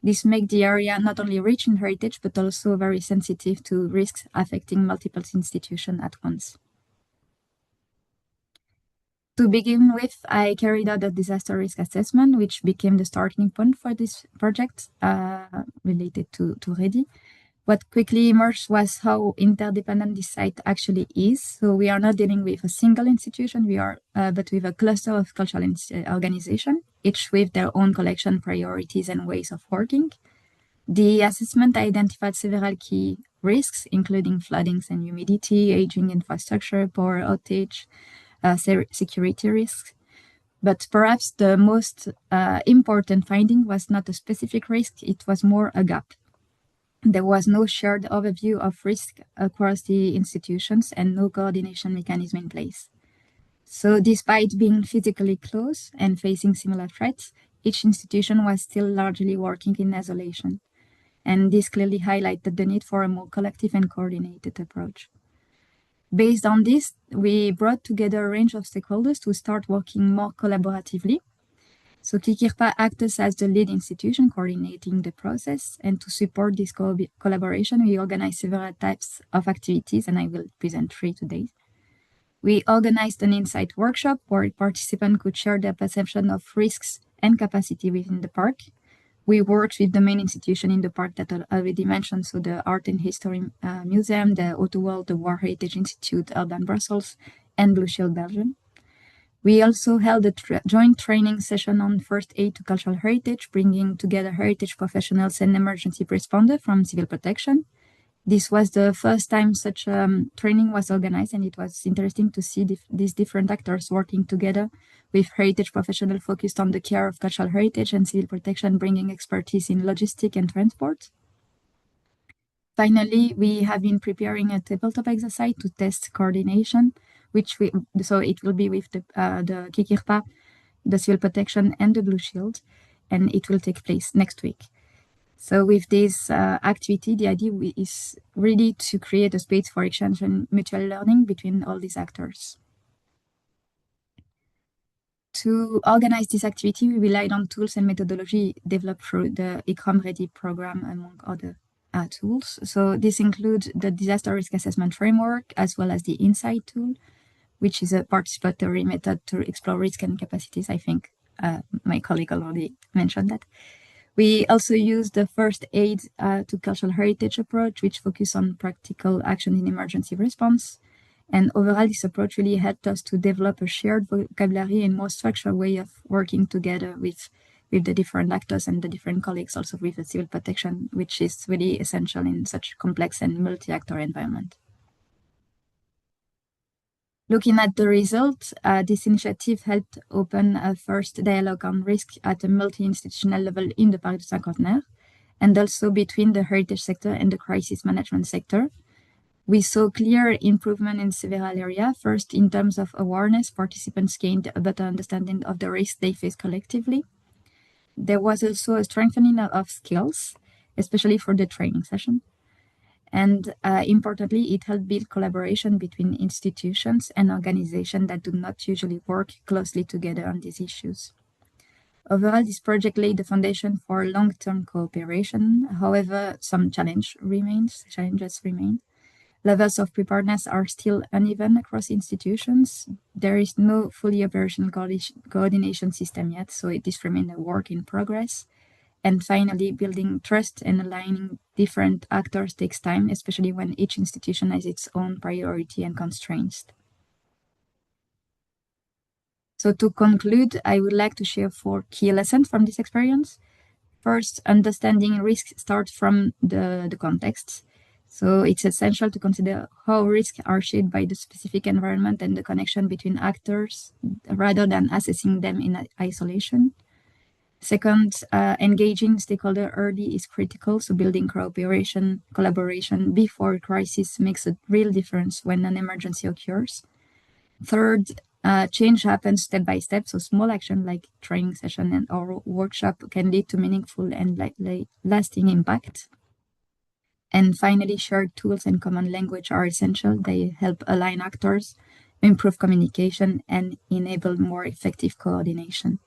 Speaker 15: This makes the area not only rich in heritage, but also very sensitive to risks affecting multiple institutions at once. To begin with, I carried out a disaster risk assessment, which became the starting point for this project related to READY. What quickly emerged was how interdependent this site actually is. So we are not dealing with a single institution, but with a cluster of cultural organizations, each with their own collection priorities and ways of working. The assessment identified several key risks, including floodings and humidity, aging infrastructure, power outage, security risks. But perhaps the most important finding was not a specific risk, it was more a gap. There was no shared overview of risk across the institutions and no coordination mechanism in place. So despite being physically close and facing similar threats, each institution was still largely working in isolation. And this clearly highlighted the need for a more collective and coordinated approach. Based on this, we brought together a range of stakeholders to start working more collaboratively. So Kikirpa acts as the lead institution coordinating the process, and to support this collaboration, we organized several types of activities, and I will present 3 today. We organized an insight workshop where participants could share their perception of risks and capacity within the park. We worked with the main institution in the park that I already mentioned, so the Art and History Museum, the Autoworld, the War Heritage Institute, Urban Brussels, and Blue Shield Belgium. We also held a joint training session on first aid to cultural heritage, bringing together heritage professionals and emergency responders from civil protection. This was the first time such training was organized, and it was interesting to see these different actors working together with heritage professionals focused on the care of cultural heritage and civil protection, bringing expertise in logistics and transport. Finally, we have been preparing a tabletop exercise to test coordination, so it will be with the Kikirpa, the civil protection, and the Blue Shield, and it will take place next week. So with this activity, the idea is really to create a space for exchange and mutual learning between all these actors. To organize this activity, we relied on tools and methodology developed through the ICROM Ready program, among other tools. So this includes the disaster risk assessment framework, as well as the Insight tool, which is a participatory method to explore risk and capacities. I think my colleague already mentioned that. We also use the first aid to cultural heritage approach, which focuses on practical action in emergency response. And overall, this approach really helped us to develop a shared vocabulary and more structured way of working together with the different actors and the different colleagues, also with the civil protection, which is really essential in such complex and multi-actor environment. Looking at the results, this initiative helped open a first dialogue on risk at a multi-institutional level in the Parc du Cinquantenaire, and also between the heritage sector and the crisis management sector. We saw clear improvement in several areas. First, in terms of awareness, participants gained a better understanding of the risks they face collectively. There was also a strengthening of skills, especially for the training session. And importantly, it helped build collaboration between institutions and organizations that do not usually work closely together on these issues. Overall, this project laid the foundation for long-term cooperation. However, some challenges remain. Levels of preparedness are still uneven across institutions. There is no fully operational coordination system yet, so it is remains a work in progress. And finally, building trust and aligning different actors takes time, especially when each institution has its own priority and constraints. So to conclude, I would like to share 4 key lessons from this experience. First, understanding risk starts from the context. So it's essential to consider how risks are shaped by the specific environment and the connection between actors, rather than assessing them in isolation. Second, engaging stakeholders early is critical, so building cooperation, collaboration before a crisis makes a real difference when an emergency occurs. Third, change happens step by step, so small action like training session or workshop can lead to meaningful and lasting impact. And finally, shared tools and common language are essential. They help align actors, improve communication, and enable more effective coordination.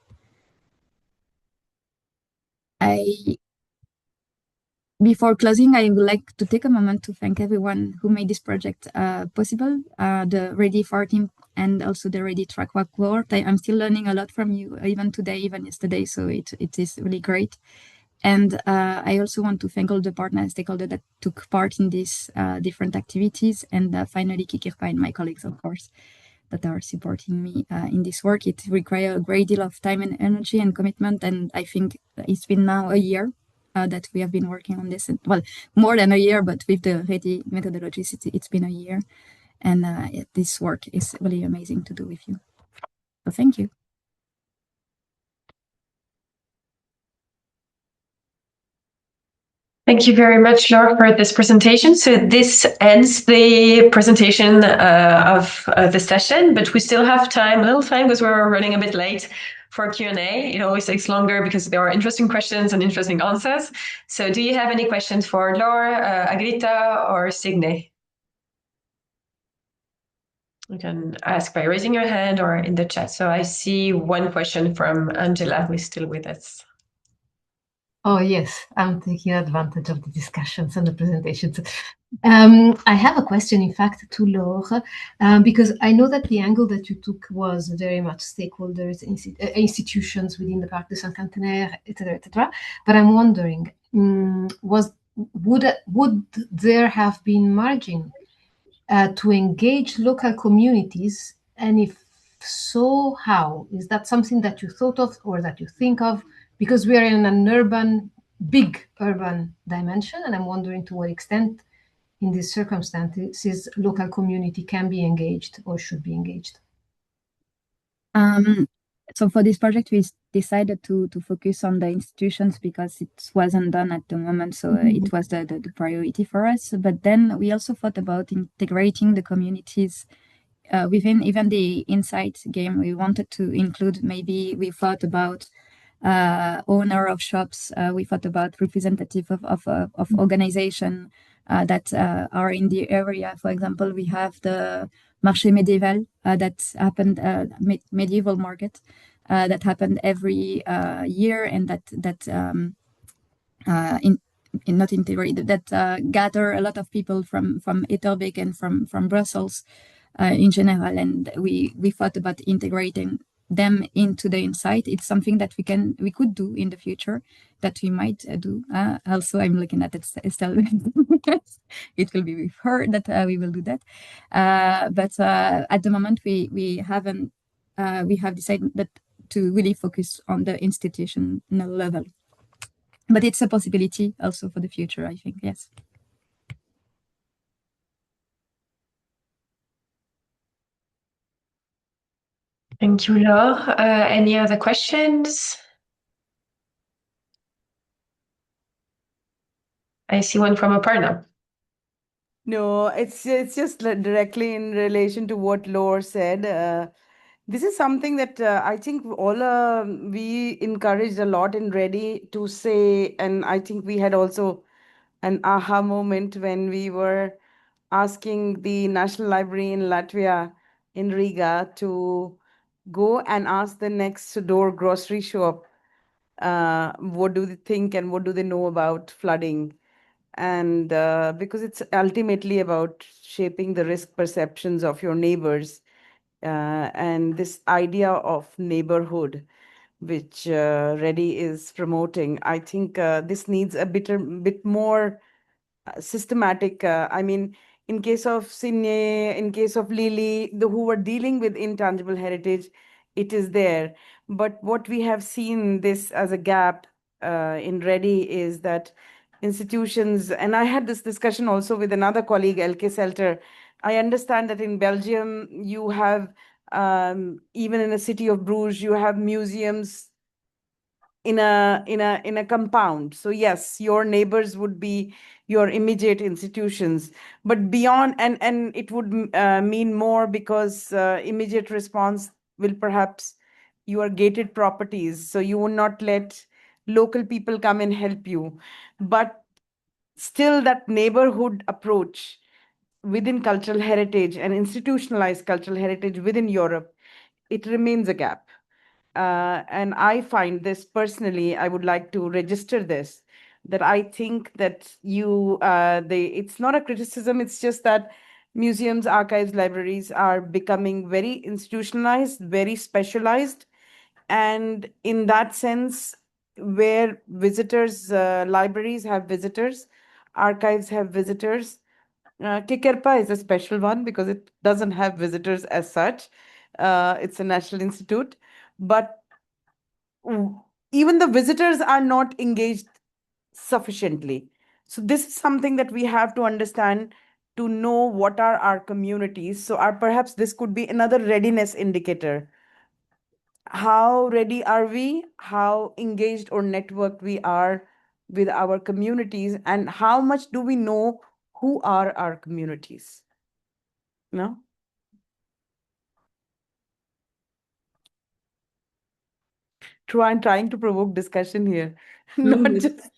Speaker 15: Before closing, I would like to take a moment to thank everyone who made this project possible, the Ready 4 team and also the Ready Track Walk board. I'm still learning a lot from you, even today, even yesterday, so it is really great. And I also want to thank all the partners, stakeholders that took part in these different activities, and finally Kikirpa and my colleagues, of course, that are supporting me in this work. It requires a great deal of time and energy and commitment, and I think it's been now a year that we have been working on this. Well, more than a year, but with the Ready methodologies, it's been a year, and this work is really amazing to do with you. So thank you.
Speaker 22: Thank you very much, Laure, for this presentation. So this ends the presentation of the session, but we still have time, a little time, because we're running a bit late for Q&A. It always takes longer because there are interesting questions and interesting answers. So do you have any questions for Laure, Agrita, or Signe? You can ask by raising your hand or in the chat. So I see one question from Angela, who is still with us.
Speaker 23: Oh, yes, I'm taking advantage of the discussions and the presentations. I have a question, in fact, to Laure, because I know that the angle that you took was very much stakeholders, institutions within the Parc de Saint-Quentin, etc. But I'm wondering, would there have been margin to engage local communities? And if so, how? Is that something that you thought of or that you think of? Because we are in an big urban dimension, and I'm wondering to what extent in these circumstances local community can be engaged or should be engaged.
Speaker 15: So for this project, we decided to focus on the institutions because it wasn't done at the moment. So it was the priority for us. But then we also thought about integrating the communities within even the Insight game. We wanted to include, maybe we thought about owner of shops. We thought about representative of organization that are in the area. For example, we have the Marché Médiéval that happened, medieval market that happened every year, and not integrated, that gather a lot of people from Etterbeek and from Brussels in general, and we thought about integrating them into the Insight. It's something that we could do in the future, that we might do. Also, I'm looking at Estelle. It will be with her that we will do that. But at the moment, we have decided that to really focus on the institutional level. But it's a possibility also for the future, I think. Yes.
Speaker 22: Thank you, Laure. Any other questions? I see one from Aparna.
Speaker 4: No, it's just directly in relation to what Laure said. This is something that I think all we encouraged a lot in Ready to say, and I think we had also an aha moment when we were asking the National Library in Latvia, in Riga, to go and ask the next door grocery shop, what do they think and what do they know about flooding? And because it's ultimately about shaping the risk perceptions of your neighbors, and this idea of neighborhood, which Ready is promoting, I think this needs a bit more systematic. I mean, in case of Signe, in case of Lili, who were dealing with intangible heritage, it is there. But what we have seen this as a gap in Ready is that institutions, and I had this discussion also with another colleague, Elke Selter. I understand that in Belgium, you have, even in the city of Bruges, you have museums in a compound. So yes, your neighbors would be your immediate institutions, but beyond, and it would mean more, because immediate response will perhaps your gated properties, so you will not let local people come and help you. But still, that neighborhood approach within cultural heritage and institutionalized cultural heritage within Europe, it remains a gap. And I find this personally, I would like to register this, that I think that it's not a criticism, it's just that museums, archives, libraries are becoming very institutionalized, very specialized. And in that sense, where visitors, libraries have visitors, archives have visitors. Kikerpa is a special one because it doesn't have visitors as such. It's a national institute. But even the visitors are not engaged sufficiently. So this is something that we have to understand, to know what are our communities. So perhaps this could be another readiness indicator. How ready are we? How engaged or networked we are with our communities, and how much do we know who are our communities? No? I'm trying to provoke discussion here, not just.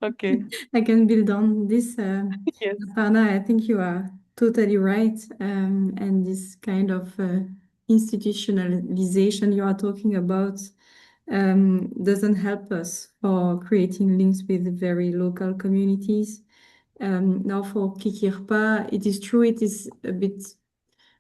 Speaker 4: Okay.
Speaker 21: I can build on this.
Speaker 4: Yes.
Speaker 21: Aparna, I think you are totally right. And this kind of institutionalization you are talking about doesn't help us for creating links with very local communities. Now for Kikirpa, it is true, it is a bit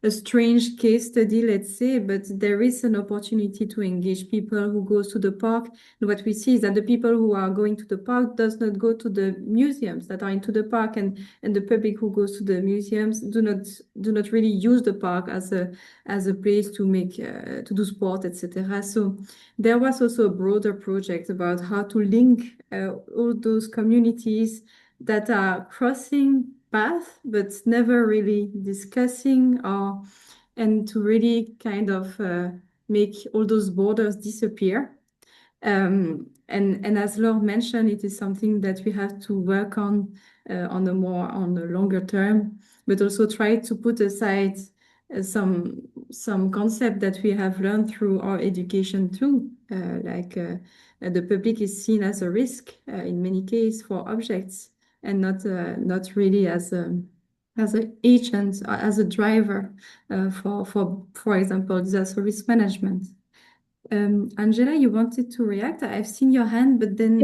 Speaker 21: a strange case study, let's say, but there is an opportunity to engage people who go to the park. And what we see is that the people who are going to the park does not go to the museums that are into the park, and the public who goes to the museums do not really use the park as a place to make to do sport, etc. So there was also a broader project about how to link all those communities that are crossing path but never really discussing, and to really kind of make all those borders disappear. And as Laure mentioned, it is something that we have to work on the longer term, but also try to put aside some concept that we have learned through our education too, like the public is seen as a risk in many cases for objects, and not really as an agent, as a driver for example, disaster risk management. Angela, you wanted to react? I've seen your hand, but then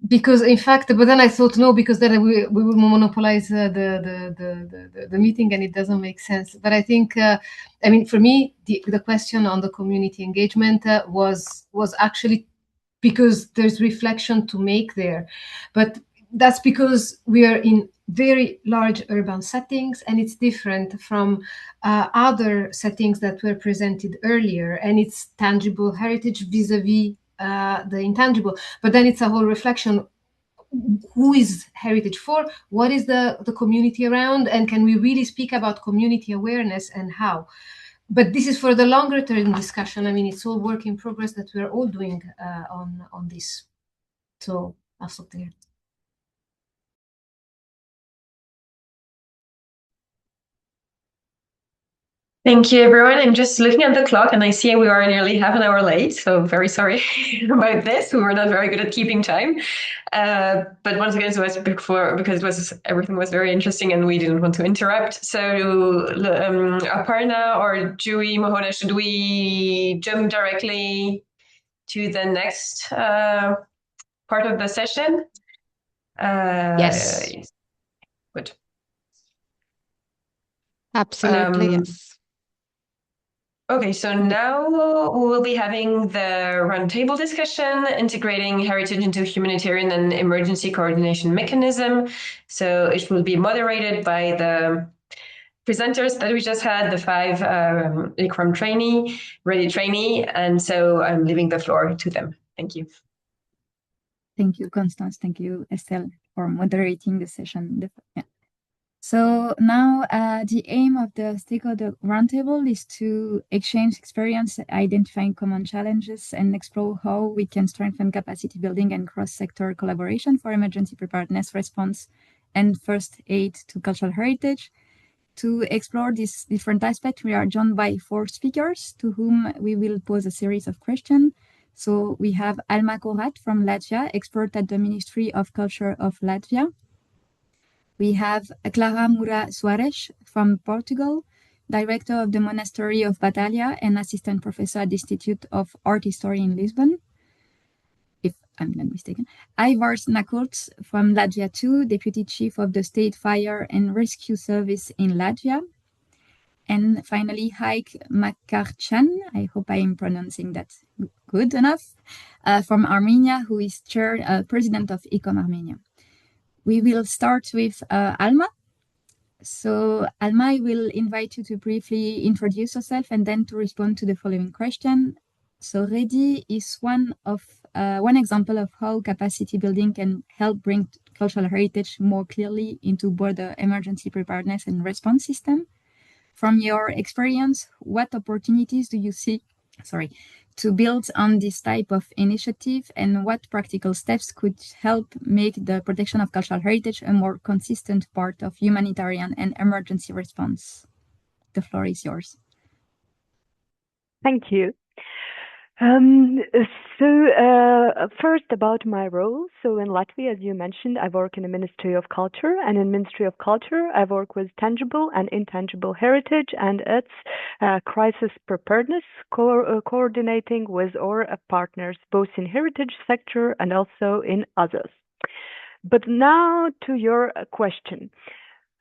Speaker 23: because in fact, but then I thought no, because then we will monopolize the meeting, and it doesn't make sense. But I think, I mean, for me, the question on the community engagement was actually because there's reflection to make there, but that's because we are in very large urban settings, and it's different from other settings that were presented earlier, and it's tangible heritage vis-a-vis the intangible. But then it's a whole reflection: who is heritage for? What is the community around? And can we really speak about community awareness, and how? But this is for the longer term discussion. I mean, it's all work in progress that we're all doing on this. So I'll stop there.
Speaker 22: Thank you, everyone. I'm just looking at the clock and I see we are nearly half an hour late. So very sorry about this. We were not very good at keeping time. But once again, it was before, because everything was very interesting and we didn't want to interrupt. So Aparna or Jui, Mohona, should we jump directly to the next part of the session?
Speaker 9: Yes.
Speaker 22: Good.
Speaker 9: Absolutely, yes.
Speaker 22: Okay, so now we will be having the roundtable discussion, integrating heritage into humanitarian and emergency coordination mechanism. So it will be moderated by the presenters that we just had, the 5 ICROM ready trainee. And so I'm leaving the floor to them. Thank you.
Speaker 15: Thank you, Constance. Thank you, Estelle, for moderating the session. Yeah. So now the aim of the stakeholder roundtable is to exchange experience, identifying common challenges, and explore how we can strengthen capacity building and cross-sector collaboration for emergency preparedness response and first aid to cultural heritage. To explore these different aspects, we are joined by 4 speakers to whom we will pose a series of questions. So we have Alma Korat from Latvia, expert at the Ministry of Culture of Latvia. We have Clara Moura Soares from Portugal, director of the Monastery of Batalha and assistant professor at the Institute of Art History in Lisbon, if I'm not mistaken. Ivars Nakurts from Latvia too, deputy chief of the State Fire and Rescue Service in Latvia. And finally, Haik Makarchan, I hope I am pronouncing that good enough, from Armenia, who is president of ICOM Armenia. We will start with Alma. So Alma, I will invite you to briefly introduce yourself and then to respond to the following question. So READY is one example of how capacity building can help bring cultural heritage more clearly into both the emergency preparedness and response system. From your experience, what opportunities do you see to build on this type of initiative, and what practical steps could help make the protection of cultural heritage a more consistent part of humanitarian and emergency response? The floor is yours.
Speaker 10: Thank you. Um, First about my role. So in Latvia, as you mentioned, I work in the Ministry of Culture, and in Ministry of Culture, I work with tangible and intangible heritage and its crisis preparedness, coordinating with our partners, both in heritage sector and also in others. But now to your question.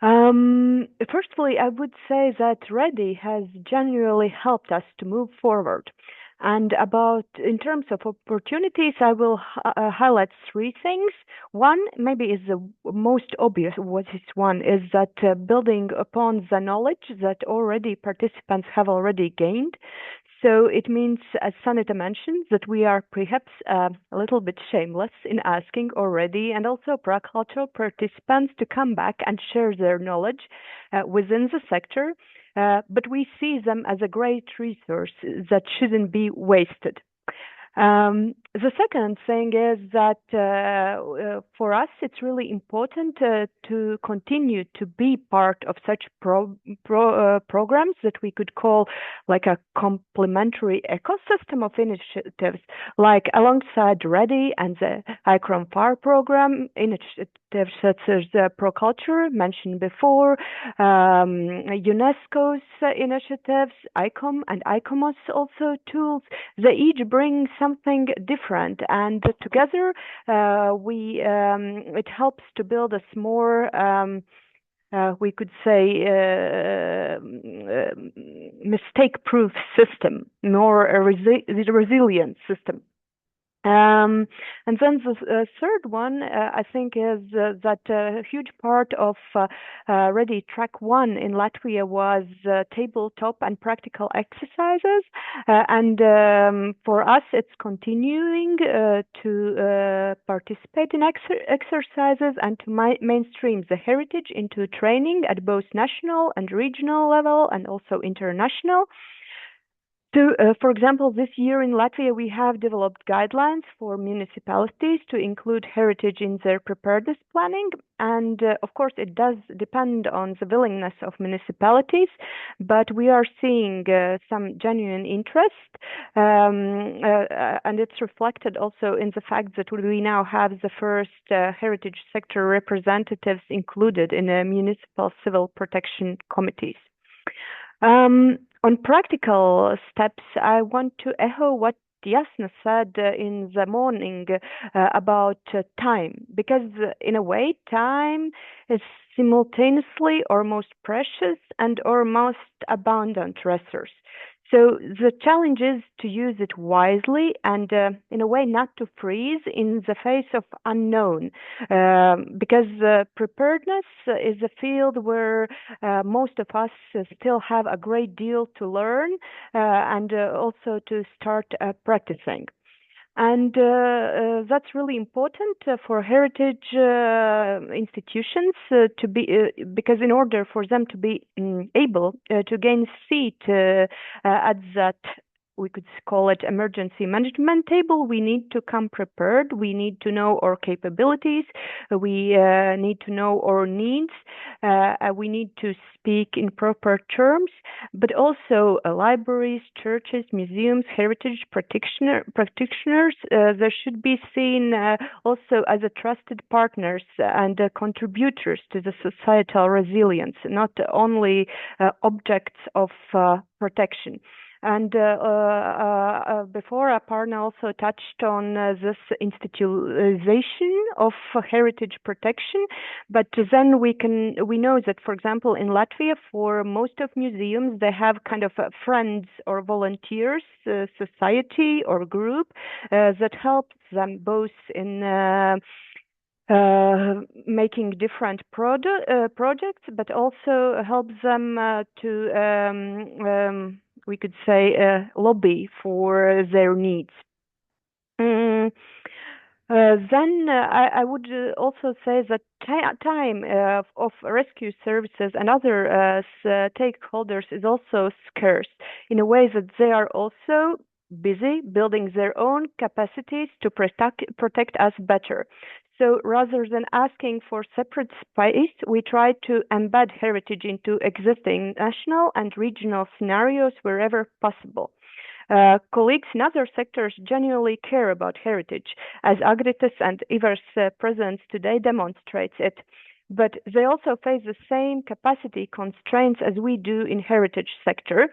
Speaker 10: Firstly, I would say that Ready has genuinely helped us to move forward. And in terms of opportunities, I will highlight three things. One, maybe is the most obvious, one is that building upon the knowledge that already participants have already gained. So it means, as Sanita mentioned, that we are perhaps a little bit shameless in asking already and also pra-cultural participants to come back and share their knowledge within the sector, but we see them as a great resource that shouldn't be wasted. The second thing is that for us, it's really important to continue to be part of such programs that we could call like a complementary ecosystem of initiatives, like alongside Ready and the ICROM-FAR program, initiatives such as ProCulture mentioned before, UNESCO's initiatives, ICOM and ICOMOS also tools. They each bring something different, and together it helps to build a more we could say mistake-proof system, more a resilient system. And then the third one, I think, is that a huge part of Ready Track 1 in Latvia was tabletop and practical exercises. And for us, it's continuing to participate in exercises and to mainstream the heritage into training at both national and regional level and also international. For example, this year in Latvia, we have developed guidelines for municipalities to include heritage in their preparedness planning. And of course, it does depend on the willingness of municipalities, but we are seeing some genuine interest. And it's reflected also in the fact that we now have the first heritage sector representatives included in the municipal civil protection committees. On practical steps, I want to echo what Jasna said in the morning about time, because in a way, time is simultaneously our most precious and our most abundant resource. So the challenge is to use it wisely and in a way not to freeze in the face of unknown, because preparedness is a field where most of us still have a great deal to learn and also to start practicing. And that's really important for heritage institutions to be, because in order for them to be able to gain seat at that, we could call it emergency management table, we need to come prepared. We need to know our capabilities. We need to know our needs. We need to speak in proper terms, but also libraries, churches, museums, heritage practitioners, they should be seen also as a trusted partners and contributors to the societal resilience, not only objects of protection. And before, Aparna also touched on this institutionalization of heritage protection, but then we know that, for example, in Latvia, for most of museums, they have kind of friends or volunteers, society or group that helps them both in making different projects, but also helps them to we could say lobby for their needs. Then I would also say that time of rescue services and other stakeholders is also scarce, in a way that they are also busy building their own capacities to protect us better. So rather than asking for separate space, we try to embed heritage into existing national and regional scenarios wherever possible. Colleagues in other sectors genuinely care about heritage, as Agrita's and Ivar's presence today demonstrates it. But they also face the same capacity constraints as we do in heritage sector.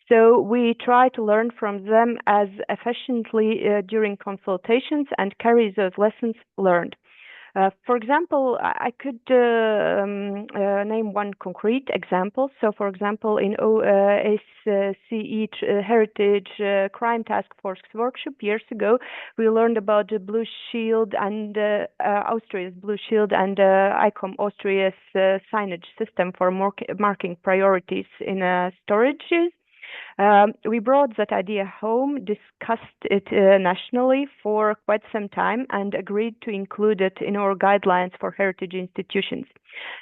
Speaker 10: So we try to learn from them as efficiently during consultations and carry those lessons learned. For example, I could name one concrete example. So, for example, in OSCE Heritage Crime Task Force workshop years ago, we learned about the Blue Shield and Austria's Blue Shield and ICOM Austria's signage system for marking priorities in storages. We brought that idea home, discussed it nationally for quite some time, and agreed to include it in our guidelines for heritage institutions.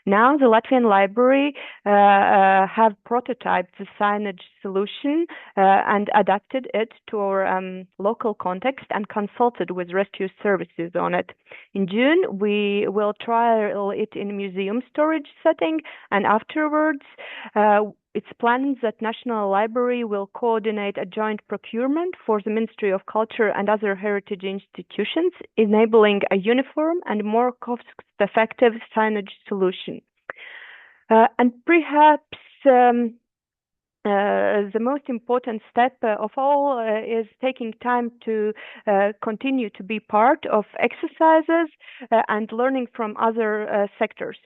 Speaker 10: Now, the Latvian Library have prototyped the signage solution and adapted it to our local context and consulted with rescue services on it. In June, we will trial it in museum storage setting, and afterwards, it's planned that National Library will coordinate a joint procurement for the Ministry of Culture and other heritage institutions, enabling a uniform and more cost-effective signage solution. And perhaps the most important step of all is taking time to continue to be part of exercises and learning from other sectors.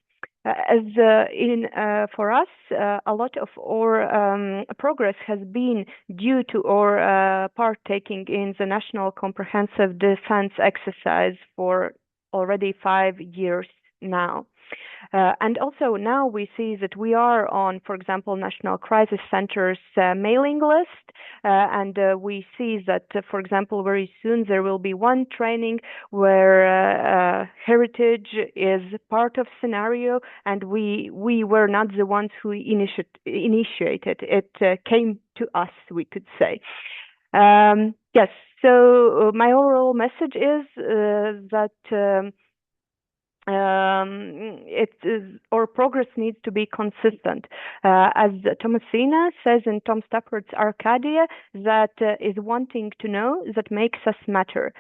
Speaker 10: For us, a lot of our progress has been due to our partaking in the National Comprehensive Defense Exercise for already 5 years now. And also now we see that we are on, for example, National Crisis Center's mailing list, and we see that, for example, very soon there will be one training where heritage is part of scenario, and we were not the ones who initiated it. Came to us, we could say. Yes, so my overall message is that our progress needs to be consistent. As Thomasina says in Tom Stafford's Arcadia, that is wanting to know that makes us matter.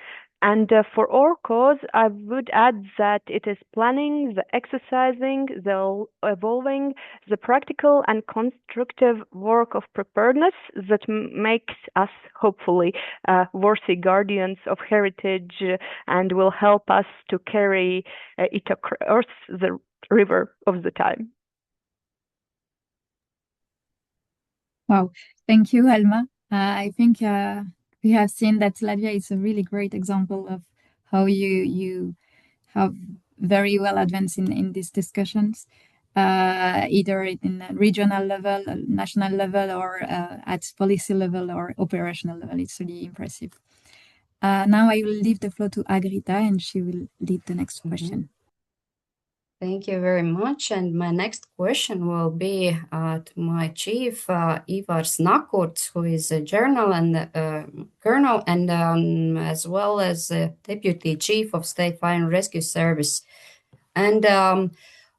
Speaker 10: And for our cause, I would add that it is planning, the exercising, the evolving, the practical and constructive work of preparedness that makes us hopefully worthy guardians of heritage and will help us to carry it across the river of the time.
Speaker 15: Wow, thank you, Alma. I think we have seen that Latvia is a really great example of how you have very well advanced in these discussions, either in a regional level, national level, or at policy level or operational level. It's really impressive. Now I will leave the floor to Agrita, and she will lead the next question.
Speaker 2: Thank you very much. And my next question will be to my chief, Ivars Nakurts, who is a colonel and as well as deputy chief of State Fire and Rescue Service. And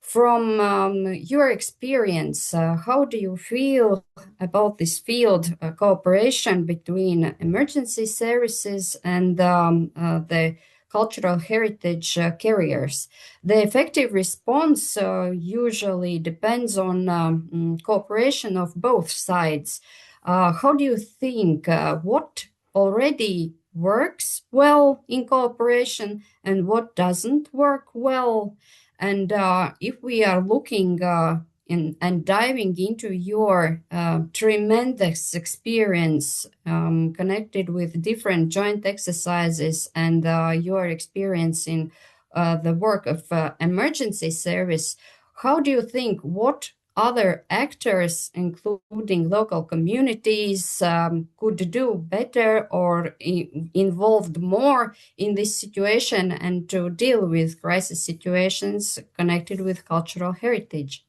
Speaker 2: from your experience, how do you feel about this field cooperation between emergency services and the cultural heritage carriers? The effective response usually depends on cooperation of both sides. How do you think what already works well in cooperation and what doesn't work well? And if we are looking and diving into your tremendous experience connected with different joint exercises and your experience in the work of emergency service, how do you think what other actors, including local communities, could do better or involved more in this situation and to deal with crisis situations connected with cultural heritage?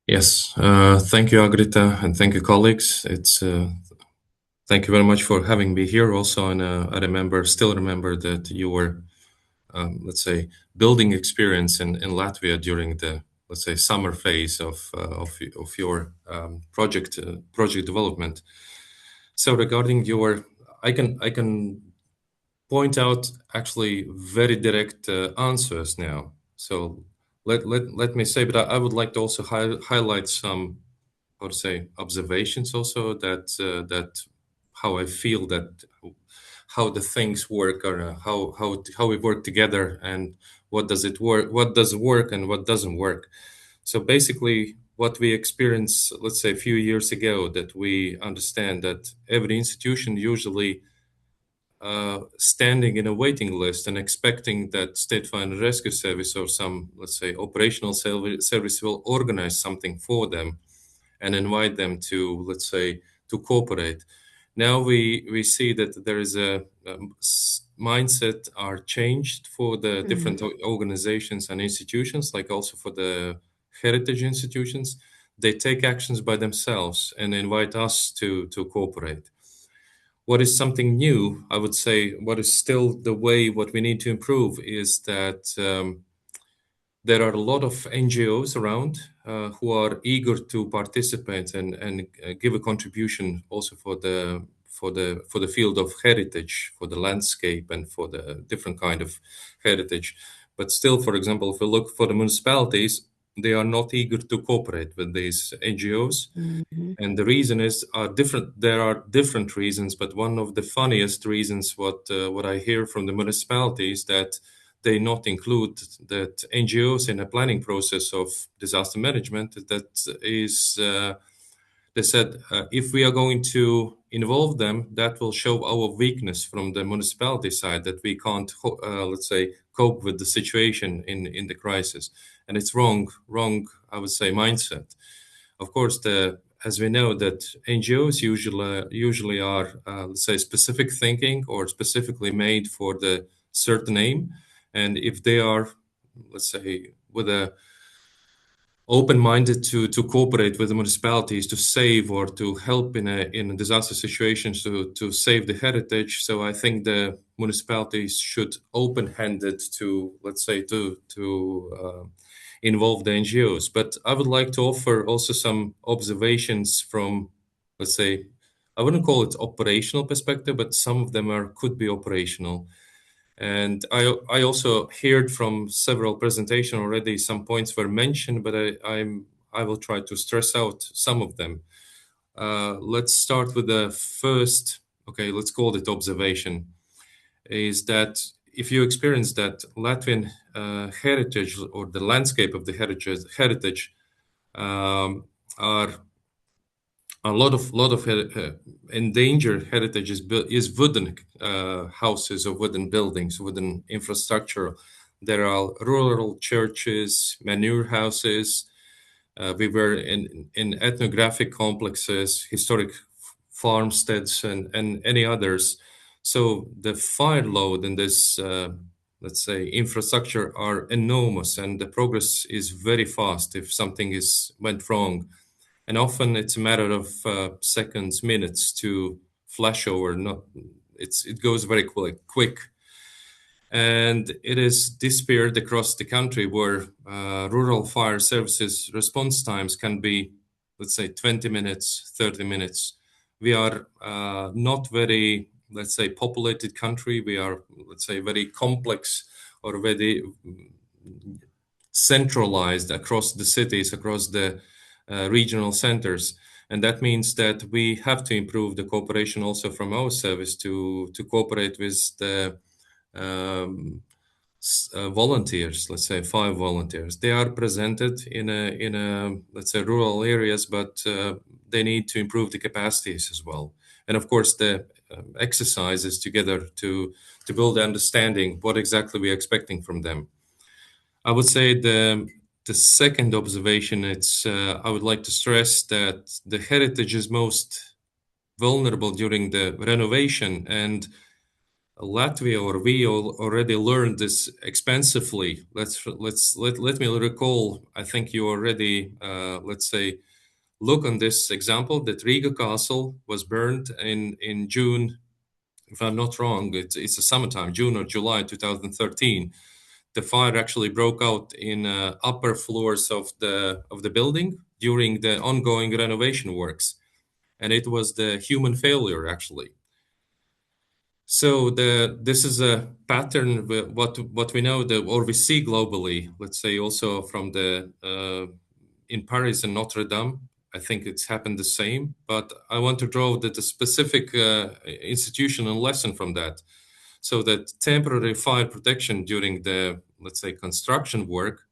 Speaker 11: Yes, thank you, Agrita, and thank you, colleagues. Thank you very much for having me here also, and I still remember that you were, let's say, building experience in Latvia during the let's say, summer phase of your project development. So regarding your, I can point out actually very direct answers now. So let me say, but I would like to also highlight some, how to say, observations also that how I feel that how the things work, or how we work together, and what does work and what doesn't work. So basically what we experienced, let's say a few years ago, that we understand that every institution usually standing in a waiting list and expecting that State Fire and Rescue Service or some, let's say, operational service will organize something for them and invite them to, let's say, to cooperate. Now we see that there is a mindset are changed for the different organizations and institutions, like also for the heritage institutions. They take actions by themselves and invite us to cooperate. What is something new, I would say, what is still the way, what we need to improve is that there are a lot of NGOs around who are eager to participate and give a contribution also for the field of heritage, for the landscape and for the different kind of heritage. But still, for example, if we look for the municipalities, they are not eager to cooperate with these NGOs. And the reason is different. There are different reasons, but one of the funniest reasons what I hear from the municipalities that they not include that NGOs in a planning process of disaster management. That is, they said, if we are going to involve them, that will show our weakness from the municipality side, that we can't, let's say, cope with the situation in the crisis. And it's wrong, I would say, mindset. Of course, as we know that NGOs usually are, let's say, specific thinking or specifically made for the certain aim. And if they are, let's say, with a open-minded to cooperate with the municipalities to save or to help in a disaster situations to save the heritage, so I think the municipalities should open-handed to, let's say, to involve the NGOs. But I would like to offer also some observations from, let's say, I wouldn't call it operational perspective, but some of them could be operational. And I also heard from several presentations already, some points were mentioned, but I will try to stress out some of them. Let's start with the first, okay, let's call it observation, is that if you experience that Latvian heritage or the landscape of the heritage are a lot of endangered heritage is wooden houses or wooden buildings, wooden infrastructure. There are rural churches, manure houses. We were in ethnographic complexes, historic farmsteads, and any others. So the fire load in this, let's say, infrastructure are enormous, and the progress is very fast if something went wrong. And often it's a matter of seconds, minutes to flash over. It goes very quick. And it is disappeared across the country where rural fire services response times can be, let's say, 20 minutes, 30 minutes. We are not very, let's say, populated country. We are, let's say, very complex or very centralized across the cities, across the regional centers. And that means that we have to improve the cooperation also from our service to cooperate with the volunteers, let's say 5 volunteers. They are presented in a let's say rural areas, but they need to improve the capacities as well. And of course the exercises together to build the understanding what exactly we are expecting from them. I would say the second observation, I would like to stress that the heritage is most vulnerable during the renovation, and Latvia, or we already learned this extensively. Let me recall. I think you already, let's say, look on this example that Riga Castle was burned in June, if I'm not wrong. It's a summertime, June or July 2013. the fire actually broke out in upper floors of the building during the ongoing renovation works, and it was the human failure actually. So this is a pattern what we know or we see globally. Let's say also from the in Paris and Notre Dame, I think it's happened the same. But I want to draw the specific institutional lesson from that. So that temporary fire protection during the, let's say, construction work,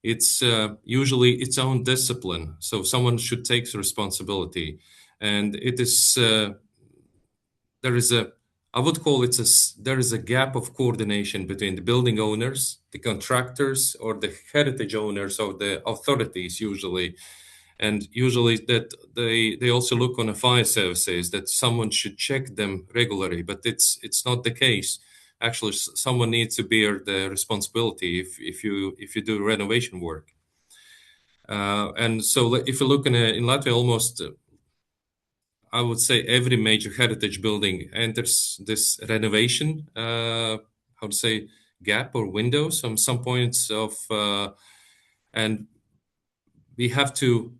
Speaker 11: it's usually its own discipline. So someone should take the responsibility, and it is there is a, I would call it there is a gap of coordination between the building owners, the contractors, or the heritage owners, or the authorities usually. And usually that they also look on the fire services that someone should check them regularly, but it's not the case. Actually, someone needs to bear the responsibility if you do renovation work. And so if you look in Latvia, almost I would say every major heritage building enters this renovation, how to say, gap or window. Some points of, and we have to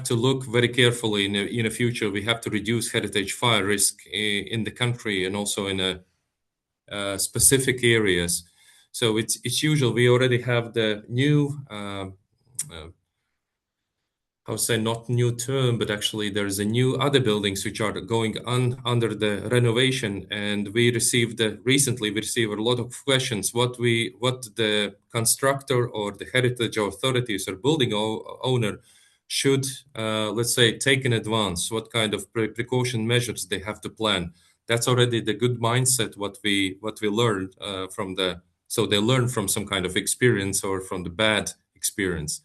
Speaker 11: look very carefully in the future. We have to reduce heritage fire risk in the country and also in specific areas. So it's usual. We already have the new. I would say not new term, but actually there is a new other buildings which are going under the renovation, and recently we received a lot of questions what the constructor or the heritage authorities or building owner should let's say take in advance, what kind of precaution measures they have to plan. That's already the good mindset what we learned so they learn from some kind of experience or from the bad experience.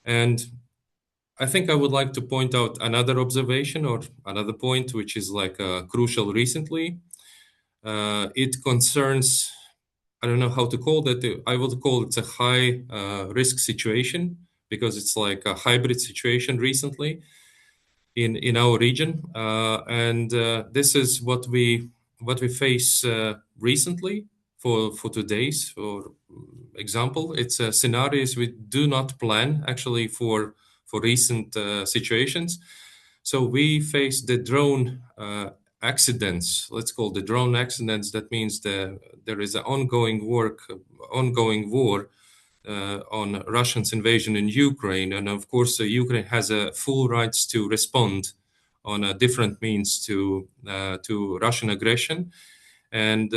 Speaker 11: And I think I would like to point out another observation or another point, which is like crucial recently. It concerns, I don't know how to call that. I would call it a high risk situation because it's like a hybrid situation recently in our region. And this is what we face recently for today's, for example. It's scenarios we do not plan actually for recent situations. So we face the drone accidents. Let's call the drone accidents. That means there is an ongoing war on Russia's invasion in Ukraine, and of course Ukraine has a full rights to respond on a different means to Russian aggression, and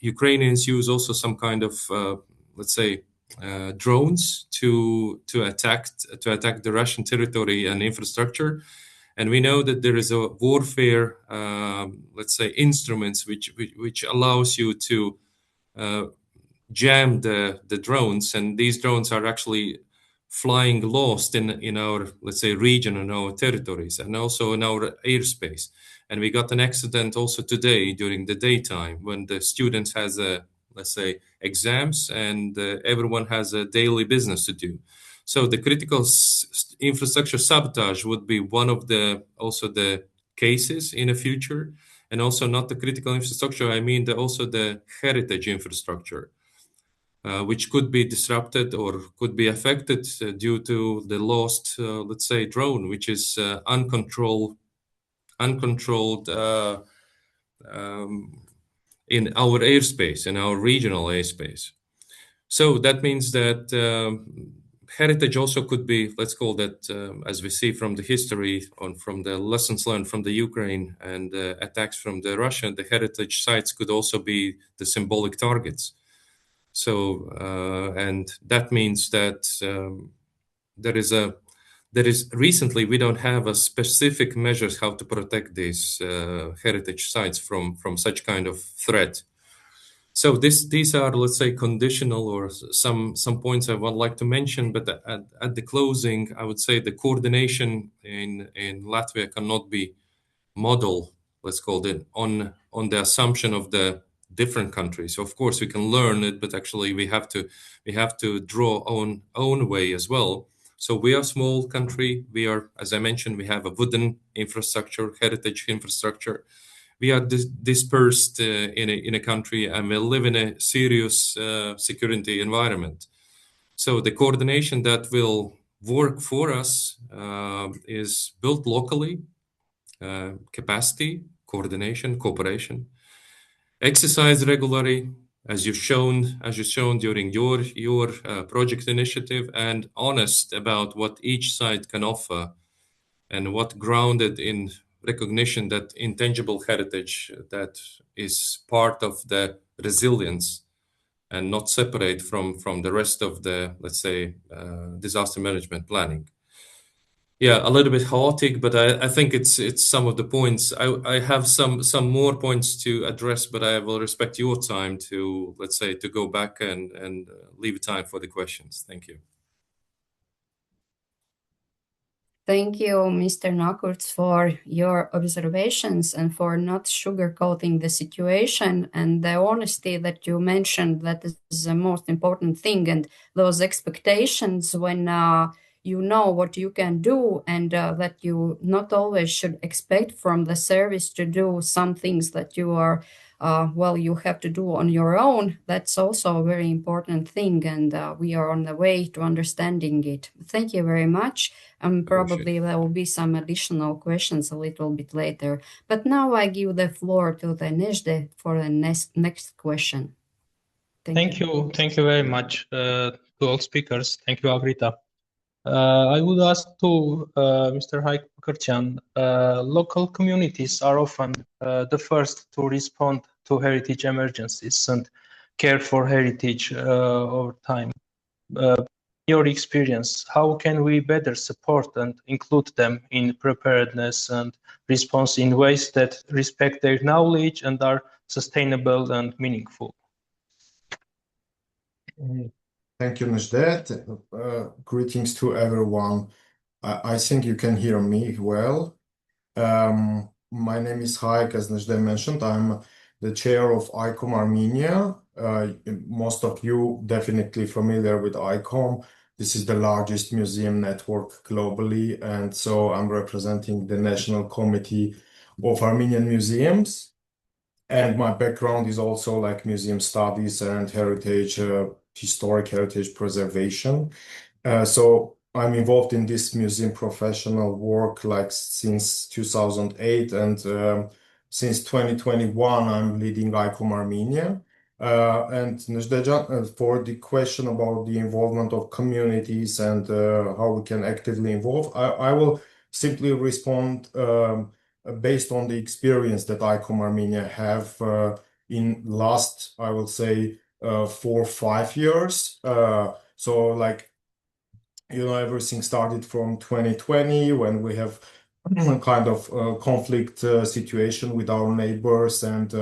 Speaker 11: Ukrainians use also some kind of let's say drones to attack the Russian territory and infrastructure. And we know that there is a warfare, let's say, instruments which allows you to jam the drones, and these drones are actually flying lost in our, let's say, region and our territories and also in our airspace. And we got an accident also today during the daytime when the students has let's say exams and everyone has a daily business to do. So the critical infrastructure sabotage would be one of the cases in the future, and also not the critical infrastructure. I mean also the heritage infrastructure, which could be disrupted or could be affected due to the lost, let's say, drone, which is uncontrolled in our airspace, in our regional airspace. So that means that heritage also could be, let's call that, as we see from the history, from the lessons learned from the Ukraine and attacks from the Russia, the heritage sites could also be the symbolic targets. So, and that means that there is recently we don't have a specific measures how to protect these heritage sites from such kind of threat. So these are, let's say, conditional or some points I would like to mention, but at the closing, I would say the coordination in Latvia cannot be modeled, let's call it, on the assumption of the different countries. Of course, we can learn it, but actually we have to draw own way as well. So we are a small country. We are, as I mentioned, we have a wooden infrastructure, heritage infrastructure. we are dispersed in a country, and we live in a serious security environment. So the coordination that will work for us is built locally, capacity, coordination, cooperation, exercise regularly, as you've shown during your project initiative, and honest about what each side can offer, and what grounded in recognition that intangible heritage that is part of the resilience and not separate from the rest of the, let's say, disaster management planning. Yeah, a little bit chaotic, but I think it's some of the points. I have some more points to address, but I will respect your time to, let's say, to go back and leave time for the questions. Thank you.
Speaker 2: Thank you, Mr. Nakurts, for your observations and for not sugarcoating the situation, and the honesty that you mentioned. That is the most important thing, and those expectations when you know what you can do, and that you not always should expect from the service to do some things that you are you have to do on your own. That's also a very important thing, and we are on the way to understanding it. Thank you very much. Probably there will be some additional questions a little bit later. But now I give the floor to the Nzhdeh for the next question.
Speaker 8: Thank you. Thank you very much to all speakers. Thank you, Agrita. I would ask to Mr. Haikerchan, local communities are often the first to respond to heritage emergencies and care for heritage over time. Your experience, how can we better support and include them in preparedness and response in ways that respect their knowledge and are sustainable and meaningful?
Speaker 17: Thank you, Nzhdeh. Greetings to everyone. I think you can hear me well. My name is Haik, as Nzhdeh mentioned. I'm the chair of ICOM Armenia. Most of you definitely familiar with ICOM. This is the largest museum network globally, and so I'm representing the National Committee of Armenian Museums. And my background is also like museum studies and heritage, historic heritage preservation. So I'm involved in this museum professional work like since 2008, and since 2021 I'm leading ICOM Armenia. And Nzhdeh, for the question about the involvement of communities and how we can actively involve, I will simply respond based on the experience that ICOM Armenia have in last, I will say, 4 or 5 years. So like, everything started from 2020 when we have kind of conflict situation with our neighbors and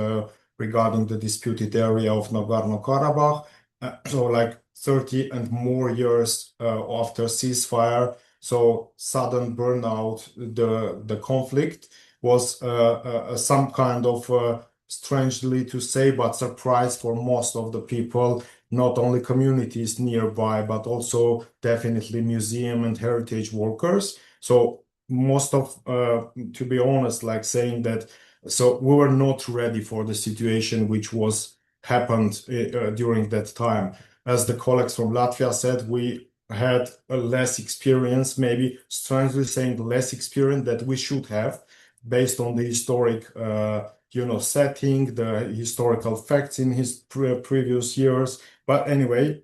Speaker 17: regarding the disputed area of Nagorno-Karabakh. So like 30 and more years after ceasefire, so sudden burnout, the conflict was some kind of strangely to say, but surprise for most of the people, not only communities nearby, but also definitely museum and heritage workers. So most of, to be honest, like saying that, so we were not ready for the situation which was happened during that time. As the colleagues from Latvia said, we had a less experience, maybe strangely saying less experience that we should have based on the historic setting, the historical facts in his previous years. But anyway,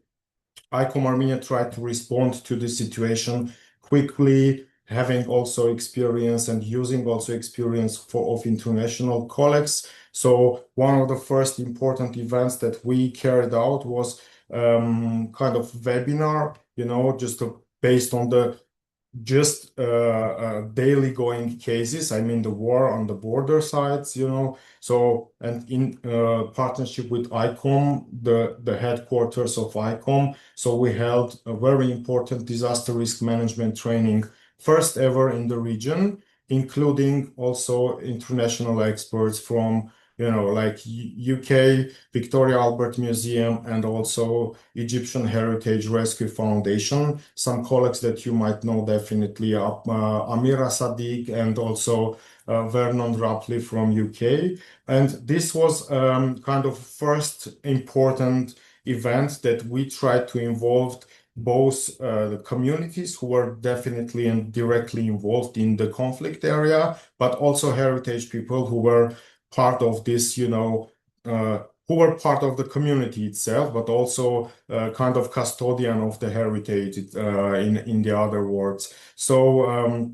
Speaker 17: ICOM Armenia tried to respond to the situation quickly, having also experience and using also experience of international colleagues. So one of the first important events that we carried out was kind of webinar, just based on the daily going cases. I mean, the war on the border sides, So, and in partnership with ICOM, the headquarters of ICOM, so we held a very important disaster risk management training, first ever in the region, including also international experts from, like UK Victoria Albert Museum and also Egyptian Heritage Rescue Foundation. Some colleagues that you might know definitely are Amira Sadiq and also Vernon Rapley from UK. And this was kind of first important event that we tried to involve both the communities who were definitely and directly involved in the conflict area, but also heritage people who were part of this, who were part of the community itself, but also kind of custodian of the heritage in the other words. So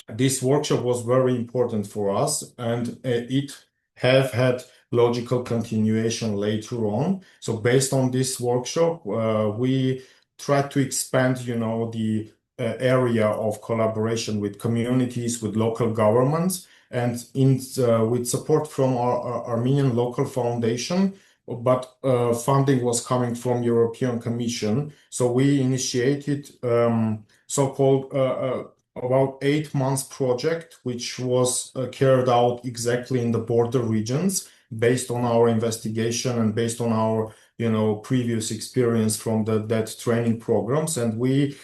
Speaker 17: this workshop was very important for us, and it have had logical continuation later on. So based on this workshop, we tried to expand, the area of collaboration with communities, with local governments, and with support from our Armenian local foundation, but funding was coming from European Commission. So we initiated so-called about 8 months project, which was carried out exactly in the border regions based on our investigation and based on our previous experience from that training programs. And we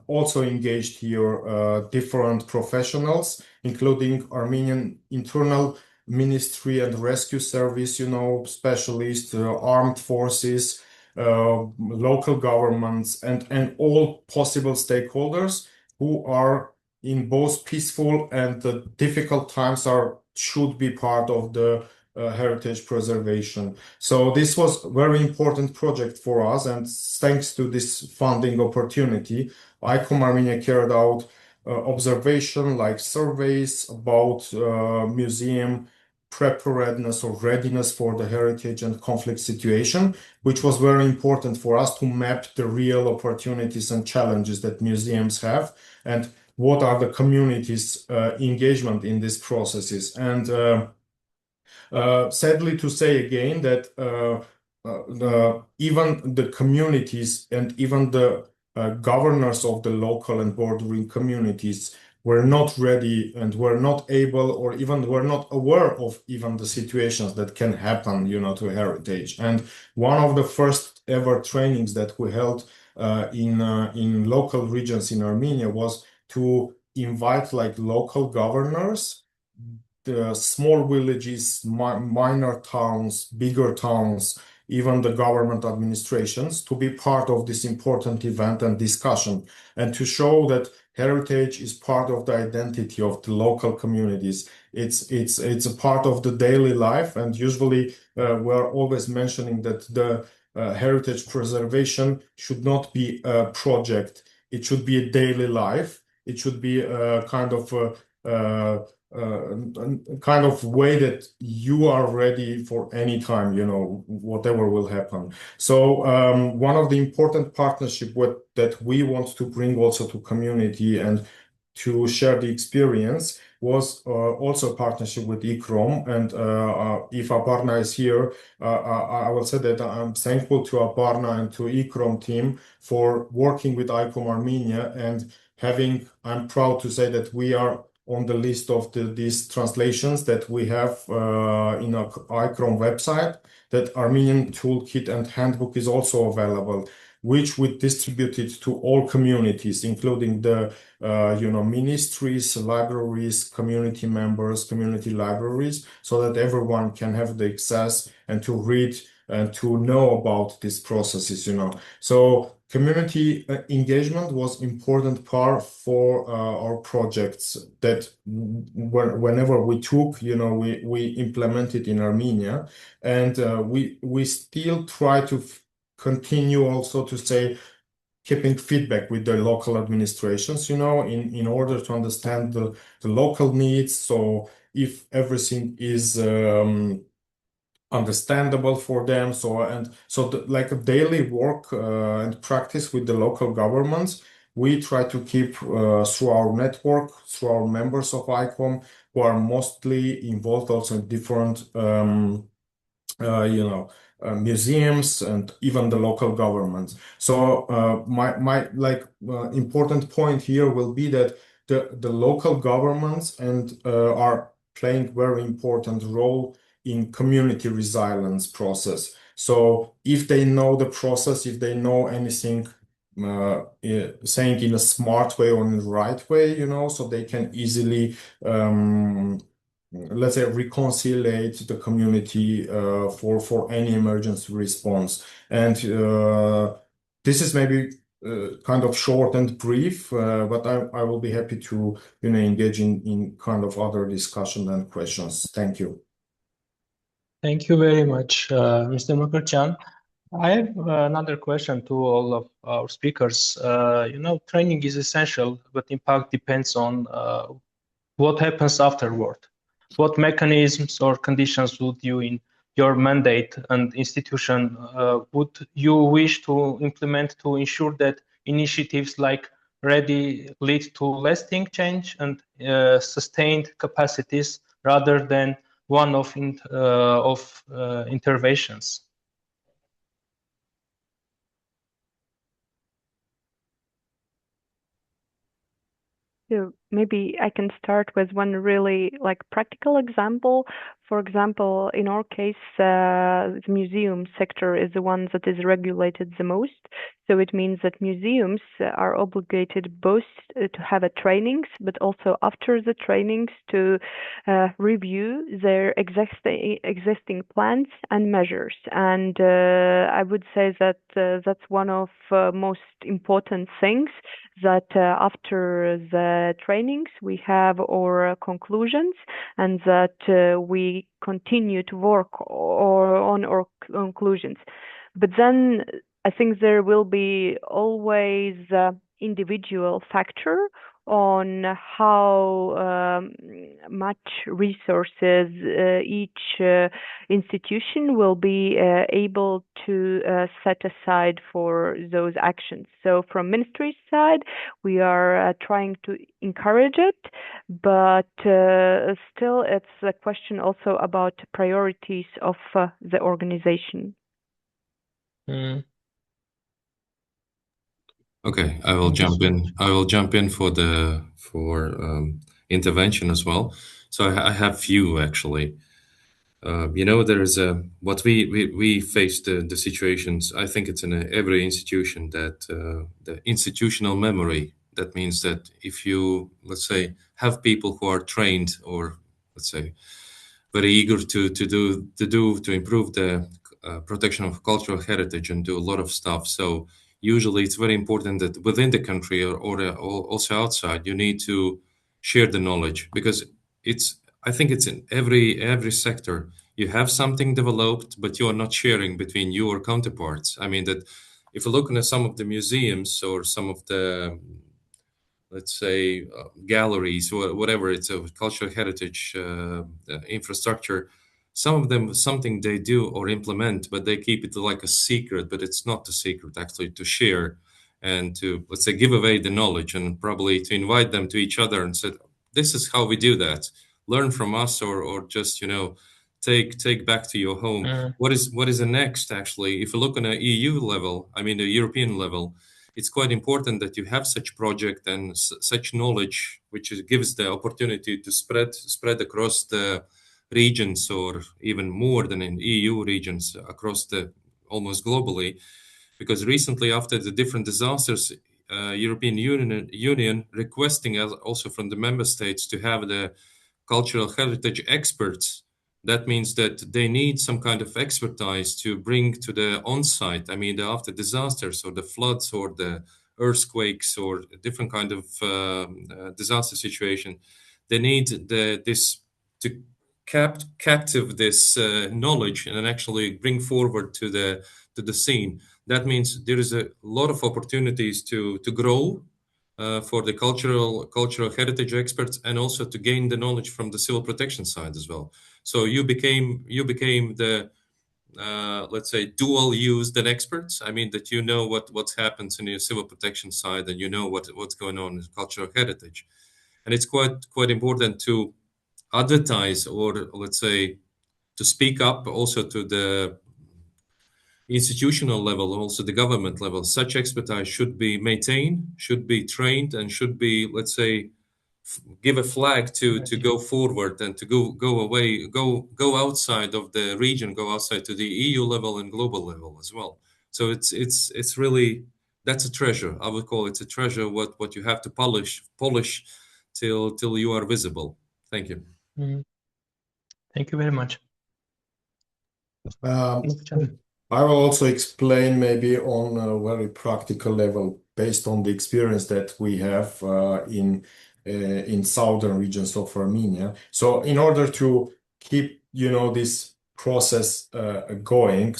Speaker 17: also engaged here different professionals, including Armenian Internal Ministry and Rescue Service, specialists, armed forces, local governments, and all possible stakeholders who are in both peaceful and difficult times should be part of the heritage preservation. So this was a very important project for us, and thanks to this funding opportunity, ICOM Armenia carried out observation like surveys about museum preparedness or readiness for the heritage and conflict situation, which was very important for us to map the real opportunities and challenges that museums have and what are the communities' engagement in these processes. And sadly to say again that even the communities and even the governors of the local and bordering communities were not ready and were not able or even were not aware of even the situations that can happen, to heritage. And one of the first ever trainings that we held in local regions in Armenia was to invite like local governors, the small villages, minor towns, bigger towns, even the government administrations to be part of this important event and discussion, and to show that heritage is part of the identity of the local communities. It's a part of the daily life, and usually we're always mentioning that the heritage preservation should not be a project. It should be a daily life. It should be a kind of way that you are ready for any time, whatever will happen. So one of the important partnership that we want to bring also to community and to share the experience was also a partnership with ICROM. And if Aparna is here, I will say that I'm thankful to Aparna and to ICROM team for working with ICOM Armenia and I'm proud to say that we are on the list of these translations that we have in our ICROM website, that Armenian toolkit and handbook is also available, which we distributed to all communities, including the ministries, libraries, community members, community libraries, so that everyone can have the access and to read and to know about these processes, So community engagement was important part for our projects that whenever we took, we implemented in Armenia, and we still try to continue also to say keeping feedback with the local administrations, in order to understand the local needs. So if everything is understandable for them. Like a daily work and practice with the local governments, we try to keep through our network, through our members of ICOM, who are mostly involved also in different, museums and even the local governments. So my important point here will be that the local governments and are playing very important role in community resilience process. So if they know the process, if they know anything, saying in a smart way or in the right way, so they can easily, let's say, reconciliate the community for any emergency response. And this is maybe kind of short and brief, but I will be happy to engage in kind of other discussion and questions. Thank you.
Speaker 8: Thank you very much, Mr. Mukercan. I have another question to all of our speakers. Training is essential, but impact depends on what happens afterward. What mechanisms or conditions would you, in your mandate and institution, would you wish to implement to ensure that initiatives like READY lead to lasting change and sustained capacities rather than one-off interventions?
Speaker 10: So maybe I can start with one really practical example. For example, in our case, the museum sector is the one that is regulated the most. So it means that museums are obligated both to have trainings, but also after the trainings to review their existing plans and measures. And I would say that that's one of most important things, that after the trainings we have our conclusions, and that we continue to work on our conclusions. But then I think there will be always individual factor on how much resources each institution will be able to set aside for those actions. So from ministry's side, we are trying to encourage it, but still it's a question also about priorities of the organization.
Speaker 11: Okay, I will jump in. I will jump in for intervention as well. So I have few actually. There is what we face the situations. I think it's in every institution that the institutional memory. That means that if you, let's say, have people who are trained or, let's say, very eager to improve the protection of cultural heritage and do a lot of stuff. So usually it's very important that within the country or also outside, you need to share the knowledge, because I think it's in every sector. You have something developed, but you are not sharing between your counterparts. I mean, that if you look at some of the museums or some of the, let's say, galleries or whatever, it's a cultural heritage infrastructure, some of them, something they do or implement, but they keep it like a secret, but it's not a secret actually to share and to, let's say, give away the knowledge and probably to invite them to each other and say, this is how we do that. Learn from us, or just, take back to your home. What is the next, actually? If you look on a EU level, I mean, the European level, it's quite important that you have such project and such knowledge, which gives the opportunity to spread across the regions, or even more than in EU regions, across the almost globally. Because recently, after the different disasters, European Union requesting also from the member states to have the cultural heritage experts. That means that they need some kind of expertise to bring to the on-site. I mean, after disasters or the floods or the earthquakes or different kind of disaster situation, they need this to captive this knowledge and actually bring forward to the scene. That means there is a lot of opportunities to grow for the cultural heritage experts, and also to gain the knowledge from the civil protection side as well. So you became the let's say dual used experts. I mean that what happens in the civil protection side, and what's going on in cultural heritage, and it's quite important to advertise, or let's say to speak up also to the institutional level, also the government level. Such expertise should be maintained, should be trained, and should be, let's say, give a flag to go forward and to go away, go outside of the region, go outside to the EU level and global level as well. So it's really, that's a treasure. I would call it a treasure. What you have to polish till you are visible. Thank you.
Speaker 8: Thank you very much.
Speaker 17: I will also explain maybe on a very practical level based on the experience that we have in southern regions of Armenia. So in order to keep, this process going,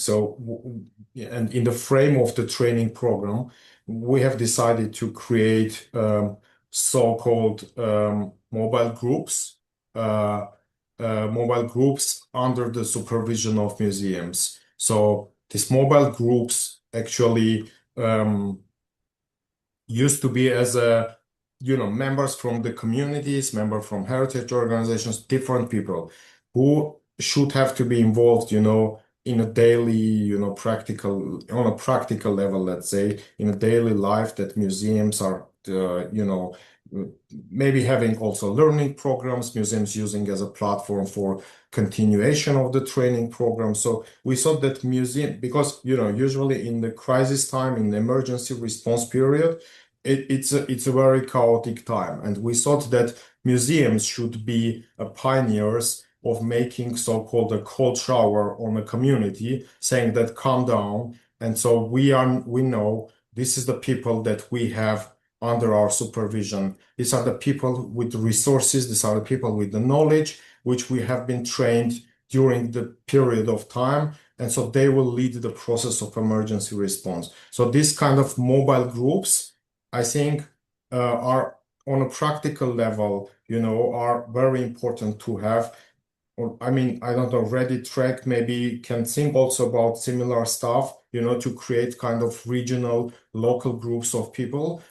Speaker 17: and in the frame of the training program, we have decided to create so-called mobile groups under the supervision of museums. So these mobile groups actually used to be as members from the communities, members from heritage organizations, different people who should have to be involved, in a daily, on a practical level, let's say, in a daily life that museums are, maybe having also learning programs, museums using as a platform for continuation of the training program. So we thought that because, usually in the crisis time, in the emergency response period, it's a very chaotic time. And we thought that museums should be pioneers of making so-called a cold shower on a community, saying that calm down. And so we know this is the people that we have under our supervision. These are the people with the resources. These are the people with the knowledge, which we have been trained during the period of time. And so they will lead the process of emergency response. So these kind of mobile groups, I think, are on a practical level, are very important to have. I don't know, Reddit Track maybe can think also about similar stuff, to create kind of regional, local groups of people,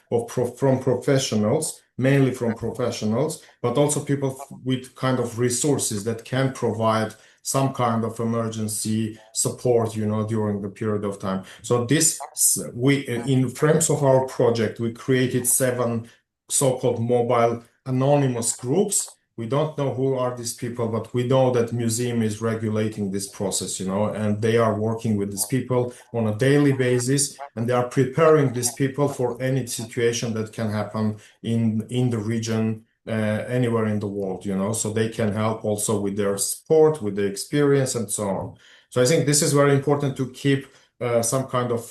Speaker 17: from professionals, mainly from professionals, but also people with kind of resources that can provide some kind of emergency support, during the period of time. So in frames of our project, we created 7 so-called mobile anonymous groups. We don't know who are these people, but we know that museum is regulating this process, and they are working with these people on a daily basis, and they are preparing these people for any situation that can happen in the region, anywhere in the world, so they can help also with their support, with the experience, and so on. So I think this is very important to keep some kind of,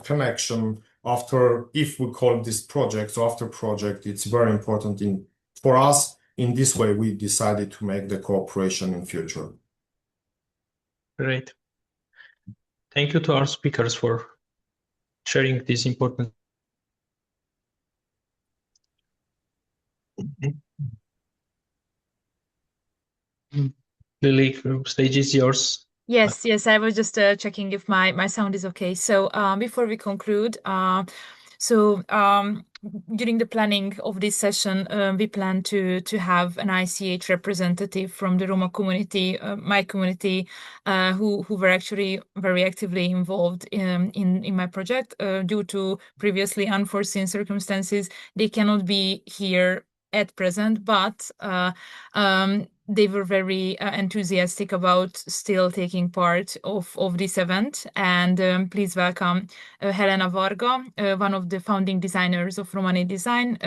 Speaker 17: connection after, if we call this project, so after project, it's very important for us. In this way, we decided to make the cooperation in future.
Speaker 8: Great. Thank you to our speakers for sharing this important. Lili, stage is yours.
Speaker 1: Yes, I was just checking if my sound is okay. So before we conclude, during the planning of this session, we plan to have an ICH representative from the Roma community, my community, who were actually very actively involved in my project. Due to previously unforeseen circumstances, they cannot be here at present, but they were very enthusiastic about still taking part of this event. And please welcome Helena Varga, one of the founding designers of Romani Design,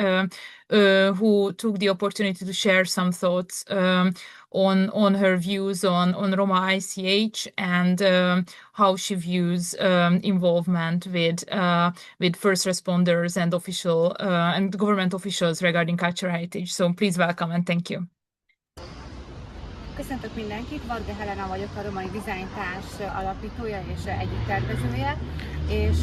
Speaker 1: who took the opportunity to share some thoughts on her views on Roma ICH and how she views involvement with first responders and official and government officials regarding cultural heritage. So please welcome and thank you.
Speaker 18: Köszöntök mindenkit, Varga Helena vagyok, a Romani Design társ alapítója és egyik tervezője, és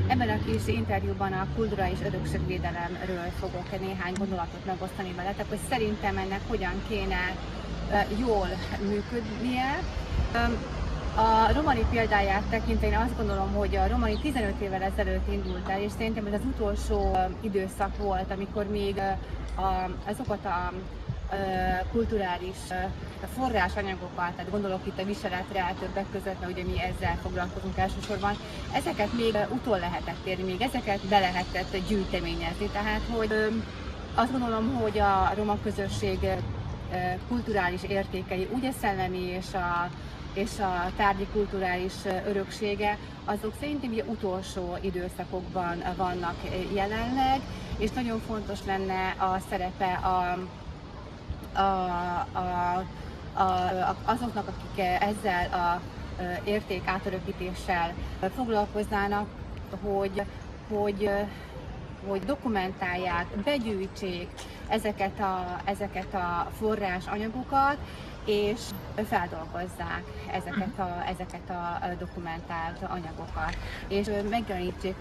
Speaker 18: ebben a kis interjúban a kultúra és örökségvédelemről fogok néhány gondolatot megosztani veletek, hogy szerintem ennek hogyan kéne jól működnie. A Romani példáját tekintve én azt gondolom, hogy a Romani 15 évvel ezelőtt indult el, és szerintem ez az utolsó időszak volt, amikor még azokat a kulturális forrásanyagokat, tehát gondolok itt a viseletre többek között, mert ugye mi ezzel foglalkozunk elsősorban, ezeket még utol lehetett érni, még ezeket be lehetett gyűjteményezni, tehát hogy Azt gondolom, hogy a roma közösség kulturális értékei, úgy a szellemi és a tárgyi kulturális öröksége, azok szerintem ugye utolsó időszakokban vannak jelenleg, és nagyon fontos lenne a szerepe azoknak, akik ezzel a érték átörökítéssel foglalkoznának, hogy dokumentálják, begyűjtsék ezeket a forrásanyagokat, és feldolgozzák ezeket a dokumentált anyagokat. És megjelenítsék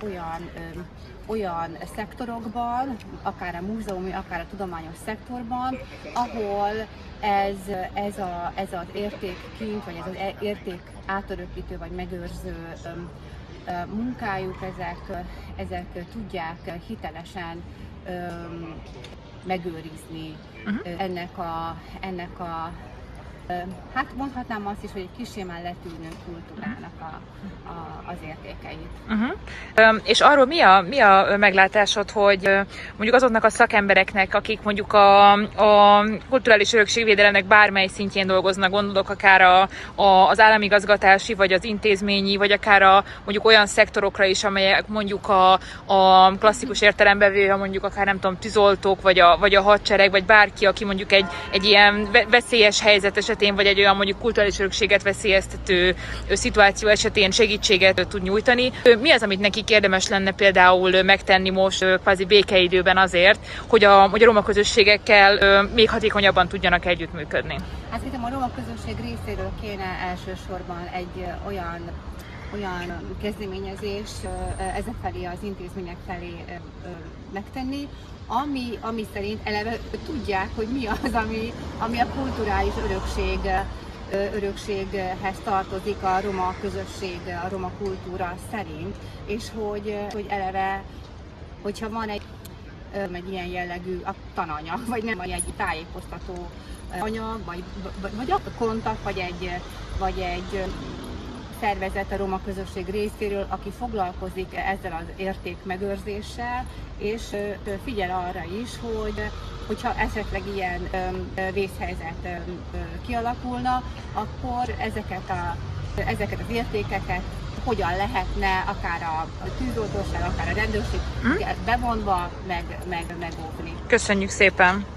Speaker 18: olyan szektorokban, akár a múzeumi, akár a tudományos szektorban, ahol ez az értékkincs, vagy ez az érték átörökítő, vagy megőrző munkájuk, ezek tudják hitelesen megőrizni ennek a hát mondhatnám azt is, hogy egy kissé már letűnő kultúrának az értékeit.
Speaker 1: És arról mi a meglátásod, hogy mondjuk azoknak a szakembereknek, akik mondjuk a kulturális örökségvédelemnek bármely szintjén dolgoznak, gondolok akár az államigazgatási, vagy az intézményi, vagy akár mondjuk olyan szektorokra is, amelyek mondjuk a klasszikus értelemben véve mondjuk akár nem tudom, tűzoltók, vagy a hadsereg, vagy bárki, aki mondjuk egy ilyen veszélyes helyzet esetén, vagy egy olyan mondjuk kulturális örökséget veszélyeztető szituáció esetén segítséget tud nyújtani. Mi az, amit nekik érdemes lenne például megtenni most kvázi békeidőben azért, hogy a roma közösségekkel még hatékonyabban tudjanak együttműködni?
Speaker 18: Hát szerintem a roma közösség részéről kéne elsősorban egy olyan kezdeményezés ezek felé, az intézmények felé megtenni, ami szerint eleve tudják, hogy mi az, ami a kulturális örökséghez tartozik a roma közösség, a roma kultúra szerint, és hogy eleve, hogyha van egy ilyen jellegű tananyag, vagy nem egy tájékoztató anyag, vagy a kontakt, vagy egy szervezet a roma közösség részéről, aki foglalkozik ezzel az értékmegőrzéssel, és figyel arra is, hogyha esetleg ilyen vészhelyzet kialakulna, akkor ezeket az értékeket hogyan lehetne akár a tűzoltóság, akár a rendőrség bevonva megóvni.
Speaker 1: Köszönjük szépen!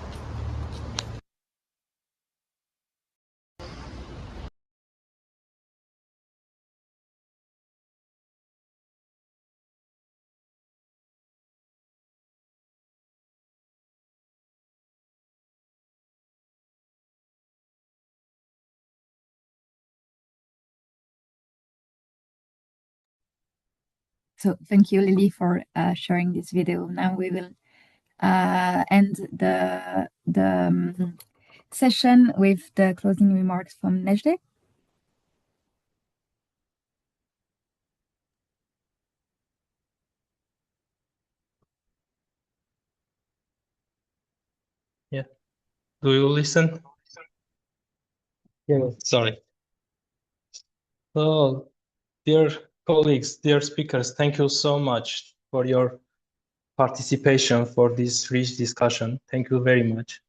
Speaker 15: So thank you, Lili, for sharing this video. Now we will end the session with the closing remarks from Nzhdeh.
Speaker 8: Yeah. Do you listen? Yeah. Sorry. So, dear colleagues, dear speakers, thank you so much for your participation for this rich discussion. Thank you very much.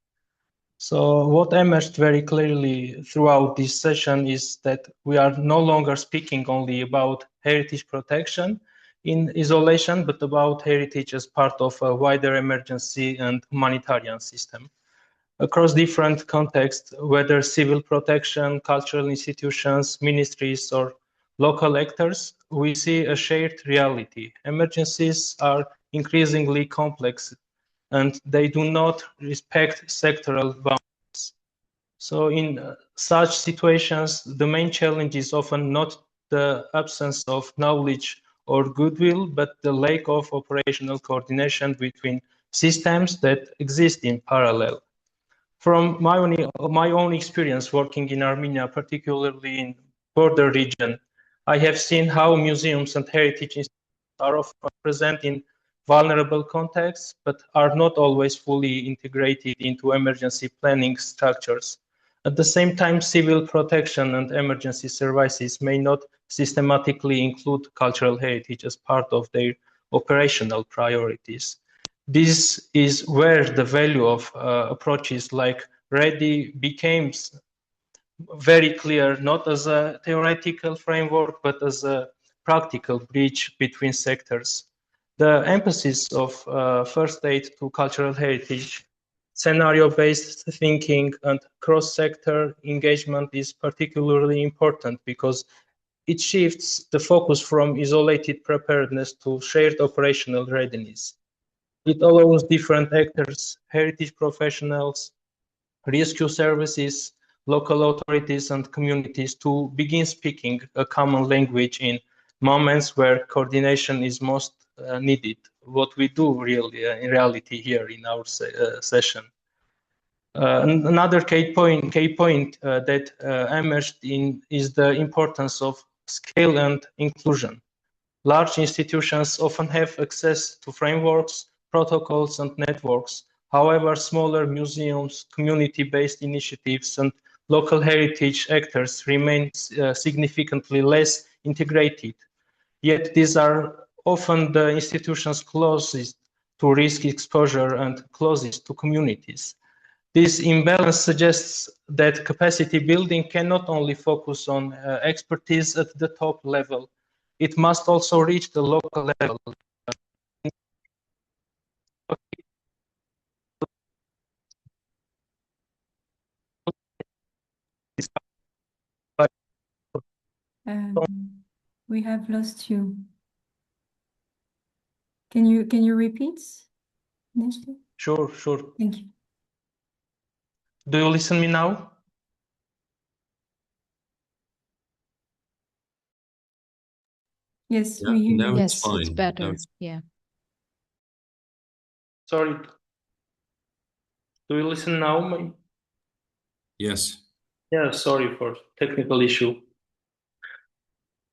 Speaker 8: So what emerged very clearly throughout this session is that we are no longer speaking only about heritage protection in isolation, but about heritage as part of a wider emergency and humanitarian system. Across different contexts, whether civil protection, cultural institutions, ministries, or local actors, we see a shared reality. Emergencies are increasingly complex and they do not respect sectoral boundaries. So in such situations, the main challenge is often not the absence of knowledge or goodwill, but the lack of operational coordination between systems that exist in parallel. From my own experience working in Armenia, particularly in border region, I have seen how museums and heritage institutions are often present in vulnerable contexts, but are not always fully integrated into emergency planning structures. At the same time, civil protection and emergency services may not systematically include cultural heritage as part of their operational priorities. This is where the value of approaches like READY became very clear, not as a theoretical framework, but as a practical bridge between sectors. The emphasis of first aid to cultural heritage, scenario-based thinking, and cross-sector engagement is particularly important because it shifts the focus from isolated preparedness to shared operational readiness. It allows different actors, heritage professionals, rescue services, local authorities and communities to begin speaking a common language in moments where coordination is most needed, what we do really in reality here in our session. Another key point that emerged is the importance of scale and inclusion. Large institutions often have access to frameworks, protocols, and networks. However, smaller museums, community-based initiatives, and local heritage actors remain significantly less integrated. Yet these are often the institutions closest to risk exposure and closest to communities. This imbalance suggests that capacity building can not only focus on expertise at the top level, it must also reach the local level.
Speaker 21: We have lost you. Can you repeat, Nzhdeh?
Speaker 8: Sure.
Speaker 21: Thank you.
Speaker 8: Do you listen me now?
Speaker 21: Yes,
Speaker 11: Yeah,
Speaker 21: we hear
Speaker 11: now
Speaker 21: you.
Speaker 11: it's
Speaker 5: Yes,
Speaker 11: fine.
Speaker 5: it's better.
Speaker 11: Now it's...
Speaker 5: Yeah.
Speaker 8: Sorry. Do you listen now?
Speaker 11: Yes.
Speaker 8: Yeah, sorry for technical issue.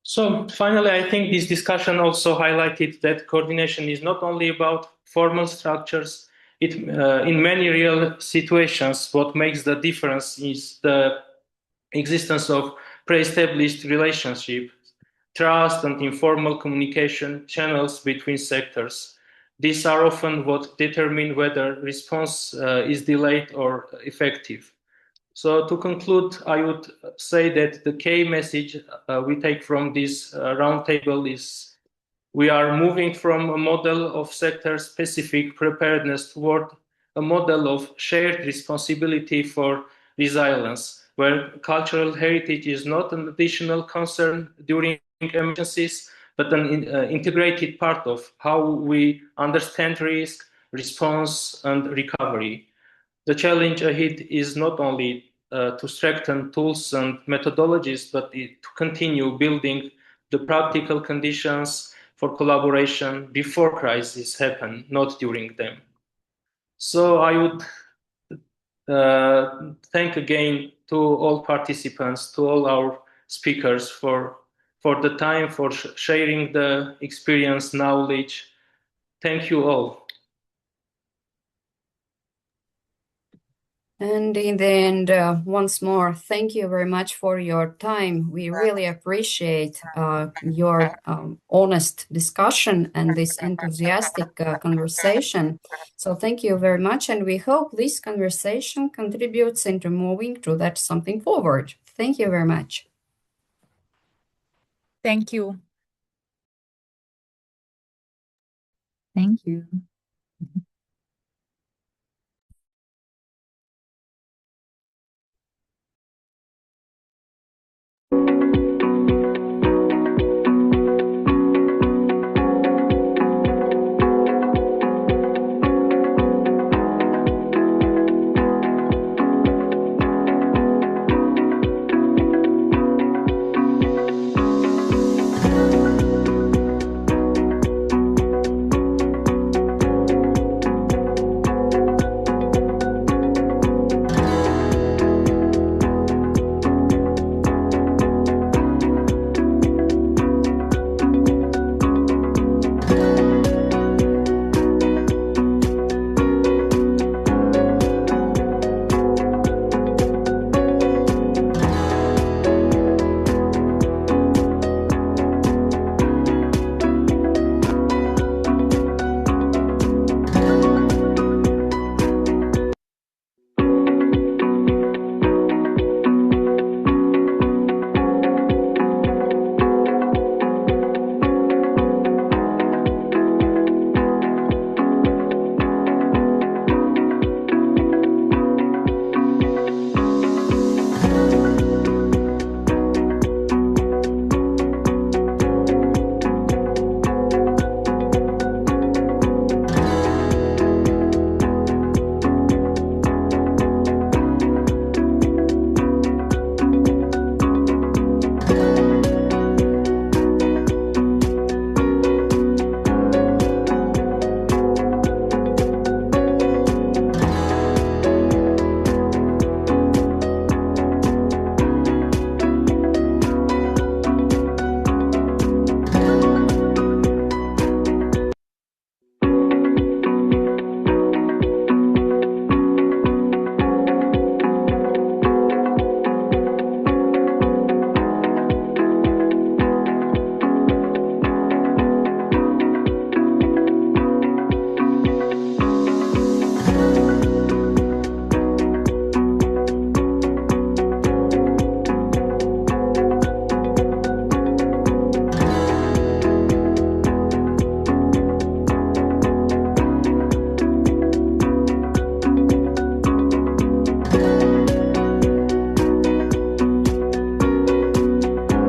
Speaker 8: So finally, I think this discussion also highlighted that coordination is not only about formal structures. In many real situations, what makes the difference is the existence of pre-established relationships, trust, and informal communication channels between sectors. These are often what determine whether response is delayed or effective. So to conclude, I would say that the key message we take from this roundtable is we are moving from a model of sector-specific preparedness toward a model of shared responsibility for resilience, where cultural heritage is not an additional concern during emergencies, but an integrated part of how we understand risk, response, and recovery. The challenge ahead is not only to strengthen tools and methodologies, but to continue building the practical conditions for collaboration before crises happen, not during them. So I would thank again to all participants, to all our speakers for the time, for sharing the experience, knowledge. Thank you all.
Speaker 2: And in the end, once more, thank you very much for your time. We really appreciate your honest discussion and this enthusiastic conversation. So thank you very much. And we hope this conversation contributes into moving to that something forward. Thank you very much.
Speaker 1: Thank you.
Speaker 15: Thank you.